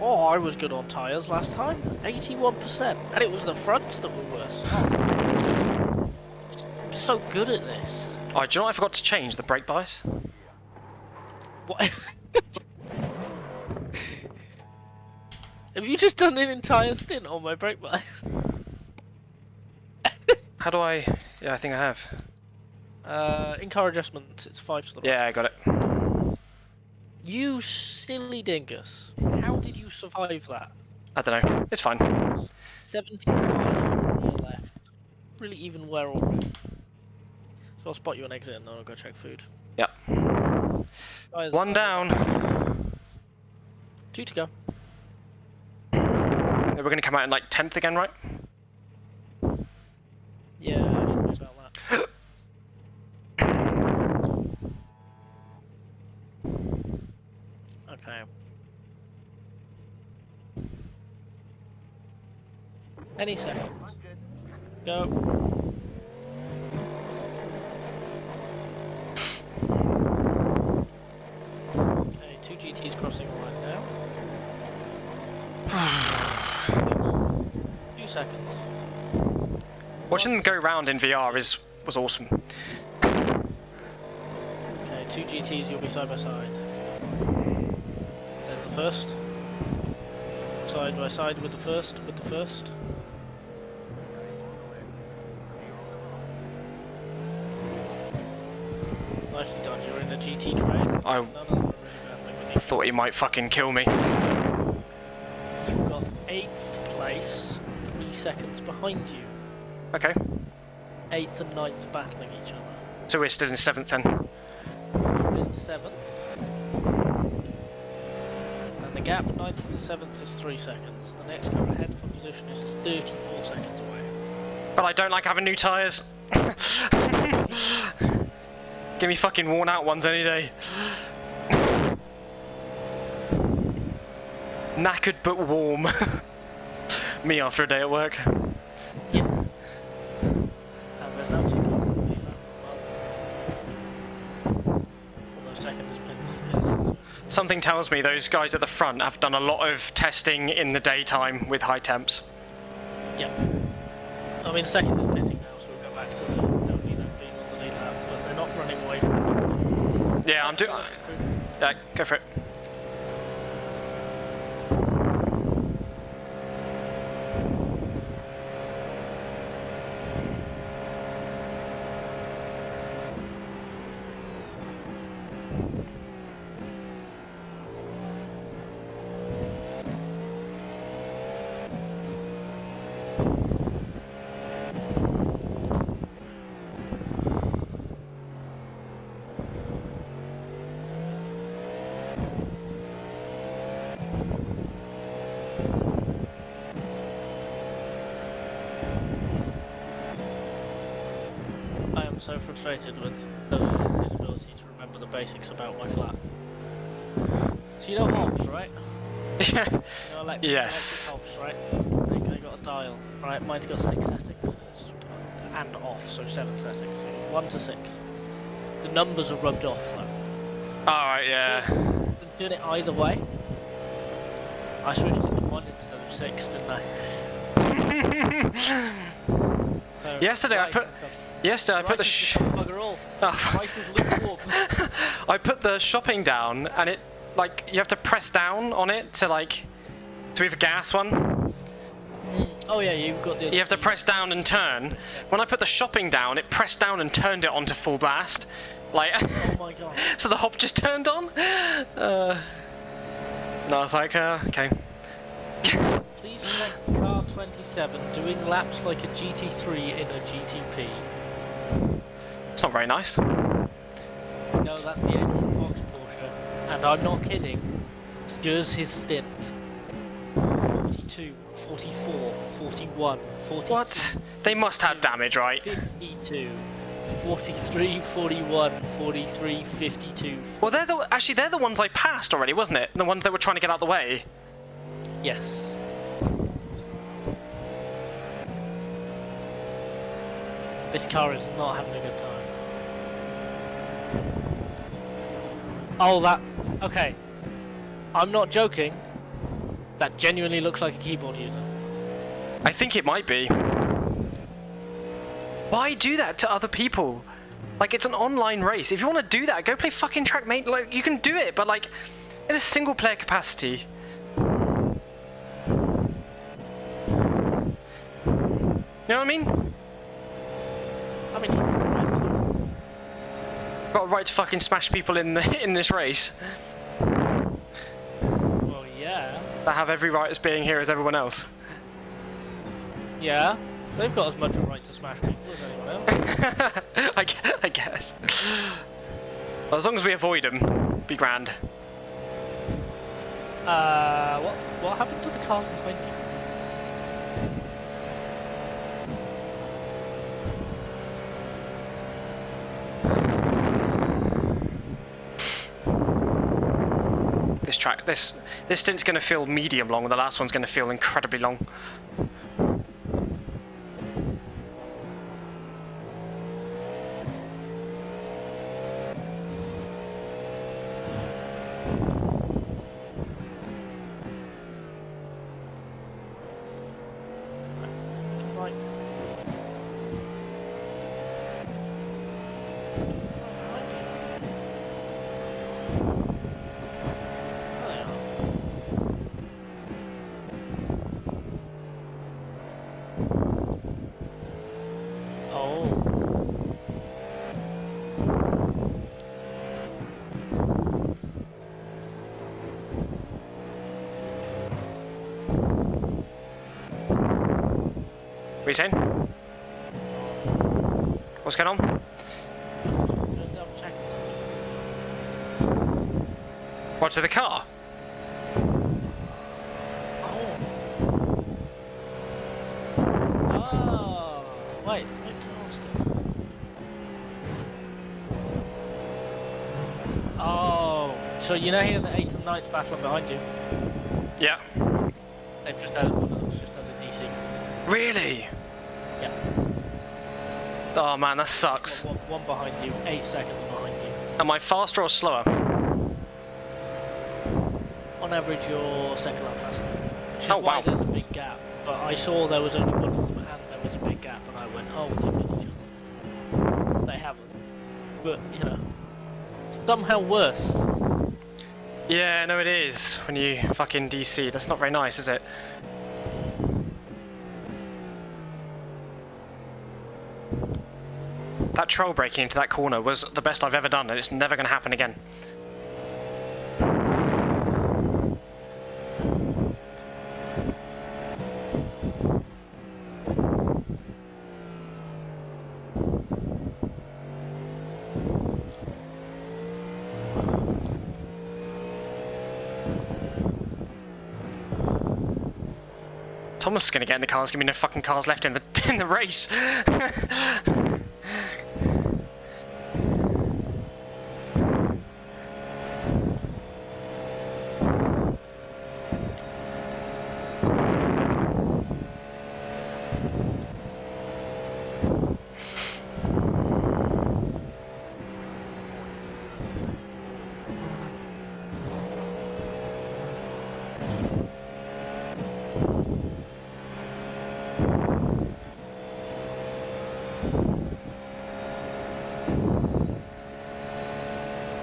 Oh, I was good on tyres last time. 81%. And it was the fronts that were worse. Oh. I'm so good at this. Oh, do you know what I forgot to change? The brake bias? What? Have you just done an entire stint on my brake bias? How do I... Yeah, I think I have. In car adjustments, it's 5 to the right. Yeah, I got it. You silly dingus. How did you survive that? I don't know. It's fine. 75 from your left. Really even where already. So I'll spot you an exit and then I'll go check food. Yep. Guys, 1 down. 2 to go. We're going to come out in like 10th again, right? Yeah, I should be about that. Okay. Any second. Go. Okay, 2 GTs crossing the line now. 2 seconds. Watching them go round in VR was awesome. Okay, 2 GTs, you'll be side by side. There's the first. Side by side with the first, Nicely done, you're in a GT train. I None of them are really battling with you. thought he might fucking kill me. You've got 8th place, 3 seconds behind you. Okay. 8th and 9th battling each other. So we're still in 7th then. You're in 7th. And the gap 9th to 7th is 3 seconds. The next car ahead for position is 34 seconds away. But I don't like having new tyres. Give me fucking worn out ones any day. Knackered but warm. Me after a day at work. Yeah. And there's now 2 cars on the lead lap. Well, although second is pitted. Something tells me those guys at the front have done a lot of testing in the daytime with high temps. Yeah. I mean, second is pitting now, so we'll go back to the don't need them being on the lead lap, but they're not running away from it. Yeah, I'm doing... Yeah, go for it. so frustrated with the inability to remember the basics about my flat. So you know hobs, right? Yeah. You know Yes. electric hobs, right? They got a dial, right? Mine's got 6 settings, and off, so 7 settings. 1 to 6. The numbers are rubbed off though. Alright, yeah. I'm doing it either way. I switched it to 1 instead of 6, didn't I? So Yesterday I put the bugger all. Oh. Rice is lukewarm. I put the shopping down, and it like you have to press down on it to either gas one. Oh yeah, you've got the. You have to press down and turn. When I put the shopping down, it pressed down and turned it onto full blast. Like, Oh my god. so the hob just turned on. And I was like, okay. Please check car 27 doing laps like a GT3 in a GTP. It's not very nice. No, that's the Adrian Fox Porsche. And I'm not kidding. Here's his stint. 42, 44, 41, 42. What? They must have damage, right? 52, 43, 41, 43, 52. Well, they're the ones I passed already, wasn't it? The ones that were trying to get out of the way. Yes. This car is not having a good time. Oh, that... Okay. I'm not joking. That genuinely looks like a keyboard user. I think it might be. Why do that to other people? Like, it's an online race. If you want to do that, go play fucking Trackmate. Like, you can do it, but like, in a single player capacity. You know what I mean? I mean, Got a right to fucking smash people in this race. well, yeah. That have every right as being here as everyone else. Yeah. They've got as much a right to smash people as anyone else. I guess. As long as we avoid them, be grand. What happened to the car behind you? This stint's going to feel medium long, and the last one's going to feel incredibly long. Right. What are you saying? What's going on? What, to the car? Oh, wait, Victor Austin. Oh, so you know here the 8th and 9th battle behind you? Yeah. They've just added one of those, just added DC. Really? Yeah. Oh man, that sucks. One behind you, 8 seconds behind you. Am I faster or slower? On average, you're second lap faster. Which is Oh, why wow. there's a big gap. But I saw there was only one of them and there was a big gap, and I went, oh, they've hit each other. They haven't. But, you know, it's somehow worse. Yeah, no it is. When you fucking DC, that's not very nice, is it? That troll breaking into that corner was the best I've ever done, and it's never going to happen again. Thomas is going to get in the car. There's going to be no fucking cars left in the race.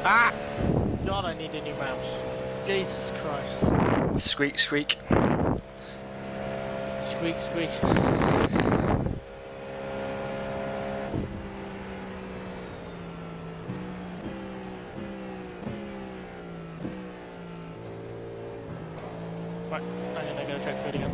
Ah! God, I need a new mouse. Jesus Christ. Squeak, squeak. Squeak, squeak. Right, I'm gonna go check food again.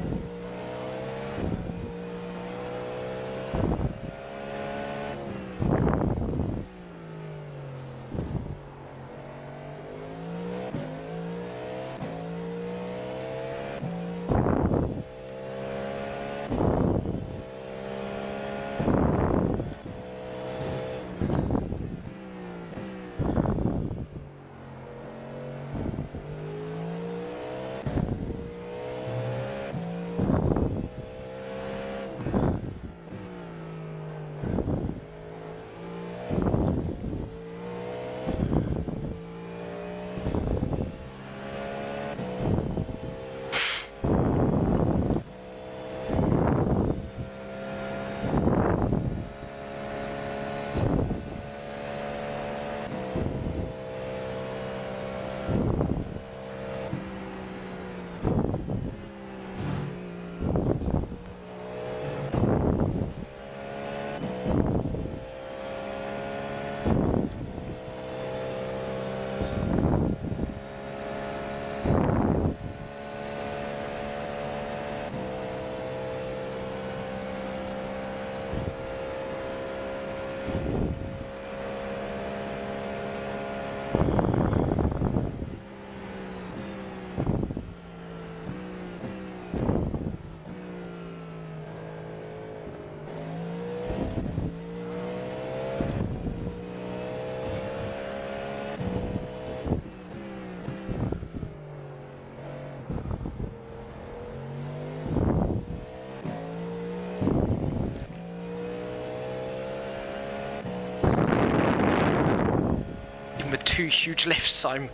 With two huge lifts, I'm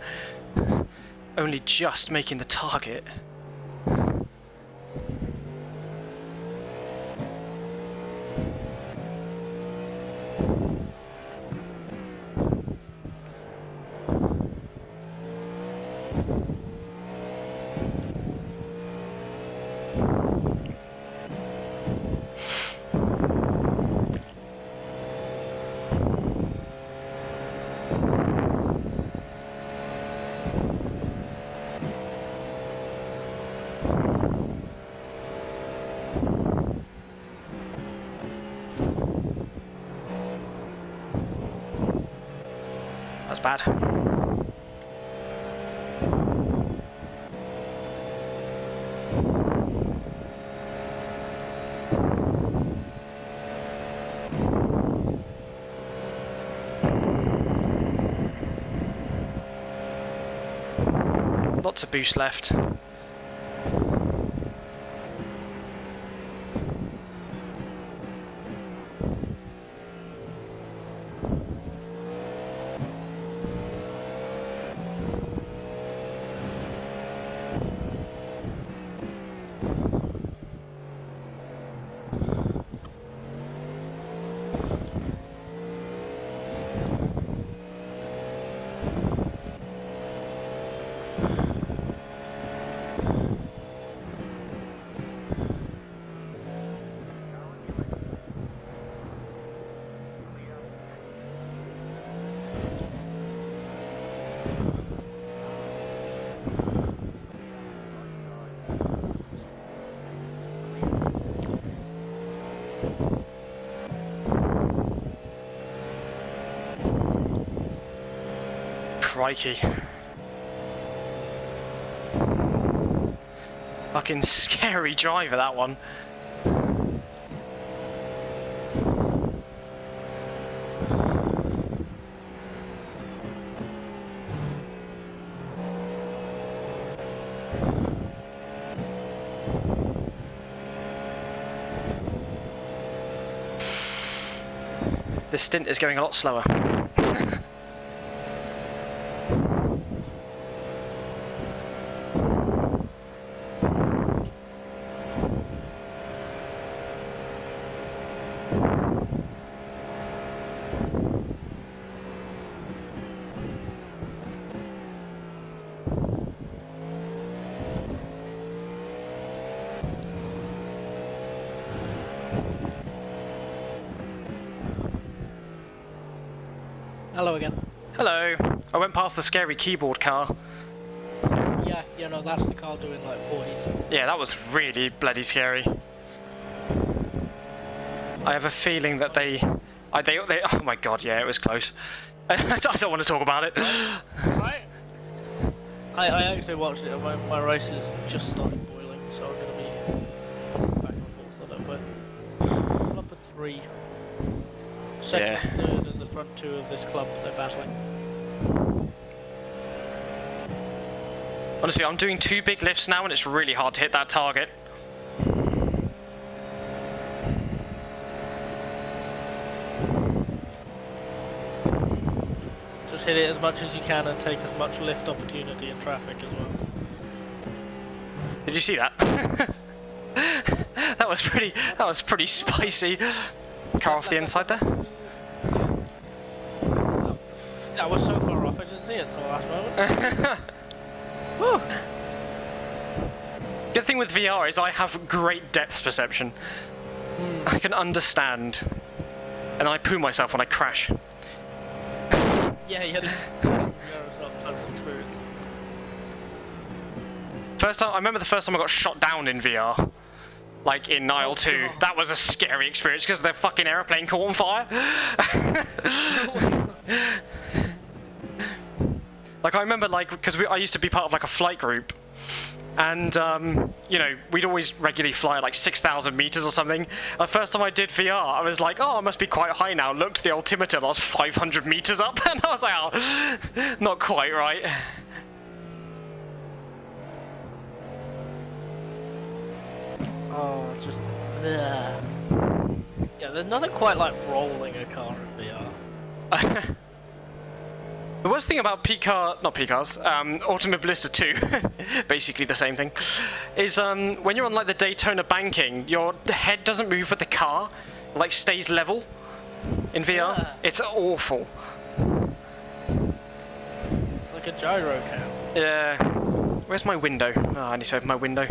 only just making the target. That's bad. Lots of boost left. Crikey. Fucking scary driver, that one. This stint is going a lot slower. Hello again. Hello. I went past the scary keyboard car. Yeah, no, that's the car doing like 40s. Yeah, that was really bloody scary. I have a feeling that they oh my god, yeah, it was close. I don't want to talk about it. Right. I actually watched it. My race is just started boiling, so I'm gonna be back and forth a little bit. Number 3. Second Yeah. and third are the front 2 of this club. They're battling. Honestly, I'm doing 2 big lifts now, and it's really hard to hit that target. Just hit it as much as you can and take as much lift opportunity in traffic as well. Did you see that? That was pretty spicy. Car off the inside there. That was so far off, I didn't see it until the last moment. Woo. Good thing with VR is I have great depth perception. I can understand. And I poo myself when I crash. Yeah, you had a pleasant experience. I remember the first time I got shot down in VR. Like in aisle 2. God. That was a scary experience because the fucking aeroplane caught on fire. Like I remember, like, because I used to be part of like a flight group, and you know, we'd always regularly fly at like 6,000 meters or something. The first time I did VR, I was like, oh, I must be quite high now. Looked at the altimeter, and I was 500 meters up, and I was like, oh, not quite right. Oh, it's just. Yeah, there's nothing quite like rolling a car in VR. The worst thing about Automobilista 2, basically the same thing, is when you're on like the Daytona banking, your head doesn't move with the car, it, like stays level in VR. Yeah. It's awful. It's like a gyro cam. Yeah. Where's my window? Oh, I need to open my window.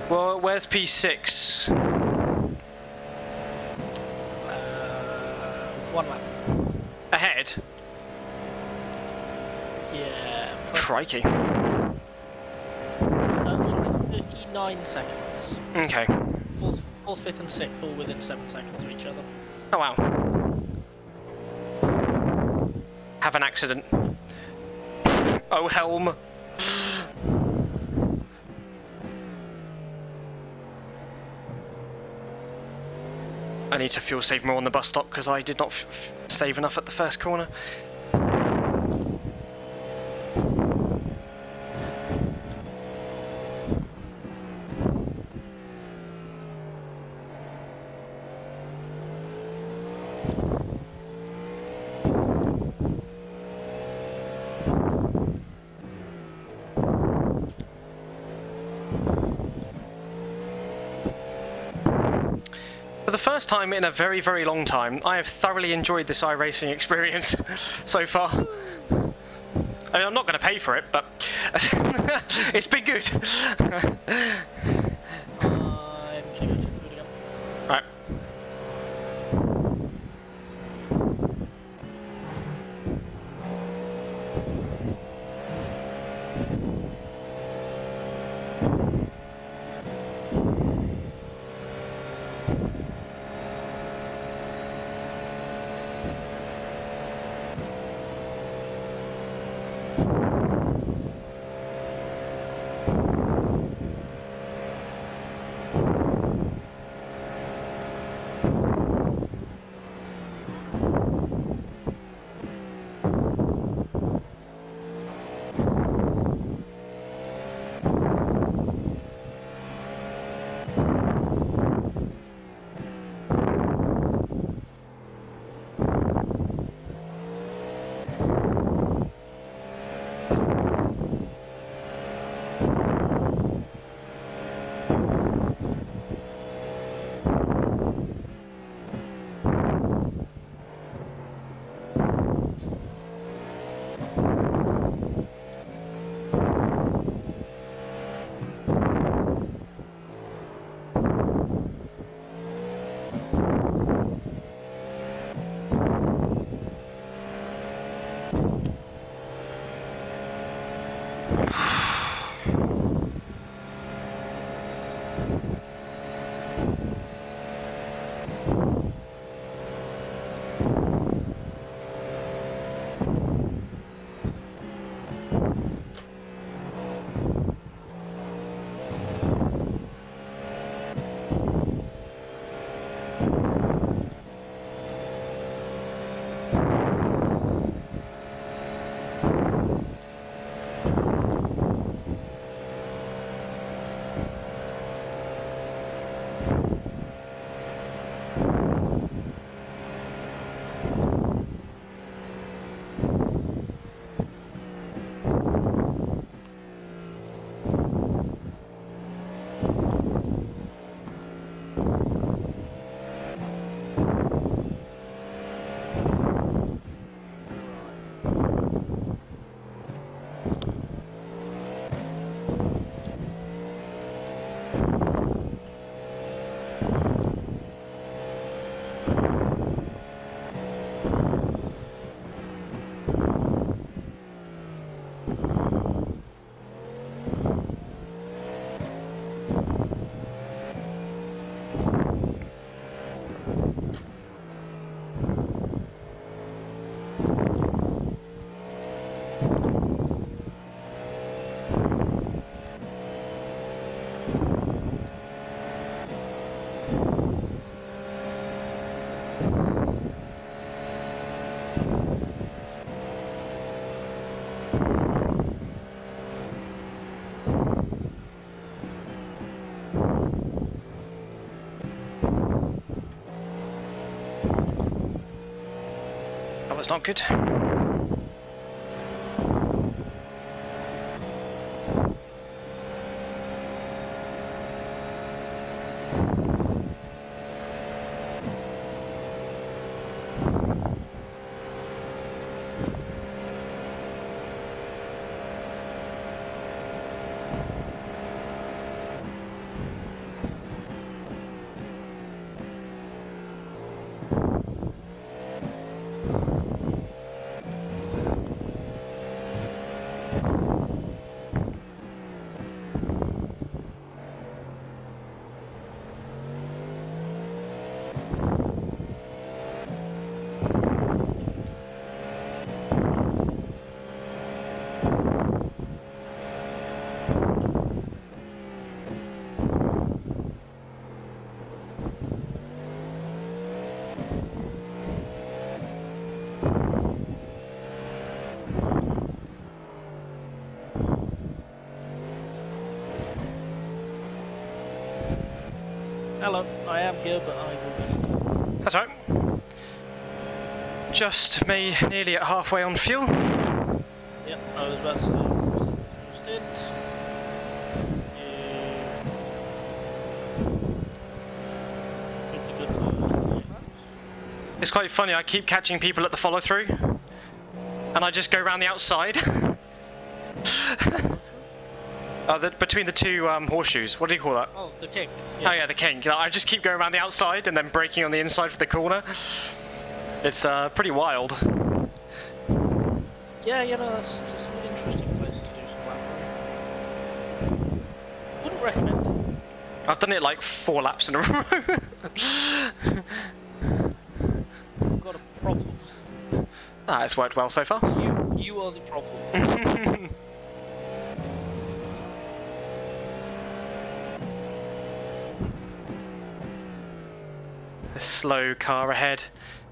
Well, where's P6? 1 lap. Ahead? Yeah. Crikey. No, sorry, 39 seconds. Okay. Fourth, fifth, and sixth all within 7 seconds of each other. Oh wow. Have an accident. Oh, helm. I need to fuel save more on the bus stop because I did not save enough at the first corner. For the first time in a very, very long time, I have thoroughly enjoyed this iRacing experience so far. I mean, I'm not going to pay for it, but it's been good. I'm gonna go check food again. Right. was not good. Hello, I am here, but I will be. That's right. Just nearly at halfway on fuel. Yep, I was about to say. Stint. Pretty good for 8 laps. It's quite funny, I keep catching people at the follow through, and I just go around the outside. Between the two horseshoes, what do you call that? Oh, the king. Oh yeah, the king. I just keep going around the outside and then braking on the inside for the corner. It's pretty wild. Yeah, you know, that's just an interesting place to do some lap running. Wouldn't recommend it. I've done it like 4 laps in a row. I've got a problem. Ah, it's worked well so far. You are the problem. The slow car ahead.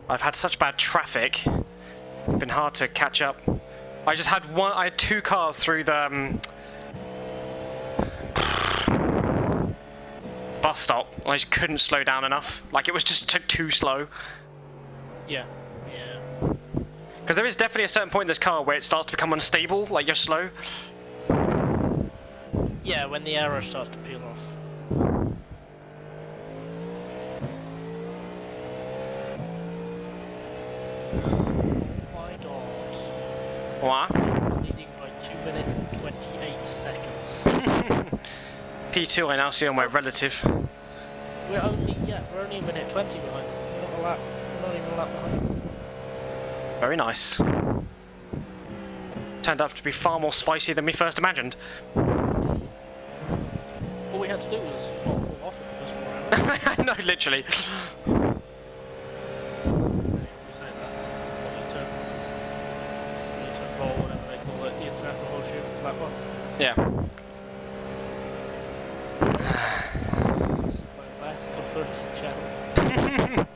I've had such bad traffic. It's been hard to catch up. I had 2 cars through the bus stop. I just couldn't slow down enough. Like it was just too slow. Yeah. Because there is definitely a certain point in this car where it starts to become unstable, like you're slow. Yeah, when the arrow starts to peel off. My god. What? Leading by 2 minutes and 28 seconds. P2 I now see on my relative. We're only a minute 20 behind. We're not a lap. We're not even a lap behind. Very nice. Turned out to be far more spicy than we first imagined. All we had to do was not fall off it for 4 hours. No, literally. Yeah. That's the first channel.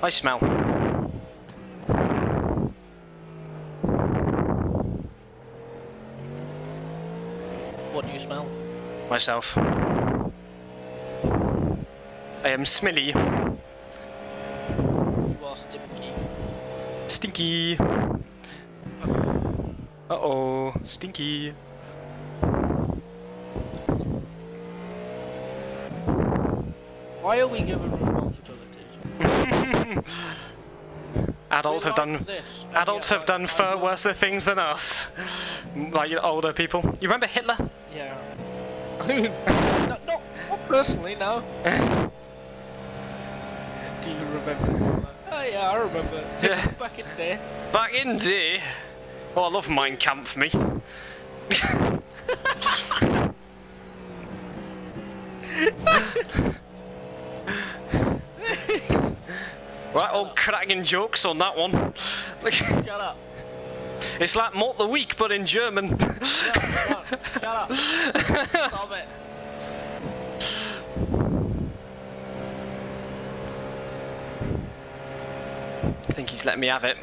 I smell. What do you smell? Myself. I am smelly. You are stinky. Stinky. Uh-oh, stinky. Why are we given responsibilities? Adults have done this, adults have done far worse things than us. Like older people. You remember Hitler? Yeah. Not personally, no. Do you remember? Oh yeah, I remember. Yeah. Back in the day. Back in the day. Oh, I love Mein Kampf, me. Right, old cracking jokes on that one. Shut up. It's like Mort the Week, but in German. No, shut up. Stop it. I think he's letting me have it.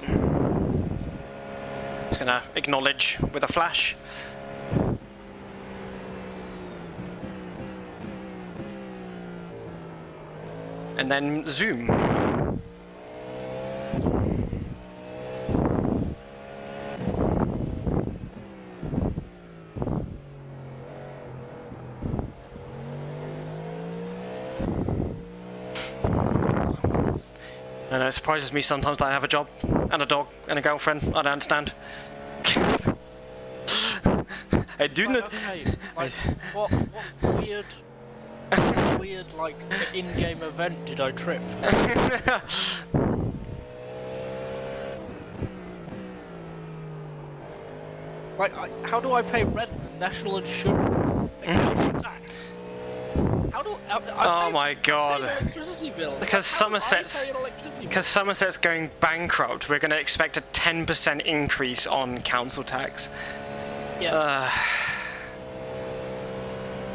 gonna acknowledge with a flash. And then zoom. And it surprises me sometimes that I have a job and a dog and a girlfriend. I don't understand. I do not. Okay, like, what weird like in-game event did I trip? Like, how do I pay rent, national insurance, and council tax? How do I Oh pay- my god. pay an electricity bill? Because How do I Somerset's pay an electricity bill? because Somerset's going bankrupt, we're going to expect a 10% increase on council tax. Yeah.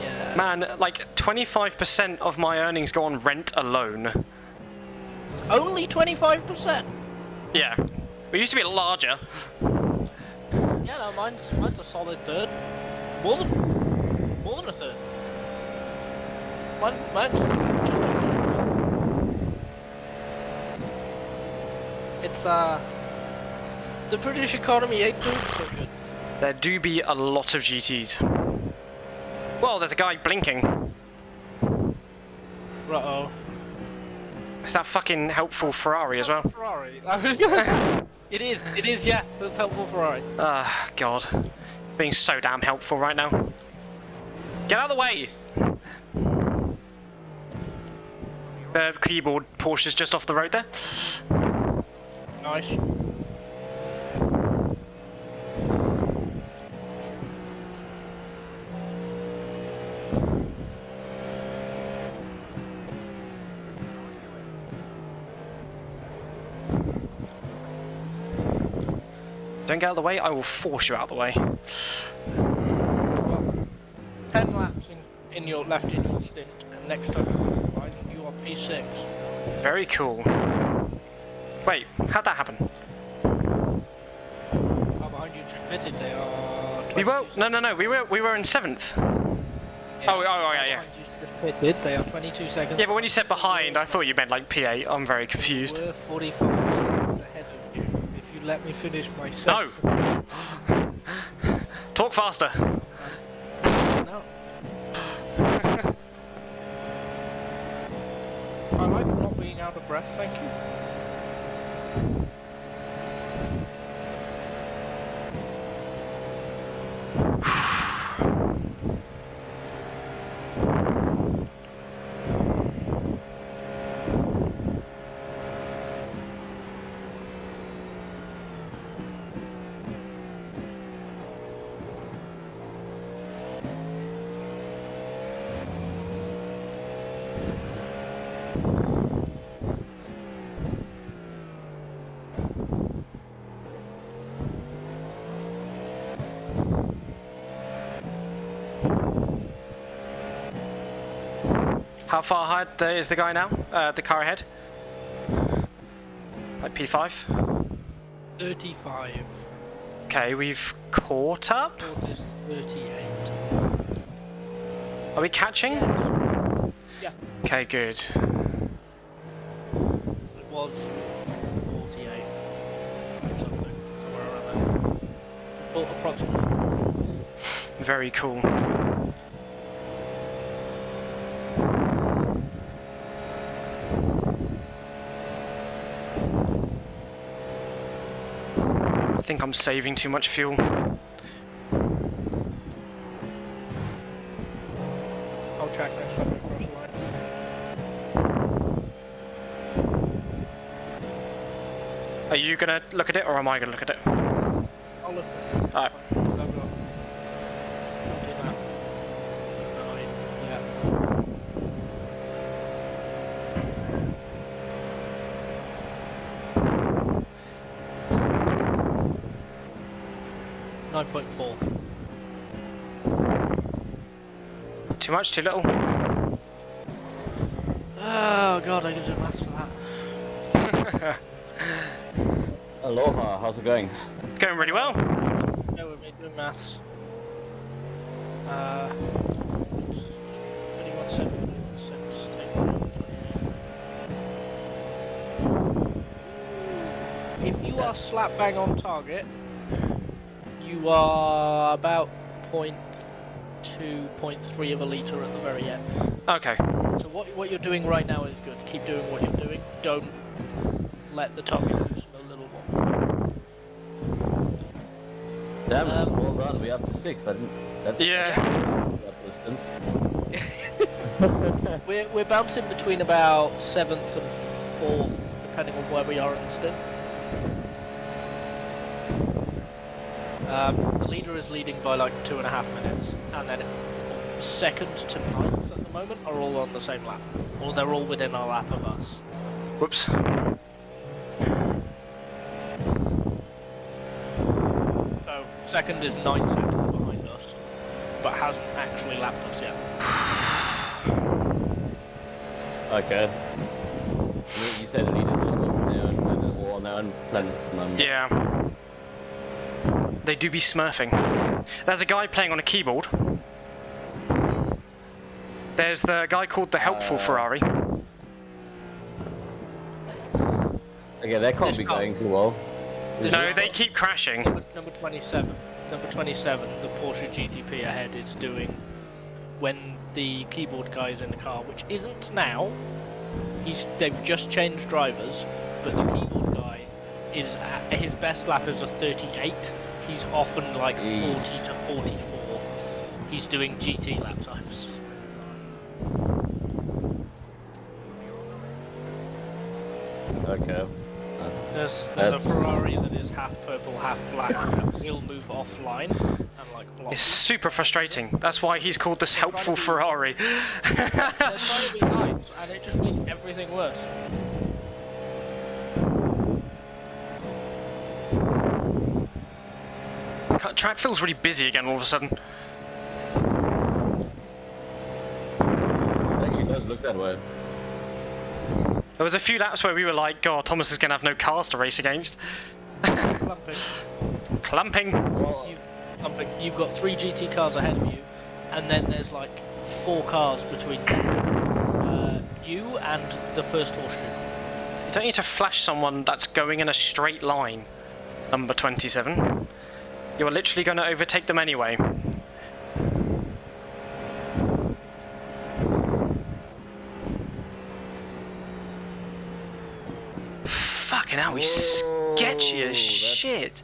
Yeah. Man, like 25% of my earnings go on rent alone. Only 25%. Yeah, we used to be a lot larger. Yeah, no, mine's a solid third. More than a third. Mine's just a third. It's the British economy ain't doing so good. There do be a lot of GTs. Well, there's a guy blinking. Uh-oh. It's that fucking helpful Ferrari as well. Ferrari. I was gonna say. It is, yeah. That's helpful Ferrari. Ah, God. Being so damn helpful right now. Get out of the way! The keyboard Porsche's just off the road there. Nice. Don't get out of the way, I will force you out of the way. 10 laps in your left in your stint, and next time you qualify, you are P6. Very cool. Wait, how'd that happen? How behind you pitted? They are. We were 22 no, we were in 7th. seconds. Oh, yeah. Behind you just pitted. They are 22 seconds. Yeah, but when you said behind, I thought you meant like P8. I'm very confused. We're 45 seconds ahead of you. If you let me finish my sentence. No. Talk faster. No. I like not being out of breath, thank you. How far ahead is the guy now? The car ahead? Like P5? 35. Okay, we've caught up. Fourth is 38. Are we catching? Yeah. Okay, good. It was 48 or something, somewhere around there. Well, approximately. Very cool. I think I'm saving too much fuel. I'll check next time we cross the line. Are you gonna look at it or am I gonna look at it? I'll look. Alright. I've got 29. Yeah. 9.4. Too much, too little? Oh god, I can do maths for that. Aloha, how's it going? It's going really well. Bear with me, doing maths. 21.7, If you are slap bang on target, you are about 0.2, 0.3 of a litre at the very end. Okay. So what you're doing right now is good. Keep doing what you're doing. Don't let the target loosen a little more. Damn, well done. We're up to 6. I didn't. Yeah. That distance. We're bouncing between about 7th and 4th, depending on where we are in the stint. The leader is leading by like 2.5 minutes, and then 2nd to 9th at the moment are all on the same lap, or they're all within a lap of us. Whoops. So 2nd is 9 seconds behind us, but hasn't actually lapped us yet. Okay. You said the leader's just off now and all now and plan. Yeah. They do be smurfing. There's a guy playing on a keyboard. There's the guy called the Helpful Ferrari. Okay, that can't be going too well. No, they keep crashing. Number 27. Number 27, the Porsche GTP ahead is doing when the keyboard guy is in the car, which isn't now. They've just changed drivers, but the keyboard guy is his best lap is a 38. He's often like 40 to 44. He's doing GT lap times. Okay. There's a Ferrari that is half purple, half black, and he'll move offline and like block. It's super frustrating. That's why he's called this Helpful Ferrari. They're trying to be nice, and it just makes everything worse. Track feels really busy again all of a sudden. It actually does look that way. There was a few laps where we were like, God, Thomas is going to have no cars to race against. Clumping. Clumping. You've got 3 GT cars ahead of you, and then there's like 4 cars between you and the first horseshoe. You don't need to flash someone that's going in a straight line, number 27. You are literally going to overtake them anyway. Fucking hell, he's sketchy as shit.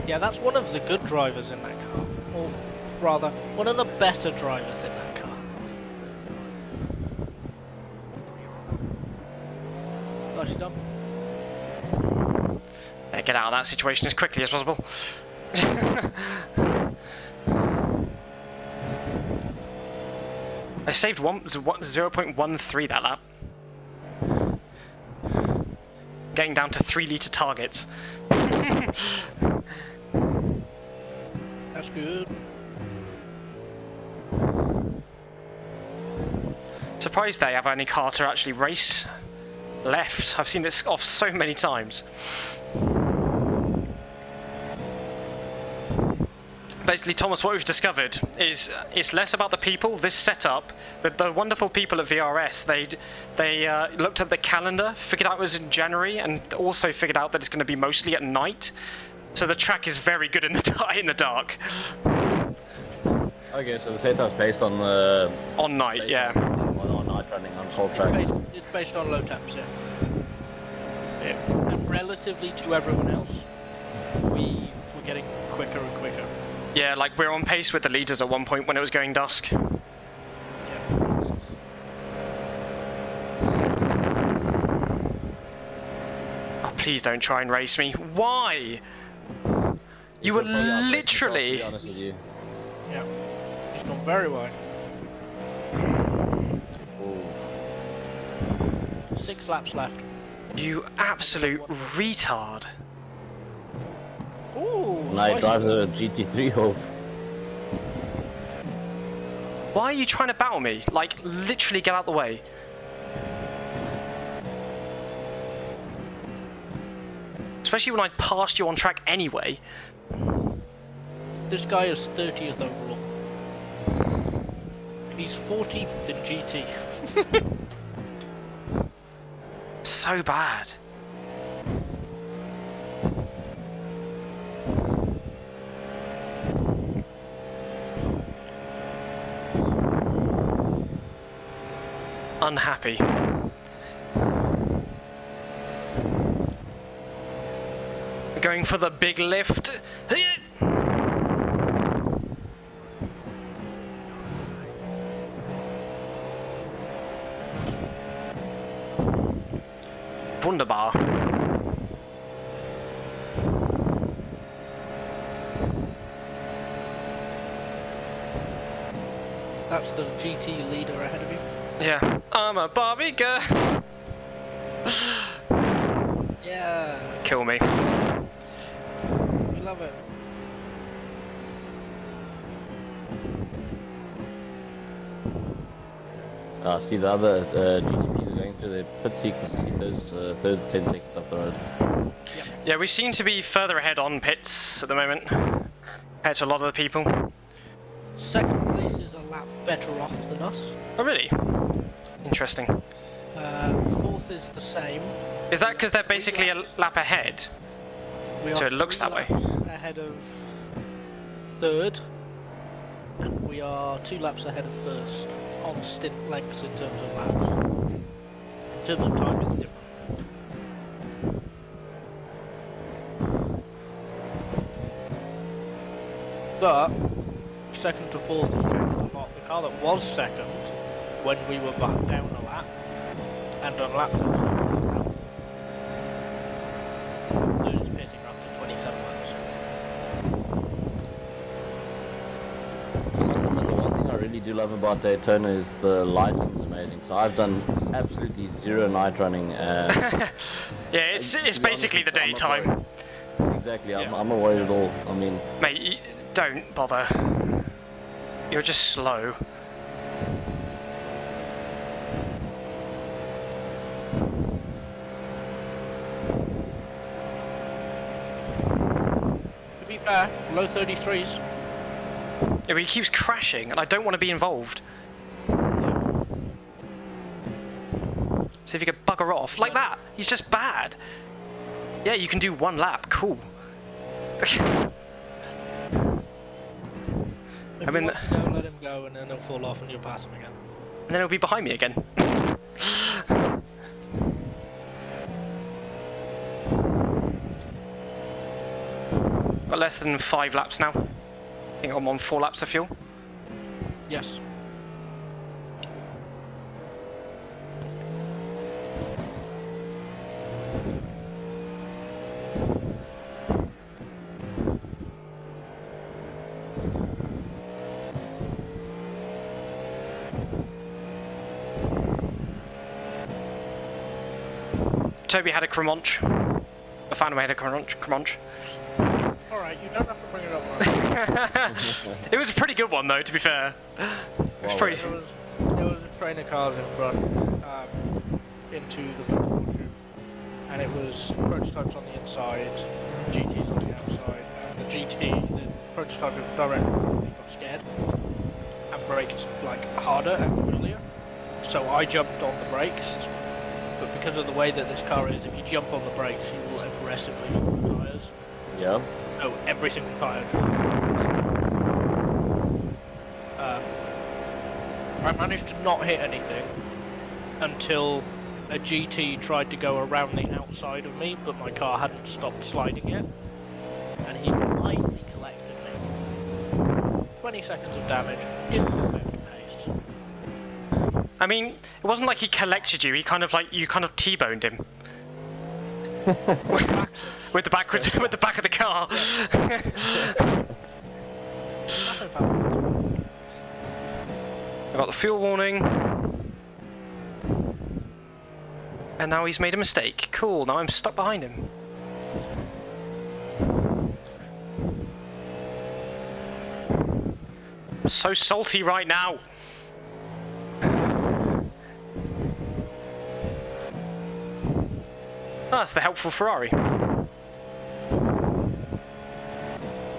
Yeah, that's one of the good drivers in that car. Or rather, one of the better drivers in that car. Nicely done. Get out of that situation as quickly as possible. I saved 0.13 that lap. Getting down to 3 litre targets. That's good. Surprised they have any car to actually race left. I've seen this off so many times. Basically, Thomas, what we've discovered is it's less about the people. This setup, the wonderful people at VRS, they looked at the calendar, figured out it was in January, and also figured out that it's going to be mostly at night. So the track is very good in the dark. Okay, so the setup's based on the... On night, yeah. On night running on full track. It's based on low taps, yeah. And relatively to everyone else, we're getting quicker and quicker. Yeah, like we're on pace with the leaders at one point when it was going dusk. Yeah. Oh, please don't try and race me. Why? You were literally... To be honest with you. Yeah. He's gone very wide. Ooh. 6 laps left. You absolute retard. Ooh, And I drive the GT3 home. Why are you trying to battle me? Like, literally get out the way. Especially when I passed you on track anyway. This guy is 30th overall. He's 14th in GT. So bad. Unhappy. We're going for the big lift. Wunderbar. That's the GT leader ahead of you. Yeah, I'm a Barbie girl. Yeah, Kill me. we love it. See the other GTPs are going through their pit sequence. See those 10 seconds up the road. Yeah, we seem to be further ahead on pits at the moment compared to a lot of the people. Second place is a lap better off than us. Oh, really? Interesting. Fourth is the same. Is that because they're basically a lap ahead? We So are it looks 3 that way. laps ahead of third, and we are 2 laps ahead of first on stint lengths in terms of laps. In terms of time, it's different. But second to fourth has changed a lot. The car that was second when we were back down a lap and unlapped ourselves is now fourth. Third is pitting after 27 laps. I must admit, the one thing I really do love about Daytona is the lighting is amazing. So I've done absolutely zero night running, and Yeah, it's to be basically honest, the I'm not daytime. worried. Exactly, Yeah. I'm not worried at all. I mean, Mate, don't bother. You're just slow. To be fair, low 33s. Yeah, but he keeps crashing, and I don't want to be involved. So if you could bugger off like that, he's just bad. Yeah, you can do 1 lap. Cool. If I mean, he wants to go, let him go, and then he'll fall off and you'll pass him again. and then he'll be behind me again. Got less than 5 laps now. I think I'm on 4 laps of fuel. Yes. Toby had a Cremonch. I found him had a Cremonch. Alright, you don't have to bring it up, Mark. It was a pretty good one though, to be fair. It was Wow. pretty... There was a train of cars in front into the football chute, and it was prototypes on the inside, GTs on the outside, and the GT, the prototype of direct got scared and braked like harder and earlier. So I jumped on the brakes, but because of the way that this car is, if you jump on the brakes, you will aggressively hit the tyres. yeah. So every single tyre. I managed to not hit anything until a GT tried to go around the outside of me, but my car hadn't stopped sliding yet, and he lightly collected me. 20 seconds of damage, didn't affect pace. I mean, it wasn't like he collected you, he kind of like, you kind of T-boned him. With the backwards, with the back of the car. Massive fan. I got the fuel warning. And now he's made a mistake. Cool, now I'm stuck behind him. I'm so salty right now. Ah, it's the helpful Ferrari.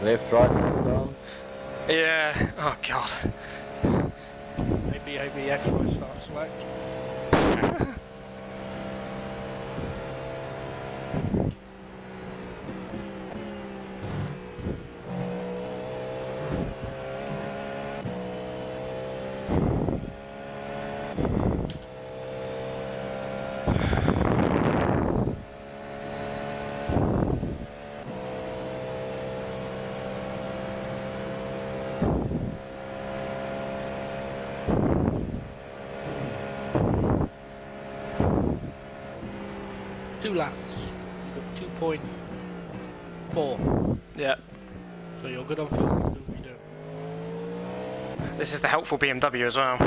Left, right, up, down. Yeah. Oh god. Maybe ABX start select. Two laps. You got 2.4. Yeah. So you're good on fuel. You can do what you do. This is the helpful BMW as well.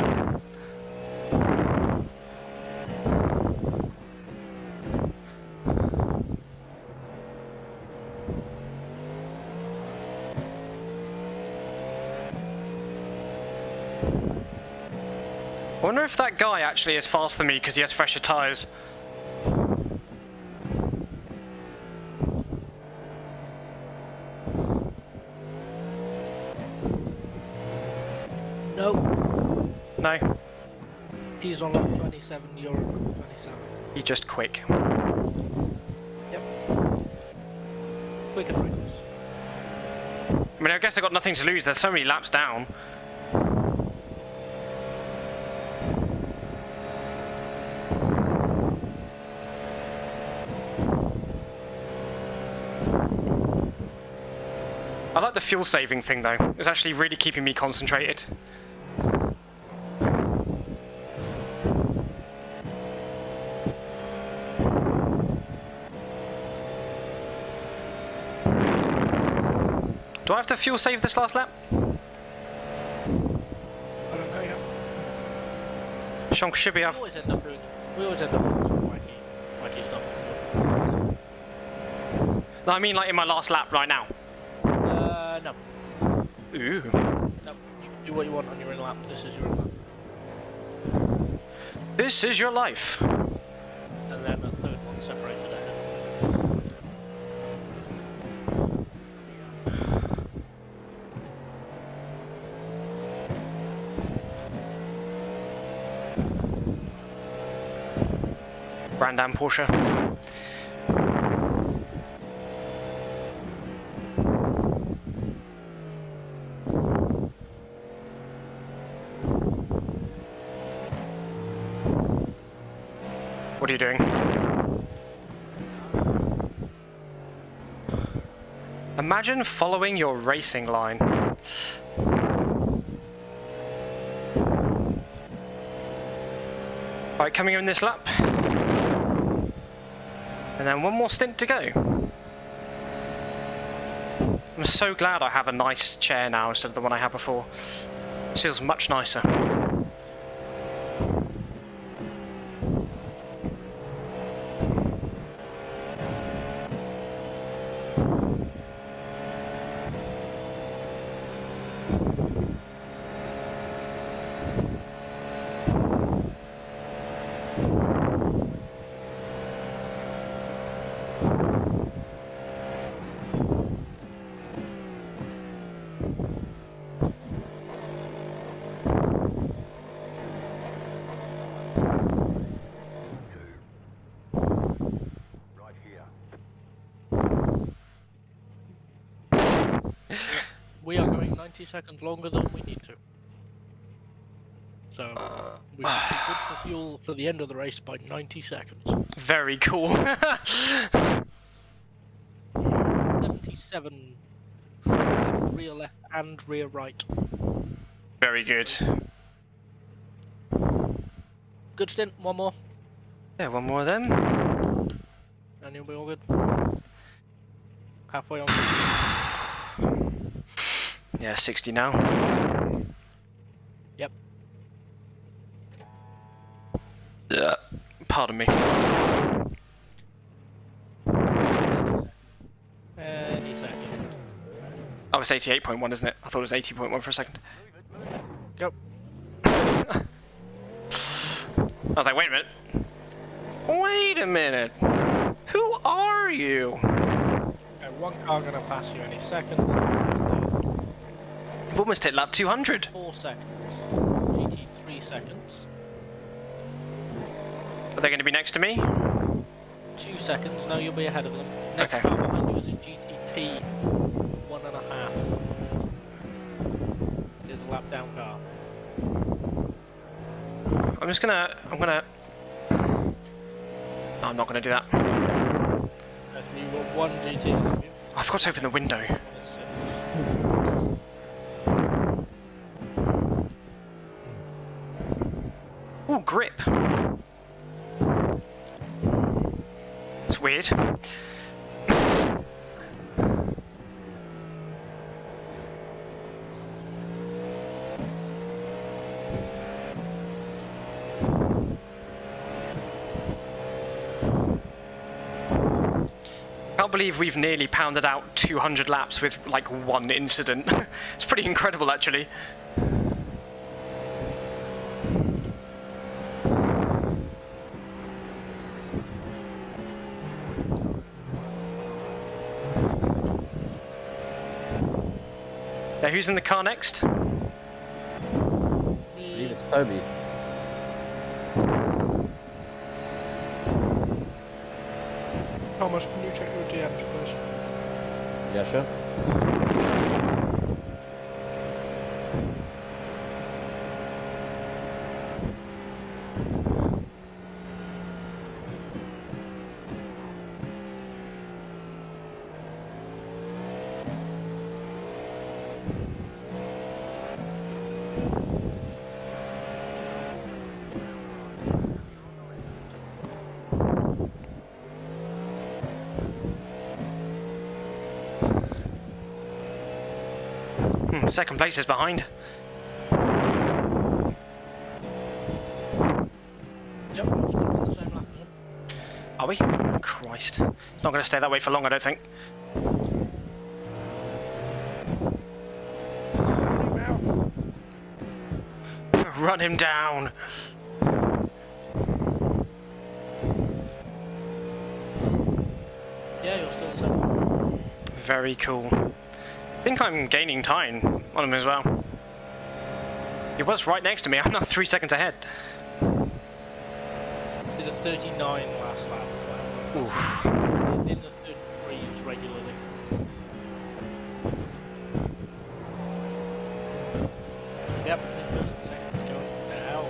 I wonder if that guy actually is faster than me because he has fresher tyres. No. No, He's on lap 27, you're on lap 27. he's just quick. Yep. Quick and reckless. I mean, I guess I've got nothing to lose. There's so many laps down. I like the fuel saving thing though. It's actually really keeping me concentrated. Do I have to fuel save this last lap? I don't know yet. Sean should be We up. always end up doing some wacky stuff on fuel. No, I mean like in my last lap right now. No. Ooh. No. You can do what you want on your in lap. This is your in lap. This is your life. And then a third one separated ahead. Brandam Porsche. What are you doing? Imagine following your racing line. Right, coming in this lap. And then one more stint to go. I'm so glad I have a nice chair now instead of the one I had before. It feels much nicer. Right here. We are going 90 seconds longer than we need to. So we should be good for fuel for the end of the race by 90 seconds. Very cool. 77 left, rear left, and rear right. Very good. Good stint, one more, Yeah, one more of them. and you'll be all good. Halfway on. Yeah, 60 now. Yep. Yeah. Pardon me. Any second. Oh, it's 88.1, isn't it? I thought it was 80.1 for a second. Go. I was like, wait a minute. Wait a minute. Who are you? Okay, one car gonna pass you any second. almost hit lap 200. 4 seconds. GT 3 seconds. Are they going to be next to me? 2 seconds. No, you'll be ahead of them. Next Okay. car behind you is a GTP 1.5. There's a lap down car. I'm not gonna do that. You've got one GT ahead of you. I forgot to open the window. Ooh, grip. It's weird. I can't believe we've nearly pounded out 200 laps with like one incident. It's pretty incredible, actually. Now, who's in the car next? I believe it's Toby. Thomas, can you check your DMs, please? Yeah, sure. Second place is behind. Yep, I'm still on the same lap as them. Are we? Christ. It's not going to stay that way for long, I don't think. Run him down. Yeah, you're still the same. Very cool. I think I'm gaining time on him as well. He was right next to me. I'm now 3 seconds ahead. Did a 39 last lap as well. Oof. In the 33s regularly. Yep, in first and second is going now.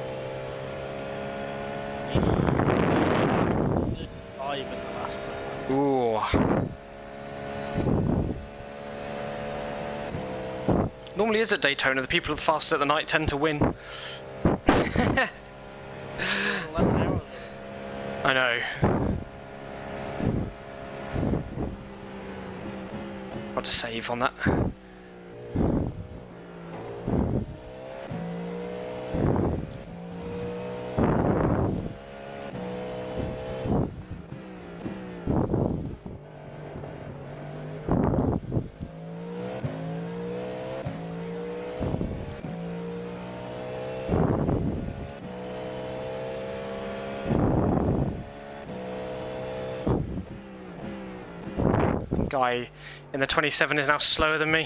35 in the last lap. Ooh. Normally is at Daytona, the people the fastest at the night tend to win. 11 hours. I know. Got to save on that. Guy in the 27 is now slower than me.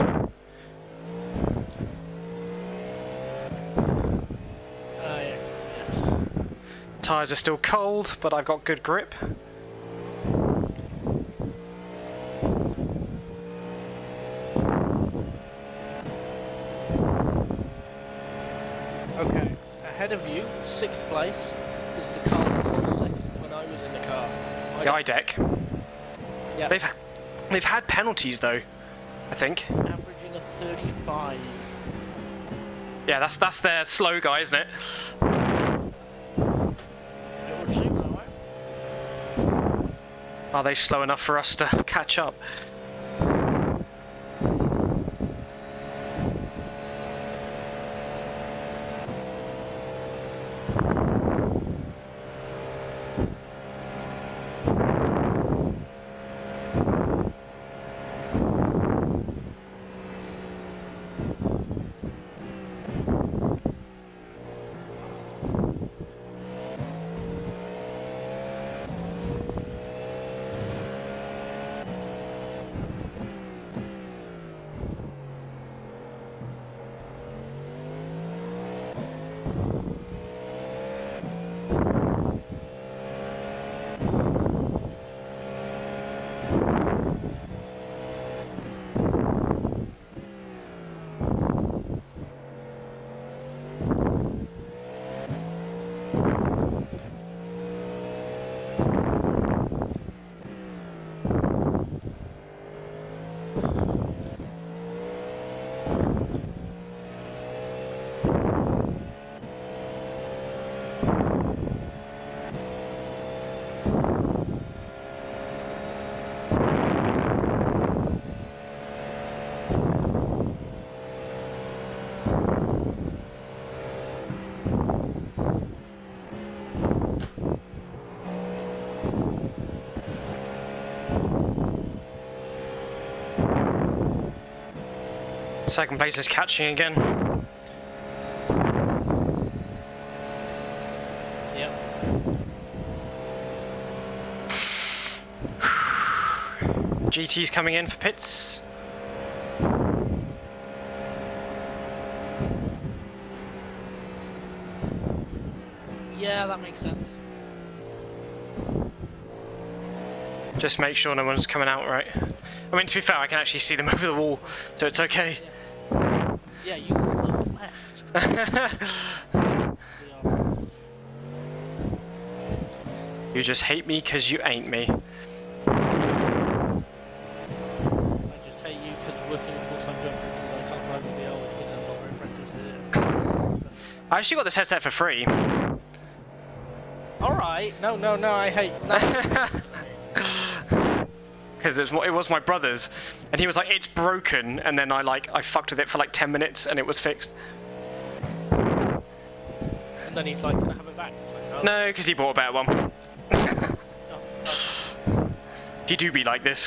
Yeah. Tyres are still cold, but I've got good grip. Okay, ahead of you, 6th place, is the car that was second when I was in the car. The I-deck. Yeah, They've had penalties though, I think. averaging a 35. Yeah, that's their slow guy, isn't it? It would seem that way. Are they slow enough for us to catch up? Second place is catching again. Yep. GT's coming in for pits. Yeah, that makes sense. Just make sure no one's coming out right. I mean, to be fair, I can actually see them over the wall, so it's okay. Yeah, you look left. You just hate me because you ain't me. I just hate you because working a full-time job means I can't ride with the old, which means I'm not very practiced at it. I actually got this headset for free. Alright, no, I hate that. Because it was my brother's, and he was like, it's broken, and then I fucked with it for like 10 minutes and it was fixed. And then he's like, can I have it back? It's like, No, because he bought a better one. Oh, You do be like this.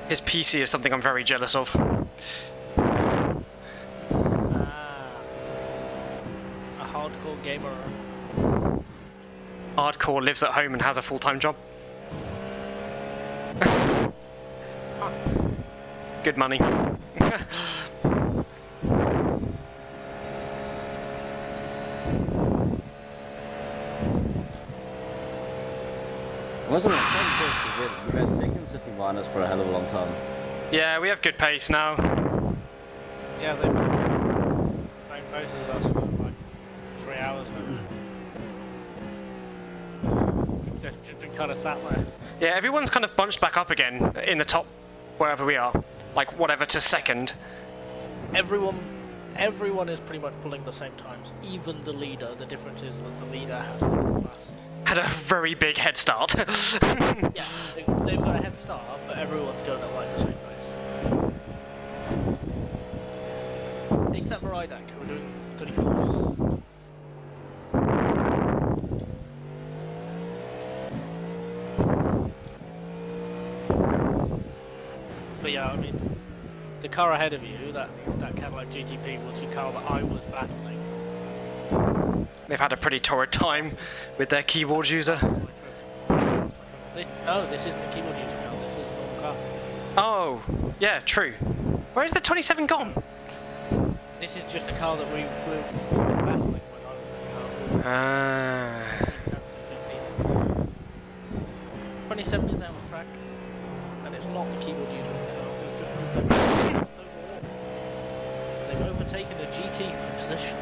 His PC is something I'm very jealous of. A hardcore gamer. Hardcore lives at home and has a full-time job. Good money. Wasn't it fun? We've had second sitting behind us for a hell of a long time. Yeah, we have good pace now. Yeah, they've been playing paces with us for like 3 hours now. We've just been kind of sat there. Yeah, everyone's kind of bunched back up again in the top, wherever we are. Like, whatever to second. Everyone is pretty much pulling the same times. Even the leader. The difference is that the leader has fast. Had a very big head start. Yeah, they've got a head start, but everyone's going at like the same pace. Except for IDAC, who are doing 35s. But yeah, I mean, the car ahead of you, that Cadillac GTP, was the car that I was battling. They've had a pretty torrid time with their keyboard user. No, this isn't a keyboard user car, this is a normal car. Oh, yeah, true. Where's the 27 gone? This is just a car that we were battling when I was in the car. 27 is out of track, and it's not the keyboard user car. We've just moved up overall. They've overtaken a GT for position.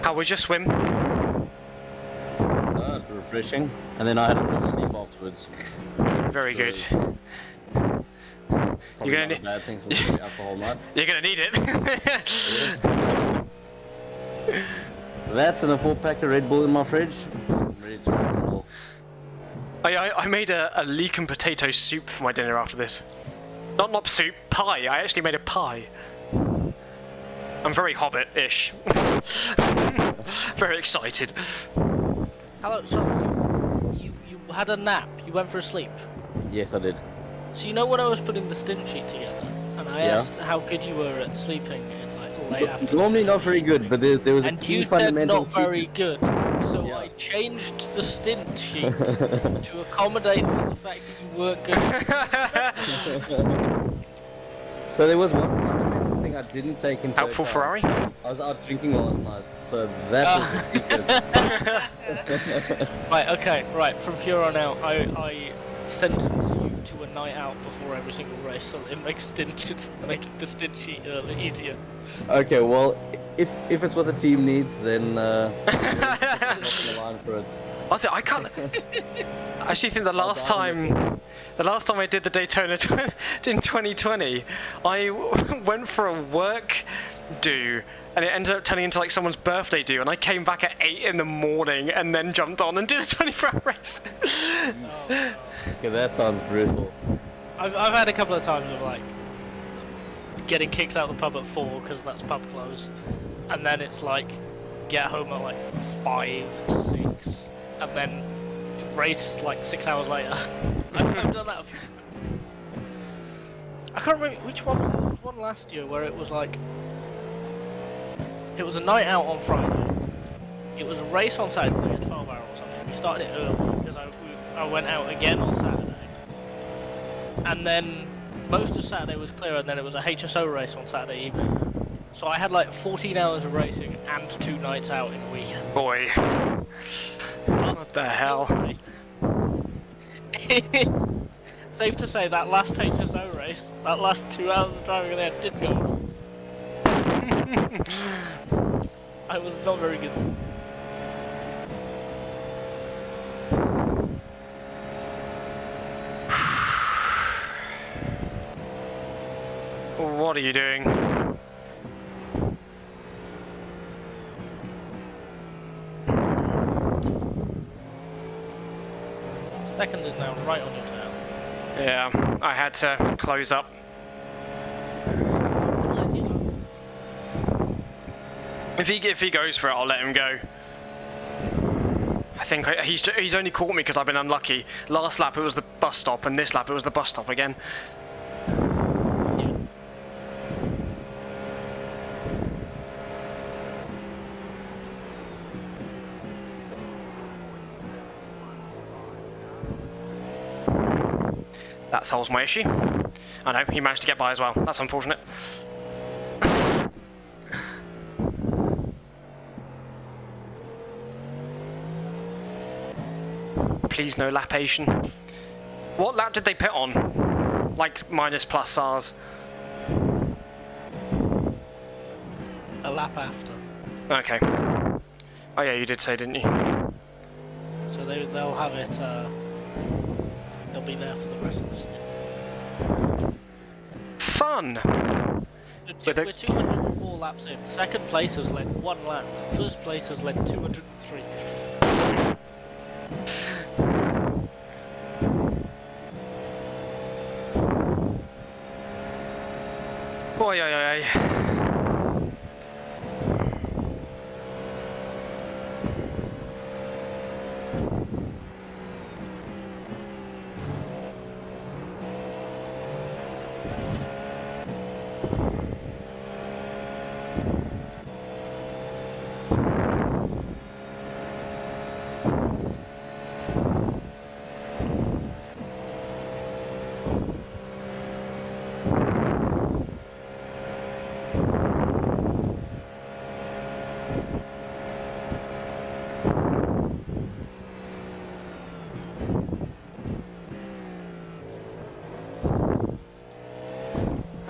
How was your swim? Refreshing. And then I had a bit of sleep afterwards. Very good. Probably You're gonna not a bad thing since we were up the whole night. You're gonna need it. That's and a 4-pack of Red Bull in my fridge. I'm ready to rock and roll. I made a leek and potato soup for my dinner after this. Not soup, pie. I actually made a pie. I'm very Hobbit-ish. Very excited. Hello, so you had a nap, you went for a sleep. Yes, I did. So you know when I was putting the stint sheet together, and I asked how good you were at sleeping in like late afternoon. Normally not very good, but there was a And key you said fundamental not very secret. good, so Yeah. I changed the stint sheet to accommodate for the fact that you weren't good. So there was one fundamental thing I didn't take into Helpful account. Ferrari. I was out drinking last night, so that was the secret. Right, okay, right. From here on out, I sentence you to a night out before every single race, so it makes making the stint sheet easier. Okay, well, if it's what the team needs, then we'll drop the line for it. Honestly, I can't. I actually think the last time I did the Daytona in 2020, I went for a work do, and it ended up turning into like someone's birthday do, and I came back at 8 in the morning and then jumped on and did a 24-hour race. Okay, that sounds brutal. I've had a couple of times of like getting kicked out of the pub at 4 because that's pub close, and then it's like get home at like 5, 6, and then race like 6 hours later. I've done that a few times. I can't remember which one was it. There was one last year where it was like it was a night out on Friday. It was a race on Saturday, like a 12-hour or something. We started it early because I went out again on Saturday, and then most of Saturday was clear, and then it was a HSO race on Saturday evening. So I had like 14 hours of racing and 2 nights out in a weekend. Boy, what the hell? Safe to say that last HSO race, that last 2 hours of driving there didn't go well. I was not very good. What are you doing? Second is now right on your tail. Yeah, I had to close up. If he goes for it, I'll let him go. I think he's only caught me because I've been unlucky. Last lap it was the bus stop, and this lap it was the bus stop again. That solves my issue. I know, he managed to get by as well. That's unfortunate. Please no lapation. What lap did they pit on? Like minus plus SARS. A lap after. Okay. Oh yeah, you did say, didn't you? So they'll have it, they'll be there for the rest of the stint. Fun! We're 204 laps in. Second place has led 1 lap. First place has led 203. Oi, oi, oi.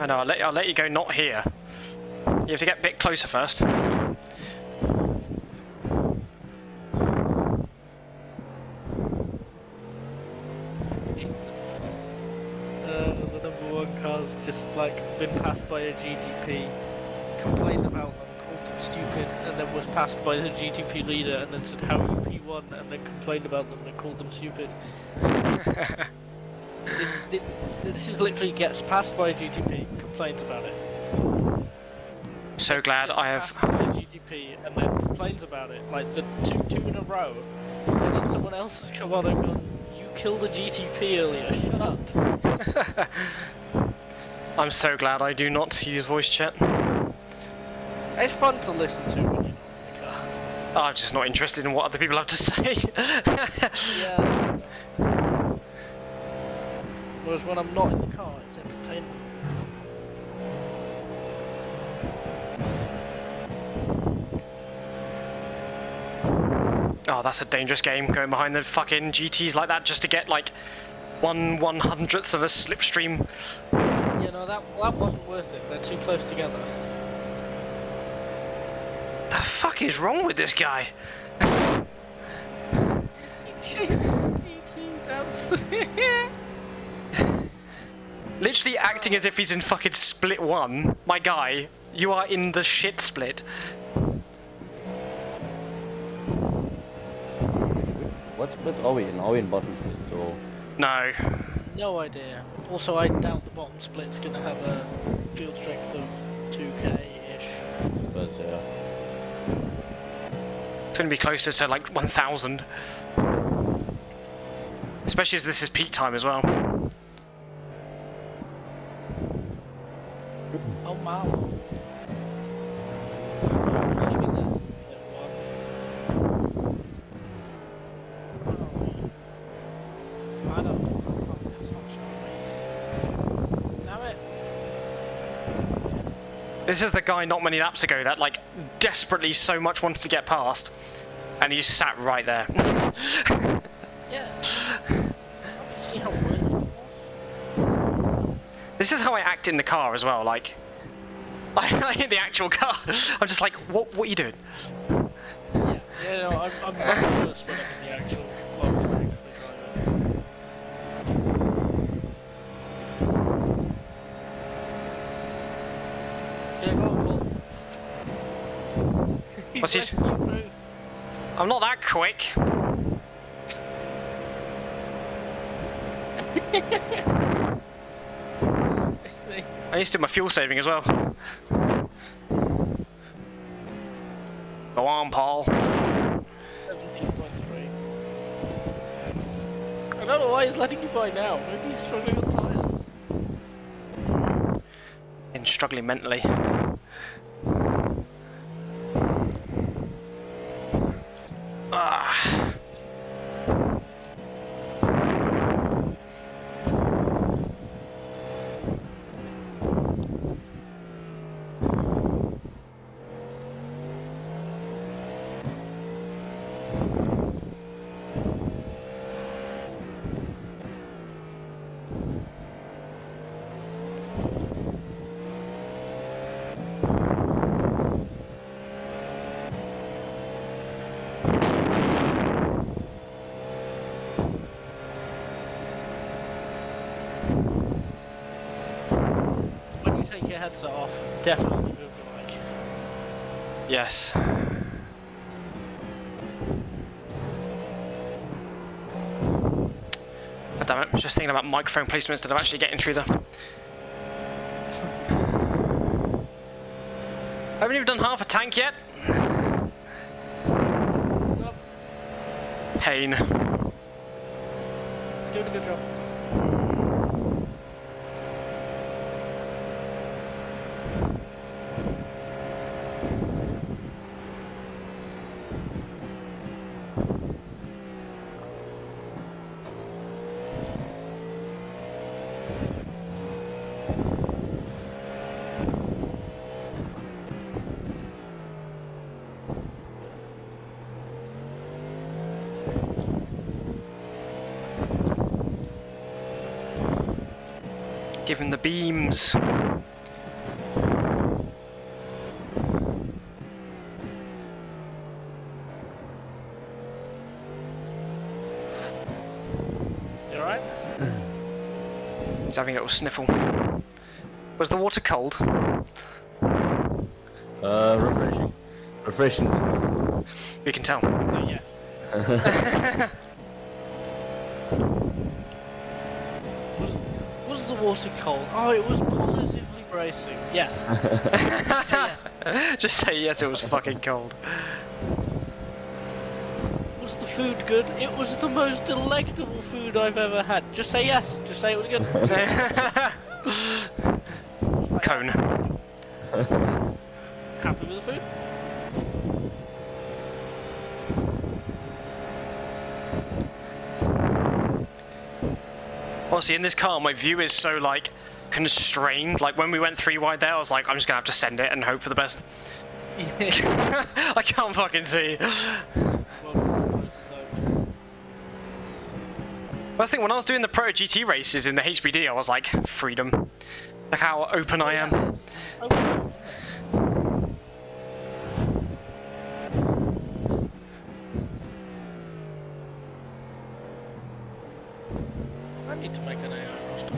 I know, I'll let you go not here. You have to get a bit closer first. The number 1 car's just like been passed by a GTP, complained about them, called them stupid, and then was passed by the GTP leader, and then said how are you P1, and then complained about them and called them stupid. This is literally gets passed by a GTP, complains about it. So glad I have. Passed by a GTP and then complains about it, like the two in a row, and then someone else has come on and gone, "You killed a GTP earlier. Shut up." I'm so glad I do not use voice chat. It's fun to listen to when you're not in the car. Oh, I'm just not interested in what other people have to say. Yeah. Whereas when I'm not in the car, it's entertainment. Oh, that's a dangerous game, going behind the fucking GTs like that just to get like 1/100th of a slipstream. Yeah, no, that wasn't worth it. They're too close together. The fuck is wrong with this guy? He chases the GT down to Literally acting as if he's in fucking split 1. My guy, you are in the shit split. What split are we in? Are we in bottom split or? No. No idea. Also, I doubt the bottom split's gonna have a field strength of 2k-ish. I suppose, yeah. It's gonna be closer to like 1,000. Especially as this is peak time as well. Oh, wow. Assuming that's split 1. I don't know. It's not showing me. Damn it. This is the guy not many laps ago that like desperately so much wanted to get past, and he sat right there. Yeah. See how worth it was? This is how I act in the car as well. Like, I hit the actual car. I'm just like, what are you doing? Yeah. Yeah, no, I'm much worse when I'm in the actual vlog than actually driving. Yeah, go on, Paul. What's his- letting you through. I'm not that quick. I need to do my fuel saving as well. Go on, Paul. 17.3. I don't know why he's letting you by now. Maybe he's struggling on tyres. And struggling mentally. Ah. When you take your headset off, definitely move your mic. Yes. God damn it, I was just thinking about microphone placement instead of actually getting through them. I haven't even done half a tank yet. Nope. Pain. Doing a good job. Give him the beams. You alright? He's having a little sniffle. Was the water cold? Refreshing. Refreshing. You can tell. So yes. Was the water cold? Oh, it was positively bracing. Yes. Just say yes, it was fucking cold. Was the food good? It was the most delectable food I've ever had. Just say yes. Just say it was good. Cone. Happy with the food? Honestly, in this car, my view is so like constrained. Like when we went 3 wide there, I was like, I'm just gonna have to send it and hope for the best. I can't fucking see. I think when I was doing the Pro GT races in the HBD, I was like, freedom. Like how open I am. I need to make an AI roster.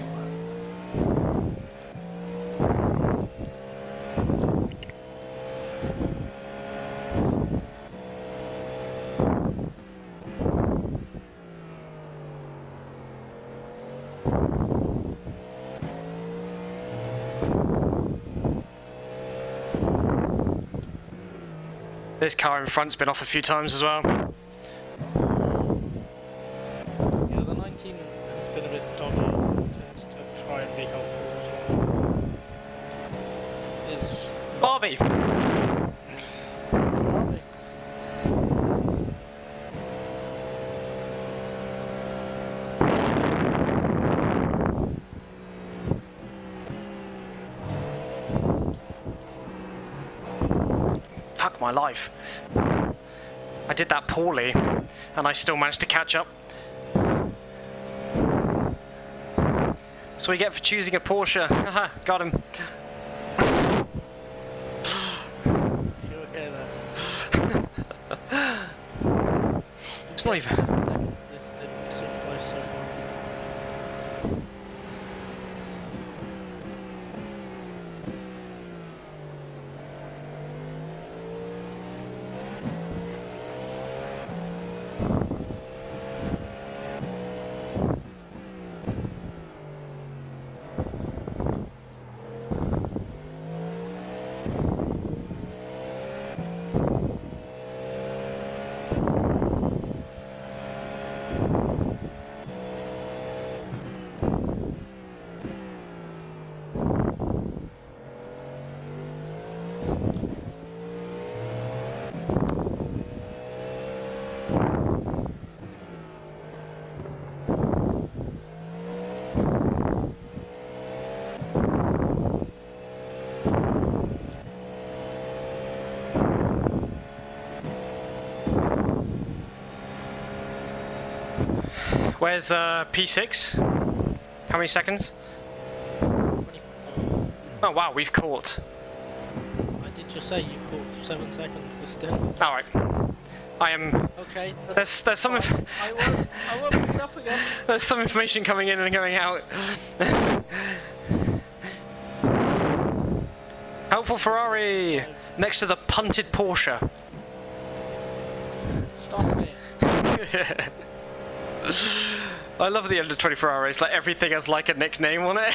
This car in front's been off a few times as well. Yeah, the 19 has been a bit dodgy to try and be helpful as well. Is Barbie! Fuck my life. I did that poorly, and I still managed to catch up. That's what you get for choosing a Porsche. Haha, got him. you okay there? It's not even... 7 seconds. This didn't sixth place so far. Where's P6? How many seconds? 24. Oh wow, we've caught. I did just say you caught 7 seconds this stint. Alright. I am... Okay. There's some... I won't pick it up again. There's some information coming in and going out. Helpful Ferrari! Next to the punted Porsche. Stop it. I love the under 20 Ferraris, like everything has like a nickname on it.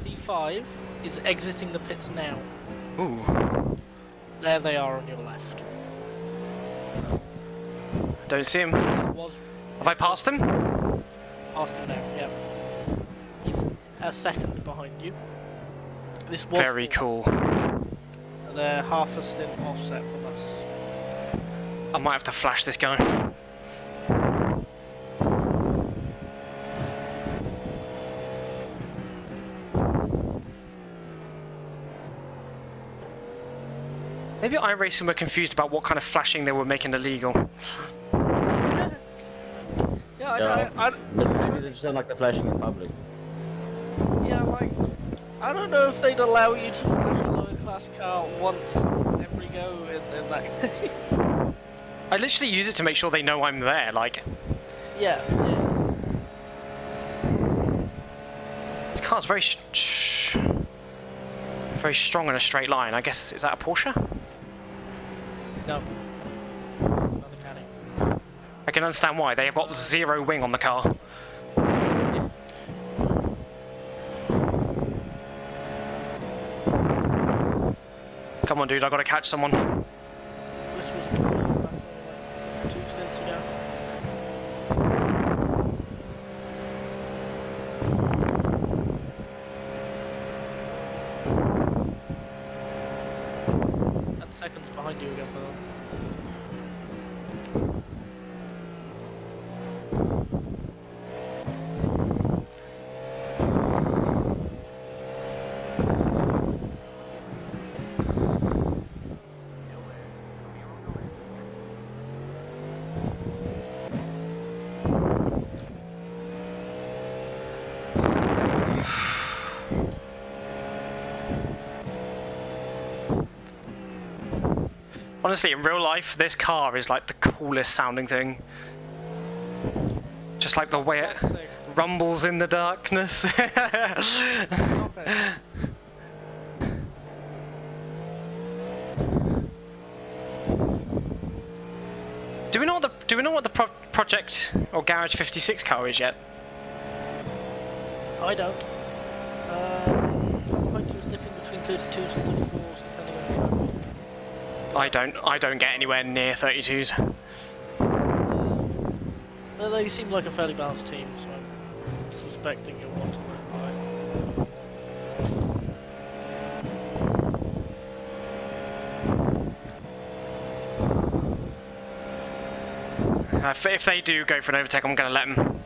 P5 is exiting the pits now. Ooh, There they are on your left. don't see him. This was Have I passed him? past him now, yeah. He's a second behind you. This was Very fourth. cool. They're half a stint offset from us. I might have to flash this guy. Maybe iRacing were confused about what kind of flashing they were making illegal. Yeah, But maybe they just don't like the flashing in public. yeah, like, I don't know if they'd allow you to flash a lower class car once every go in that. I literally use it to make sure they know I'm there, like... Yeah. This car's very very strong in a straight line. I guess, is that a Porsche? No. Another caddy. I can understand why. They have got 0 wing on the car. Come on, dude, I gotta catch someone. This was like 2 stints ago. seconds behind you again, Phil. Honestly, in real life, this car is like the coolest sounding thing. Just like the way it rumbles in the darkness. Do we know what the project or Garage 56 car is yet? I don't. I was dipping between 32s and 34s depending on traffic. I don't get anywhere near 32s. Well, they seem like a fairly balanced team, so I'm suspecting you'll want to win by. If they do go for an overtake, I'm going to let them.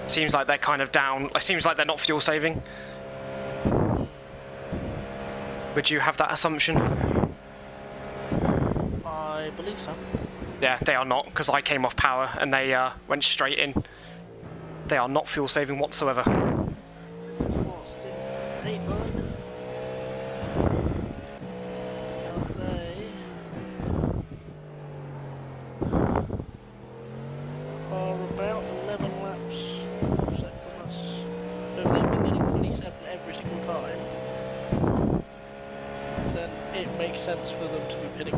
Seems like they're kind of down. It seems like they're not fuel saving. Would you have that assumption? I believe so. Yeah, they are not, because I came off power and they went straight in. They are not fuel saving whatsoever. Austin, 8-9. And they are about 11 laps offset from us. So if they've been getting 27 every single time, then it makes sense for them to be pitting.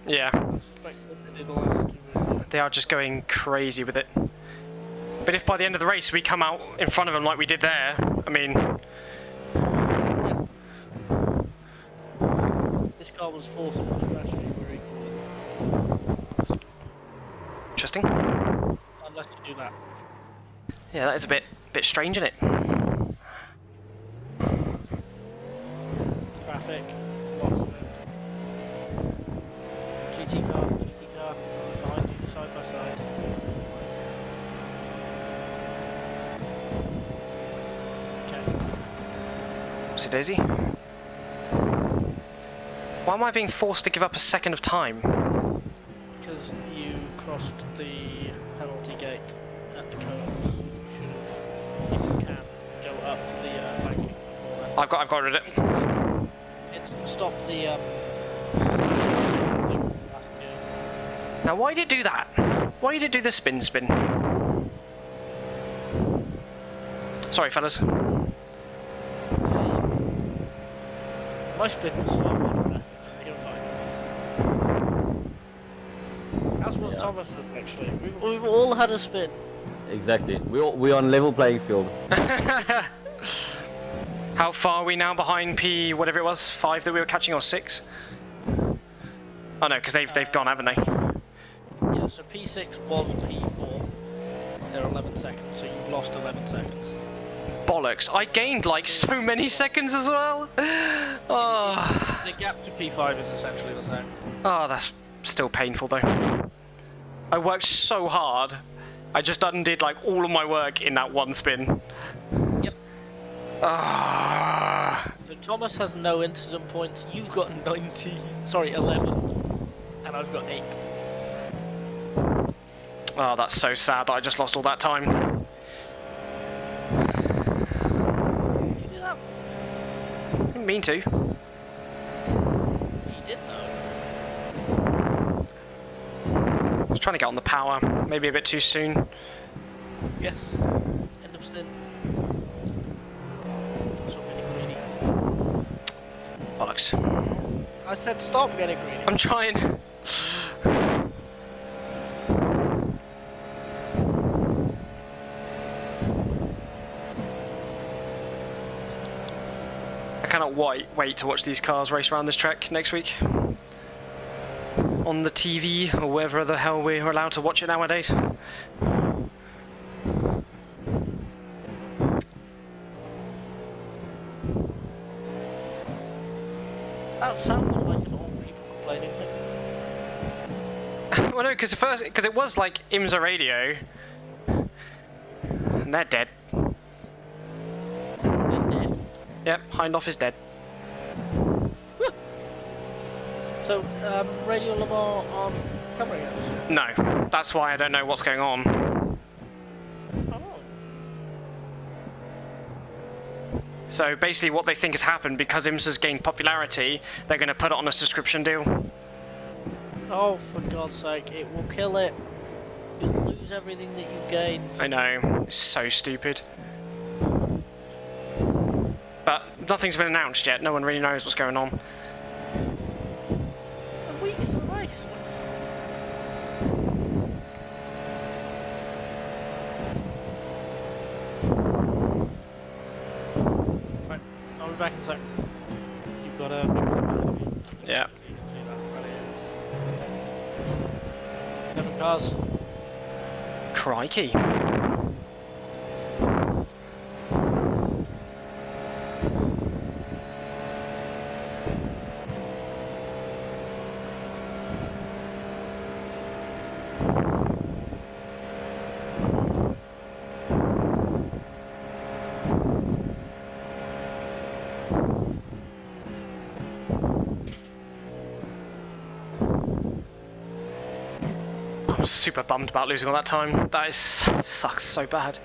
Yeah. They are just going crazy with it. But if by the end of the race we come out in front of them like we did there, I mean... This car was fourth on the strategy, we're equal. Interesting. Unless you do that. Yeah, that is a bit strange, isn't it? Traffic, lots of it. GT car, behind you, side by side. Okay. Oopsie daisy. Why am I being forced to give up a second of time? Because you crossed the penalty gate at the curve. You should have, if you can, go up the banking before that. I've got rid of it. It's to stop the Now, why did it do that? Why did it do the spin? Sorry, fellas. My spin was far more dramatic, so you're fine. As was Thomas's, actually. We've all had a spin. Exactly. We're on level playing field. How far are we now behind P, whatever it was, 5 that we were catching, or 6? Oh no, because they've gone, haven't they? Yeah, so P6 was P4. They're 11 seconds, so you've lost 11 seconds. Bollocks! I gained like so many seconds as well. Oh, The gap to P5 is essentially the same. oh, that's still painful though. I worked so hard. I just undid like all of my work in that one spin. Yep. Ah. So Thomas has no incident points. You've got 11, and I've got 8. Oh, that's so sad that I just lost all that time. Did you do that? Didn't mean to. You did though. I was trying to get on the power, maybe a bit too soon. Yes. End of stint. Stop getting greedy. Bollocks. I said stop getting greedy. I'm trying. I cannot wait to watch these cars race around this track next week. On the TV, or wherever the hell we're allowed to watch it nowadays. That sounded like an old people complaining thing. Well, no, because it was like IMSA radio, and they're dead. They're dead. Yep, Hindhoff is dead. So, Radio Lamar on covering us? No, that's why I don't know what's going on. Oh. So basically, what they think has happened because IMSA's gained popularity, they're going to put it on a subscription deal. Oh, for God's sake, it will kill it. You'll lose everything that you've gained. I know, it's so stupid. But nothing's been announced yet. No one really knows what's going on. It's a week to the race. Right, I'll be back in a sec. You've got a big clip ahead of you. Yeah. You can see that. That is 7 cars. Crikey. I'm super bummed about losing all that time. That is sucks so bad.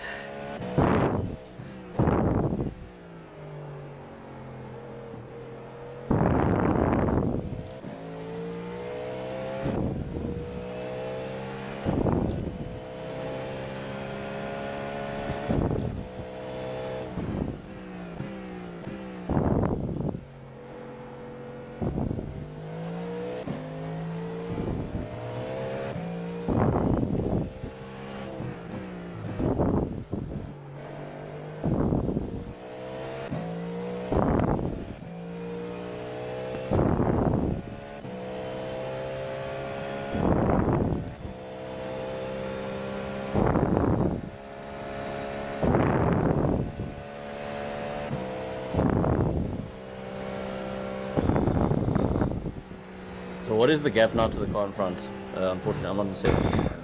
So what is the gap now to the car in front? Unfortunately, I'm not in the set.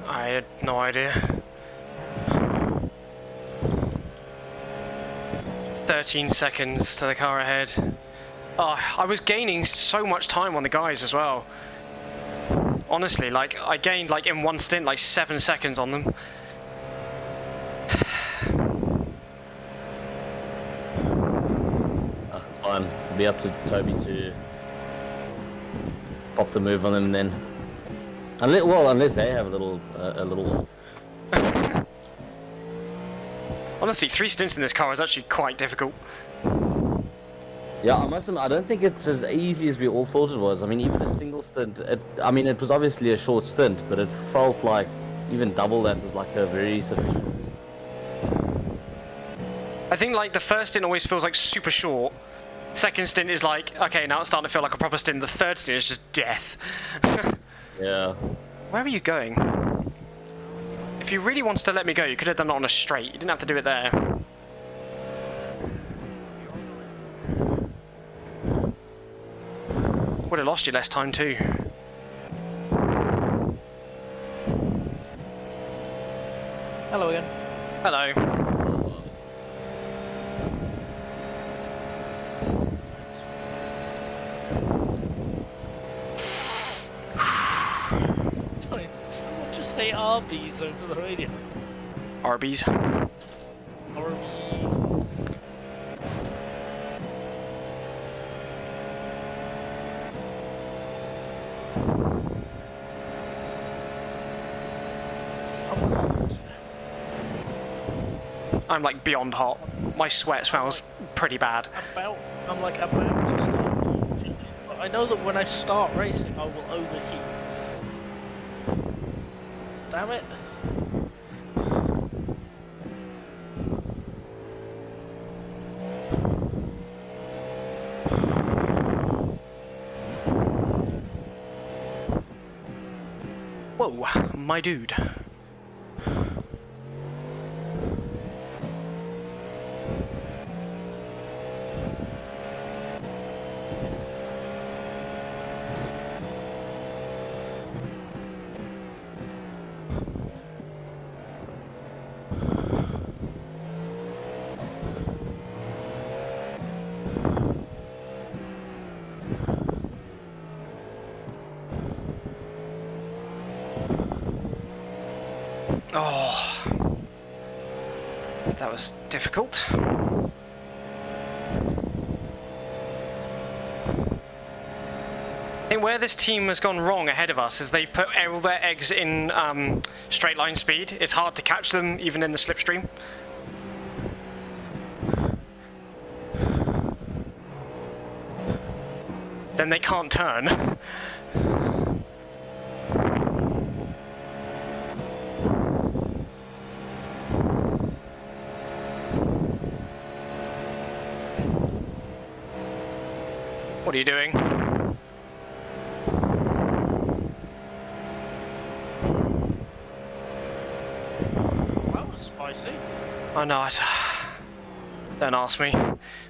I had no idea. 13 seconds to the car ahead. Oh, I was gaining so much time on the guys as well. Honestly, like, I gained, like, in one stint, like, 7 seconds on them. It's fine. It'll be up to Toby to pop the move on them then. Unless they have a little off. Honestly, 3 stints in this car is actually quite difficult. Yeah, I must admit, I don't think it's as easy as we all thought it was. I mean, even a single stint, it was obviously a short stint, but it felt like even double that was like a very sufficient. I think, like, the first stint always feels like super short. Second stint is like, okay, now it's starting to feel like a proper stint. The third stint is just death. Yeah. Where are you going? If you really wanted to let me go, you could have done it on a straight. You didn't have to do it there. Would have lost you less time too. Hello again. Hello. Sorry, did someone just say Arby's over the radio? Arby's. Arby's. I'm cold. I'm like beyond hot. My sweat smells pretty bad. I'm like about to start. But I know that when I start racing, I will overheat. Damn it. Whoa, my dude. difficult. I think where this team has gone wrong ahead of us is they've put all their eggs in straight line speed. It's hard to catch them even in the slipstream. Then they can't turn. What are you doing? That was spicy. I know it. Don't ask me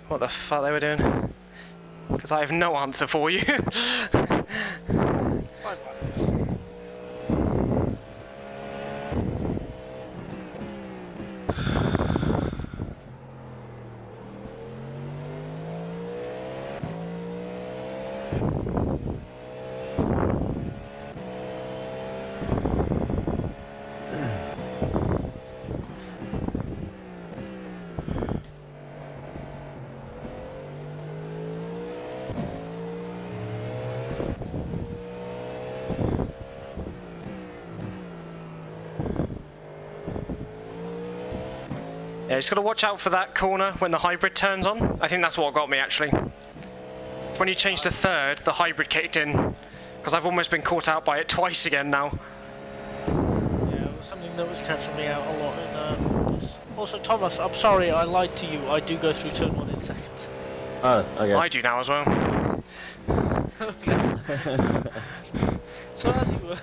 what the fuck they were doing, because I have no answer for you. Bye-bye. Yeah, just gotta watch out for that corner when the hybrid turns on. I think that's what got me actually. When you changed to third, the hybrid kicked in, because I've almost been caught out by it twice again now. Yeah, it was something that was catching me out a lot in this. Also, Thomas, I'm sorry, I lied to you. I do go through turn 1 in seconds. Oh, okay. I do now as well. Okay. So as you were.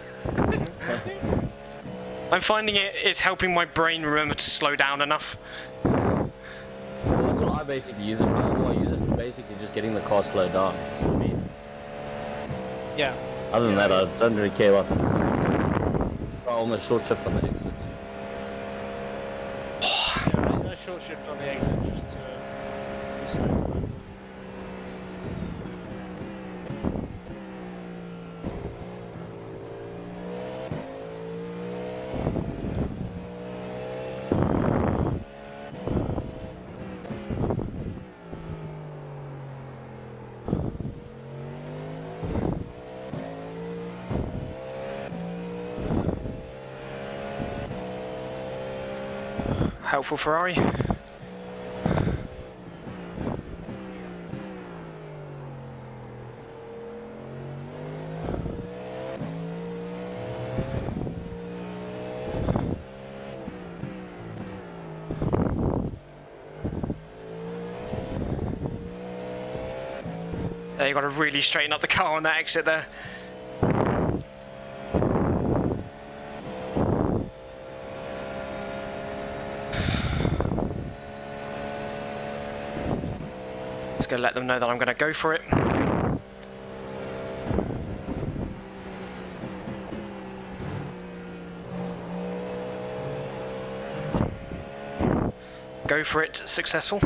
I'm finding it's helping my brain remember to slow down enough. Well, that's what I basically use it. I use it for basically just getting the car slowed down. I mean, Yeah. other than that, I don't really care about the. I almost short shift on the exits. Yeah, a short shift on the exit just to slow down. Helpful Ferrari. There, you got to really straighten up the car on that exit there. Just gonna let them know that I'm gonna go for it. Go for it, successful.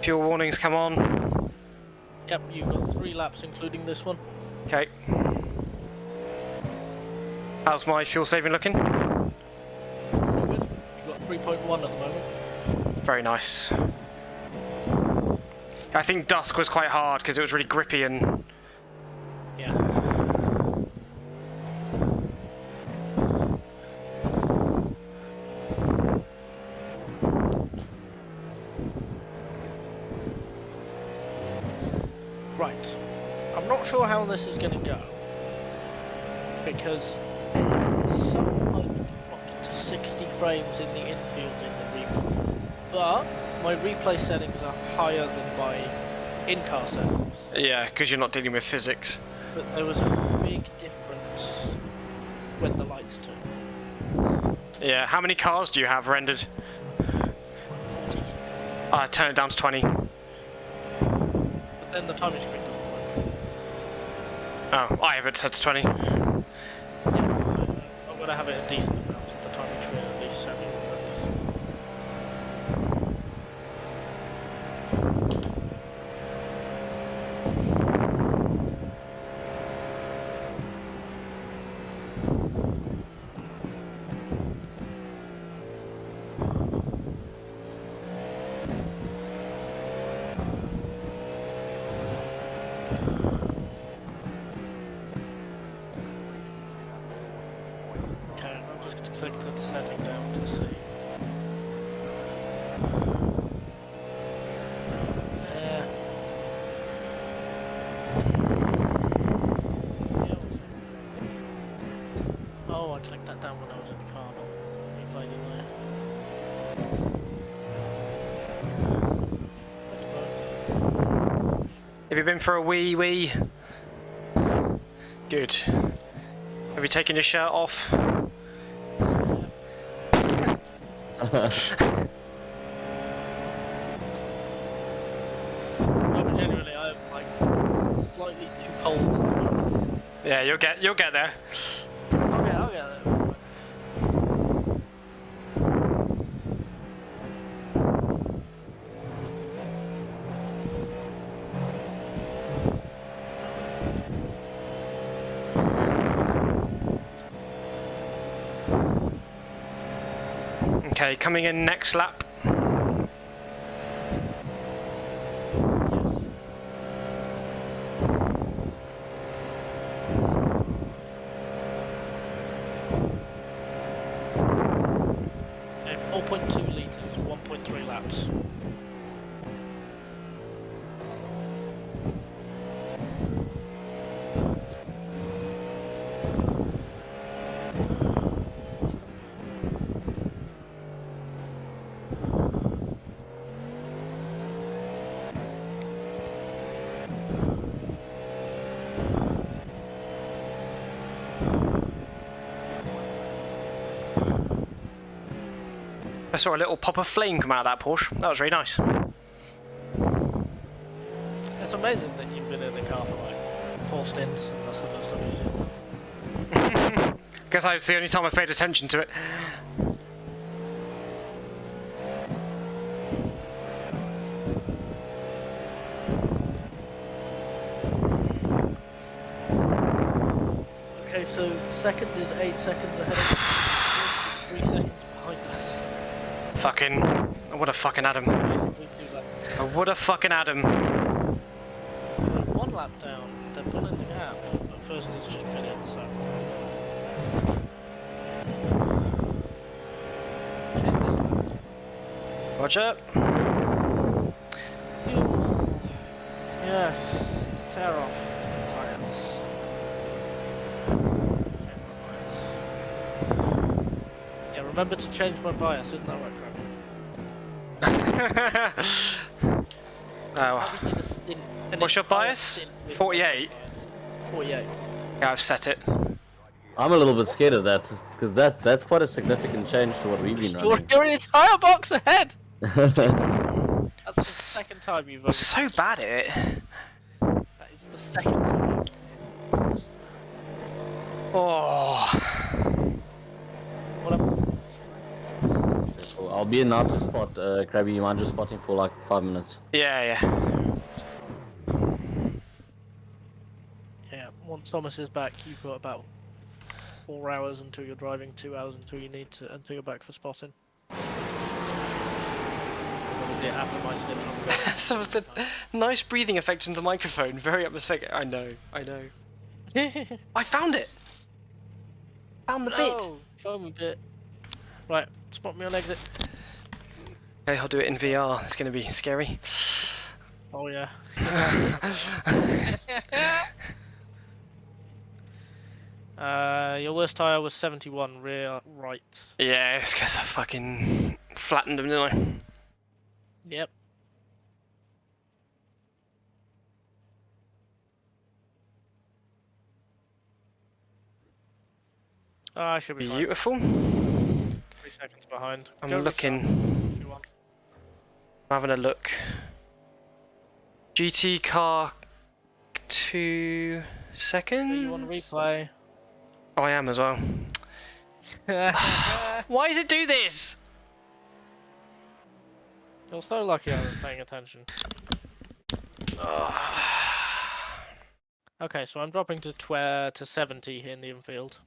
Fuel warnings come on. Yep, you've got 3 laps including this one. Okay. How's my fuel saving looking? All good. You've got 3.1 at the moment. Very nice. I think dusk was quite hard because it was really grippy and Yeah. Right. I'm not sure how this is going to go. Because someone dropped to 60 frames in the infield in the replay. But my replay settings are higher than my in-car settings. yeah, because you're not dealing with physics. But there was a big difference when the lights turned. Yeah, how many cars do you have rendered? 40. Turn it down to 20. But then the timing screen doesn't work. Oh, I have it set to 20. Yeah, I'm gonna have it a decent amount, so the timing screen at least semi works. Okay, I'm just going to click the setting down to see. Yeah. Oh, I clicked that down when I was in the car. Replay, didn't I? Have you been for a wee? Good. Have you taken your shirt off? No, but genuinely, I'm like slightly too cold at the moment. Yeah, you'll get there. I'll get it. Okay, coming in next lap. Okay, 4.2 litres, 1.3 laps. I saw a little pop of flame come out of that Porsche. That was really nice. It's amazing that you've been in the car for like 4 stints and that's the first time you've seen it. Guess that's the only time I paid attention to it. Okay, so second is 8 seconds ahead of us. First is 3 seconds behind us. Fucking, I would have fucking had him. Basically 2 laps. I would have fucking had him. They're 1 lap down, they're pulling the gap. But first is just pitted, so. Okay, this lap. Roger. Yeah, tear off tires. Yeah, remember to change my bias, isn't that right, Crabby? Oh, Crabby did a stint. An what's your entire bias? stint with 48? 48. Yeah, I've set it. I'm a little bit scared of that because that's quite a significant change to what we've been running. You're an entire box ahead! That's the second time you've I'm so bad at it. That is the second time. Oh. What up? Cool. I'll be in now to spot Krabby. You mind just spotting for like 5 minutes? Yeah. Yeah, once Thomas is back, you've got about 4 hours until you're driving, 2 hours until you need to until you're back for spotting. Obviously, after my stint, I'm going. Someone said, nice breathing effect into the microphone. Very atmospheric. I know. I found it. Found the bit. No, foamy bit. Right, spot me on exit. Okay, I'll do it in VR. It's gonna be scary. Oh yeah. Your worst tyre was 71 rear right. Yeah, it's because I fucking flattened him, didn't I? Yep. I should be fine. Beautiful. 3 seconds behind. I'm Go looking. restart if you want. I'm having a look. GT car 2 seconds. Do you want to replay? Oh, I am as well. Why does it do this? You're so lucky I was paying attention. Okay, so I'm dropping to 70 in the infield.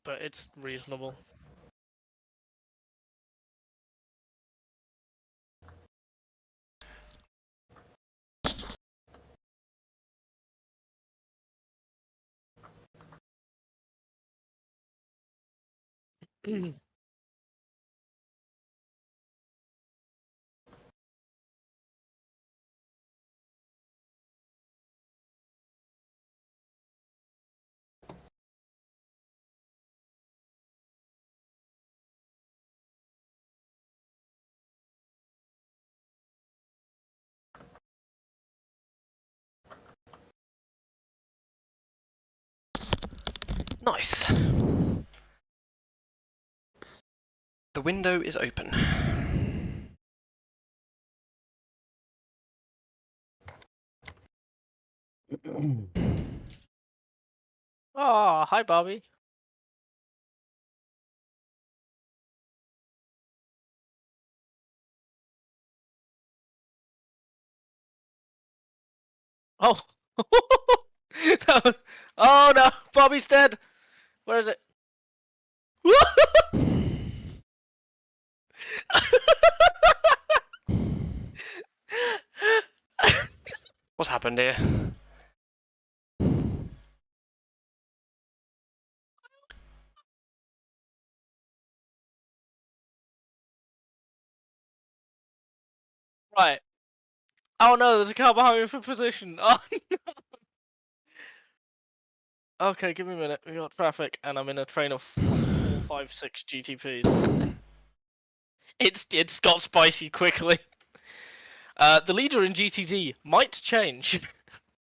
But it's reasonable. Nice. The window is open. Oh, hi, Bobby. Oh. No. Oh no, Bobby's dead. Where is it? What's happened here? Right. Oh no, there's a car behind me for position. Oh no. Okay, give me a minute. We got traffic, and I'm in a train of 4, 5, 6 GTPs. It's got spicy quickly. The leader in GTD might change.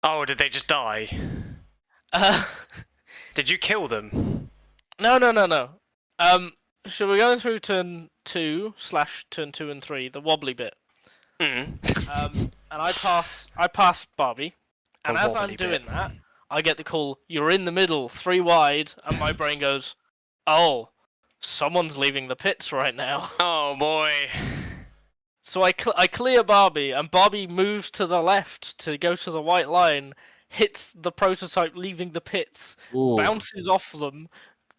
Oh, did they just die? Uh, Did you kill them? no. So we're going through turn 2/turn 2 and 3, the wobbly bit. Mm. And I pass Barbie, and A as I'm wobbly doing bit. that, I get the call, "You're in the middle, 3 wide," and my brain goes, "Oh, someone's leaving the pits right now." Oh boy. So I clear Barbie, and Barbie moves to the left to go to the white line, hits the prototype leaving the pits, Ooh. bounces off them,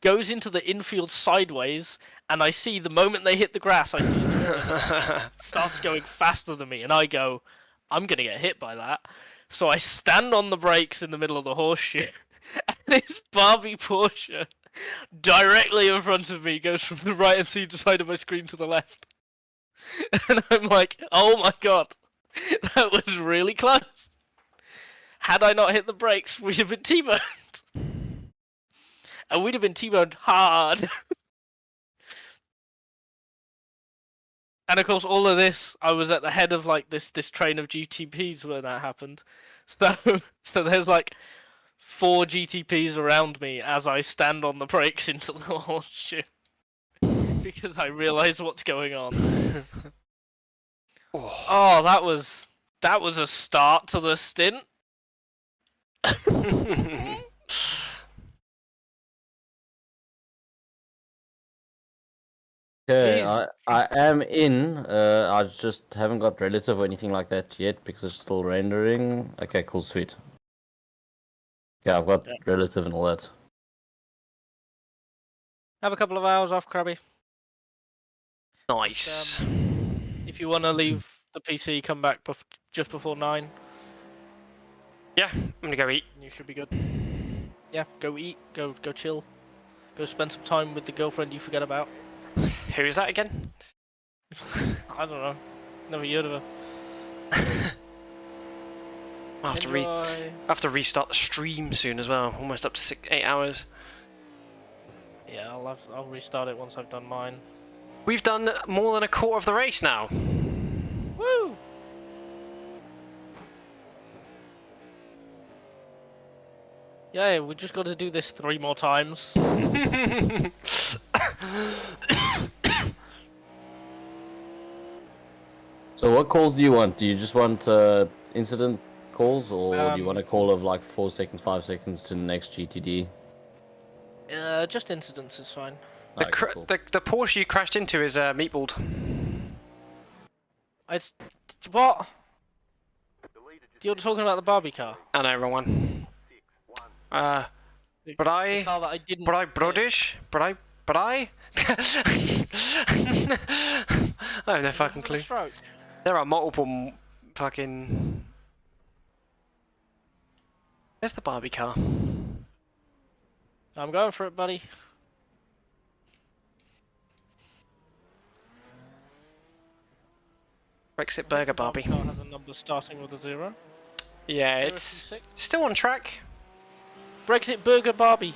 goes into the infield sideways, and I see the moment they hit the grass, I see the starts going faster than me, and I go, "I'm gonna get hit by that." So I stand on the brakes in the middle of the horseshoe, and this Barbie Porsche directly in front of me goes from the right hand side of my screen to the left. And I'm like, oh my god, that was really close. Had I not hit the brakes, we'd have been T-boned. And we'd have been T-boned hard. And of course, all of this, I was at the head of like this train of GTPs when that happened. So there's like 4 GTPs around me as I stand on the brakes into the horseshoe. Because I realise what's going on. Oh, that was a start to the stint. Okay, Jesus I am in. I just haven't got relative or anything like that yet because it's still rendering. Okay, cool, sweet. Yeah, I've got relative and all that. Have a couple of hours off, Krabby. Nice. If you want to leave the PC, come back just before 9. Yeah, I'm gonna go eat. You should be good. Yeah, go eat, go chill, go spend some time with the girlfriend you forget about. Who is that again? I don't know. Never heard of her. I'll have to restart the stream soon as well. Almost up to 8 hours. Yeah, I'll restart it once I've done mine. We've done more than a quarter of the race now. Woo! Yeah, we just got to do this 3 more times. So what calls do you want? Do you just want incident calls, or do you want a call of like 4 seconds, 5 seconds to the next GTD? Just incidents is fine. The, Okay, cool. the Porsche you crashed into is meatballed. What? You're talking about the Barbie car? I know, wrong one. The car that I didn't. I have no fucking clue. Stroke. There are multiple fucking. Where's the Barbie car? I'm going for it, buddy. Brexit Burger Barbie. Car has a number starting with a 0. Yeah, 0 it's 6. still on track. Brexit Burger Barbie.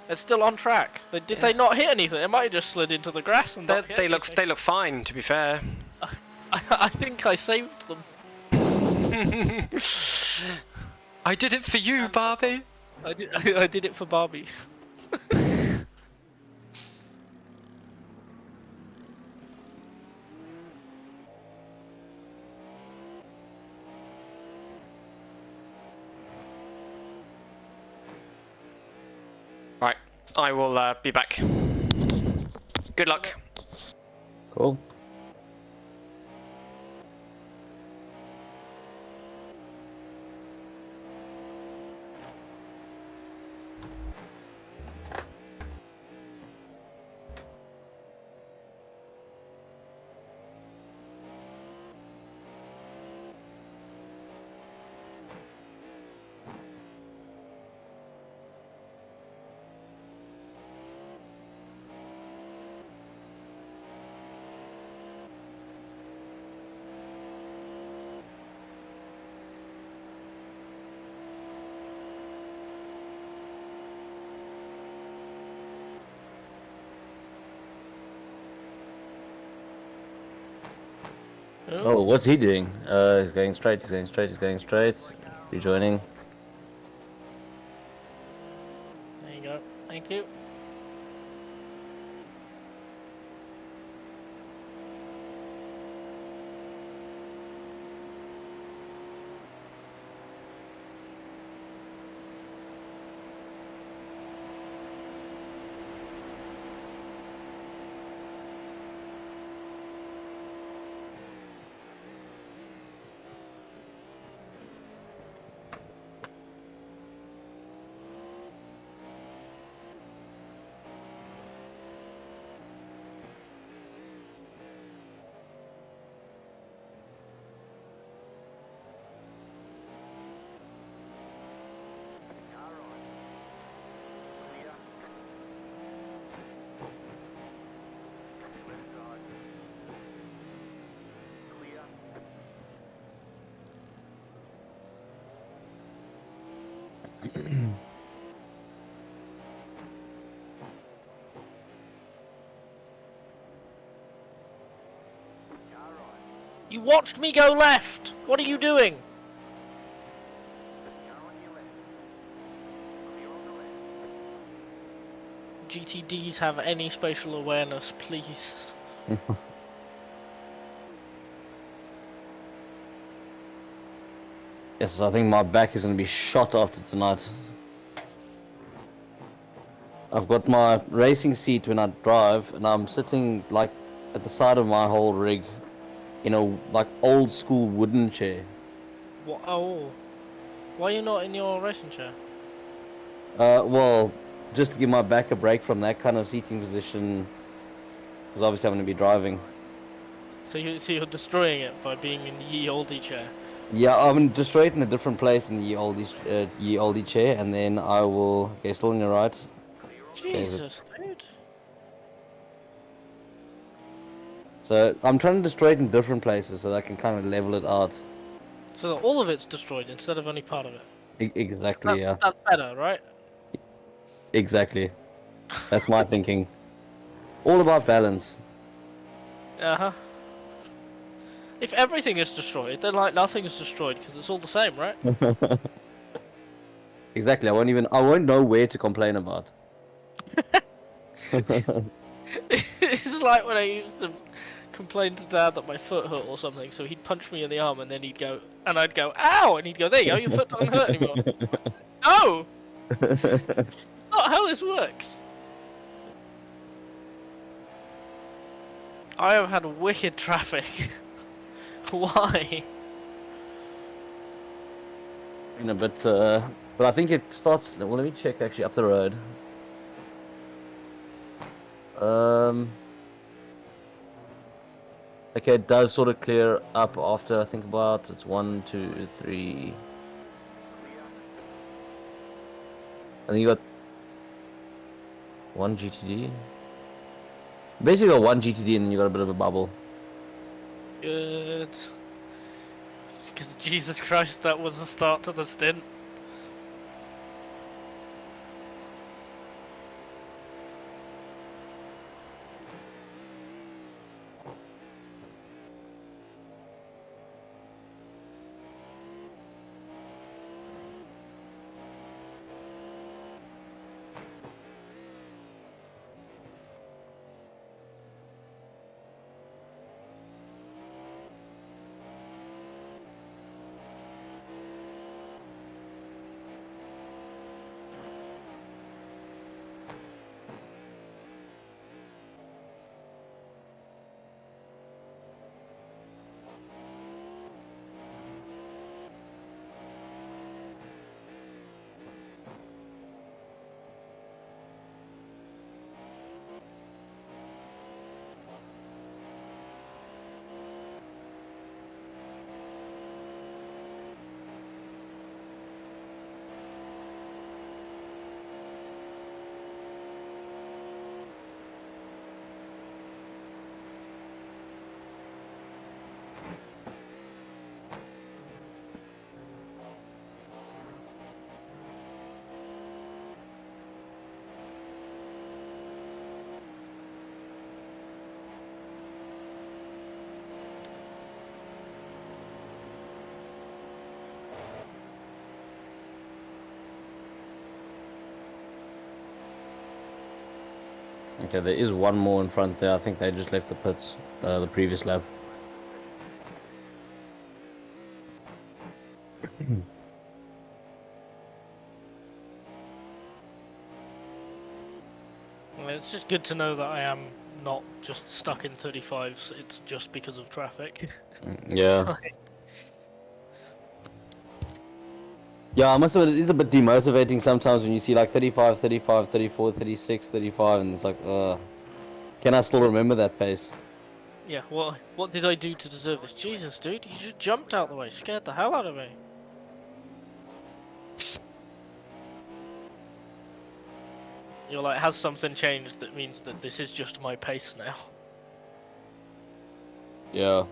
It's still on track. Did they not hit anything? It might have just slid into the grass and not hit They anything. look fine, to be fair. I think I saved them. I did it for you, Barbie. I did it for Barbie. Right, I will be back. Good luck. Cool. Oh, what's he doing? He's going straight, he's going straight, he's going straight. Rejoining. There you go. Thank you. You watched me go left! What are you doing? GTDs have any spatial awareness, please. Yes, I think my back is going to be shot after tonight. I've got my racing seat when I drive, and I'm sitting like at the side of my whole rig in a like old school wooden chair. What? Oh, why are you not in your racing chair? Well, just to give my back a break from that kind of seating position, because obviously I'm going to be driving. So you're destroying it by being in the ye olde chair. Yeah, I'm just right in a different place in the ye olde chair, and then I will. Okay, still on your right. Jesus, dude. So I'm trying to destroy it in different places so that I can kind of level it out. So all of it's destroyed instead of only part of it. Exactly, yeah. That's better, right? Exactly. That's my thinking. All about balance. Uh-huh. If everything is destroyed, then like nothing is destroyed because it's all the same, right? Exactly. I won't know where to complain about. It's like when I used to complain to Dad that my foot hurt or something, so he'd punch me in the arm and then he'd go, and I'd go, ow! And he'd go, there you go, your foot doesn't hurt anymore. No! Not how this works. I have had wicked traffic. Why? But I think it starts. Well, let me check actually up the road. Okay, it does sort of clear up after I think about it's 1, 2, 3. I think you got one GTD. Basically, got one GTD and then you got a bit of a bubble. Good. Because Jesus Christ, that was the start to the stint. Okay, there is one more in front there. I think they just left the pits, the previous lap. Well, it's just good to know that I am not just stuck in 35s, it's just because of traffic. Yeah. Yeah, I must admit, it is a bit demotivating sometimes when you see like 35, 35, 34, 36, 35, and it's like, can I still remember that pace? Yeah, what did I do to deserve this? Jesus, dude, you just jumped out the way, scared the hell out of me. You're like, has something changed that means that this is just my pace now? Yeah.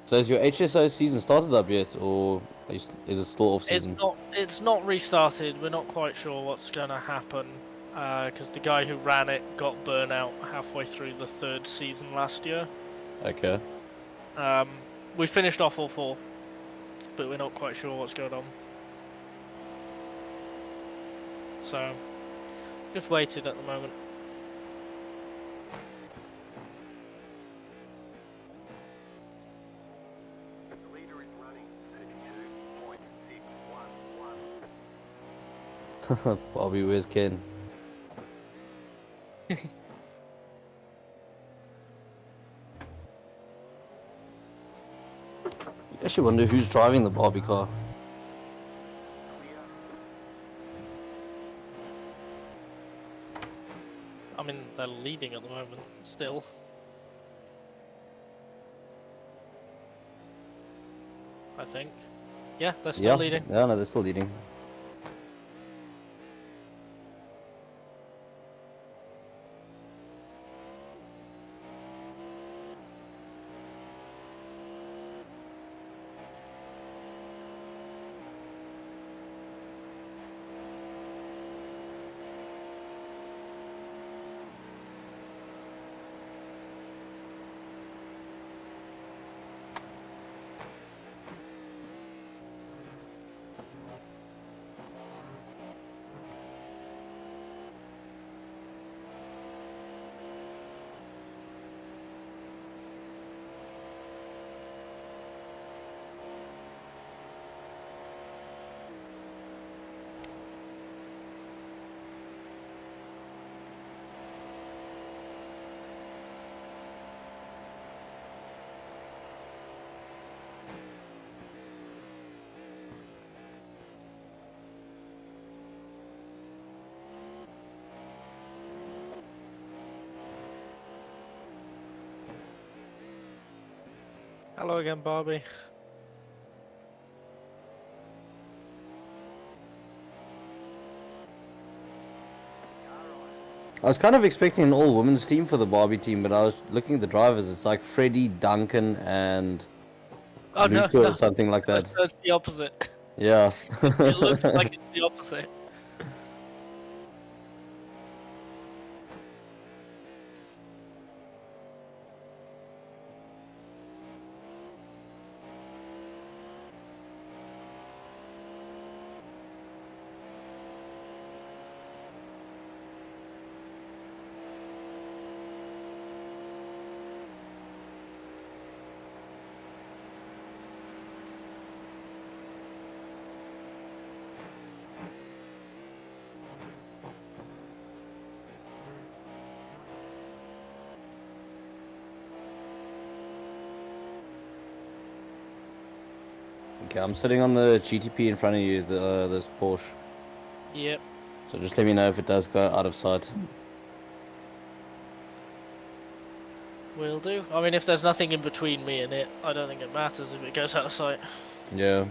So has your HSO season started up yet, or is it still off season? It's not restarted. We're not quite sure what's gonna happen because the guy who ran it got burnout halfway through the 3rd season last year. Okay. We finished off all 4, but we're not quite sure what's going on. So, just waited at the moment. The leader is running 32.611. Bobby, where's Ken? I actually wonder who's driving the Barbie car. I mean, they're leading at the moment, still. I think. Yeah, they're still leading. Yeah, no, they're still leading. Hello again, Barbie. I was kind of expecting an all-women's team for the Barbie team, but I was looking at the drivers. It's like Freddie, Duncan, and Oh no, Luca no, or something like that. that's the opposite. Yeah. It looks like it's the opposite. Okay, I'm sitting on the GTP in front of you, this Porsche. Yep. So just let me know if it does go out of sight. Will do. I mean, if there's nothing in between me and it, I don't think it matters if it goes out of sight. Yeah.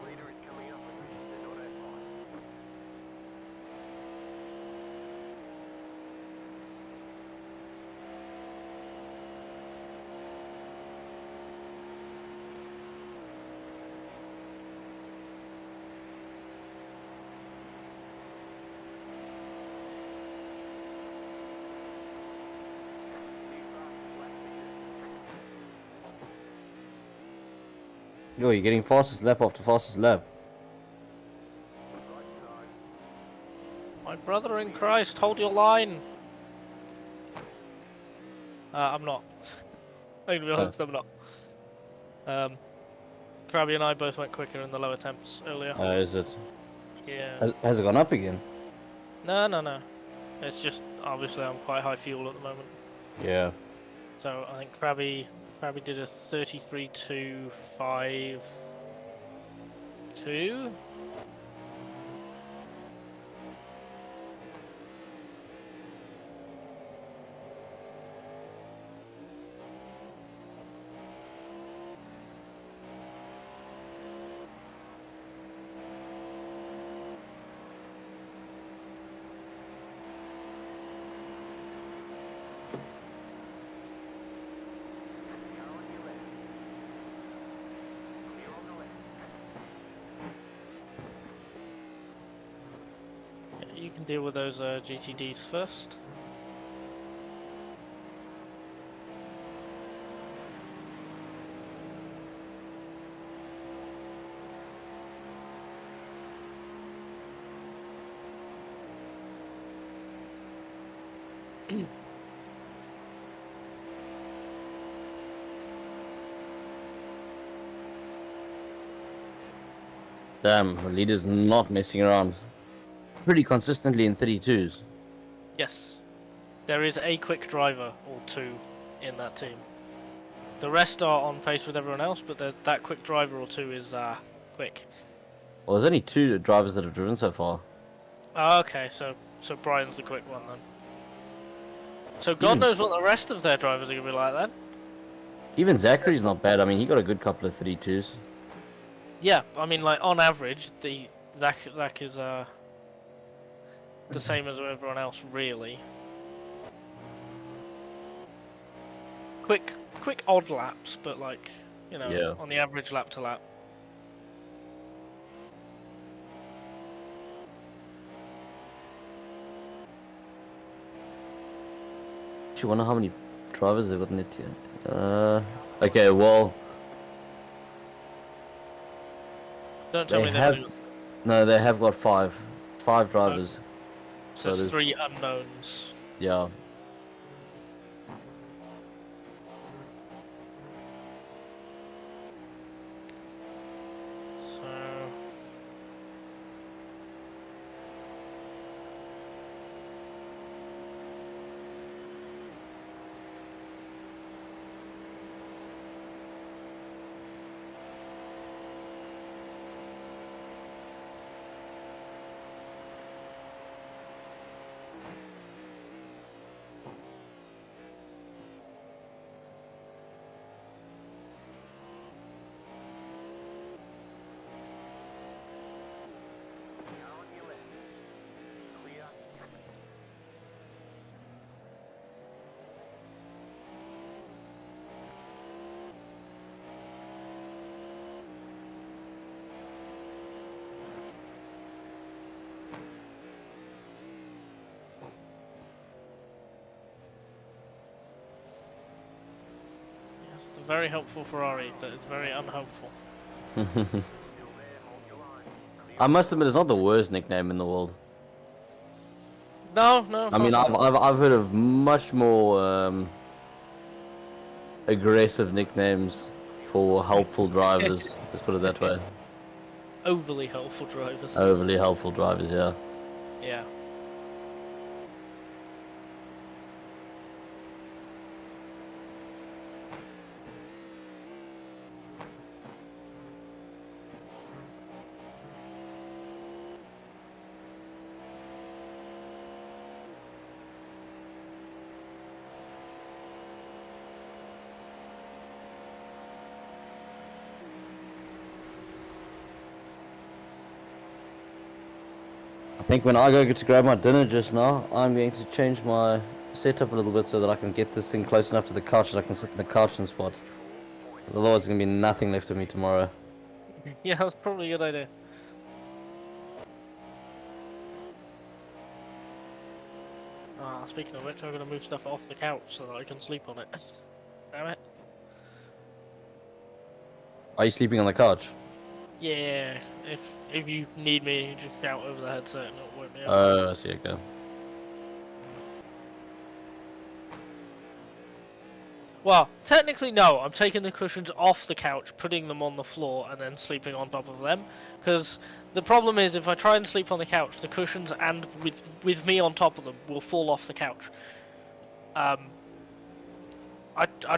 Leader is coming up and they're not at line. Yo, you're getting fastest lap after fastest lap. My brother in Christ, hold your line. I'm not. I'm gonna be honest, I'm not. Krabby and I both went quicker in the lower temps earlier. Is it? Yeah. Has it gone up again? No. It's just obviously I'm quite high fuel at the moment. Yeah. So I think Krabby did a 33.252. You can deal with those GTDs first. Damn, the leader's not messing around. Pretty consistently in 32s. Yes. There is a quick driver or two in that team. The rest are on pace with everyone else, but that quick driver or two is quick. Well, there's only 2 drivers that have driven so far. Okay, so Brian's the quick one then. So God knows what the rest of their drivers are going to be like then. Even Zachary's not bad. I mean, he got a good couple of 32s. Yeah, I mean, like on average, Zach is the same as everyone else, really. Quick odd laps, but like, you know, Yeah. on the average lap to lap. Do you wonder how many drivers they've got in it here? Okay, well, Don't tell they me they've have. only got No, they have got five drivers. so So it's there's 3 unknowns. yeah. So On your left. Clear. yes, the very helpful Ferrari. That is very unhelpful. Still there, hold your line. Clear. I must admit, it's not the worst nickname in the world. No, I mean, I've heard of much more aggressive nicknames for helpful drivers. Let's put it that way. overly helpful drivers. Overly helpful drivers, yeah. Yeah. I think when I go to grab my dinner just now, I'm going to change my setup a little bit so that I can get this thing close enough to the couch that I can sit in the couch and spot. 'Cause otherwise, there's going to be nothing left of me tomorrow. Yeah, that's probably a good idea. Speaking of which, I'm gonna move stuff off the couch so that I can sleep on it. Damn it. Are you sleeping on the couch? Yeah, if you need me, you just shout over the headset and it'll wake me up. Oh, I see, okay. Well, technically no, I'm taking the cushions off the couch, putting them on the floor, and then sleeping on top of them. Because the problem is, if I try and sleep on the couch, the cushions and with me on top of them will fall off the couch. I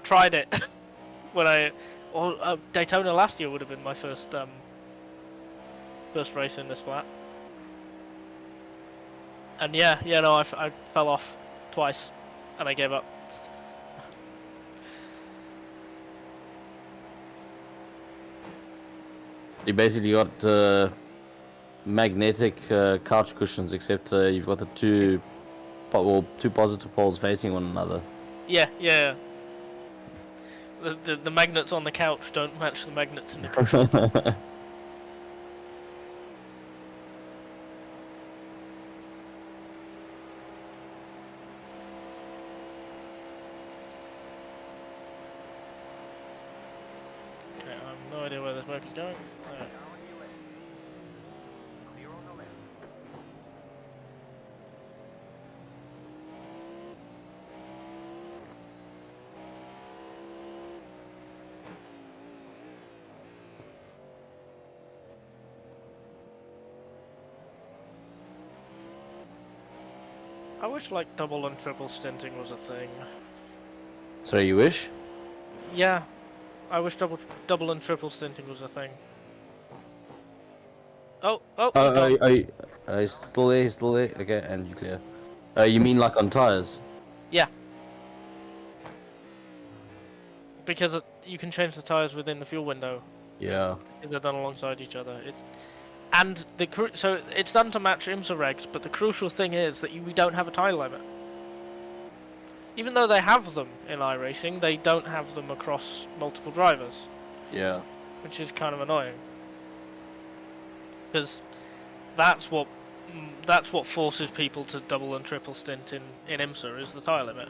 tried it when Daytona last year would have been my first race in this flat. And yeah, no, I fell off twice, and I gave up. You basically got magnetic couch cushions, except you've got the two positive poles facing one another. Yeah. The magnets on the couch don't match the magnets in the cushions. Okay, I have no idea where the smoke is going. On your left. Clear on the left. I wish like double and triple stinting was a thing. Sorry, you wish? Yeah, I wish double and triple stinting was a thing. Oh, Oh, no. he's still there, he's still there. Okay, and you clear. You mean like on tires? Yeah. Because you can change the tires within the fuel window. Yeah. They're done alongside each other. And so it's done to match IMSA regs, but the crucial thing is that we don't have a tyre limit. Even though they have them in iRacing, they don't have them across multiple drivers. Yeah. Which is kind of annoying. Because that's what forces people to double and triple stint in IMSA is the tyre limit.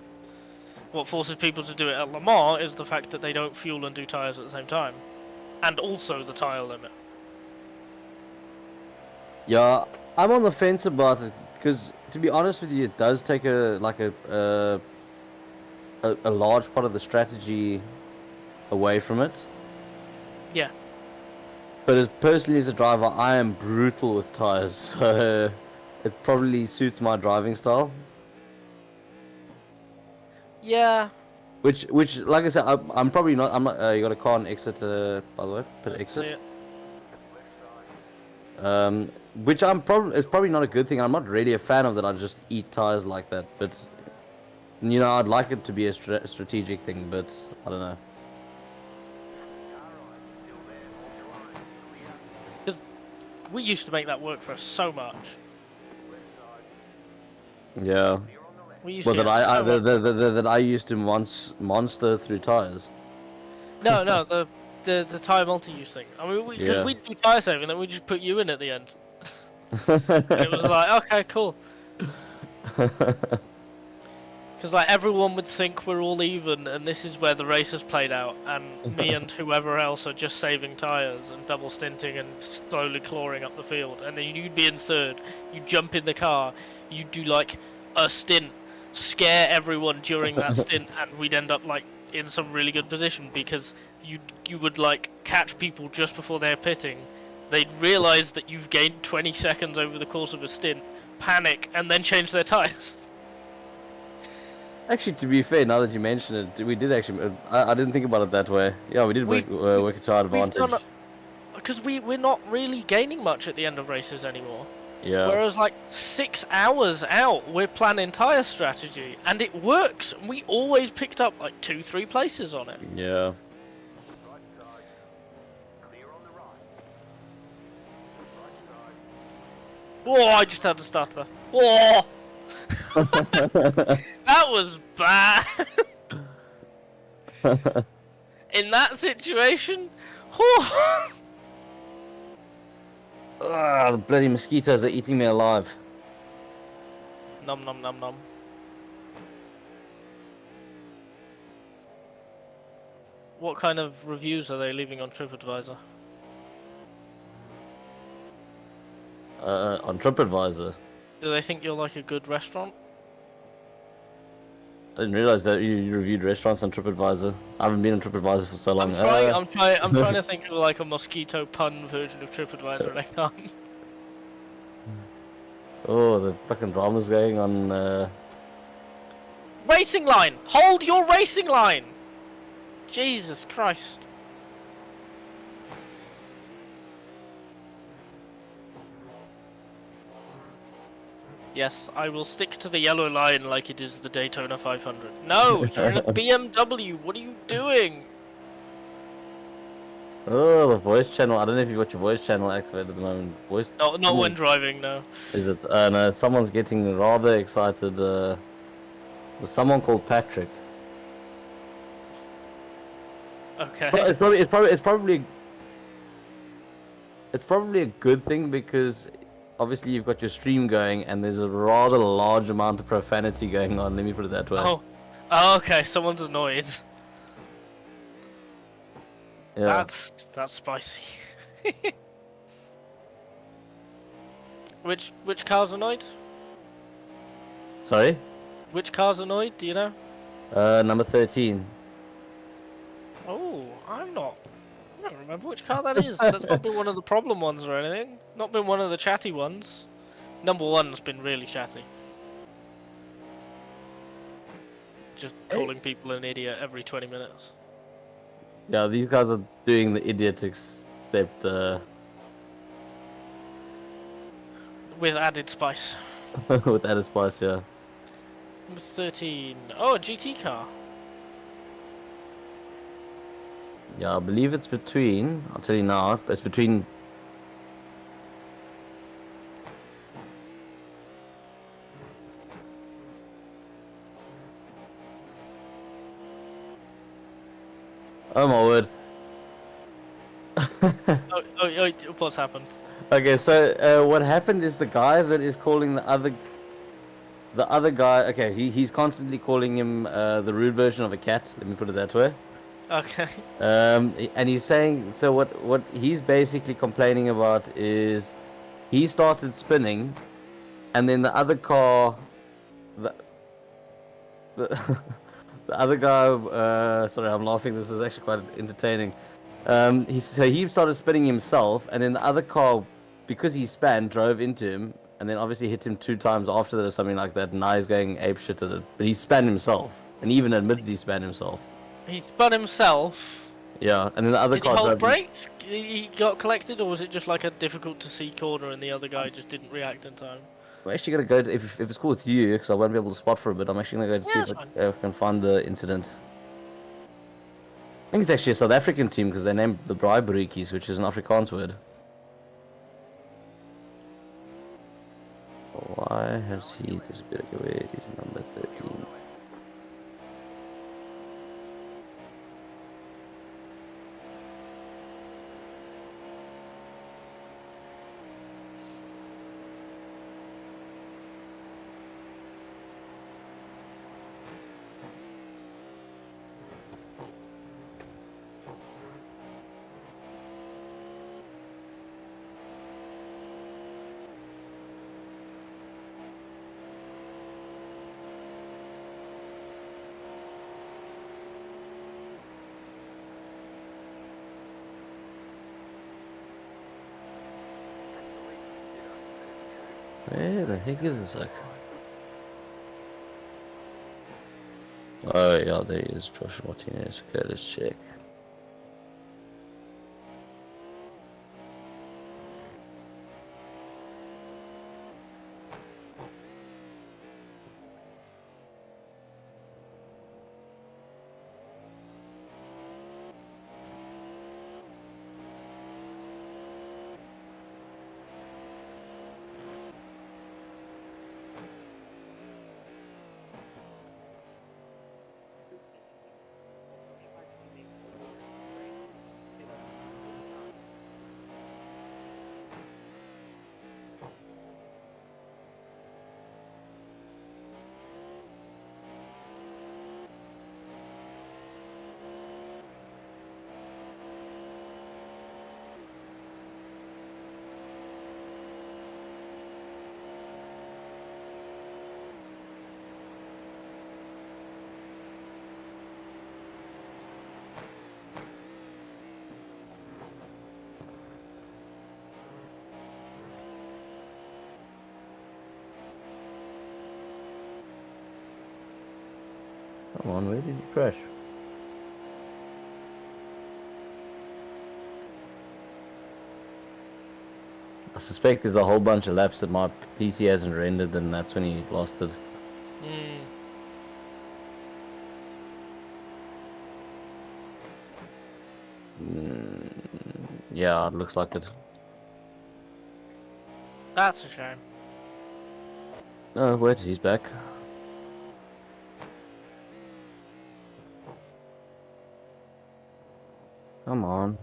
What forces people to do it at Le Mans is the fact that they don't fuel and do tyres at the same time. And also the tyre limit. Yeah, I'm on the fence about it because, to be honest with you, it does take a large part of the strategy away from it. Yeah. But personally as a driver, I am brutal with tires, so it probably suits my driving style. Yeah. Which, like I said, I'm probably not. I'm not. You got a car on Exeter, by the way. Put exit. Which it's probably not a good thing. I'm not really a fan of that. I just eat tires like that, but I'd like it to be a strategic thing, but I don't know. We used to make that work for us so much. Yeah. We used Well, to that I used to monster through tires. No, the tyre multi-use thing. I mean, because we'd do tyre saving, then we just put you in at the end. And it was like, okay, cool. Because like everyone would think we're all even, and this is where the race has played out, and me and whoever else are just saving tyres and double stinting and slowly clawing up the field, and then you'd be in third. You jump in the car, you do like a stint, scare everyone during that stint, and we'd end up like in some really good position because you would like catch people just before they're pitting. They'd realise that you've gained 20 seconds over the course of a stint, panic, and then change their tyres. Actually, to be fair, now that you mention it, we did actually. I didn't think about it that way. Yeah, we did work it to our advantage. Because we're not really gaining much at the end of races anymore. Yeah. Whereas like 6 hours out, we're planning tyre strategy, and it works. We always picked up like 2-3 places on it. Yeah. Whoa! I just had to stutter. Whoa! That was bad. In that situation, The bloody mosquitoes are eating me alive. Nom nom nom nom. What kind of reviews are they leaving on TripAdvisor? On TripAdvisor. Do they think you're like a good restaurant? I didn't realize that you reviewed restaurants on TripAdvisor. I haven't been on TripAdvisor for so long. I'm trying to think of like a mosquito pun version of TripAdvisor, and I can't. Oh, the fucking drama's going on. Racing line! Hold your racing line! Jesus Christ. Yes, I will stick to the yellow line like it is the Daytona 500. No, you're in a BMW. What are you doing? Oh, the voice channel. I don't know if you've got your voice channel activated at the moment. Voice. No, not when driving, no. Is it? No, someone's getting rather excited. There's someone called Patrick. Okay. But it's probably a good thing because obviously you've got your stream going and there's a rather large amount of profanity going on. Let me put it that way. Oh, okay. Someone's annoyed. Yeah. That's spicy. Which car's annoyed? Sorry? Which car's annoyed? Do you know? Number 13. Oh, I don't remember which car that is. That's not been one of the problem ones or anything. Not been one of the chatty ones. Number 1's been really chatty. Just calling people an idiot every 20 minutes. Yeah, these guys are doing the idiot except with added spice. with added spice, yeah. Number 13. Oh, a GT car. Yeah, I believe it's between, I'll tell you now, it's between Oh my word. What's happened? Okay, so what happened is the guy that is calling the other guy. Okay, he's constantly calling him the rude version of a cat. Let me put it that way. Okay. And he's saying so. What he's basically complaining about is he started spinning, and then the other car, the the other guy. Sorry, I'm laughing. This is actually quite entertaining. He started spinning himself, and then the other car, because he span, drove into him, and then obviously hit him 2 times after that or something like that. And now he's going ape shit at it. But he span himself, and he even admitted he span himself. He spun himself. Yeah, and then the other Did he car hold drove. brakes? He got collected, or was it just like a difficult to see corner and the other guy just didn't react in time? I'm actually gonna go to, if it's cool with you, because I won't be able to spot for a bit. I'm actually gonna go to see Yeah, if that's I can find the incident. I think it's actually a South African team because they named the Braibrikis, which is an Afrikaans word. Why has he disappeared? Where is number 13? Where the heck is this? Oh yeah, there he is, Josh Martinez. Okay, let's check. Come on, where did he crash? I suspect there's a whole bunch of laps that my PC hasn't rendered, and that's when he lost it. Yeah, it looks like it. That's a shame. Oh, wait, he's back. Come on.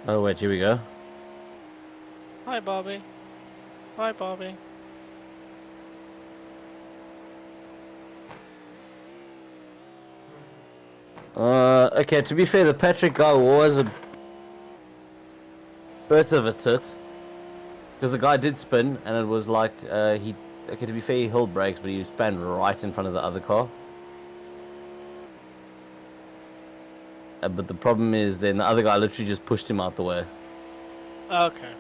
Oh, wait, here we go. Hi, Bobby. Hi, Bobby. Okay, to be fair, the Patrick guy was a bit of a tit. Because the guy did spin, and it was like, okay, to be fair, he held brakes, but he span right in front of the other car. But the problem is, then the other guy literally just pushed him out the way. Okay.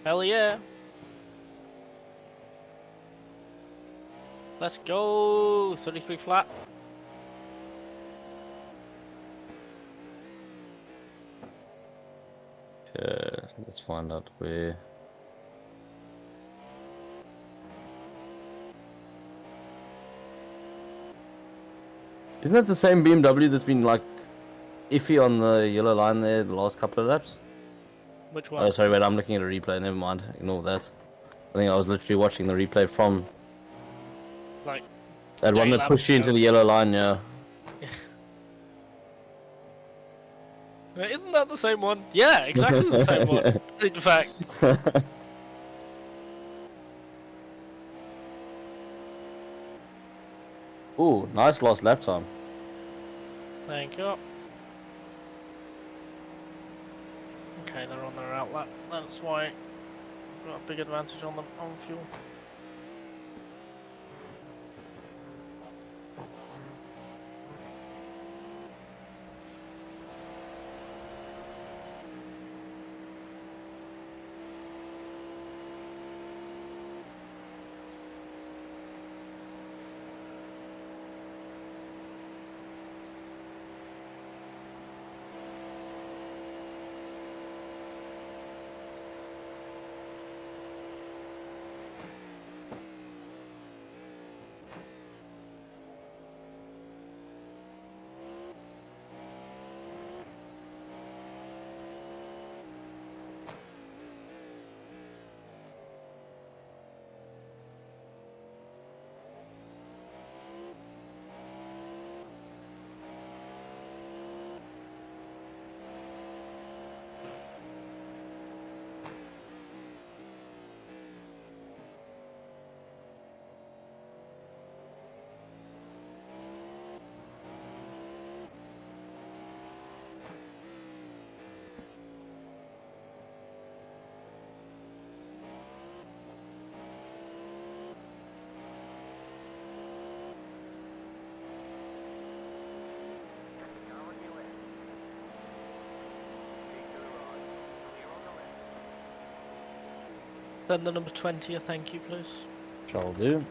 Hell yeah. Let's go. 33 flat. Okay, let's find out where. Isn't that the same BMW that's been like iffy on the yellow line there the last couple of laps? Which one? Oh, sorry, wait, I'm looking at a replay. Never mind. Ignore that. I think I was literally watching the replay from Like, that one 8 that laps pushed you into ago. the yellow line, yeah. Isn't that the same one? Yeah, exactly the same one. In fact. Ooh, nice last lap time. Thank you. Okay, they're on their outlet. That's why we've got a big advantage on them on fuel. On your left. Keep to the right. Clear on the left. Send the number 20 a thank you, please. Shall do.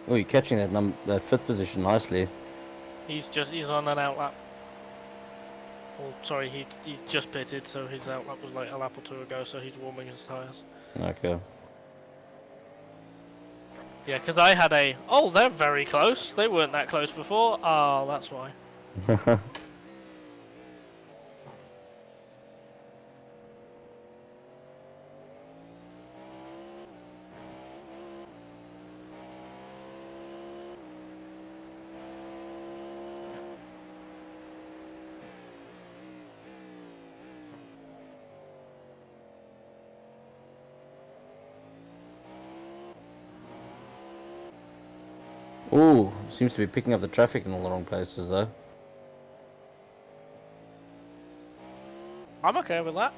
Oh, you're catching that fifth position nicely. He's on an outlap. Oh, sorry, he's just pitted, so his outlap was like a lap or two ago, so he's warming his tyres. Okay. Yeah, because I had oh, they're very close. They weren't that close before. Oh, that's why. Ooh, seems to be picking up the traffic in all the wrong places though. I'm okay with that.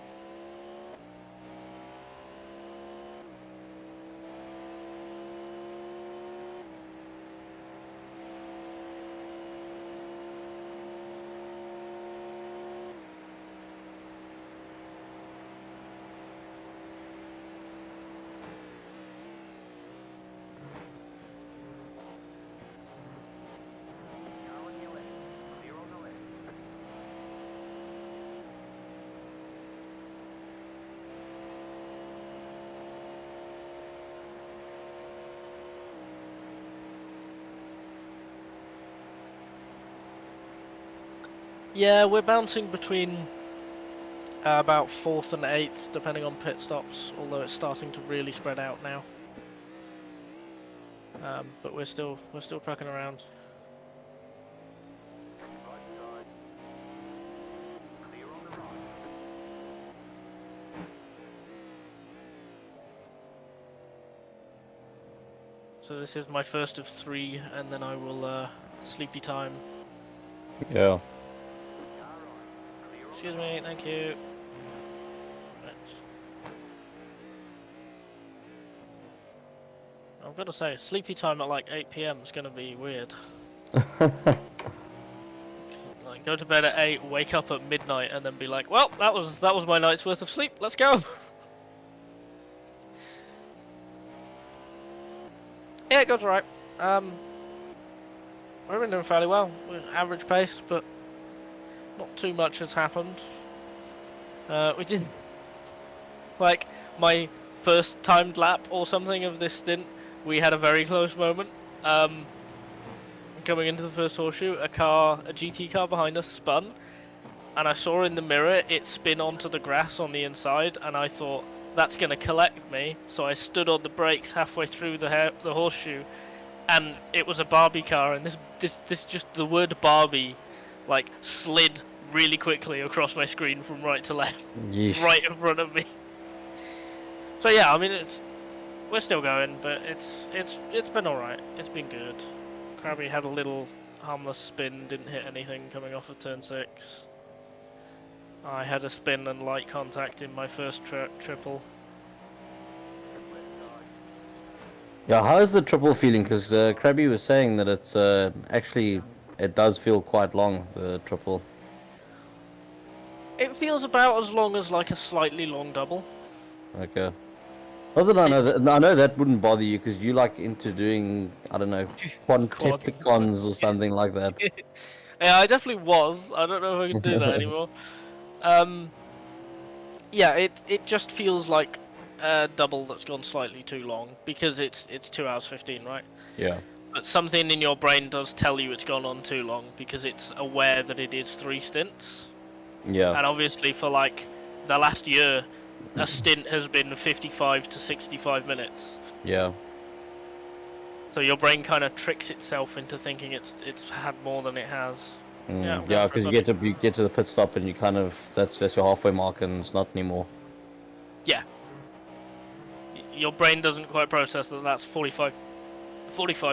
On your left. Clear on the left. Yeah, we're bouncing between about 4th and 8th, depending on pit stops, although it's starting to really spread out now. But we're still trucking around. Right side. Clear on the right. So this is my first of 3, and then I will sleepy time. Yeah. Excuse me, thank you. Right. I'm gonna say sleepy time at like 8 p.m. is gonna be weird. Like go to bed at 8, wake up at midnight, and then be like, well, that was my night's worth of sleep. Let's go. Yeah, it goes alright. We've been doing fairly well. We're at average pace, but not too much has happened. We did like my first timed lap or something of this stint. We had a very close moment. Coming into the first horseshoe, a GT car behind us spun, and I saw in the mirror it spin onto the grass on the inside, and I thought that's gonna collect me. So I stood on the brakes halfway through the horseshoe, and it was a Barbie car, and this just the word Barbie, like slid really quickly across my screen from right to left, Yeesh. right in front of me. So yeah, I mean we're still going, but it's been all right. It's been good. Krabby had a little harmless spin, didn't hit anything coming off of turn 6. I had a spin and light contact in my first triple. Yeah, how's the triple feeling? Because Krabby was saying that it's actually, it does feel quite long, the triple. It feels about as long as like a slightly long double. Okay. Not that I know that wouldn't bother you because you like into doing, I don't know, quantiplicons or something like that. Yeah, I definitely was. I don't know if I can do that anymore. Yeah, it just feels like a double that's gone slightly too long because it's 2 hours 15, right? Yeah. But something in your brain does tell you it's gone on too long because it's aware that it is 3 stints. Yeah. And obviously for like the last year, a stint has been 55 to 65 minutes. Yeah. So your brain kind of tricks itself into thinking it's had more than it has. Yeah, Yeah, because you get to the pit stop and you kind of that's your halfway mark and it's not anymore. Yeah. Your brain doesn't quite process that that's 45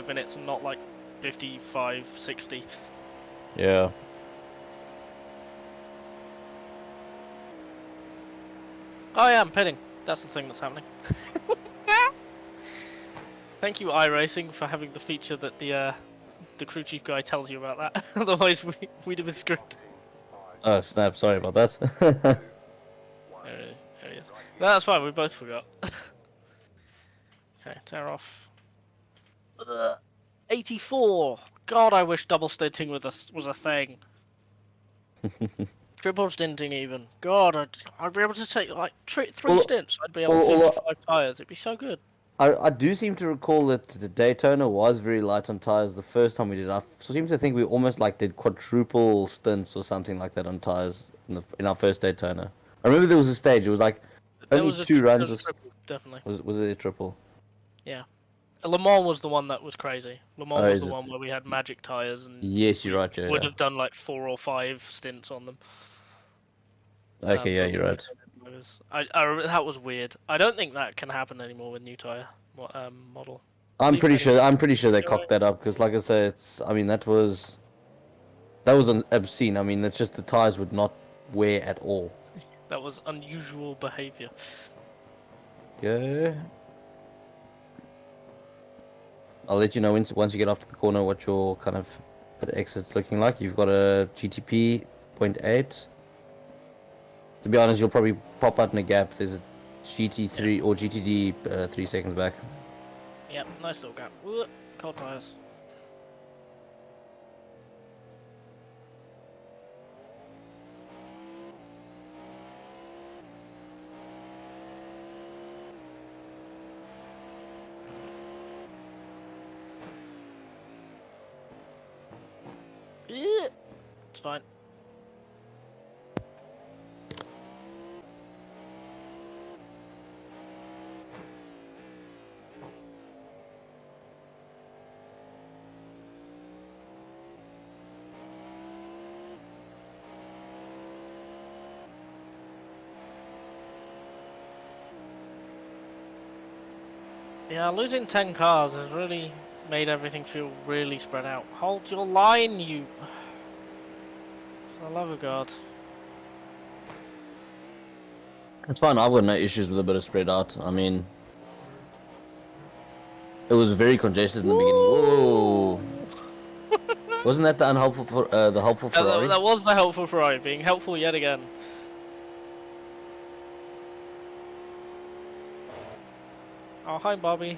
minutes and not like 55, 60. Yeah. Oh yeah, I'm pitting. That's the thing that's happening. Thank you, iRacing, for having the feature that the crew chief guy tells you about that. Otherwise, we'd have been screwed. Oh snap! Sorry about that. There he is. No, that's fine. We both forgot. Okay, tear off. 84. God, I wish double stinting was a thing. Triple stinting even. God, I'd be able to take like 3 stints. I'd be able 55 tires. It'd be so good. I do seem to recall that the Daytona was very light on tires the first time we did it. I seem to think we almost like did quadruple stints or something like that on tires in our first Daytona. I remember there was a stage. It was like only 2 runs. Triple, definitely. Was it a triple? Yeah. Le Mans was the one that was crazy. Le Mans was the it? one where we had magic tires and Yes, you're right. Yeah, would have done like 4 or 5 stints on them. Okay, yeah, you're right. That was weird. I don't think that can happen anymore with new tire model. I'm pretty sure they cocked that up because, like I said, I mean that was obscene. I mean, it's just the tires would not wear at all. That was unusual behavior. Yeah. I'll let you know once you get off to the corner what your kind of exit's looking like. You've got a GTP 0.8. To be honest, you'll probably pop out in a gap. There's a GT3 or GTD 3 seconds back. Yep, nice little gap. Cold tires. Yeah, it's fine. Yeah, losing 10 cars has really made everything feel really spread out. Hold your line, you... For the love of God. It's fine. I've got no issues with a bit of spread out. I mean, it was very congested in the beginning. Whoa! Wasn't that the unhelpful for the helpful Ferrari? That was the helpful Ferrari, being helpful yet again. Oh, hi, Bobby.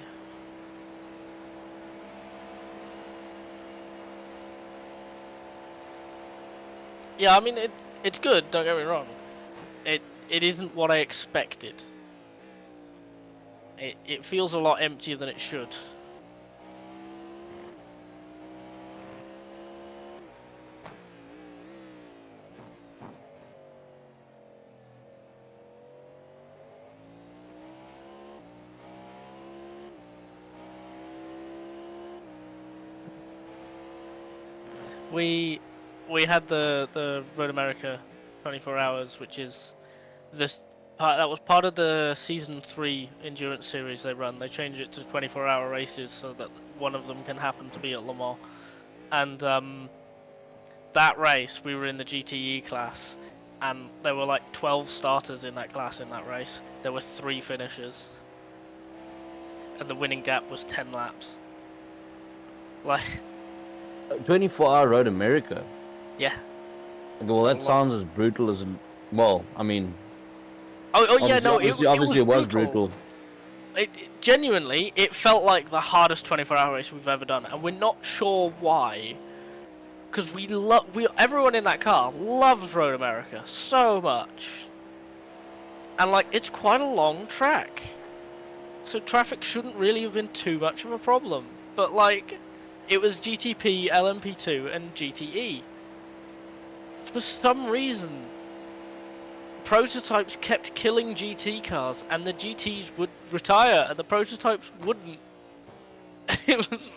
Yeah, I mean, it's good, don't get me wrong. It isn't what I expected. It feels a lot emptier than it should. We had the Road America 24 hours, which is this that was part of the season 3 endurance series they run. They changed it to 24-hour races so that one of them can happen to be at Le Mans. And that race, we were in the GTE class, and there were like 12 starters in that class in that race. There were 3 finishers, and the winning gap was 10 laps. Like, 24-hour Road America. yeah. Well, that sounds as brutal as. Well, I mean. Oh yeah, no, obviously it was brutal. Genuinely, it felt like the hardest 24-hour race we've ever done, and we're not sure why. Because everyone in that car loves Road America so much, and like it's quite a long track, so traffic shouldn't really have been too much of a problem. But like, it was GTP, LMP2, and GTE. For some reason, prototypes kept killing GT cars, and the GTs would retire, and the prototypes wouldn't. It was.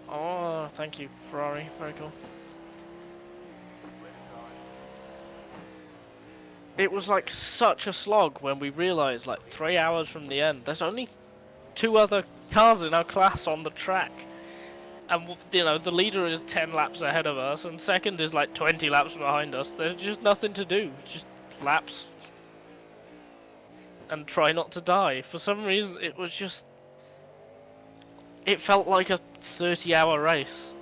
Oh, thank you, Ferrari. Very cool. It was like such a slog when we realised, like 3 hours from the end, there's only 2 other cars in our class on the track. And, you know, the leader is 10 laps ahead of us, and second is like 20 laps behind us. There's just nothing to do. Just laps. And try not to die. For some reason, it was just... It felt like a 30-hour race.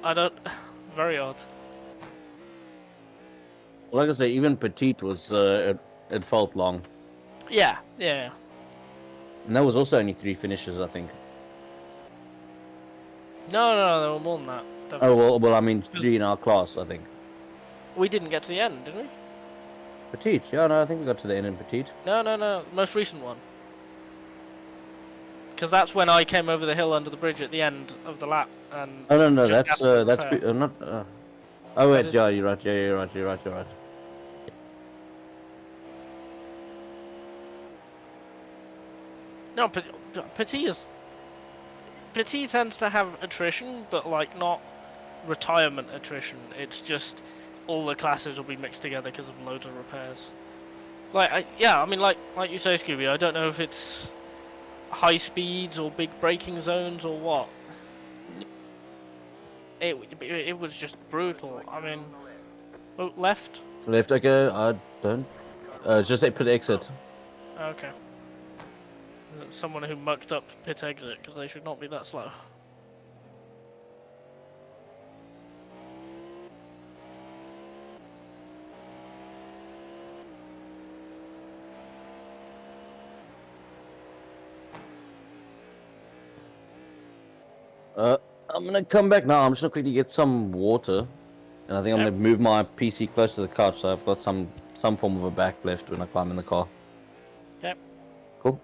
Very odd. Like I say, even Petite was... it felt long. Yeah. And that was also only 3 finishes, I think. No, there were more than that. Definitely. Oh, well, I mean, 3 in our class, I think. We didn't get to the end, did we? Petite, yeah, no, I think we got to the end in Petite. No, most recent one. Because that's when I came over the hill under the bridge at the end of the lap. And oh, no, that's not... oh, wait, yeah, you're right, you're right. No, Petit tends to have attrition, but like not retirement attrition. It's just all the classes will be mixed together because of loads of repairs. Like, I mean, like you say, Scooby. I don't know if it's high speeds or big braking zones or what. It was just brutal. I mean, oh, left. Left, okay. I don't. Just say pit exit. Okay. Someone who mucked up pit exit because they should not be that slow. I'm gonna come back now. I'm just gonna quickly get some water, and I think I'm gonna move my PC close to the couch so I've got some form of a back left when I climb in the car. Okay. Cool.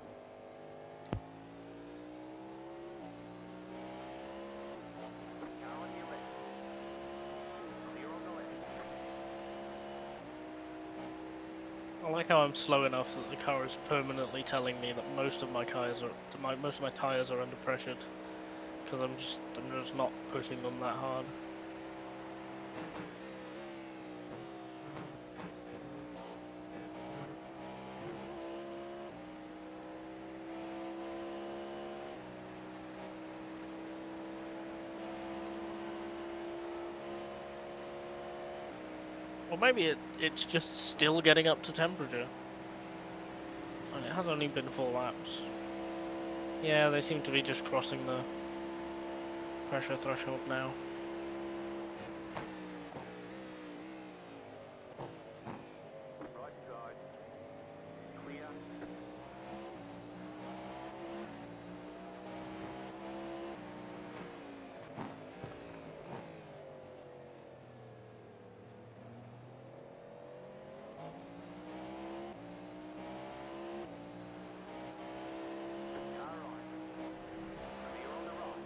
I like how I'm slow enough that the car is permanently telling me that most of my tires are under pressured, because I'm just not pushing them that hard. maybe it's just still getting up to temperature. And it has only been 4 laps. Yeah, they seem to be just crossing the pressure threshold now. Right side. Clear. Car right. Clear on the right.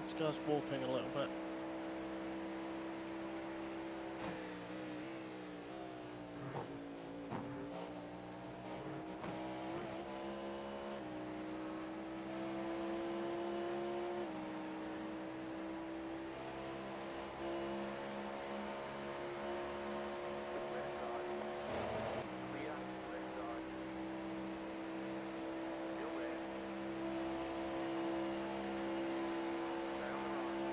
This guy's warping a little bit. Left side. Clear. Left side. Still there. Stay on the right.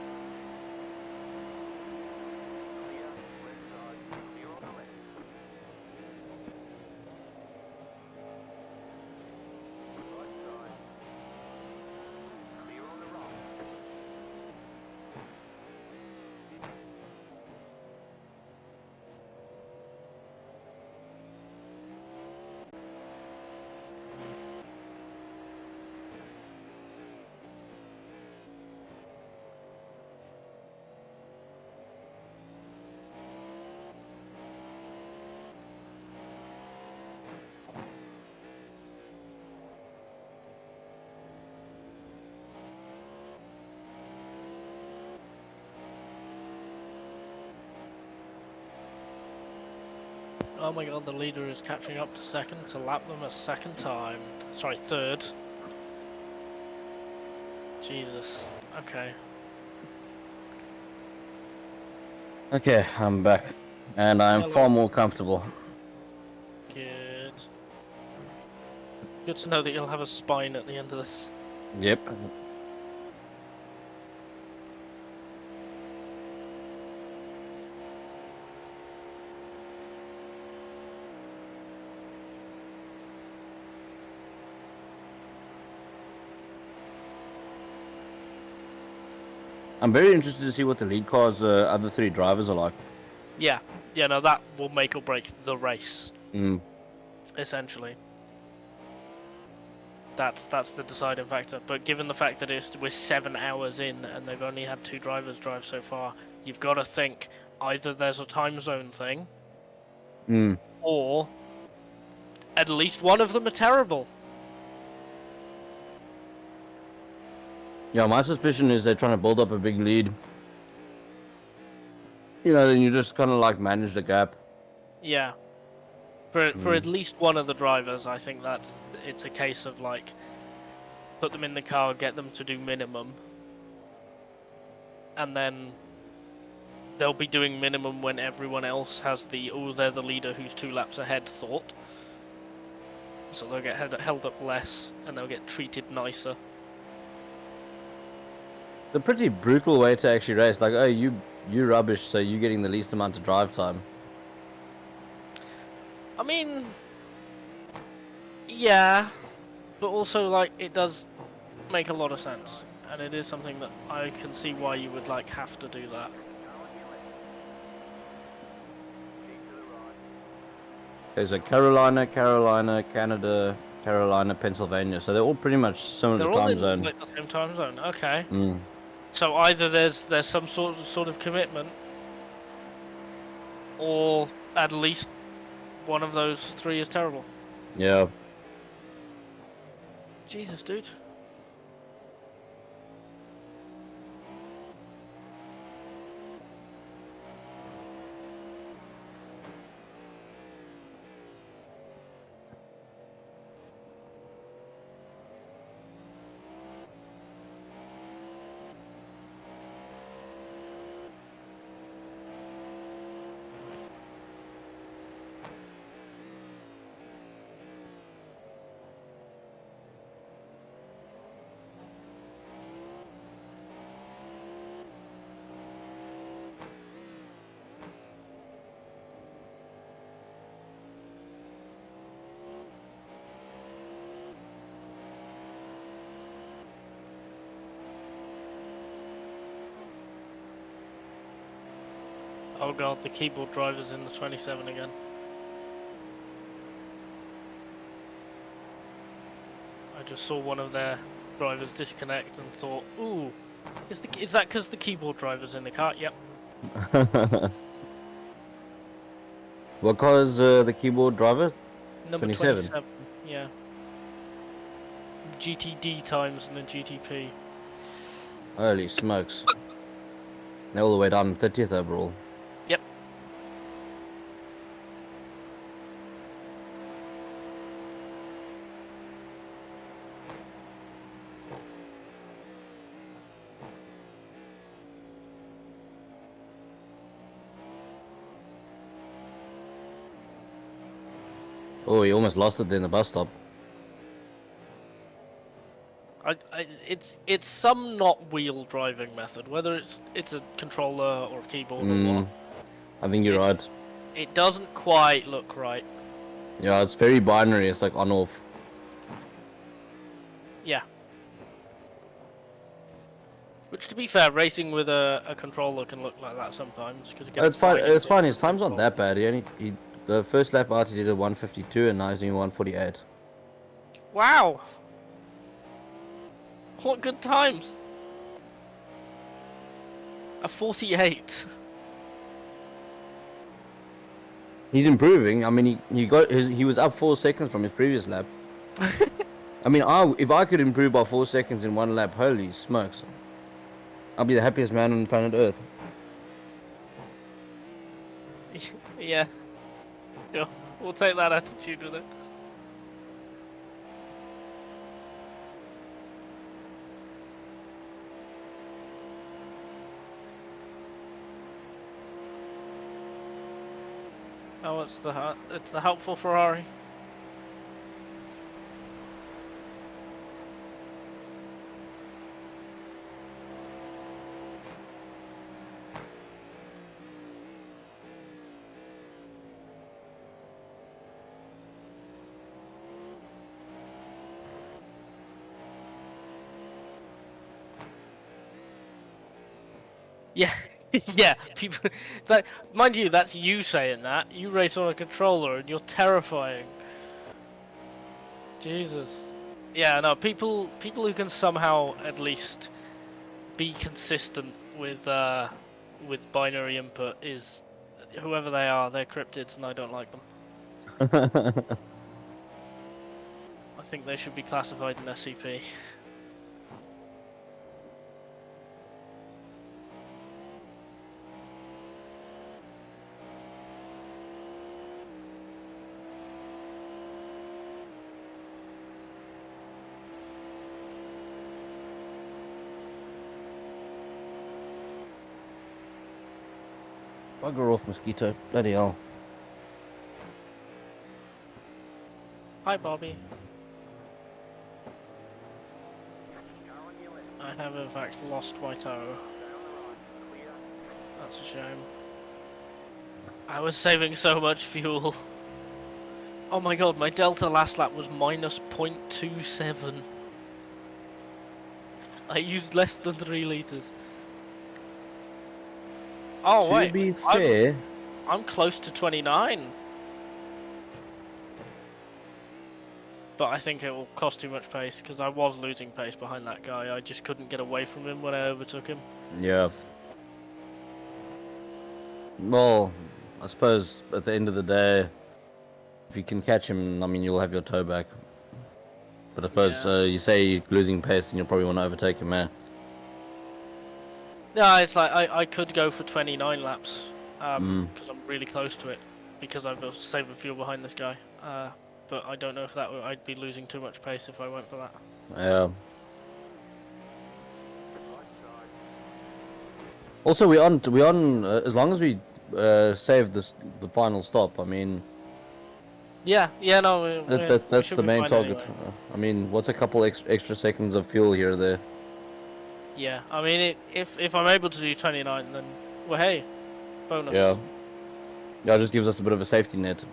Clear. Left side. Clear on the left. Right side. Clear on the right. Oh my god, the leader is catching up to second to lap them a second time. Sorry, third. Jesus. Okay. Okay, I'm back, and I'm Hello. far more comfortable. Good. Good to know that you'll have a spine at the end of this. Yep. I'm very interested to see what the lead car's other 3 drivers are like. Yeah. Yeah, no, that will make or break the race, Mm. essentially. That's the deciding factor. But given the fact that we're 7 hours in and they've only had 2 drivers drive so far, you've got to think either there's a time zone thing, or at least one of them are terrible. Yeah, my suspicion is they're trying to build up a big lead. You know, then you just kind of like manage the gap. Yeah. For at least one of the drivers, I think it's a case of like, put them in the car, get them to do minimum, and then they'll be doing minimum when everyone else has the they're the leader who's 2 laps ahead thought. So they'll get held up less and they'll get treated nicer. It's a pretty brutal way to actually race. Like, oh, you rubbish, so you're getting the least amount of drive time. I mean, yeah, but also like it does make a lot of sense, and it is something that I can see why you would like have to do that. Okay, so Carolina, Canada, Carolina, Pennsylvania. So they're all pretty much similar They're to all time in zone. like the same time zone. Okay. Mm. So either there's some sort of commitment, or at least one of those 3 is terrible. Yeah. Jesus, dude. Oh god, the keyboard driver's in the 27 again. I just saw one of their drivers disconnect and thought, ooh, is that because the keyboard driver's in the car? Yep. What car is the keyboard driver? Number 27. 27, yeah. GTD times and then GTP. Holy smokes. They're all the way down 30th overall. Yep. Oh, he almost lost it in the bus stop. It's some not wheel driving method, whether it's a controller or a keyboard or what. I think you're right. It doesn't quite look right. Yeah, it's very binary. It's like on-off. Yeah. Which, to be fair, racing with a controller can look like that sometimes. Cause It's fine. It's fine. His time's not that bad. The first lap out he did a 152 and now he's doing 148. Wow! What good times! A 48. He's improving. I mean, he was up 4 seconds from his previous lap. I mean, if I could improve by 4 seconds in one lap, holy smokes, I'll be the happiest man on planet Earth. Yeah. Yeah. We'll take that attitude with it. Oh, it's the helpful Ferrari. Yeah. Yeah, people. That, mind you, that's you saying that. You race on a controller and you're terrifying. Jesus. Yeah, no, people who can somehow at least be consistent with binary input is whoever they are. They're cryptids, and I don't like them. I think they should be classified in SCP. Bugger off, mosquito. Bloody hell. Hi, Bobby. I have in fact lost my toe. That's a shame. I was saving so much fuel. Oh my god, my delta last lap was minus 0.27. I used less than 3 liters. Oh wait, To be fair, I'm close to 29. But I think it will cost too much pace, because I was losing pace behind that guy. I just couldn't get away from him when I overtook him. yeah. Well, I suppose at the end of the day, if you can catch him, I mean, you'll have your toe back. But I suppose Yeah. you say you're losing pace and you'll probably want to overtake him, man. No, it's like I could go for 29 laps, because I'm really close to it, because I was saving fuel behind this guy. But I don't know if I'd be losing too much pace if I went for that. Yeah. Also, we on as long as we save the final stop. I mean, Yeah, no, we that's should the be main fine target. anyway. I mean, what's a couple extra seconds of fuel here or there? Yeah, I mean, if I'm able to do 29, then well, hey, bonus. Yeah. Yeah, it just gives us a bit of a safety net.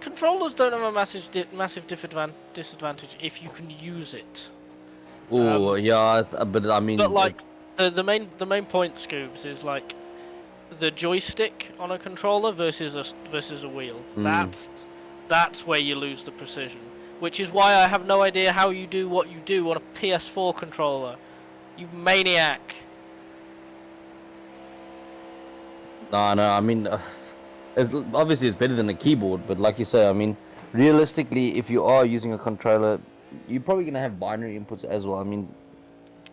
Controllers don't have a massive disadvantage if you can use it. Oh, yeah, but I mean, But like the main point, Scoobs, is like the joystick on a controller versus a wheel. That's where you lose the precision. Which is why I have no idea how you do what you do on a PS4 controller. You maniac. no, I mean, obviously it's better than a keyboard, but like you say, I mean, realistically, if you are using a controller, you're probably gonna have binary inputs as well. I mean,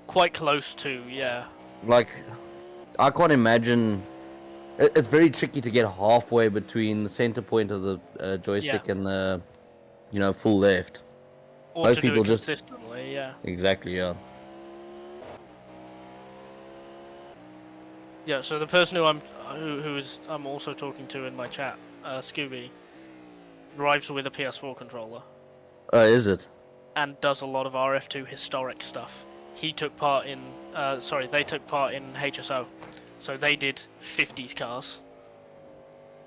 Quite close to, yeah. like, I can't imagine. It's very tricky to get halfway between the center point of the joystick and the, full left. Or Most to do people it just- consistently, yeah. Exactly, yeah. Yeah, so the person I'm also talking to in my chat, Scooby, drives with a PS4 controller Is it? and does a lot of RF2 historic stuff. He took part in, they took part in HSO, so they did 50s cars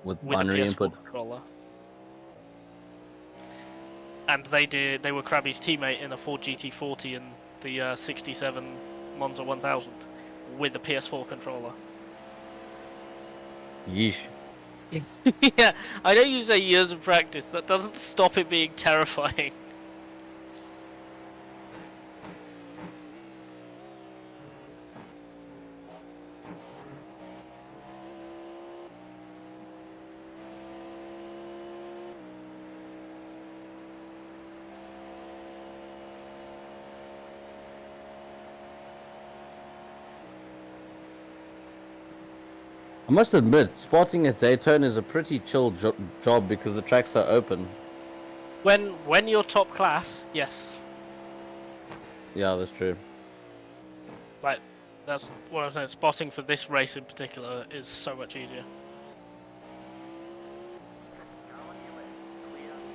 With with a binary PS4 input. controller. And they were Krabby's teammate in a Ford GT40 and the 67 Monza 1000 with a PS4 controller. Yeesh. Yeah, I know you say years of practice. That doesn't stop it being terrifying. I must admit, spotting at Daytona is a pretty chill job because the tracks are open. When you're top class, yes. Yeah, that's true. Like, that's what I'm saying. Spotting for this race in particular is so much easier.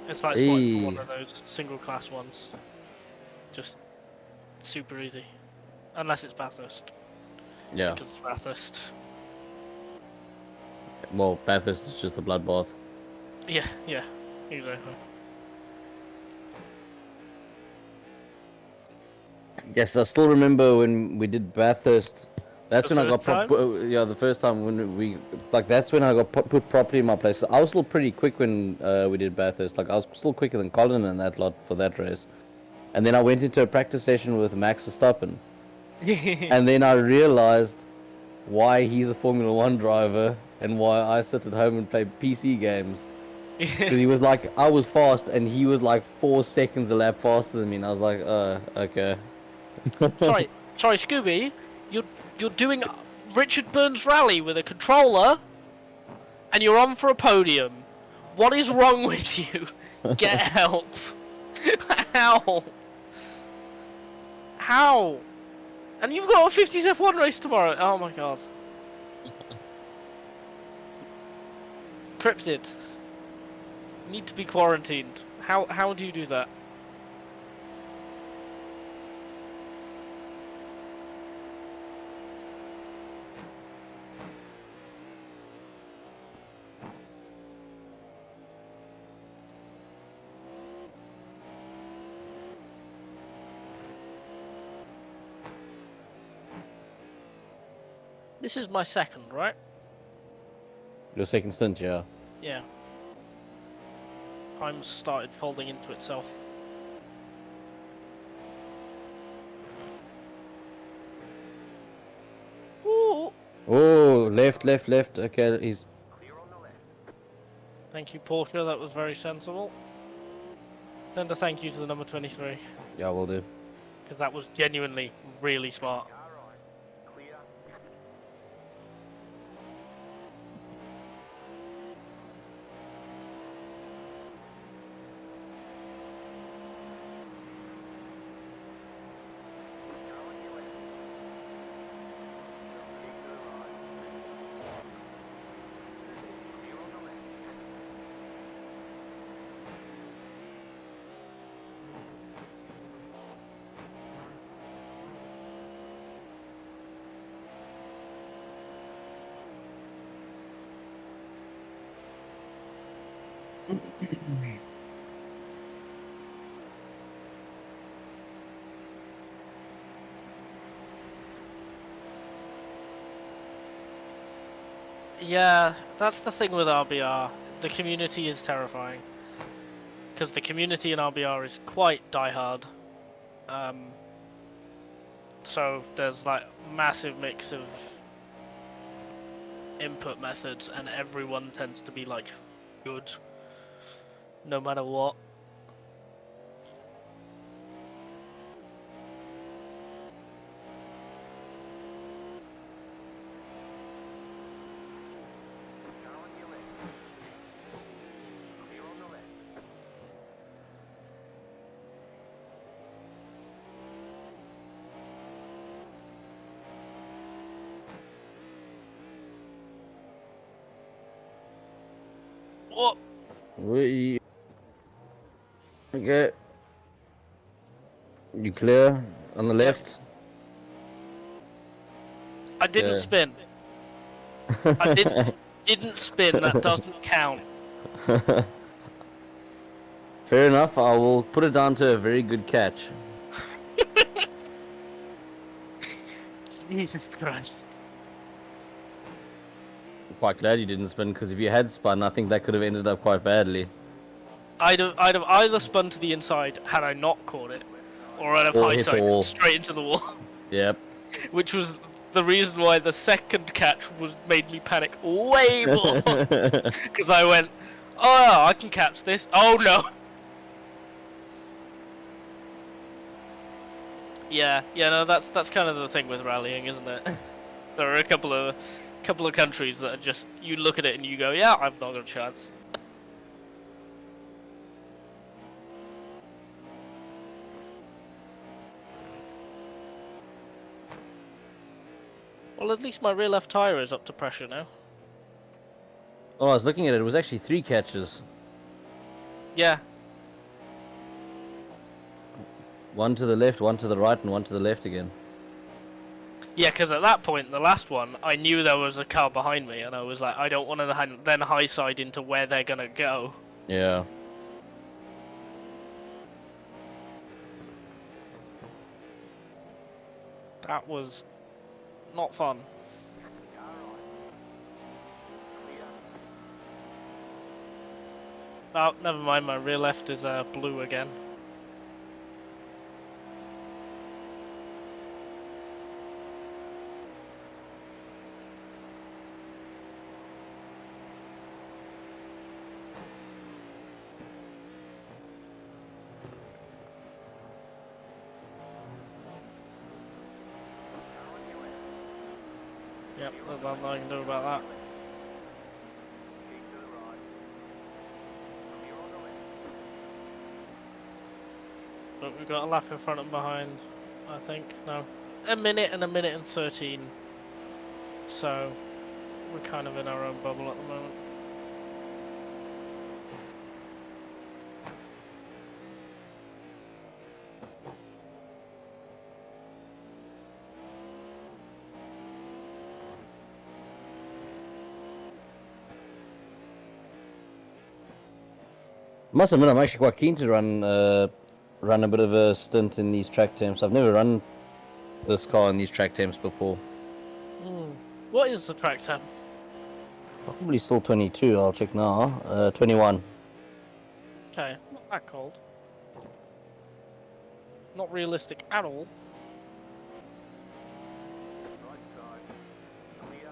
It's like spotting for one of those single class ones. Just super easy. Unless it's Bathurst. Yeah. Because it's Bathurst. Well, Bathurst is just a bloodbath. Yeah, exactly. Yes, I still remember when we did Bathurst. That's The when I got first time? yeah, the first time when we like that's when I got put properly in my place. I was still pretty quick when we did Bathurst. Like I was still quicker than Colin and that lot for that race. And then I went into a practice session with Max Verstappen, and then I realized why he's a Formula One driver and why I sit at home and play PC games. Because he was like, I was fast and he was like 4 seconds a lap faster than me, and I was like, okay. sorry, Scooby, you're doing Richard Burns rally with a controller, and you're on for a podium. What is wrong with you? Get help! How? How? And you've got a 50s F1 race tomorrow. Oh my god. Cryptid. Need to be quarantined. How do you do that? This is my second, right? Your second stint, yeah. Yeah. Time started folding into itself. Ooh. Oh, left. Okay, he's. Clear on the left. Thank you, Porsche. That was very sensible. Send a thank you to the number 23, Yeah, we'll do. because that was genuinely really smart. Car right. Clear. Car on your left. Keep to the right. Clear on the left. Yeah, that's the thing with RBR. The community is terrifying. Because the community in RBR is quite diehard. So there's like massive mix of input methods, and everyone tends to be like good, no matter what. Car on your left. Clear on the left. What? Okay. You clear on the left? I didn't Yeah. spin. I didn't spin. That doesn't count. Fair enough. I will put it down to a very good catch. Jesus Christ. Quite glad you didn't spin, because if you had spun, I think that could have ended up quite badly. I'd have either spun to the inside had I not caught it, or I'd have Or high hit the sided wall. straight into the wall. Yep. Which was the reason why the second catch made me panic way more. Because I went, oh, I can catch this. Oh no. Yeah, no, that's kind of the thing with rallying, isn't it? There are a couple of countries that are just, you look at it and you go, yeah, I've not got a chance. Well, at least my rear left tyre is up to pressure now. Oh, I was looking at it. It was actually 3 catches. Yeah. One to the left, one to the right, and one to the left again. Yeah, because at that point, the last one, I knew there was a car behind me, and I was like, I don't want to then high side into where they're going to go. Yeah. That was Not fun. Car right. Clear. Oh, never mind. My rear left is blue again. Car on your left. Yep, there's nothing I can do about that. Keep to the right. Clear on the left. But we've got a lap in front and behind, I think. No, a minute and 1:13. So we're kind of in our own bubble at the moment. Must admit, I'm actually quite keen to run a bit of a stint in these track temps. I've never run this car in these track temps before. What is the track temp? Probably still 22. I'll check now. 21. Okay, not that cold. Not realistic at all. Right side. Clear.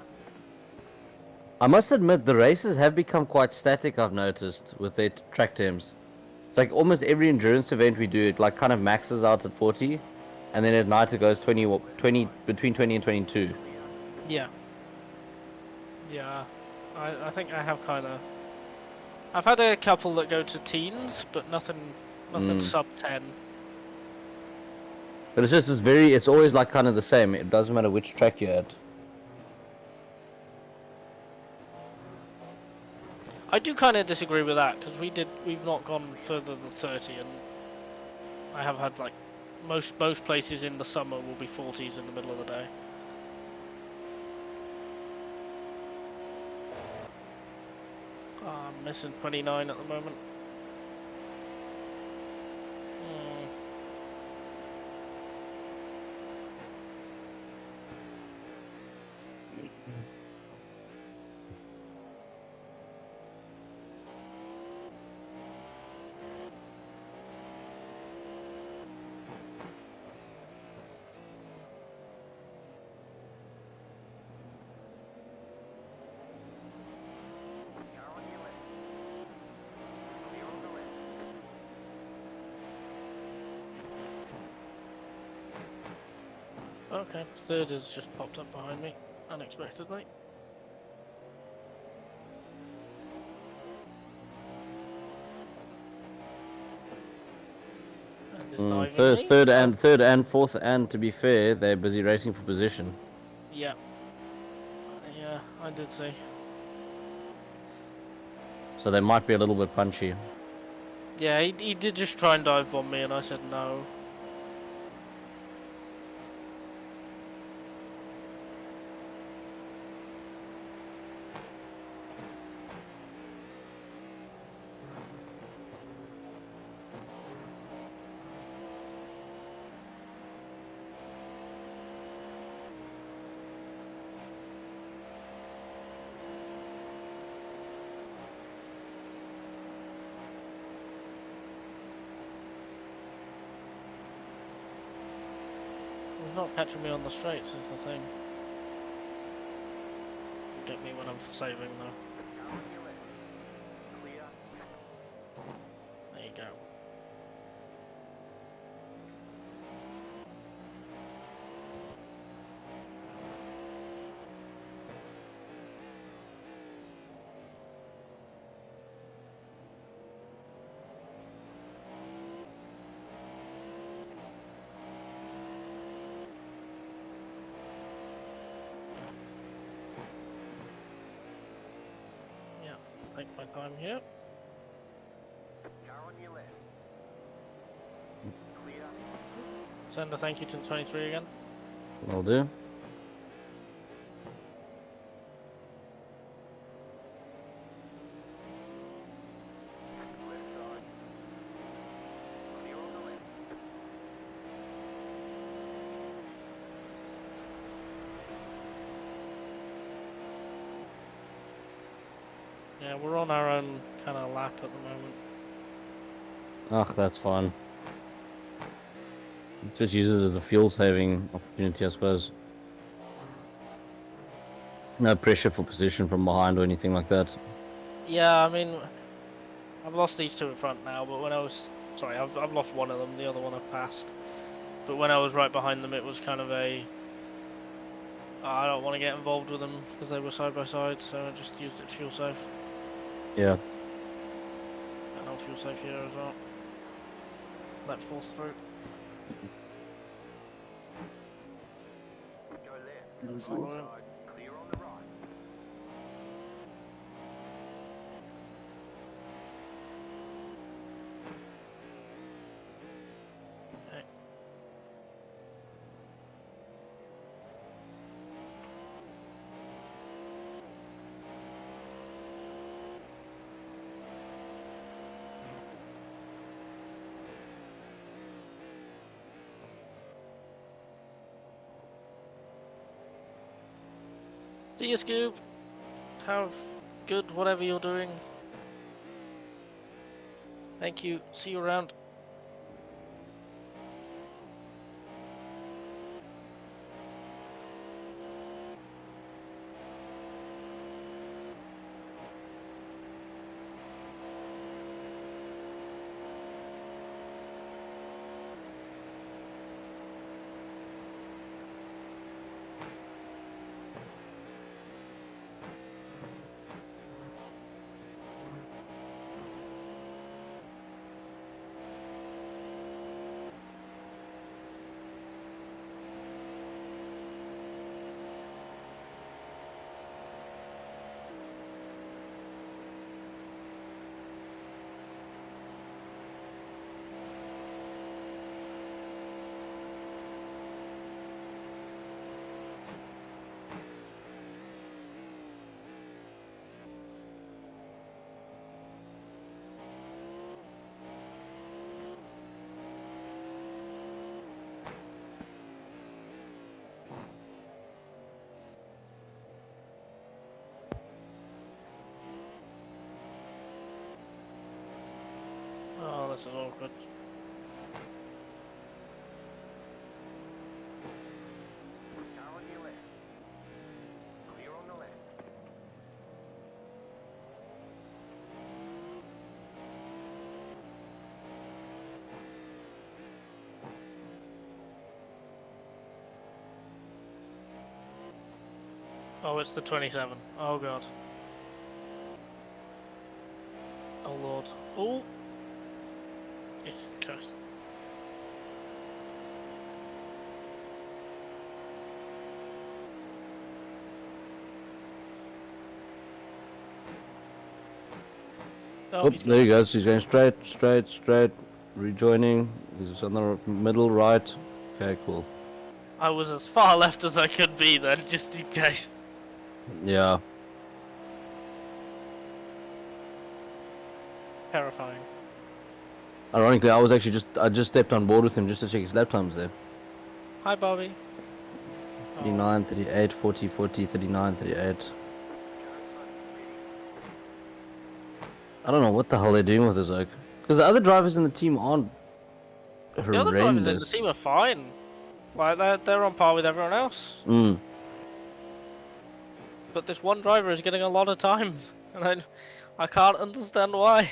I must admit, the races have become quite static. I've noticed with their track temps. It's like almost every endurance event we do, it like kind of maxes out at 40, and then at night it goes 20 between 20 and 22. Yeah. Yeah. I think I have kind of. I've had a couple that go to teens, but nothing sub 10. But it's just it's always like kind of the same. It doesn't matter which track you're at. I do kind of disagree with that because we've not gone further than 30, and I have had like most places in the summer will be 40s in the middle of the day. I'm missing 29 at the moment. Car on your left. Clear on the left. Okay, third has just popped up behind me, unexpectedly. And it's not even me. Third and fourth, and to be fair, they're busy racing for position. Yeah. Yeah, I did see. So they might be a little bit punchy. Yeah, he did just try and dive bomb me, and I said no. He's not catching me on the straights is the thing. Get me when I'm saving though. Car on your left. Clear. There you go. Yeah, take my time here. Car on your left. Clear. Send a thank you to the 23 again. Will do. Left side. Clear on the left. Yeah, we're on our own kind of lap at the moment. Ah, that's fine. Just use it as a fuel saving opportunity, I suppose. No pressure for position from behind or anything like that. Yeah, I mean, I've lost these two in front now, but when I was... Sorry, I've lost one of them, the other one I've passed. But when I was right behind them, it was kind of a... I don't want to get involved with them because they were side by side, so I just used it fuel safe. Yeah. And I'll fuel safe here as well. Let force through. Go left. Follow him. Side. Clear on the right. Okay. See you, Scoob. Have good whatever you're doing. Thank you. See you around. Oh, this is awkward. Car on your left. Clear on the left. Oh, it's the 27. Oh, God. Oh, Lord. Oh! Jesus Christ. Oh, Oop, he's there he goes. He's going straight. Rejoining. He's on the middle right. Okay, cool. I was as far left as I could be then, just in case. Yeah. Terrifying. Ironically, I just stepped on board with him just to check his lap times there. Hi, Bobby. 39, 38, 40, 40, 39, 38. I don't know what the hell they're doing with this oak. Because the other drivers in the team aren't The other drivers in the horrendous. team are fine. Like, they're on par with everyone else. Mm. But this one driver is getting a lot of time. And I can't understand why.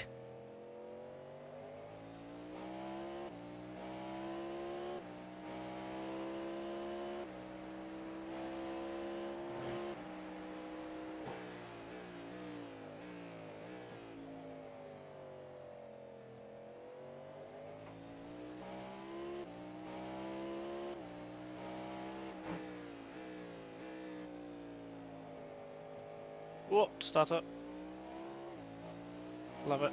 Whoa, start up. Love it.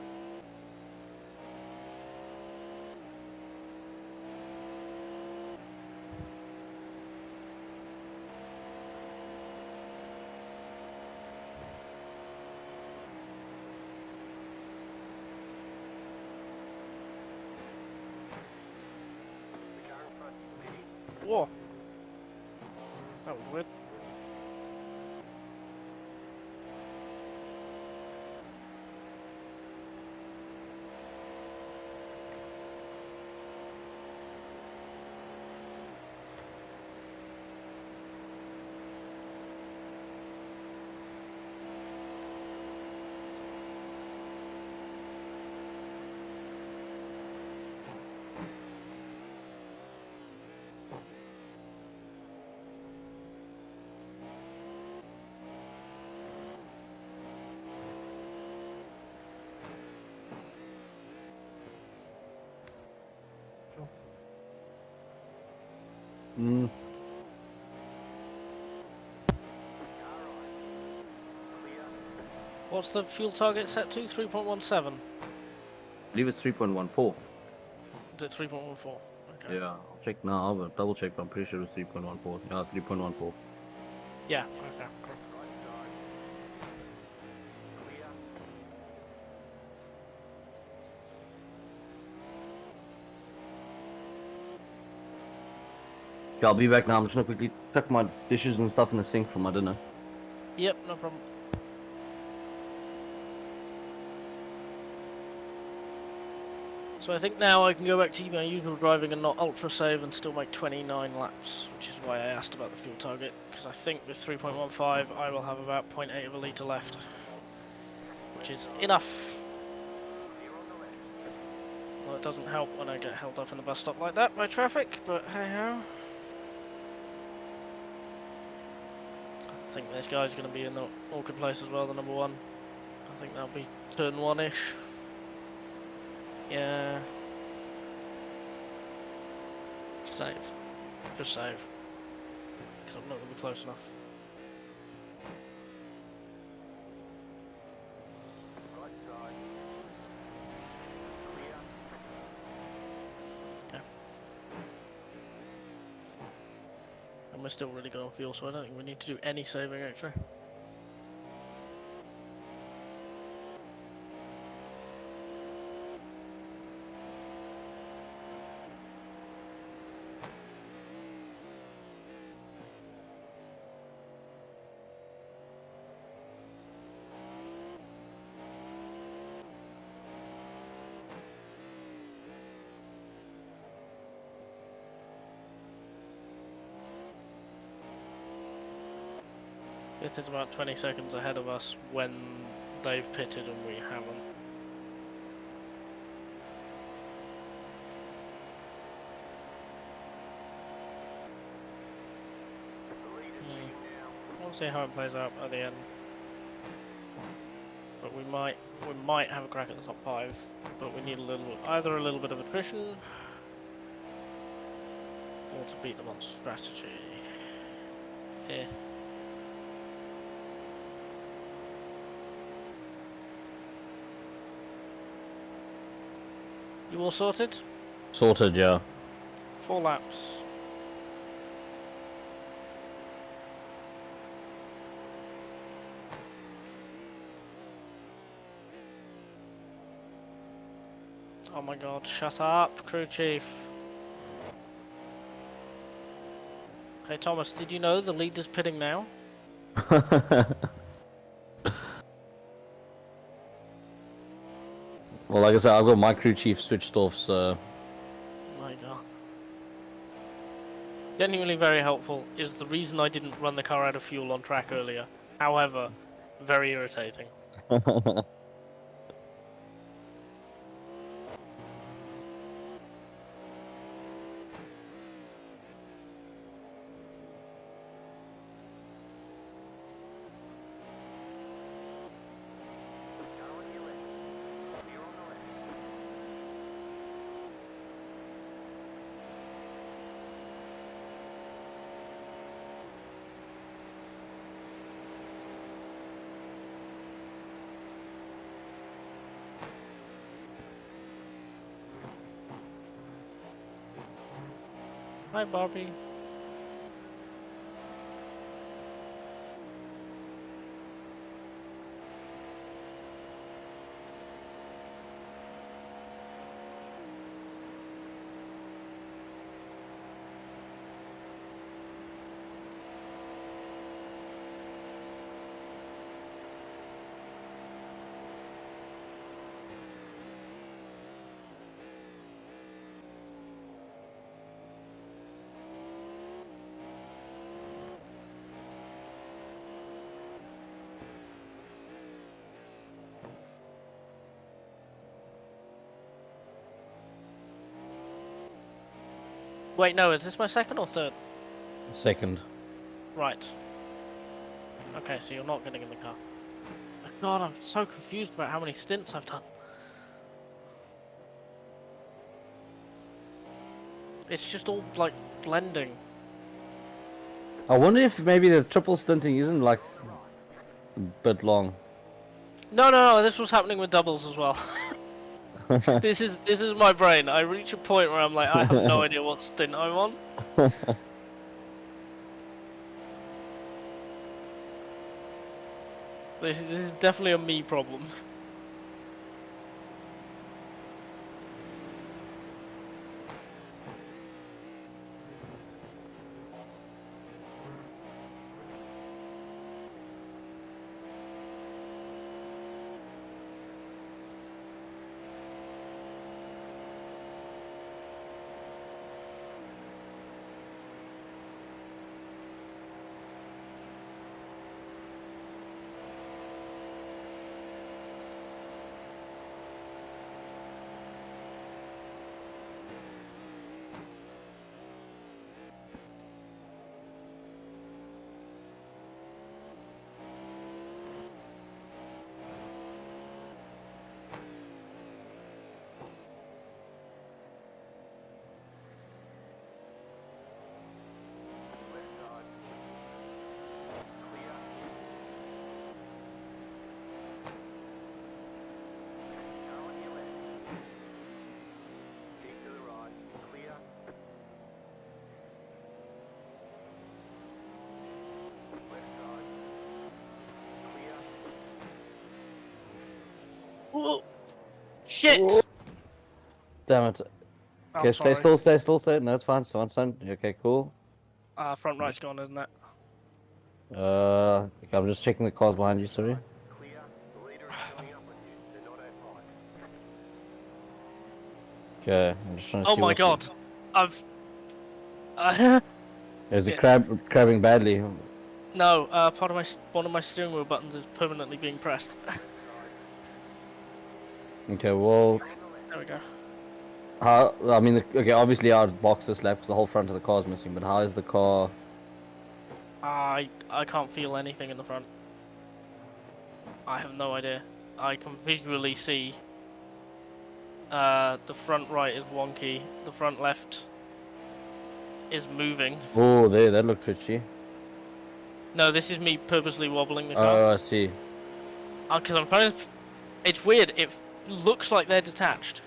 The car in front. Leading. Whoa. That was weird. Mm, What's the fuel target set to? 3.17. I believe it's 3.14. Is it 3.14? Okay. Yeah, I'll check now. I'll double check, but I'm pretty sure it was 3.14. Yeah, 3.14. Yeah. Okay. Cool. Okay, I'll be back now. I'm just gonna quickly tuck my dishes and stuff in the sink for my dinner. Yep. No problem. So I think now I can go back to my usual driving and not ultra save and still make 29 laps, which is why I asked about the fuel target, because I think with 3.15 I will have about 0.8 of a litre left, which is enough. Well, it doesn't help when I get held up in a bus stop like that by traffic, but hey ho. I think this guy's going to be in the awkward place as well, the number one. I think that'll be turn one-ish. Yeah. Save. Just save. Because I'm not going to be close enough. Okay. And we're still really good on fuel, so I don't think we need to do any saving actually. This is about 20 seconds ahead of us when they've pitted and we haven't. We'll see how it plays out at the end. But we might have a crack at the top 5, but we need either a little bit of attrition or to beat them on strategy. Yeah. You all sorted? Sorted, yeah. 4 laps. Oh my god, shut up, crew chief. Hey Thomas, did you know the leader's pitting now? Well, like I said, I've got my crew chief switched off, so... Oh my god. Genuinely very helpful is the reason I didn't run the car out of fuel on track earlier. However, very irritating. Hi Bobby. Wait, no, is this my second or third? Second. Right. Okay, so you're not getting in the car. God, I'm so confused about how many stints I've done. It's just all, like, blending. I wonder if maybe the triple stinting isn't like a bit long. No. This was happening with doubles as well. This is my brain. I reach a point where I'm like, I have no idea what stint I'm on. This is definitely a me problem. Whoa. Shit! Damn it. I'm Okay, stay sorry. still. No, it's fine. Son. Okay, cool. Front right's gone, isn't it? Okay, I'm just checking the cars behind you, sorry. Okay, I'm just trying to Oh see my what- god! I've... There's a Yeah. crabbing badly. No, one of my steering wheel buttons is permanently being pressed. Okay, well, There we go. how? I mean, okay, obviously our box is left because the whole front of the car is missing. But how is the car? I can't feel anything in the front. I have no idea. I can visually see. The front right is wonky. The front left is moving. Oh, there, that looked twitchy. No, this is me purposely wobbling the car. Oh, I see. Because I'm trying to... It's weird. It looks like they're detached,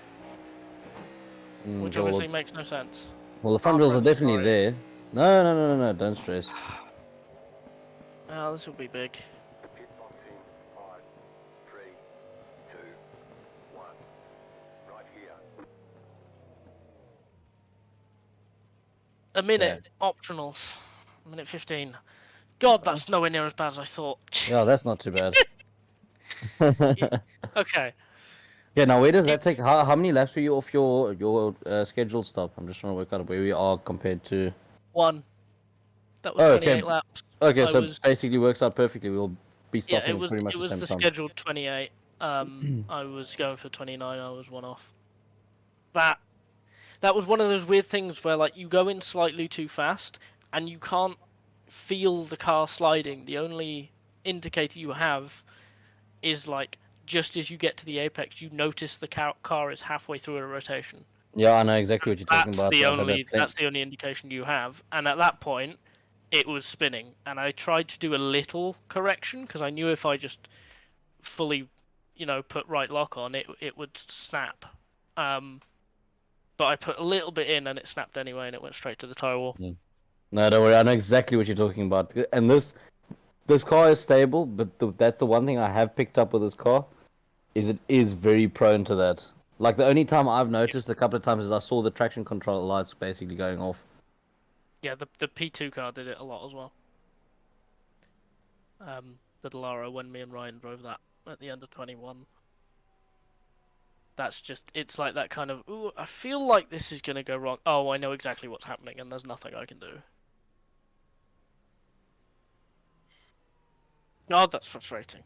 which Okay, obviously makes no sense. well, the front wheels are I'm definitely sorry. there. No, don't stress. Oh, this will be big. Pit box in 5, 3, 2, 1. Right here. A minute. Optionals. A minute 15. God, that's nowhere near as bad as I thought. Yeah, that's not too bad. Okay. Yeah, now where does that take? How many laps were you off your scheduled stop? I'm just trying to work out where we are compared to. 1. That was Oh, 28 okay. laps. Okay, I so was- basically works out perfectly. We'll be Yeah, stopping it was pretty much it the was same the time. scheduled 28. I was going for 29. I was 1 off. That was one of those weird things where like you go in slightly too fast and you can't feel the car sliding. The only indicator you have is like just as you get to the apex, you notice the car is halfway through a rotation. Yeah, I know exactly what you're talking That's about. the I've had only that thing. that's the only indication you have. And at that point, it was spinning, and I tried to do a little correction because I knew if I just fully, put right lock on, it would snap. But I put a little bit in, and it snapped anyway, and it went straight to the tire wall. No, don't worry. I know exactly what you're talking about. And this car is stable, but that's the one thing I have picked up with this car, is it is very prone to that. Like the only time I've noticed a couple of times is I saw the traction control lights basically going off. Yeah, the P2 car did it a lot as well. The Delara, when me and Ryan drove that at the end of 21. That's just, it's like that kind of, ooh, I feel like this is going to go wrong. Oh, I know exactly what's happening, and there's nothing I can do. God, that's frustrating.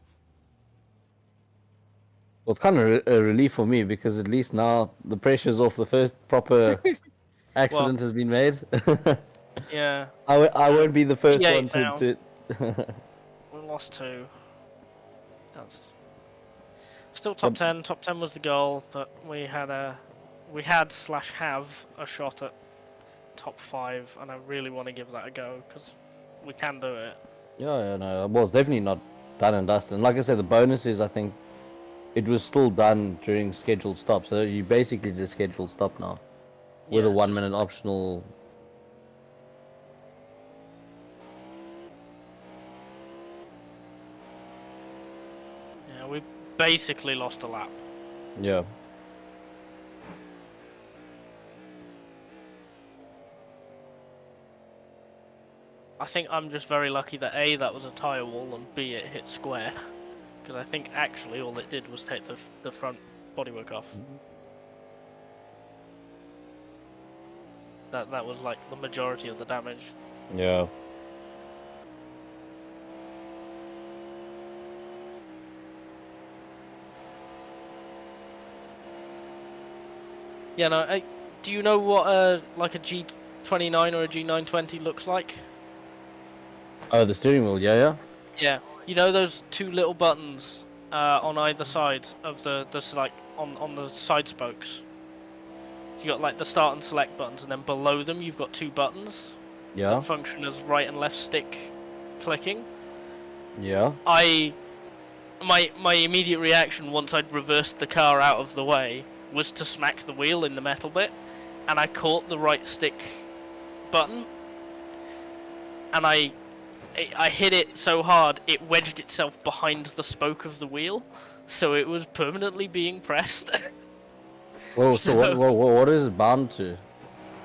Well, it's kind of a relief for me because at least now the pressure's off. The first proper accident has been made. Yeah. I won't be the first P8 one now. to. We lost 2. That's still top 10. Top 10 was the goal, but we had /have a shot at top 5, and I really want to give that a go because we can do it. Yeah, no, well, it's definitely not done and dusted. And like I said, the bonus is I think it was still done during scheduled stop, so you basically did a scheduled stop now with Yeah, a 1 just- minute optional. Yeah, we basically lost a lap. Yeah. I think I'm just very lucky that A, that was a tyre wall, and B, it hit square. Because I think actually all it did was take the front bodywork off. That was like the majority of the damage. Yeah. Yeah, no. Do you know what like a G29 or a G920 looks like? Oh, the steering wheel. Yeah. Yeah. You know those two little buttons on either side of the like on the side spokes. So you got like the start and select buttons, and then below them you've got two buttons Yeah. that function as right and left stick clicking. Yeah. My immediate reaction once I'd reversed the car out of the way was to smack the wheel in the metal bit, and I caught the right stick button, and I hit it so hard it wedged itself behind the spoke of the wheel, so it was permanently being pressed. Whoa. So what is it bound to?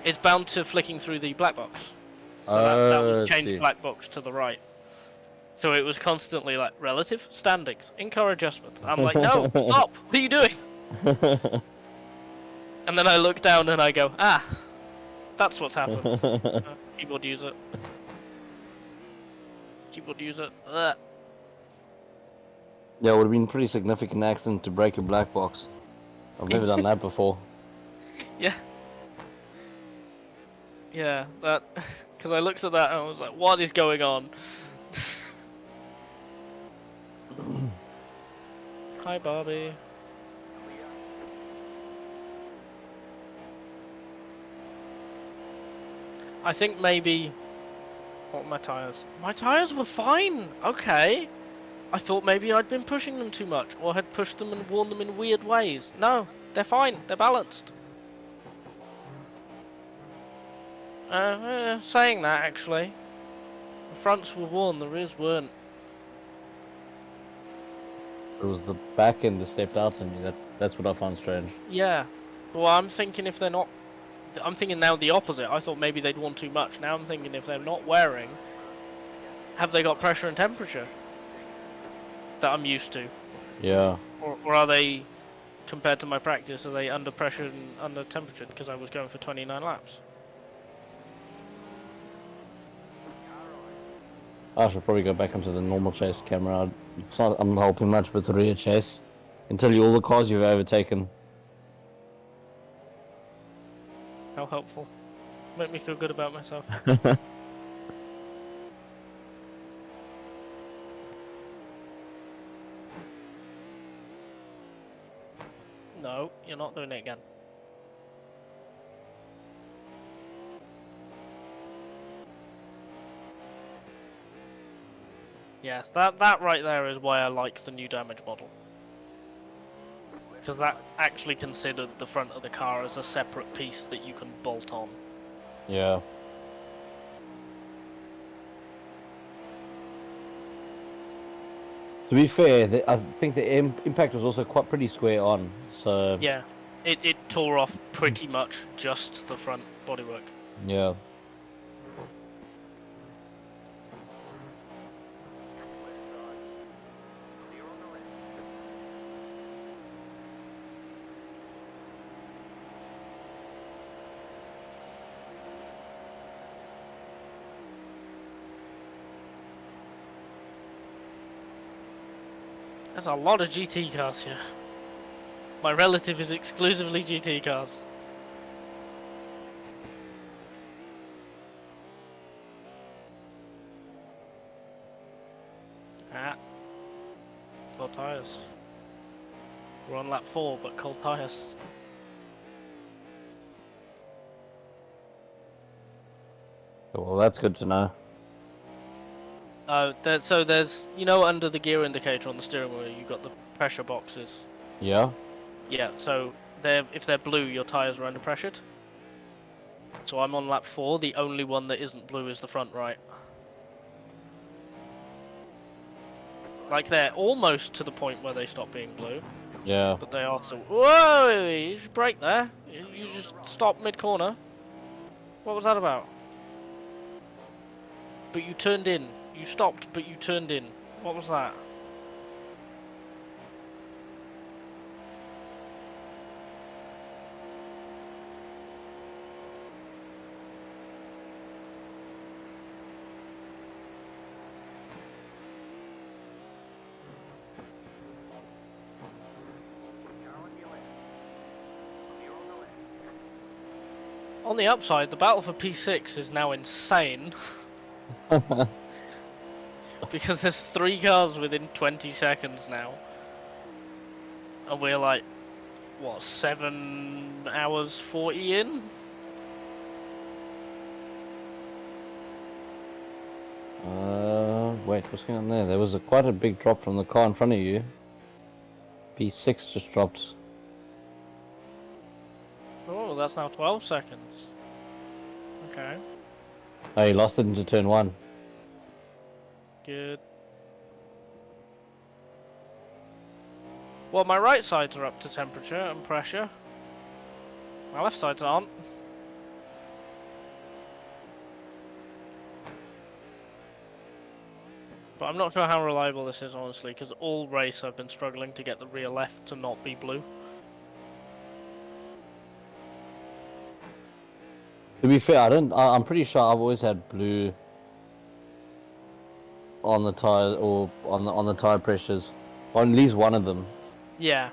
It's bound to flicking through the black box. So that I was changed see. black box to the right. So it was constantly like relative standings, in-car adjustments. I'm like, no, stop! What are you doing? And then I look down and I go, that's what's happened. Keyboard user. Keyboard user. Ugh. Yeah, it would have been a pretty significant accident to break a black box. I've never done that before. Yeah. Yeah, that. Because I looked at that and I was like, what is going on? Hi, Bobby. I think maybe. What were my tyres? My tyres were fine! Okay. I thought maybe I'd been pushing them too much, or had pushed them and worn them in weird ways. No, they're fine. They're balanced. Saying that, actually. The fronts were worn, the rears weren't. It was the back end that stepped out on me. That's what I found strange. Yeah. Well, I'm thinking if they're not... I'm thinking now the opposite. I thought maybe they'd worn too much. Now I'm thinking if they're not wearing, have they got pressure and temperature that I'm used to? Yeah. Or are they, compared to my practice, are they under pressure and under temperature because I was going for 29 laps? I should probably go back into the normal chase camera. I'm not helping much with the rear chase. Can tell you all the cars you've overtaken. How helpful. Make me feel good about myself. No, you're not doing it again. Yes, that right there is why I like the new damage model. Because that actually considered the front of the car as a separate piece that you can bolt on. Yeah. To be fair, I think the impact was also quite pretty square on. So Yeah, it tore off pretty much just the front bodywork. yeah. There's a lot of GT cars here. My relative is exclusively GT cars. Cold tyres. We're on lap 4, but cold tyres. Well, that's good to know. So there's, you know, under the gear indicator on the steering wheel, you got the pressure boxes. Yeah. Yeah. So if they're blue, your tires are under pressured. So I'm on lap 4. The only one that isn't blue is the front right. Like they're almost to the point where they stop being blue, Yeah. but they are still. Whoa! You should brake there. You just stopped mid corner. What was that about? But you turned in. You stopped, but you turned in. What was that? On the upside, the battle for P6 is now insane. Because there's 3 cars within 20 seconds now. And we're like, what, 7 hours 40 in? Wait, what's going on there? There was quite a big drop from the car in front of you. P6 just dropped. Oh, that's now 12 seconds. Okay, Oh, he lost it into turn 1. good. Well, my right sides are up to temperature and pressure. My left sides aren't. But I'm not sure how reliable this is, honestly, because all race I've been struggling to get the rear left to not be blue. To be fair, I'm pretty sure I've always had blue on the tire or on the tire pressures, on at least one of them. Yeah.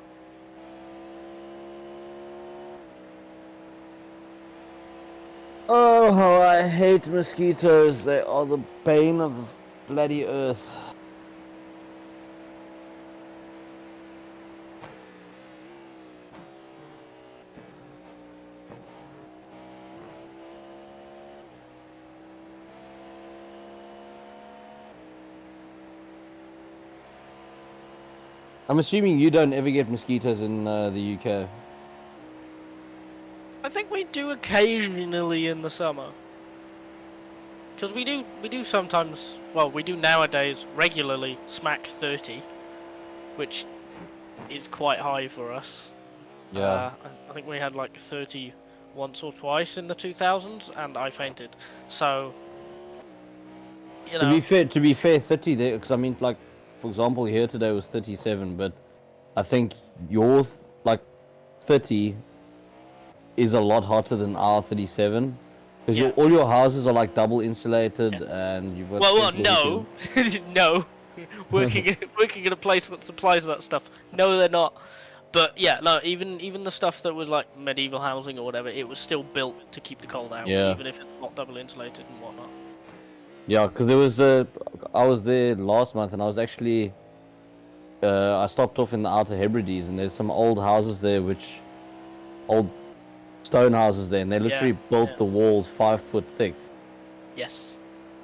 Oh, how I hate mosquitoes! They are the bane of the bloody earth. I'm assuming you don't ever get mosquitoes in the UK. I think we do occasionally in the summer. Because we do sometimes, well, we do nowadays regularly smack 30, which is quite high for us. Yeah. I think we had like 30 once or twice in the 2000s, and I fainted. So, you know. To be fair, 30 there, because I mean, like, for example, here today was 37, but I think your like 30 is a lot hotter than our 37. Because Yeah. all your houses are like double insulated, Yes. and you've got. Well, central heating. no, no. working in a place that supplies that stuff. No, they're not. But yeah, no. Even the stuff that was like medieval housing or whatever, it was still built to keep the cold out, Yeah. even if it's not double insulated and whatnot. Yeah, because there was I was there last month, and I was actually. I stopped off in the Outer Hebrides, and there's some old houses there, old stone houses there, and they literally built the walls 5 foot thick Yes.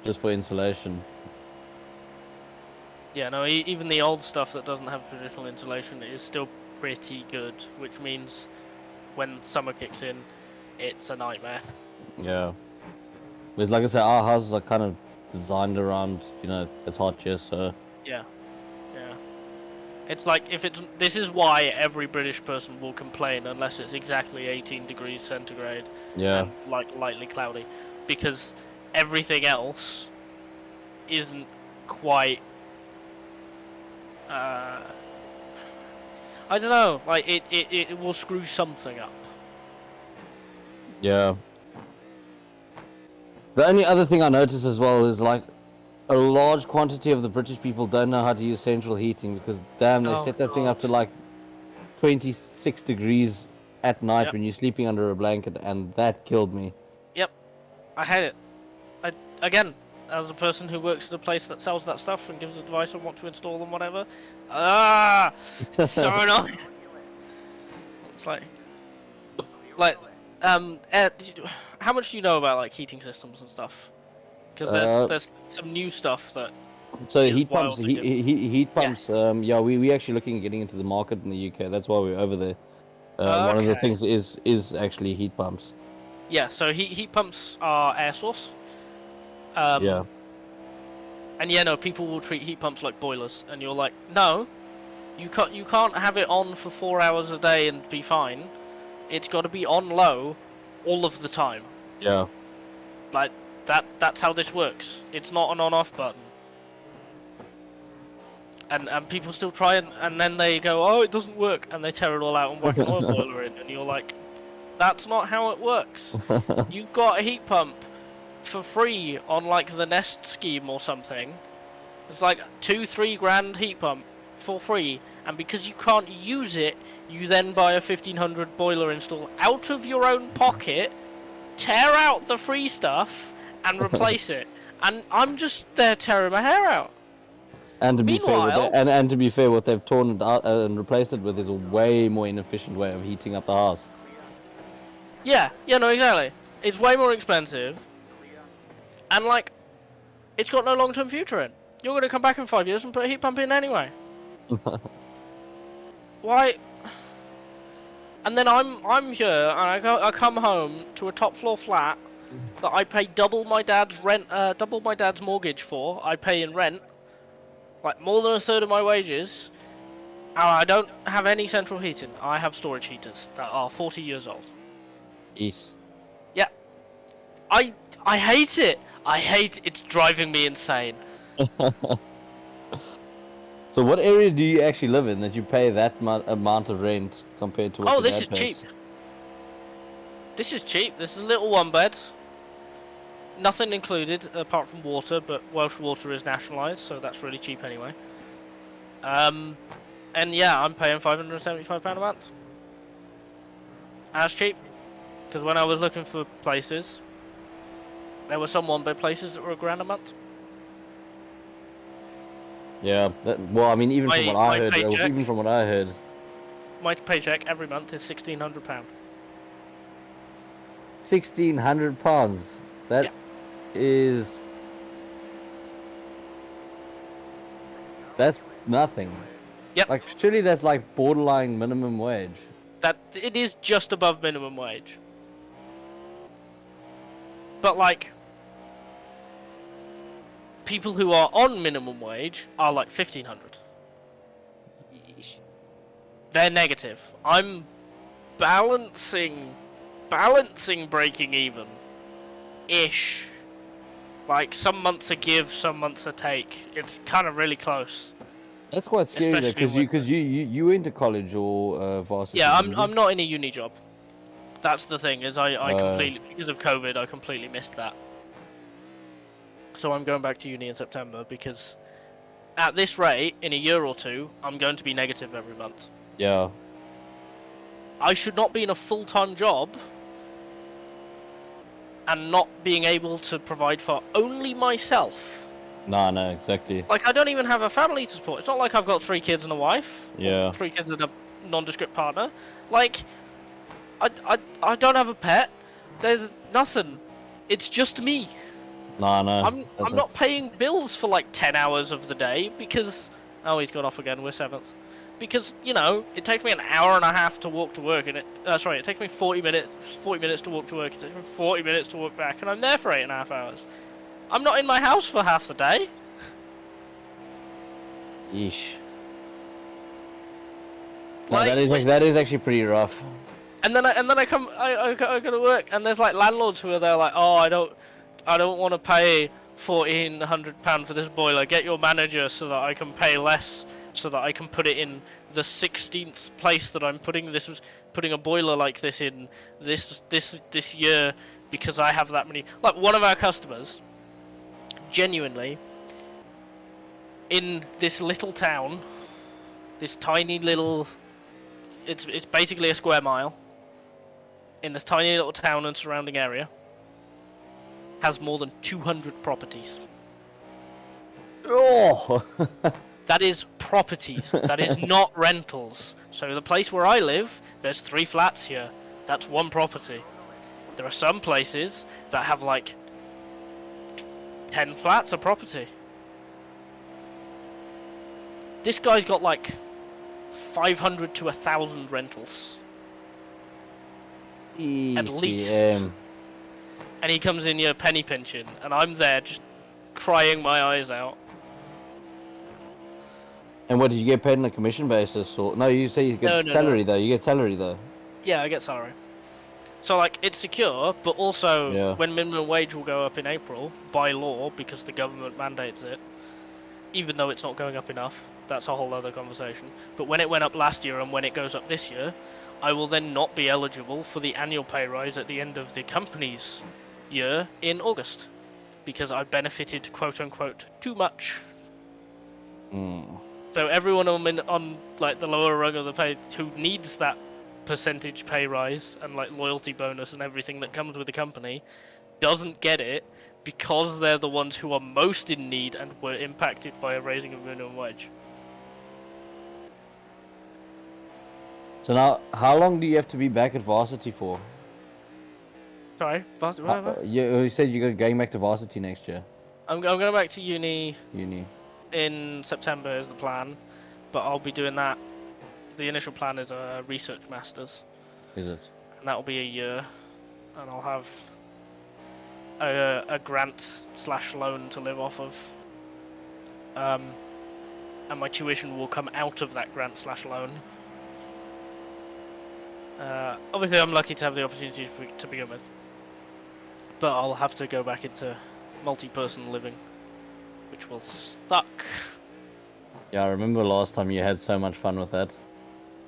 just for insulation. Yeah, no. Even the old stuff that doesn't have traditional insulation is still pretty good, which means when summer kicks in, it's a nightmare. Yeah. Because like I said, our houses are kind of designed around, it's hot here, so. Yeah. Yeah. It's like this is why every British person will complain unless it's exactly 18 degrees centigrade Yeah. and like lightly cloudy, because everything else isn't quite. I don't know. Like it will screw something up. Yeah. The only other thing I noticed as well is like a large quantity of the British people don't know how to use central heating because damn, they Oh, set that thing up to God. like 26 degrees at night Yep. when you're sleeping under a blanket, and that killed me. Yep, I hate it. Again, as a person who works at a place that sells that stuff and gives advice on what to install and whatever, it's so annoying. It's like, how much do you know about like heating systems and stuff? Because there's some new stuff that So is heat pumps, wildly different. heat pumps. Yeah, we actually looking at getting into the market in the UK. That's why we're over there. One of the Okay. things is actually heat pumps. Yeah, so heat pumps are air source. Yeah. And yeah, no, people will treat heat pumps like boilers, and you're like, no, you can't have it on for 4 hours a day and be fine. It's got to be on low all of the time. Yeah. Like that's how this works. It's not an on-off button. And people still try and then they go, oh, it doesn't work, and they tear it all out and whack an oil boiler in, and you're like, that's not how it works. You've got a heat pump for free on like the Nest scheme or something. It's like 2-3 grand heat pump for free, and because you can't use it, you then buy a 1500 boiler install out of your own pocket, tear out the free stuff, and replace it. And I'm just there tearing my hair out. And to be Meanwhile- fair, and to be fair, what they've torn it out and replaced it with is a way more inefficient way of heating up the house. Yeah, no, exactly. It's way more expensive, and like, it's got no long-term future in. You're gonna come back in 5 years and put a heat pump in anyway. Why? And then I'm here, and I come home to a top floor flat that I pay double my dad's rent, double my dad's mortgage for. I pay in rent, like more than a third of my wages. And I don't have any central heating. I have storage heaters that are 40 years old. Yes. Yeah, I hate it. It's driving me insane. So what area do you actually live in that you pay that amount of rent compared to what Oh, your this dad is pays? cheap. This is cheap. This is a little one bed. Nothing included apart from water, but Welsh water is nationalised, so that's really cheap anyway. And yeah, I'm paying £575 a month. That's cheap. Because when I was looking for places, there were some one-bed places that were £1,000 a month. Yeah. Well, I mean, even from My- what I my heard, paycheck- even from what I heard, My paycheck every month is £1,600. £1,600. That Yeah. is. That's nothing. Yep. Like surely that's like borderline minimum wage. That it is just above minimum wage. But like, people who are on minimum wage are like 1,500. They're negative. I'm balancing breaking even, ish. Like some months a give, some months a take. It's kind of really close. That's quite scary though, Especially because you went to college or varsity. Yeah, didn't you? I'm not in a uni job. That's the thing, is I Uh. completely, because of COVID, I completely missed that. So I'm going back to uni in September because at this rate, in a year or two, I'm going to be negative every month. Yeah. I should not be in a full-time job and not being able to provide for only myself. No, exactly. Like, I don't even have a family to support. It's not like I've got 3 kids and a wife. Yeah. 3 kids and a nondescript partner. Like, I don't have a pet. There's nothing. It's just me. No. I'm not paying bills for like 10 hours of the day because... Oh, he's got off again. We're 7th. Because, you know, it takes me an hour and a half to walk to work, and it takes me 40 minutes to walk to work, it takes me 40 minutes to walk back, and I'm there for 8.5 hours. I'm not in my house for half the day. Yeesh. No, Like, that is actually pretty rough. And then I go to work, and there's like landlords who are there like, oh, I don't want to pay £1,400 for this boiler. Get your manager so that I can pay less, so that I can put it in the 16th place that I'm putting a boiler like this in this year because I have that many. Like one of our customers, genuinely, in this little town, this tiny little, it's basically a square mile. In this tiny little town and surrounding area, has more than 200 properties. Oh. That is properties. That is not rentals. So the place where I live, there's 3 flats here. That's 1 property. There are some places that have like 10 flats a property. This guy's got like 500 to 1,000 rentals. At least. ECM. And he comes in here penny pinching, and I'm there just crying my eyes out. And what, did you get paid on a commission basis? Or no, you say you get No. salary though. You get salary though. Yeah, I get salary. So like it's secure, but also Yeah. when minimum wage will go up in April by law because the government mandates it, even though it's not going up enough, that's a whole other conversation. But when it went up last year and when it goes up this year, I will then not be eligible for the annual pay rise at the end of the company's year in August because I benefited quote unquote too much. So everyone on like the lower rung of the pay who needs that percentage pay rise and like loyalty bonus and everything that comes with the company doesn't get it because they're the ones who are most in need and were impacted by a raising of minimum wage. So now, how long do you have to be back at varsity for? Sorry, You said you're going back to varsity next year. I'm going back to uni Uni. in September is the plan, but I'll be doing that. The initial plan is a research masters, Is it? and that will be a year, and I'll have a grant / loan to live off of, and my tuition will come out of that grant / loan. Obviously, I'm lucky to have the opportunity to begin with, but I'll have to go back into multi-person living, which will suck. Yeah, I remember last time you had so much fun with that.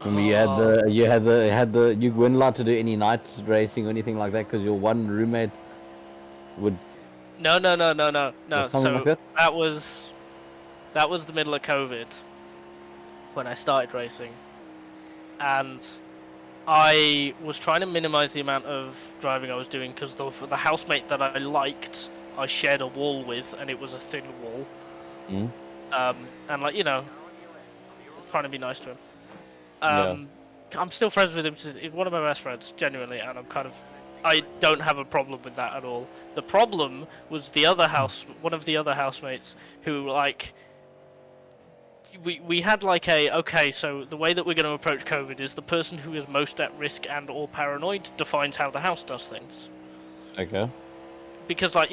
Remember you weren't allowed to do any night racing or anything like that because your one roommate would. No. Or something like that? That was the middle of COVID when I started racing, and I was trying to minimize the amount of driving I was doing because the housemate that I liked, I shared a wall with, and it was a thin wall. And like trying to be nice to him. I'm still friends with him. He's one of my best friends, genuinely, and I don't have a problem with that at all. The problem was one of the other housemates who like. We had like so the way that we're going to approach COVID is the person who is most at risk and or paranoid defines how the house does things. Okay. Because like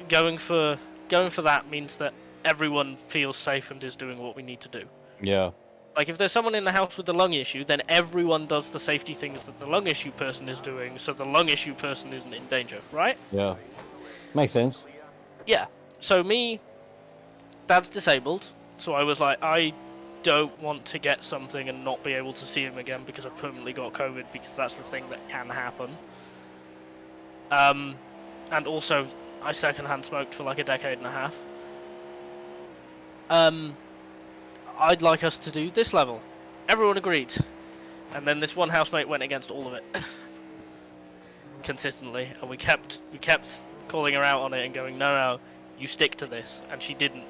going for that means that everyone feels safe and is doing what we need to do. Yeah. Like if there's someone in the house with the lung issue, then everyone does the safety things that the lung issue person is doing, so the lung issue person isn't in danger, right? Yeah. Makes sense. Yeah. So Dad's disabled. So I was like, I don't want to get something and not be able to see him again because I've permanently got COVID, because that's the thing that can happen. And also, I secondhand smoked for like a decade and a half. I'd like us to do this level. Everyone agreed. And then this one housemate went against all of it. Consistently. And we kept calling her out on it and going, no, you stick to this. And she didn't.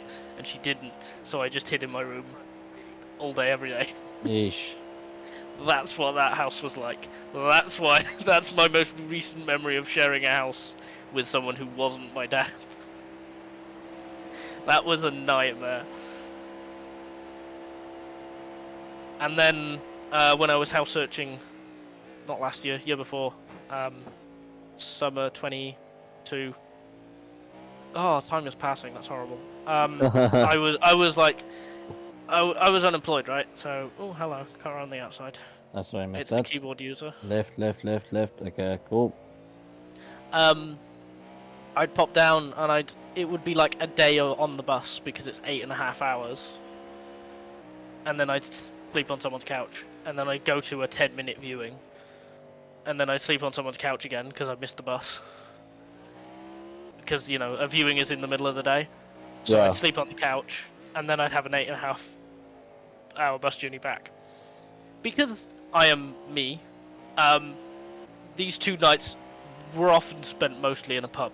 So I just hid in my room all day, every day. Yeesh. That's what that house was like. That's my most recent memory of sharing a house with someone who wasn't my dad. That was a nightmare. And then when I was house searching, not last year, year before, summer 22. Oh, time is passing. That's horrible. I was unemployed, right? So, oh, hello, car on the outside. That's what I missed. It's the keyboard user. Left. Okay, cool. I'd pop down and it would be like a day on the bus because it's 8.5 hours. And then I'd sleep on someone's couch. And then I'd go to a 10-minute viewing. And then I'd sleep on someone's couch again because I missed the bus. Because, a viewing is in the middle of the day. So I'd sleep on the couch. And then I'd have an 8.5 hour bus journey back. Because I am me, these 2 nights were often spent mostly in a pub.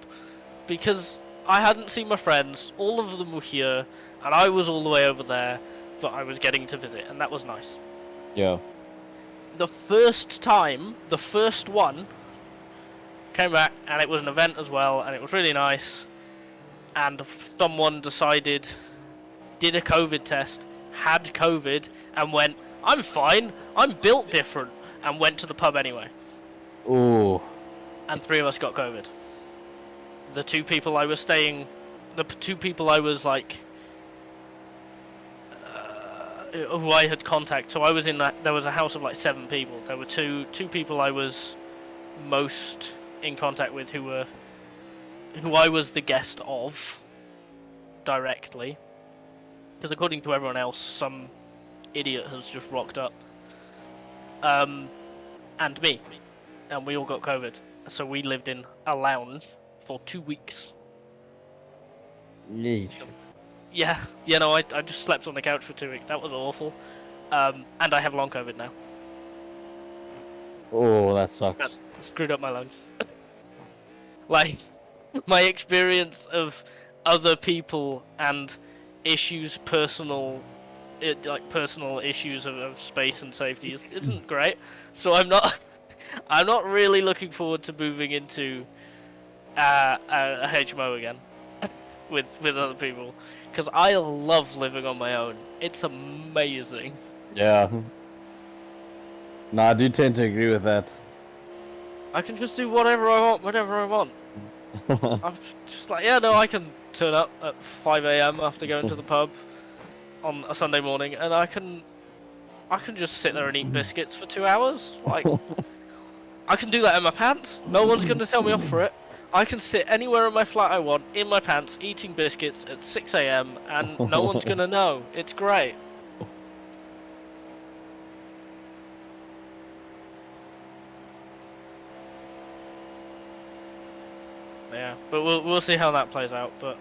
Because I hadn't seen my friends, all of them were here, and I was all the way over there, but I was getting to visit, and that was nice. Yeah. The first one, came back, and it was an event as well, and it was really nice, and someone did a COVID test, had COVID and went, I'm fine, I'm built different, and went to the pub anyway. Ooh. And 3 of us got COVID. The 2 people I was staying, the 2 people I was like, who I had contact. So I was in that. There was a house of like 7 people. There were two people I was most in contact with who I was the guest of directly. Because according to everyone else, some idiot has just rocked up. And me, and we all got COVID. So we lived in a lounge for 2 weeks. Yeesh. Yeah, I just slept on the couch for 2 weeks. That was awful. And I have long COVID now. Oh, that sucks. That screwed up my lungs. Like, my experience of other people and issues, personal issues of space and safety isn't great. So I'm not really looking forward to moving into a HMO again with other people. Because I love living on my own. It's amazing. Yeah. No, I do tend to agree with that. I can just do whatever I want, whenever I want. I'm just like, yeah, no, I can turn up at 5 AM after going to the pub on a Sunday morning, and I can just sit there and eat biscuits for 2 hours. Like, I can do that in my pants. No one's going to tell me off for it. I can sit anywhere in my flat I want, in my pants, eating biscuits at 6 AM, and no one's gonna know. It's great. Yeah, but we'll see how that plays out. But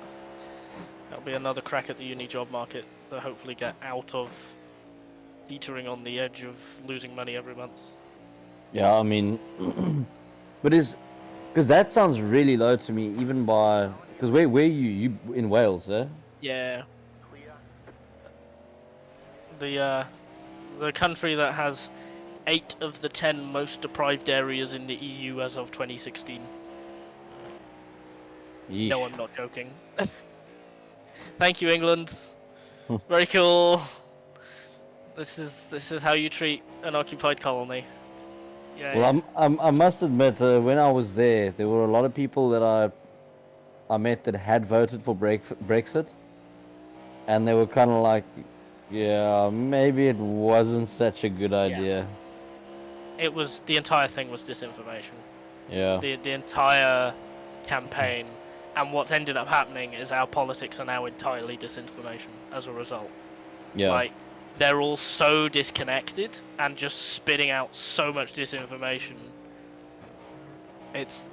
that'll be another crack at the uni job market to hopefully get out of teetering on the edge of losing money every month. Yeah, I mean, but because that sounds really low to me, even by because where you in Wales, eh? Yeah. The country that has 8 of the 10 most deprived areas in the EU as of 2016. Yeesh. No, I'm not joking. Thank you, England. Very cool. This is how you treat an occupied colony. Yeah. Well, I must admit, when I was there were a lot of people that I met that had voted for Brexit, and they were kind of like, yeah, maybe it wasn't such a good idea. It was, the entire thing was disinformation. Yeah. The entire campaign, and what's ended up happening is our politics are now entirely disinformation as a result. Yeah. Like, they're all so disconnected and just spitting out so much disinformation. It's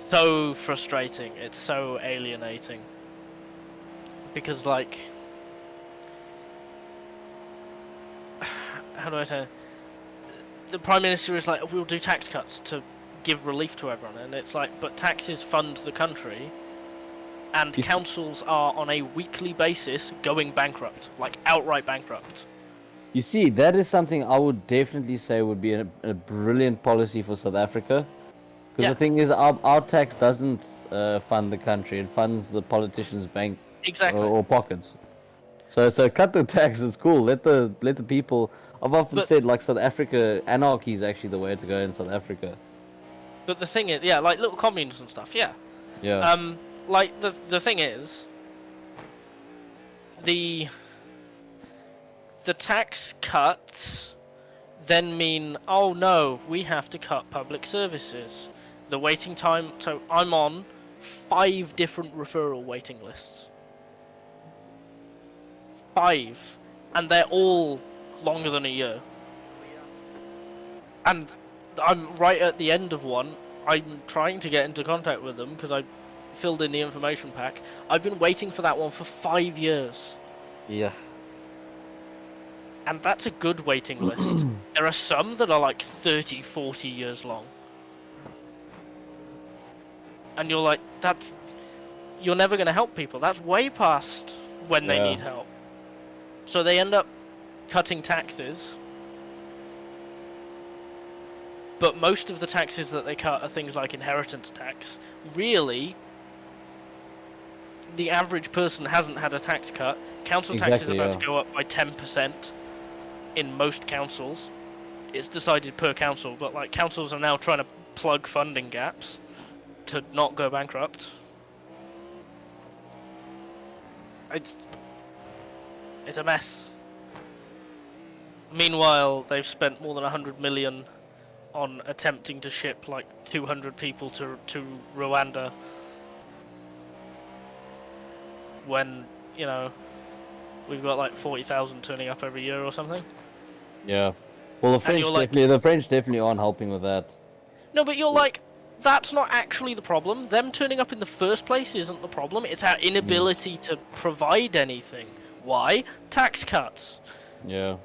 so frustrating. It's so alienating. Because, like, how do I say? The Prime Minister is like, we'll do tax cuts to give relief to everyone, and it's like, but taxes fund the country, and councils are on a weekly basis going bankrupt, like outright bankrupt. You see, that is something I would definitely say would be a brilliant policy for South Africa. Because the thing is, our tax doesn't fund the country; it funds the politicians' bank or pockets. So cut the tax. It's cool. Let the people. I've often said, like, South Africa, anarchy is actually the way to go in South Africa. But the thing is, yeah, like little communes and stuff, yeah. Yeah. Like the thing is, the tax cuts then mean, oh no, we have to cut public services. The waiting time. So I'm on 5 different referral waiting lists. 5, and they're all longer than a year. And I'm right at the end of one. I'm trying to get into contact with them because I filled in the information pack. I've been waiting for that one for 5 years. Yeah. And that's a good waiting list. There are some that are like 30, 40 years long. And you're like, you're never going to help people. That's way past when they need help. So they end up cutting taxes. But most of the taxes that they cut are things like inheritance tax. Really, the average person hasn't had a tax cut. Council tax is Exactly, about yeah. to go up by 10% in most councils. It's decided per council, but like councils are now trying to plug funding gaps to not go bankrupt. It's a mess. Meanwhile, they've spent more than 100 million on attempting to ship like 200 people to Rwanda. When, you know, we've got like 40,000 turning up every year or something. Yeah. Well, the French definitely aren't helping with that. No, but you're like, that's not actually the problem. Them turning up in the first place isn't the problem. It's our inability to provide anything. Why? Tax cuts. Yeah.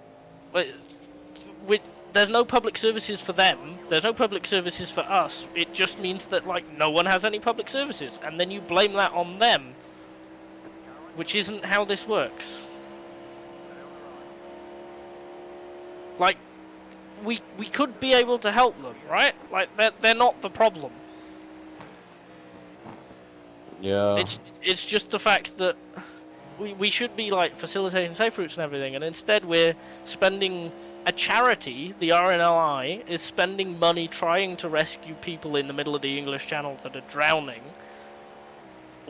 There's no public services for them. There's no public services for us. It just means that like no one has any public services, and then you blame that on them, which isn't how this works. Like, we could be able to help them, right? Like they're not the problem. Yeah. It's just the fact that we should be like facilitating safe routes and everything, and instead we're spending. A charity, the RNLI, is spending money trying to rescue people in the middle of the English Channel that are drowning,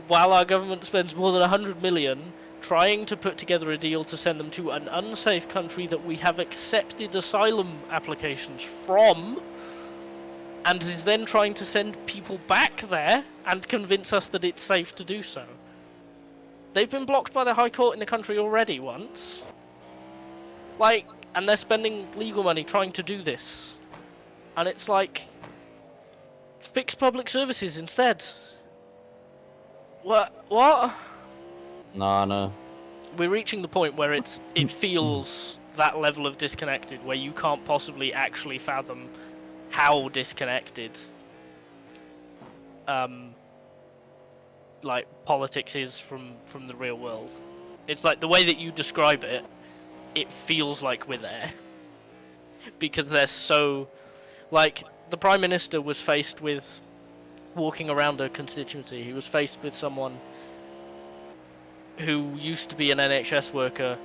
while our government spends more than 100 million trying to put together a deal to send them to an unsafe country that we have accepted asylum applications from, and is then trying to send people back there and convince us that it's safe to do so. They've been blocked by the High Court in the country already once. Like, and they're spending legal money trying to do this. And it's like, fix public services instead. What? No. We're reaching the point where it feels that level of disconnected, where you can't possibly actually fathom how disconnected like politics is from the real world. It's like the way that you describe it, it feels like we're there. Because they're so... Like, the Prime Minister was faced with walking around a constituency. He was faced with someone who used to be an NHS worker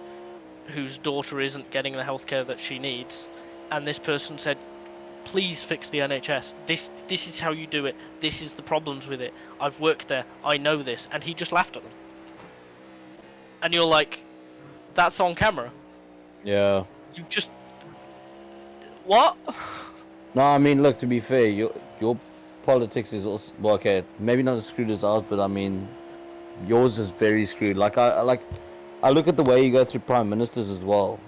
whose daughter isn't getting the healthcare that she needs. And this person said, please fix the NHS. This is how you do it. This is the problems with it. I've worked there. I know this. And he just laughed at them. And you're like, that's on camera. Yeah. You just... What? No, I mean, look, to be fair, your politics is also... Well, okay, maybe not as screwed as ours, but I mean, yours is very screwed. Like, I look at the way you go through prime ministers as well.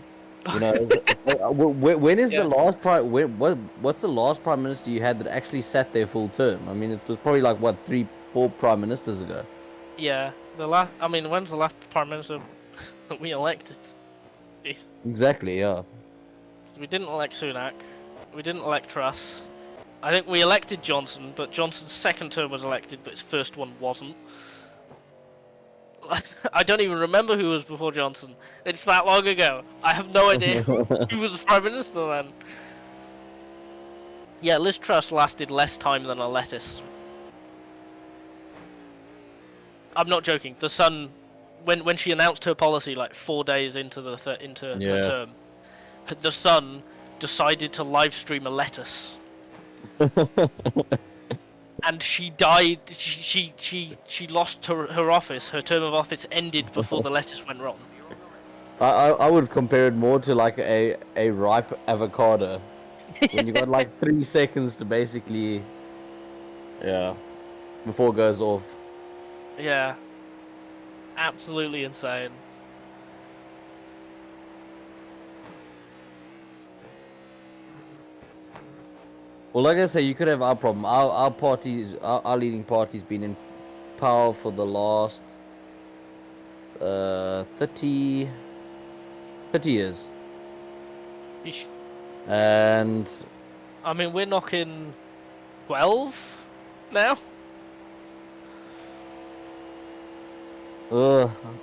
You know, when is the last what's the last prime minister you had that actually sat there full term? I mean, it was probably like, what, 3-4 prime ministers ago? Yeah, when's the last prime minister that we elected? Jeez. Exactly, yeah. We didn't elect Sunak. We didn't elect Truss. I think we elected Johnson, but Johnson's second term was elected, but his first one wasn't. I don't even remember who was before Johnson. It's that long ago. I have no idea who was Prime Minister then. Yeah, Liz Truss lasted less time than a lettuce. I'm not joking. The Sun... When she announced her policy like 4 days into her term, the Sun decided to live stream a lettuce, and she died. She lost her office. Her term of office ended before the lettuce went wrong. I would compare it more to like a ripe avocado, when you got like 3 seconds to basically, before it goes off. Yeah. Absolutely insane. Well, like I say, you could have our problem. Our parties, our leading party's been in power for the last 30 years. Yeesh. And I mean, we're knocking 12 now.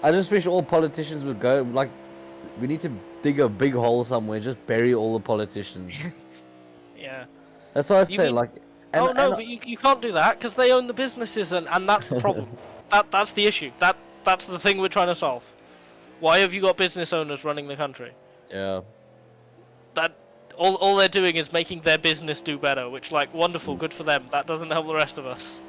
I just wish all politicians would go, like, we need to dig a big hole somewhere, just bury all the politicians. Yeah. That's what I say, mean... like... but you can't do that, because they own the businesses, and that's the problem. That's the issue. That's the thing we're trying to solve. Why have you got business owners running the country? Yeah. That all they're doing is making their business do better, which, like, wonderful, good for them. That doesn't help the rest of us.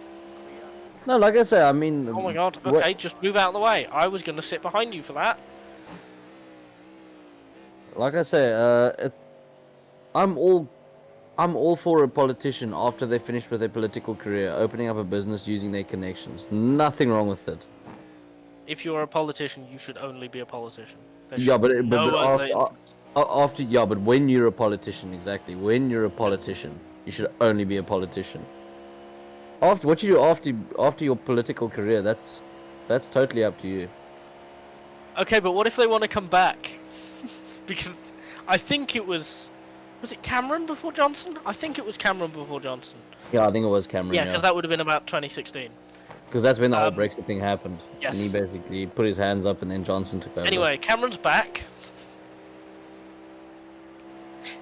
No, like I say, I mean. Oh my god. what- Okay, just move out of the way. I was gonna sit behind you for that. Like I say, I'm all for a politician after they finish with their political career, opening up a business using their connections. Nothing wrong with it. If you're a politician, you should only be a politician. There Yeah, should but, be no other influence. after yeah, but when you're a politician, exactly. When you're a politician, you should only be a politician. After what you do after your political career, that's totally up to you. Okay, but what if they want to come back? Because I think it was it Cameron before Johnson? I think it was Cameron before Johnson. Yeah, I think it was Cameron. Yeah, because that would have been about 2016. Because that's when the whole Brexit thing happened. Yes. And he basically put his hands up, and then Johnson took over. Anyway, Cameron's back.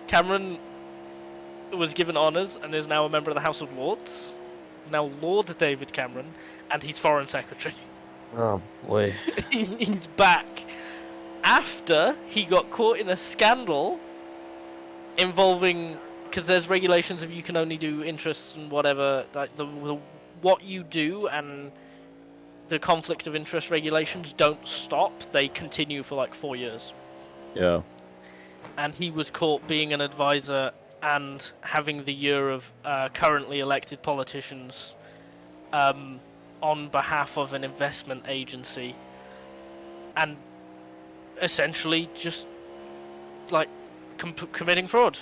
Cameron was given honours and is now a member of the House of Lords. Now Lord David Cameron, and he's Foreign Secretary. Oh boy. he's back after he got caught in a scandal involving, because there's regulations of you can only do interests and whatever, like the what you do, and the conflict of interest regulations don't stop, they continue for like 4 years. Yeah. And he was caught being an advisor and having the year of currently elected politicians on behalf of an investment agency, and essentially just like committing fraud,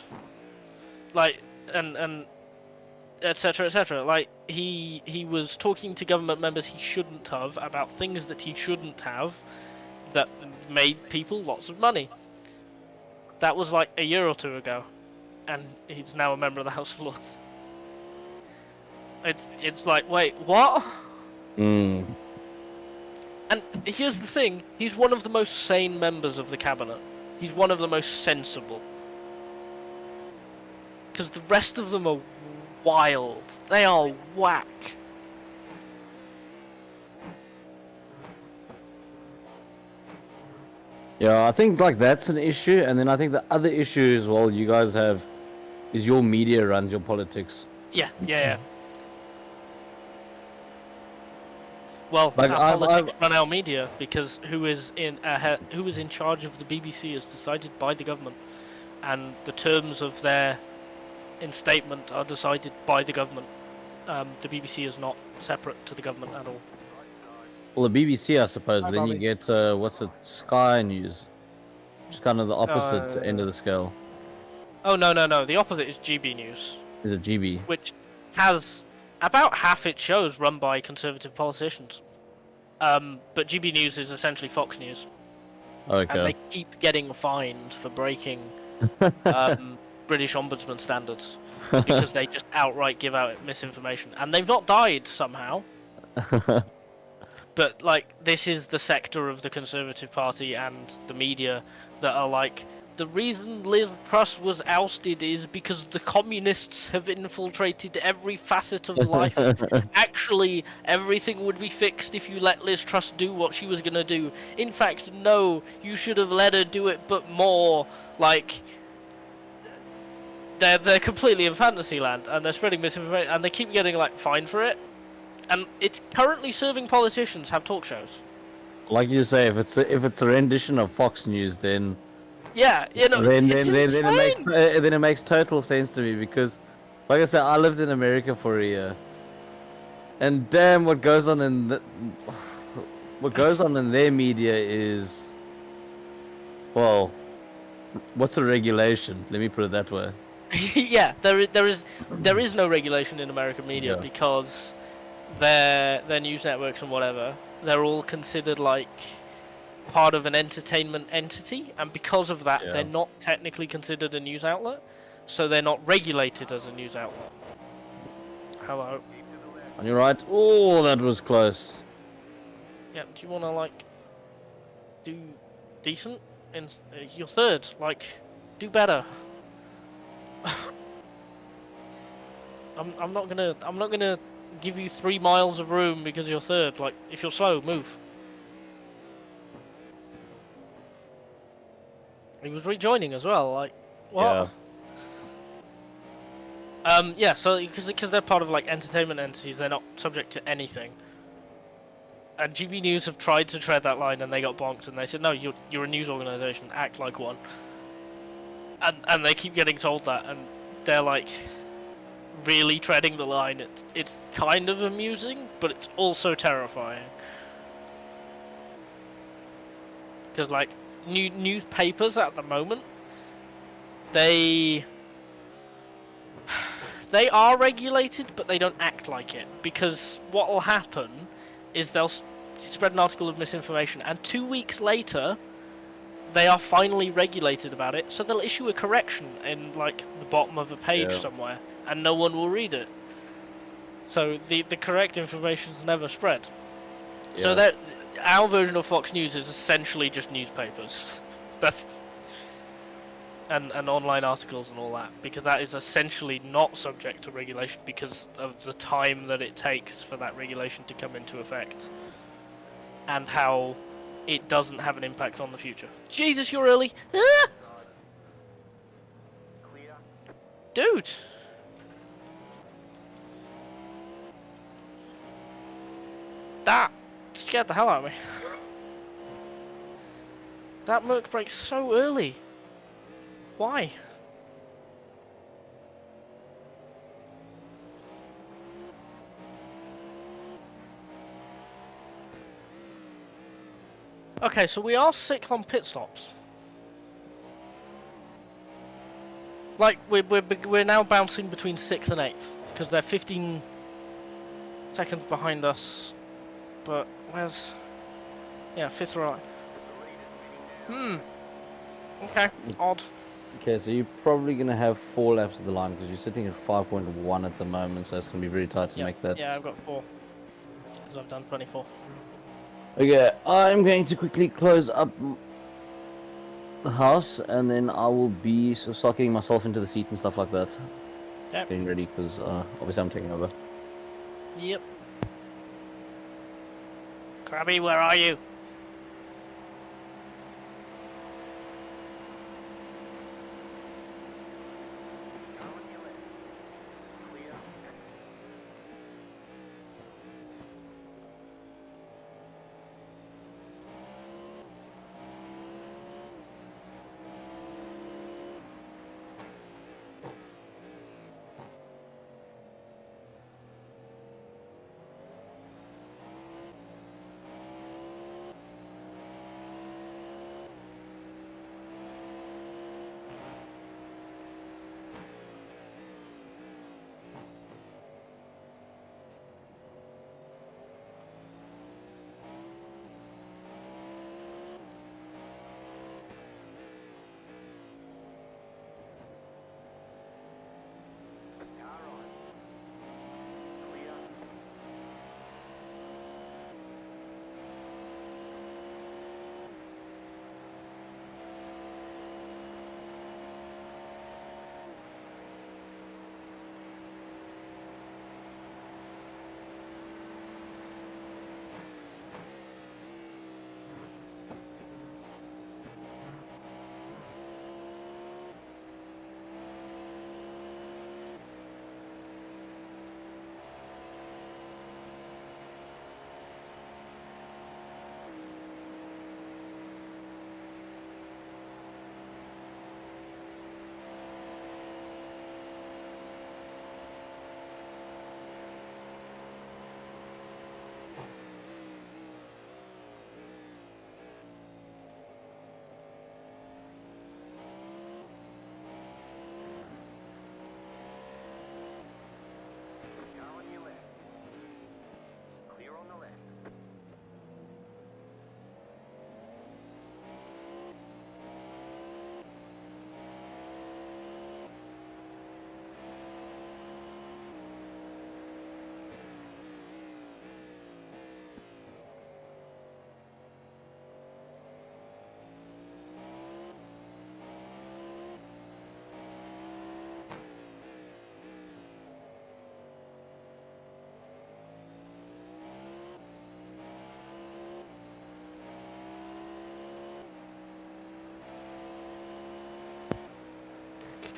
like and etc etc. Like he was talking to government members he shouldn't have about things that he shouldn't have, that made people lots of money. That was like a year or two ago, and he's now a member of the House of Lords. It's like, wait, what? Mm. And here's the thing, he's one of the most sane members of the cabinet. He's one of the most sensible. Because the rest of them are wild. They are whack. Yeah, I think like that's an issue, and then I think the other issue as well you guys have is your media runs your politics. Yeah. Well, Like, our politics run our media, because who is in charge of the BBC is decided by the government, and the terms of their instatement are decided by the government. The BBC is not separate to the government at all. Well, the BBC, I suppose, but then you get what's it, Sky News, which is kind of the opposite end of the scale. Oh no! The opposite is GB News, Is it GB? which has about half its shows run by conservative politicians. But GB News is essentially Fox News, and Okay. they keep getting fined for breaking British Ombudsman standards because they just outright give out misinformation, and they've not died somehow. But like, this is the sector of the Conservative Party and the media that are like, the reason Liz Truss was ousted is because the communists have infiltrated every facet of life. Actually, everything would be fixed if you let Liz Truss do what she was gonna do. In fact, no, you should have let her do it, but more. Like, they're completely in fantasy land, and they're spreading misinformation, and they keep getting like fined for it. And it's currently serving politicians have talk shows. Like you say, if it's a rendition of Fox News, then Yeah, you know, then it's insane. then it makes total sense to me, because, like I said, I lived in America for a year, and damn, what goes on in their media is, well, what's a regulation? Let me put it that way. Yeah, there is no regulation in American media, Yeah. because their news networks and whatever, they're all considered like part of an entertainment entity, and because of that, Yeah. they're not technically considered a news outlet, so they're not regulated as a news outlet. Hello. And you're right. Oh, that was close. Yeah, do you want to like do decent? You're third. Like, do better. I'm not gonna give you 3 miles of room because you're third. Like, if you're slow, move. He was rejoining as well. Like, what? Yeah. So because they're part of like entertainment entities, they're not subject to anything. And GB News have tried to tread that line, and they got bonked. And they said, "No, you're a news organization. Act like one." And they keep getting told that, and they're like really treading the line. It's kind of amusing, but it's also terrifying. Because like newspapers at the moment, they are regulated, but they don't act like it. Because what will happen is they'll spread an article of misinformation, and 2 weeks later, they are finally regulated about it, so they'll issue a correction in like the bottom of a page somewhere, and no one will read it. So the correct information's never spread. Yeah. So that our version of Fox News is essentially just newspapers. That's and online articles and all that, because that is essentially not subject to regulation because of the time that it takes for that regulation to come into effect, and how it doesn't have an impact on the future. Jesus, you're early! Ah! Clear. Dude! That scared the hell out of me. That Merc brakes so early. Why? Okay, so we are 6th on pit stops. Like we're now bouncing between 6th and 8th because they're 15 seconds behind us. But where's 5th right? Okay, odd. Okay, so you're probably gonna have 4 laps of the line because you're sitting at 5.1 at the moment, so it's gonna be really tight to make that. Yeah, I've got 4 because I've done 24. Okay, I'm going to quickly close up the house, and then I will be start getting myself into the seat and stuff like that. Yep. Getting ready because obviously I'm taking over. Yep. Krabby, where are you? Car on your left. Clear.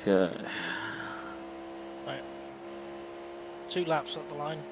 Okay. Right. 2 laps at the line.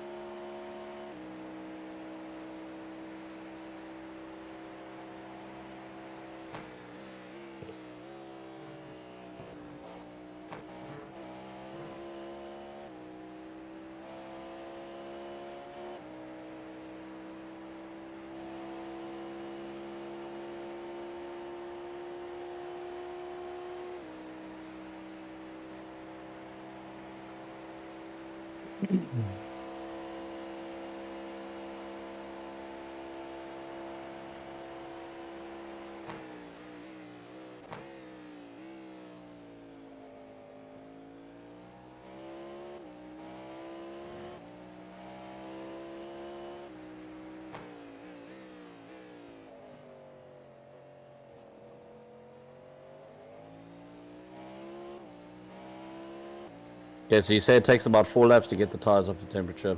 Yeah, so you say it takes about 4 laps to get the tires up to temperature.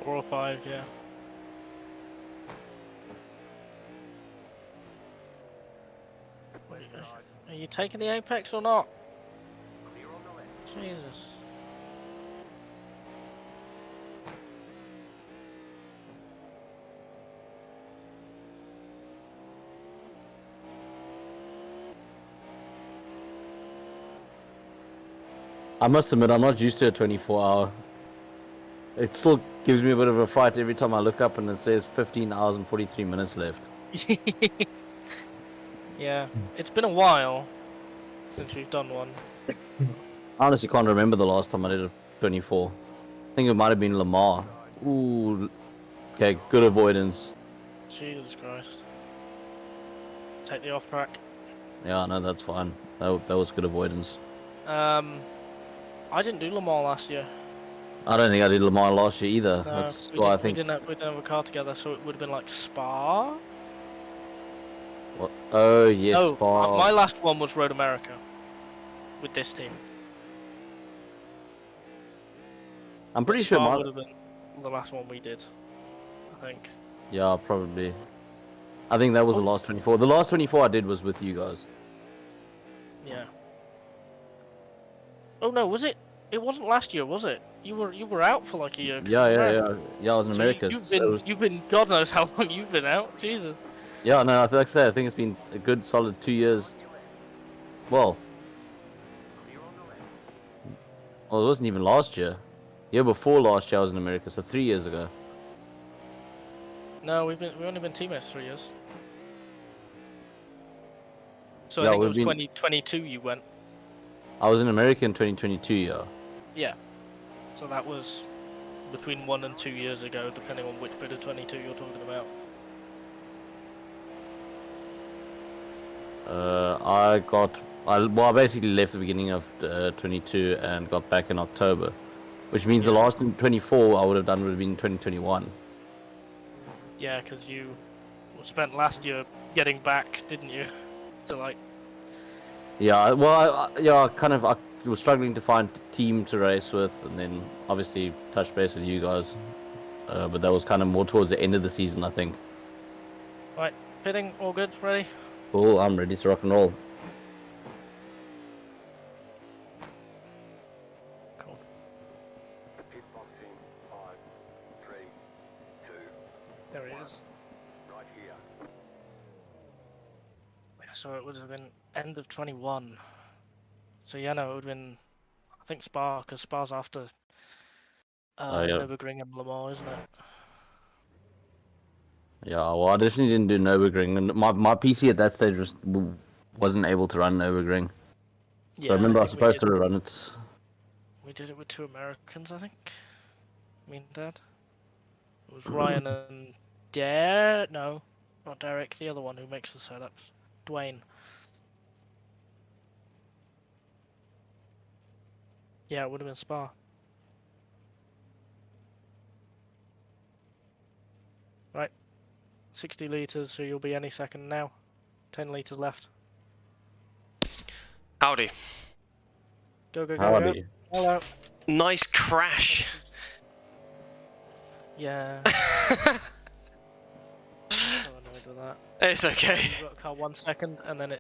4 or 5, yeah. Wait, are you taking the apex or not? Clear on the left. Jesus. I must admit, I'm not used to a 24-hour. It still gives me a bit of a fright every time I look up and it says 15 hours and 43 minutes left. Yeah, it's been a while since we've done one. I honestly can't remember the last time I did a 24. I think it might have been Lamar. Ooh. Okay, good avoidance. Jesus Christ. Take the off track. Yeah, no, that's fine. That was good avoidance. I didn't do Le Mans last year. I don't think I did Lamar last year either. No, That's why I think. we didn't have a car together, so it would have been like Spa. What? Oh yes, No, Spa. my last one was Road America with this team. I'm pretty sure Spa my. would have been the last one we did, I think. Yeah, probably. I think that was the last 24. The last 24 I did was with you guys. Yeah. Oh no, was it? It wasn't last year, was it? You were out for like a year. 'Cause Yeah, you yeah, ran. yeah. Yeah, I was in So America. you've been God knows how long you've been out. Jesus. Yeah, no, like I said, I think it's been a good solid 2 years. Well, Clear on the left. it wasn't even last year. Year before last year I was in America, so 3 years ago. No, we've only been teammates 3 years. So Yeah, I think it we've was been- 2022 you went. I was in America in 2022, yeah. Yeah. So that was between 1 and 2 years ago, depending on which bit of 22 you're talking about. I basically left the beginning of 22 and got back in October, which means the last 24 I would have done would have been 2021. Yeah, because you spent last year getting back, didn't you? To like. Yeah, well, I was struggling to find a team to race with, and then obviously touch base with you guys. But that was kind of more towards the end of the season, I think. Right, pitting, all good, ready? Cool, I'm ready to rock and roll. Cool. Pit box in 5, 3, 2, There he is. right here. Yeah, so it would have been end of 21. So yeah, no, it would have been, I think Spa, because Spa's after Yeah. Nürburgring and Le Mans, isn't it? Yeah, well, I definitely didn't do Nürburgring, and my PC at that stage wasn't able to run Nürburgring. Yeah, So I remember I was think supposed to run it. we did it with 2 Americans, I think. Me and Dad. It was Ryan and no, not Derek, the other one who makes the setups. Dwayne. Yeah, it would have been Spa. Right. 60 litres, so you'll be any second now. 10 litres left. Howdy. Go, go, go, Howdy. go. Hello. Nice crash. Yeah. So annoyed with that. It's okay. You've got a car 1 second, and then it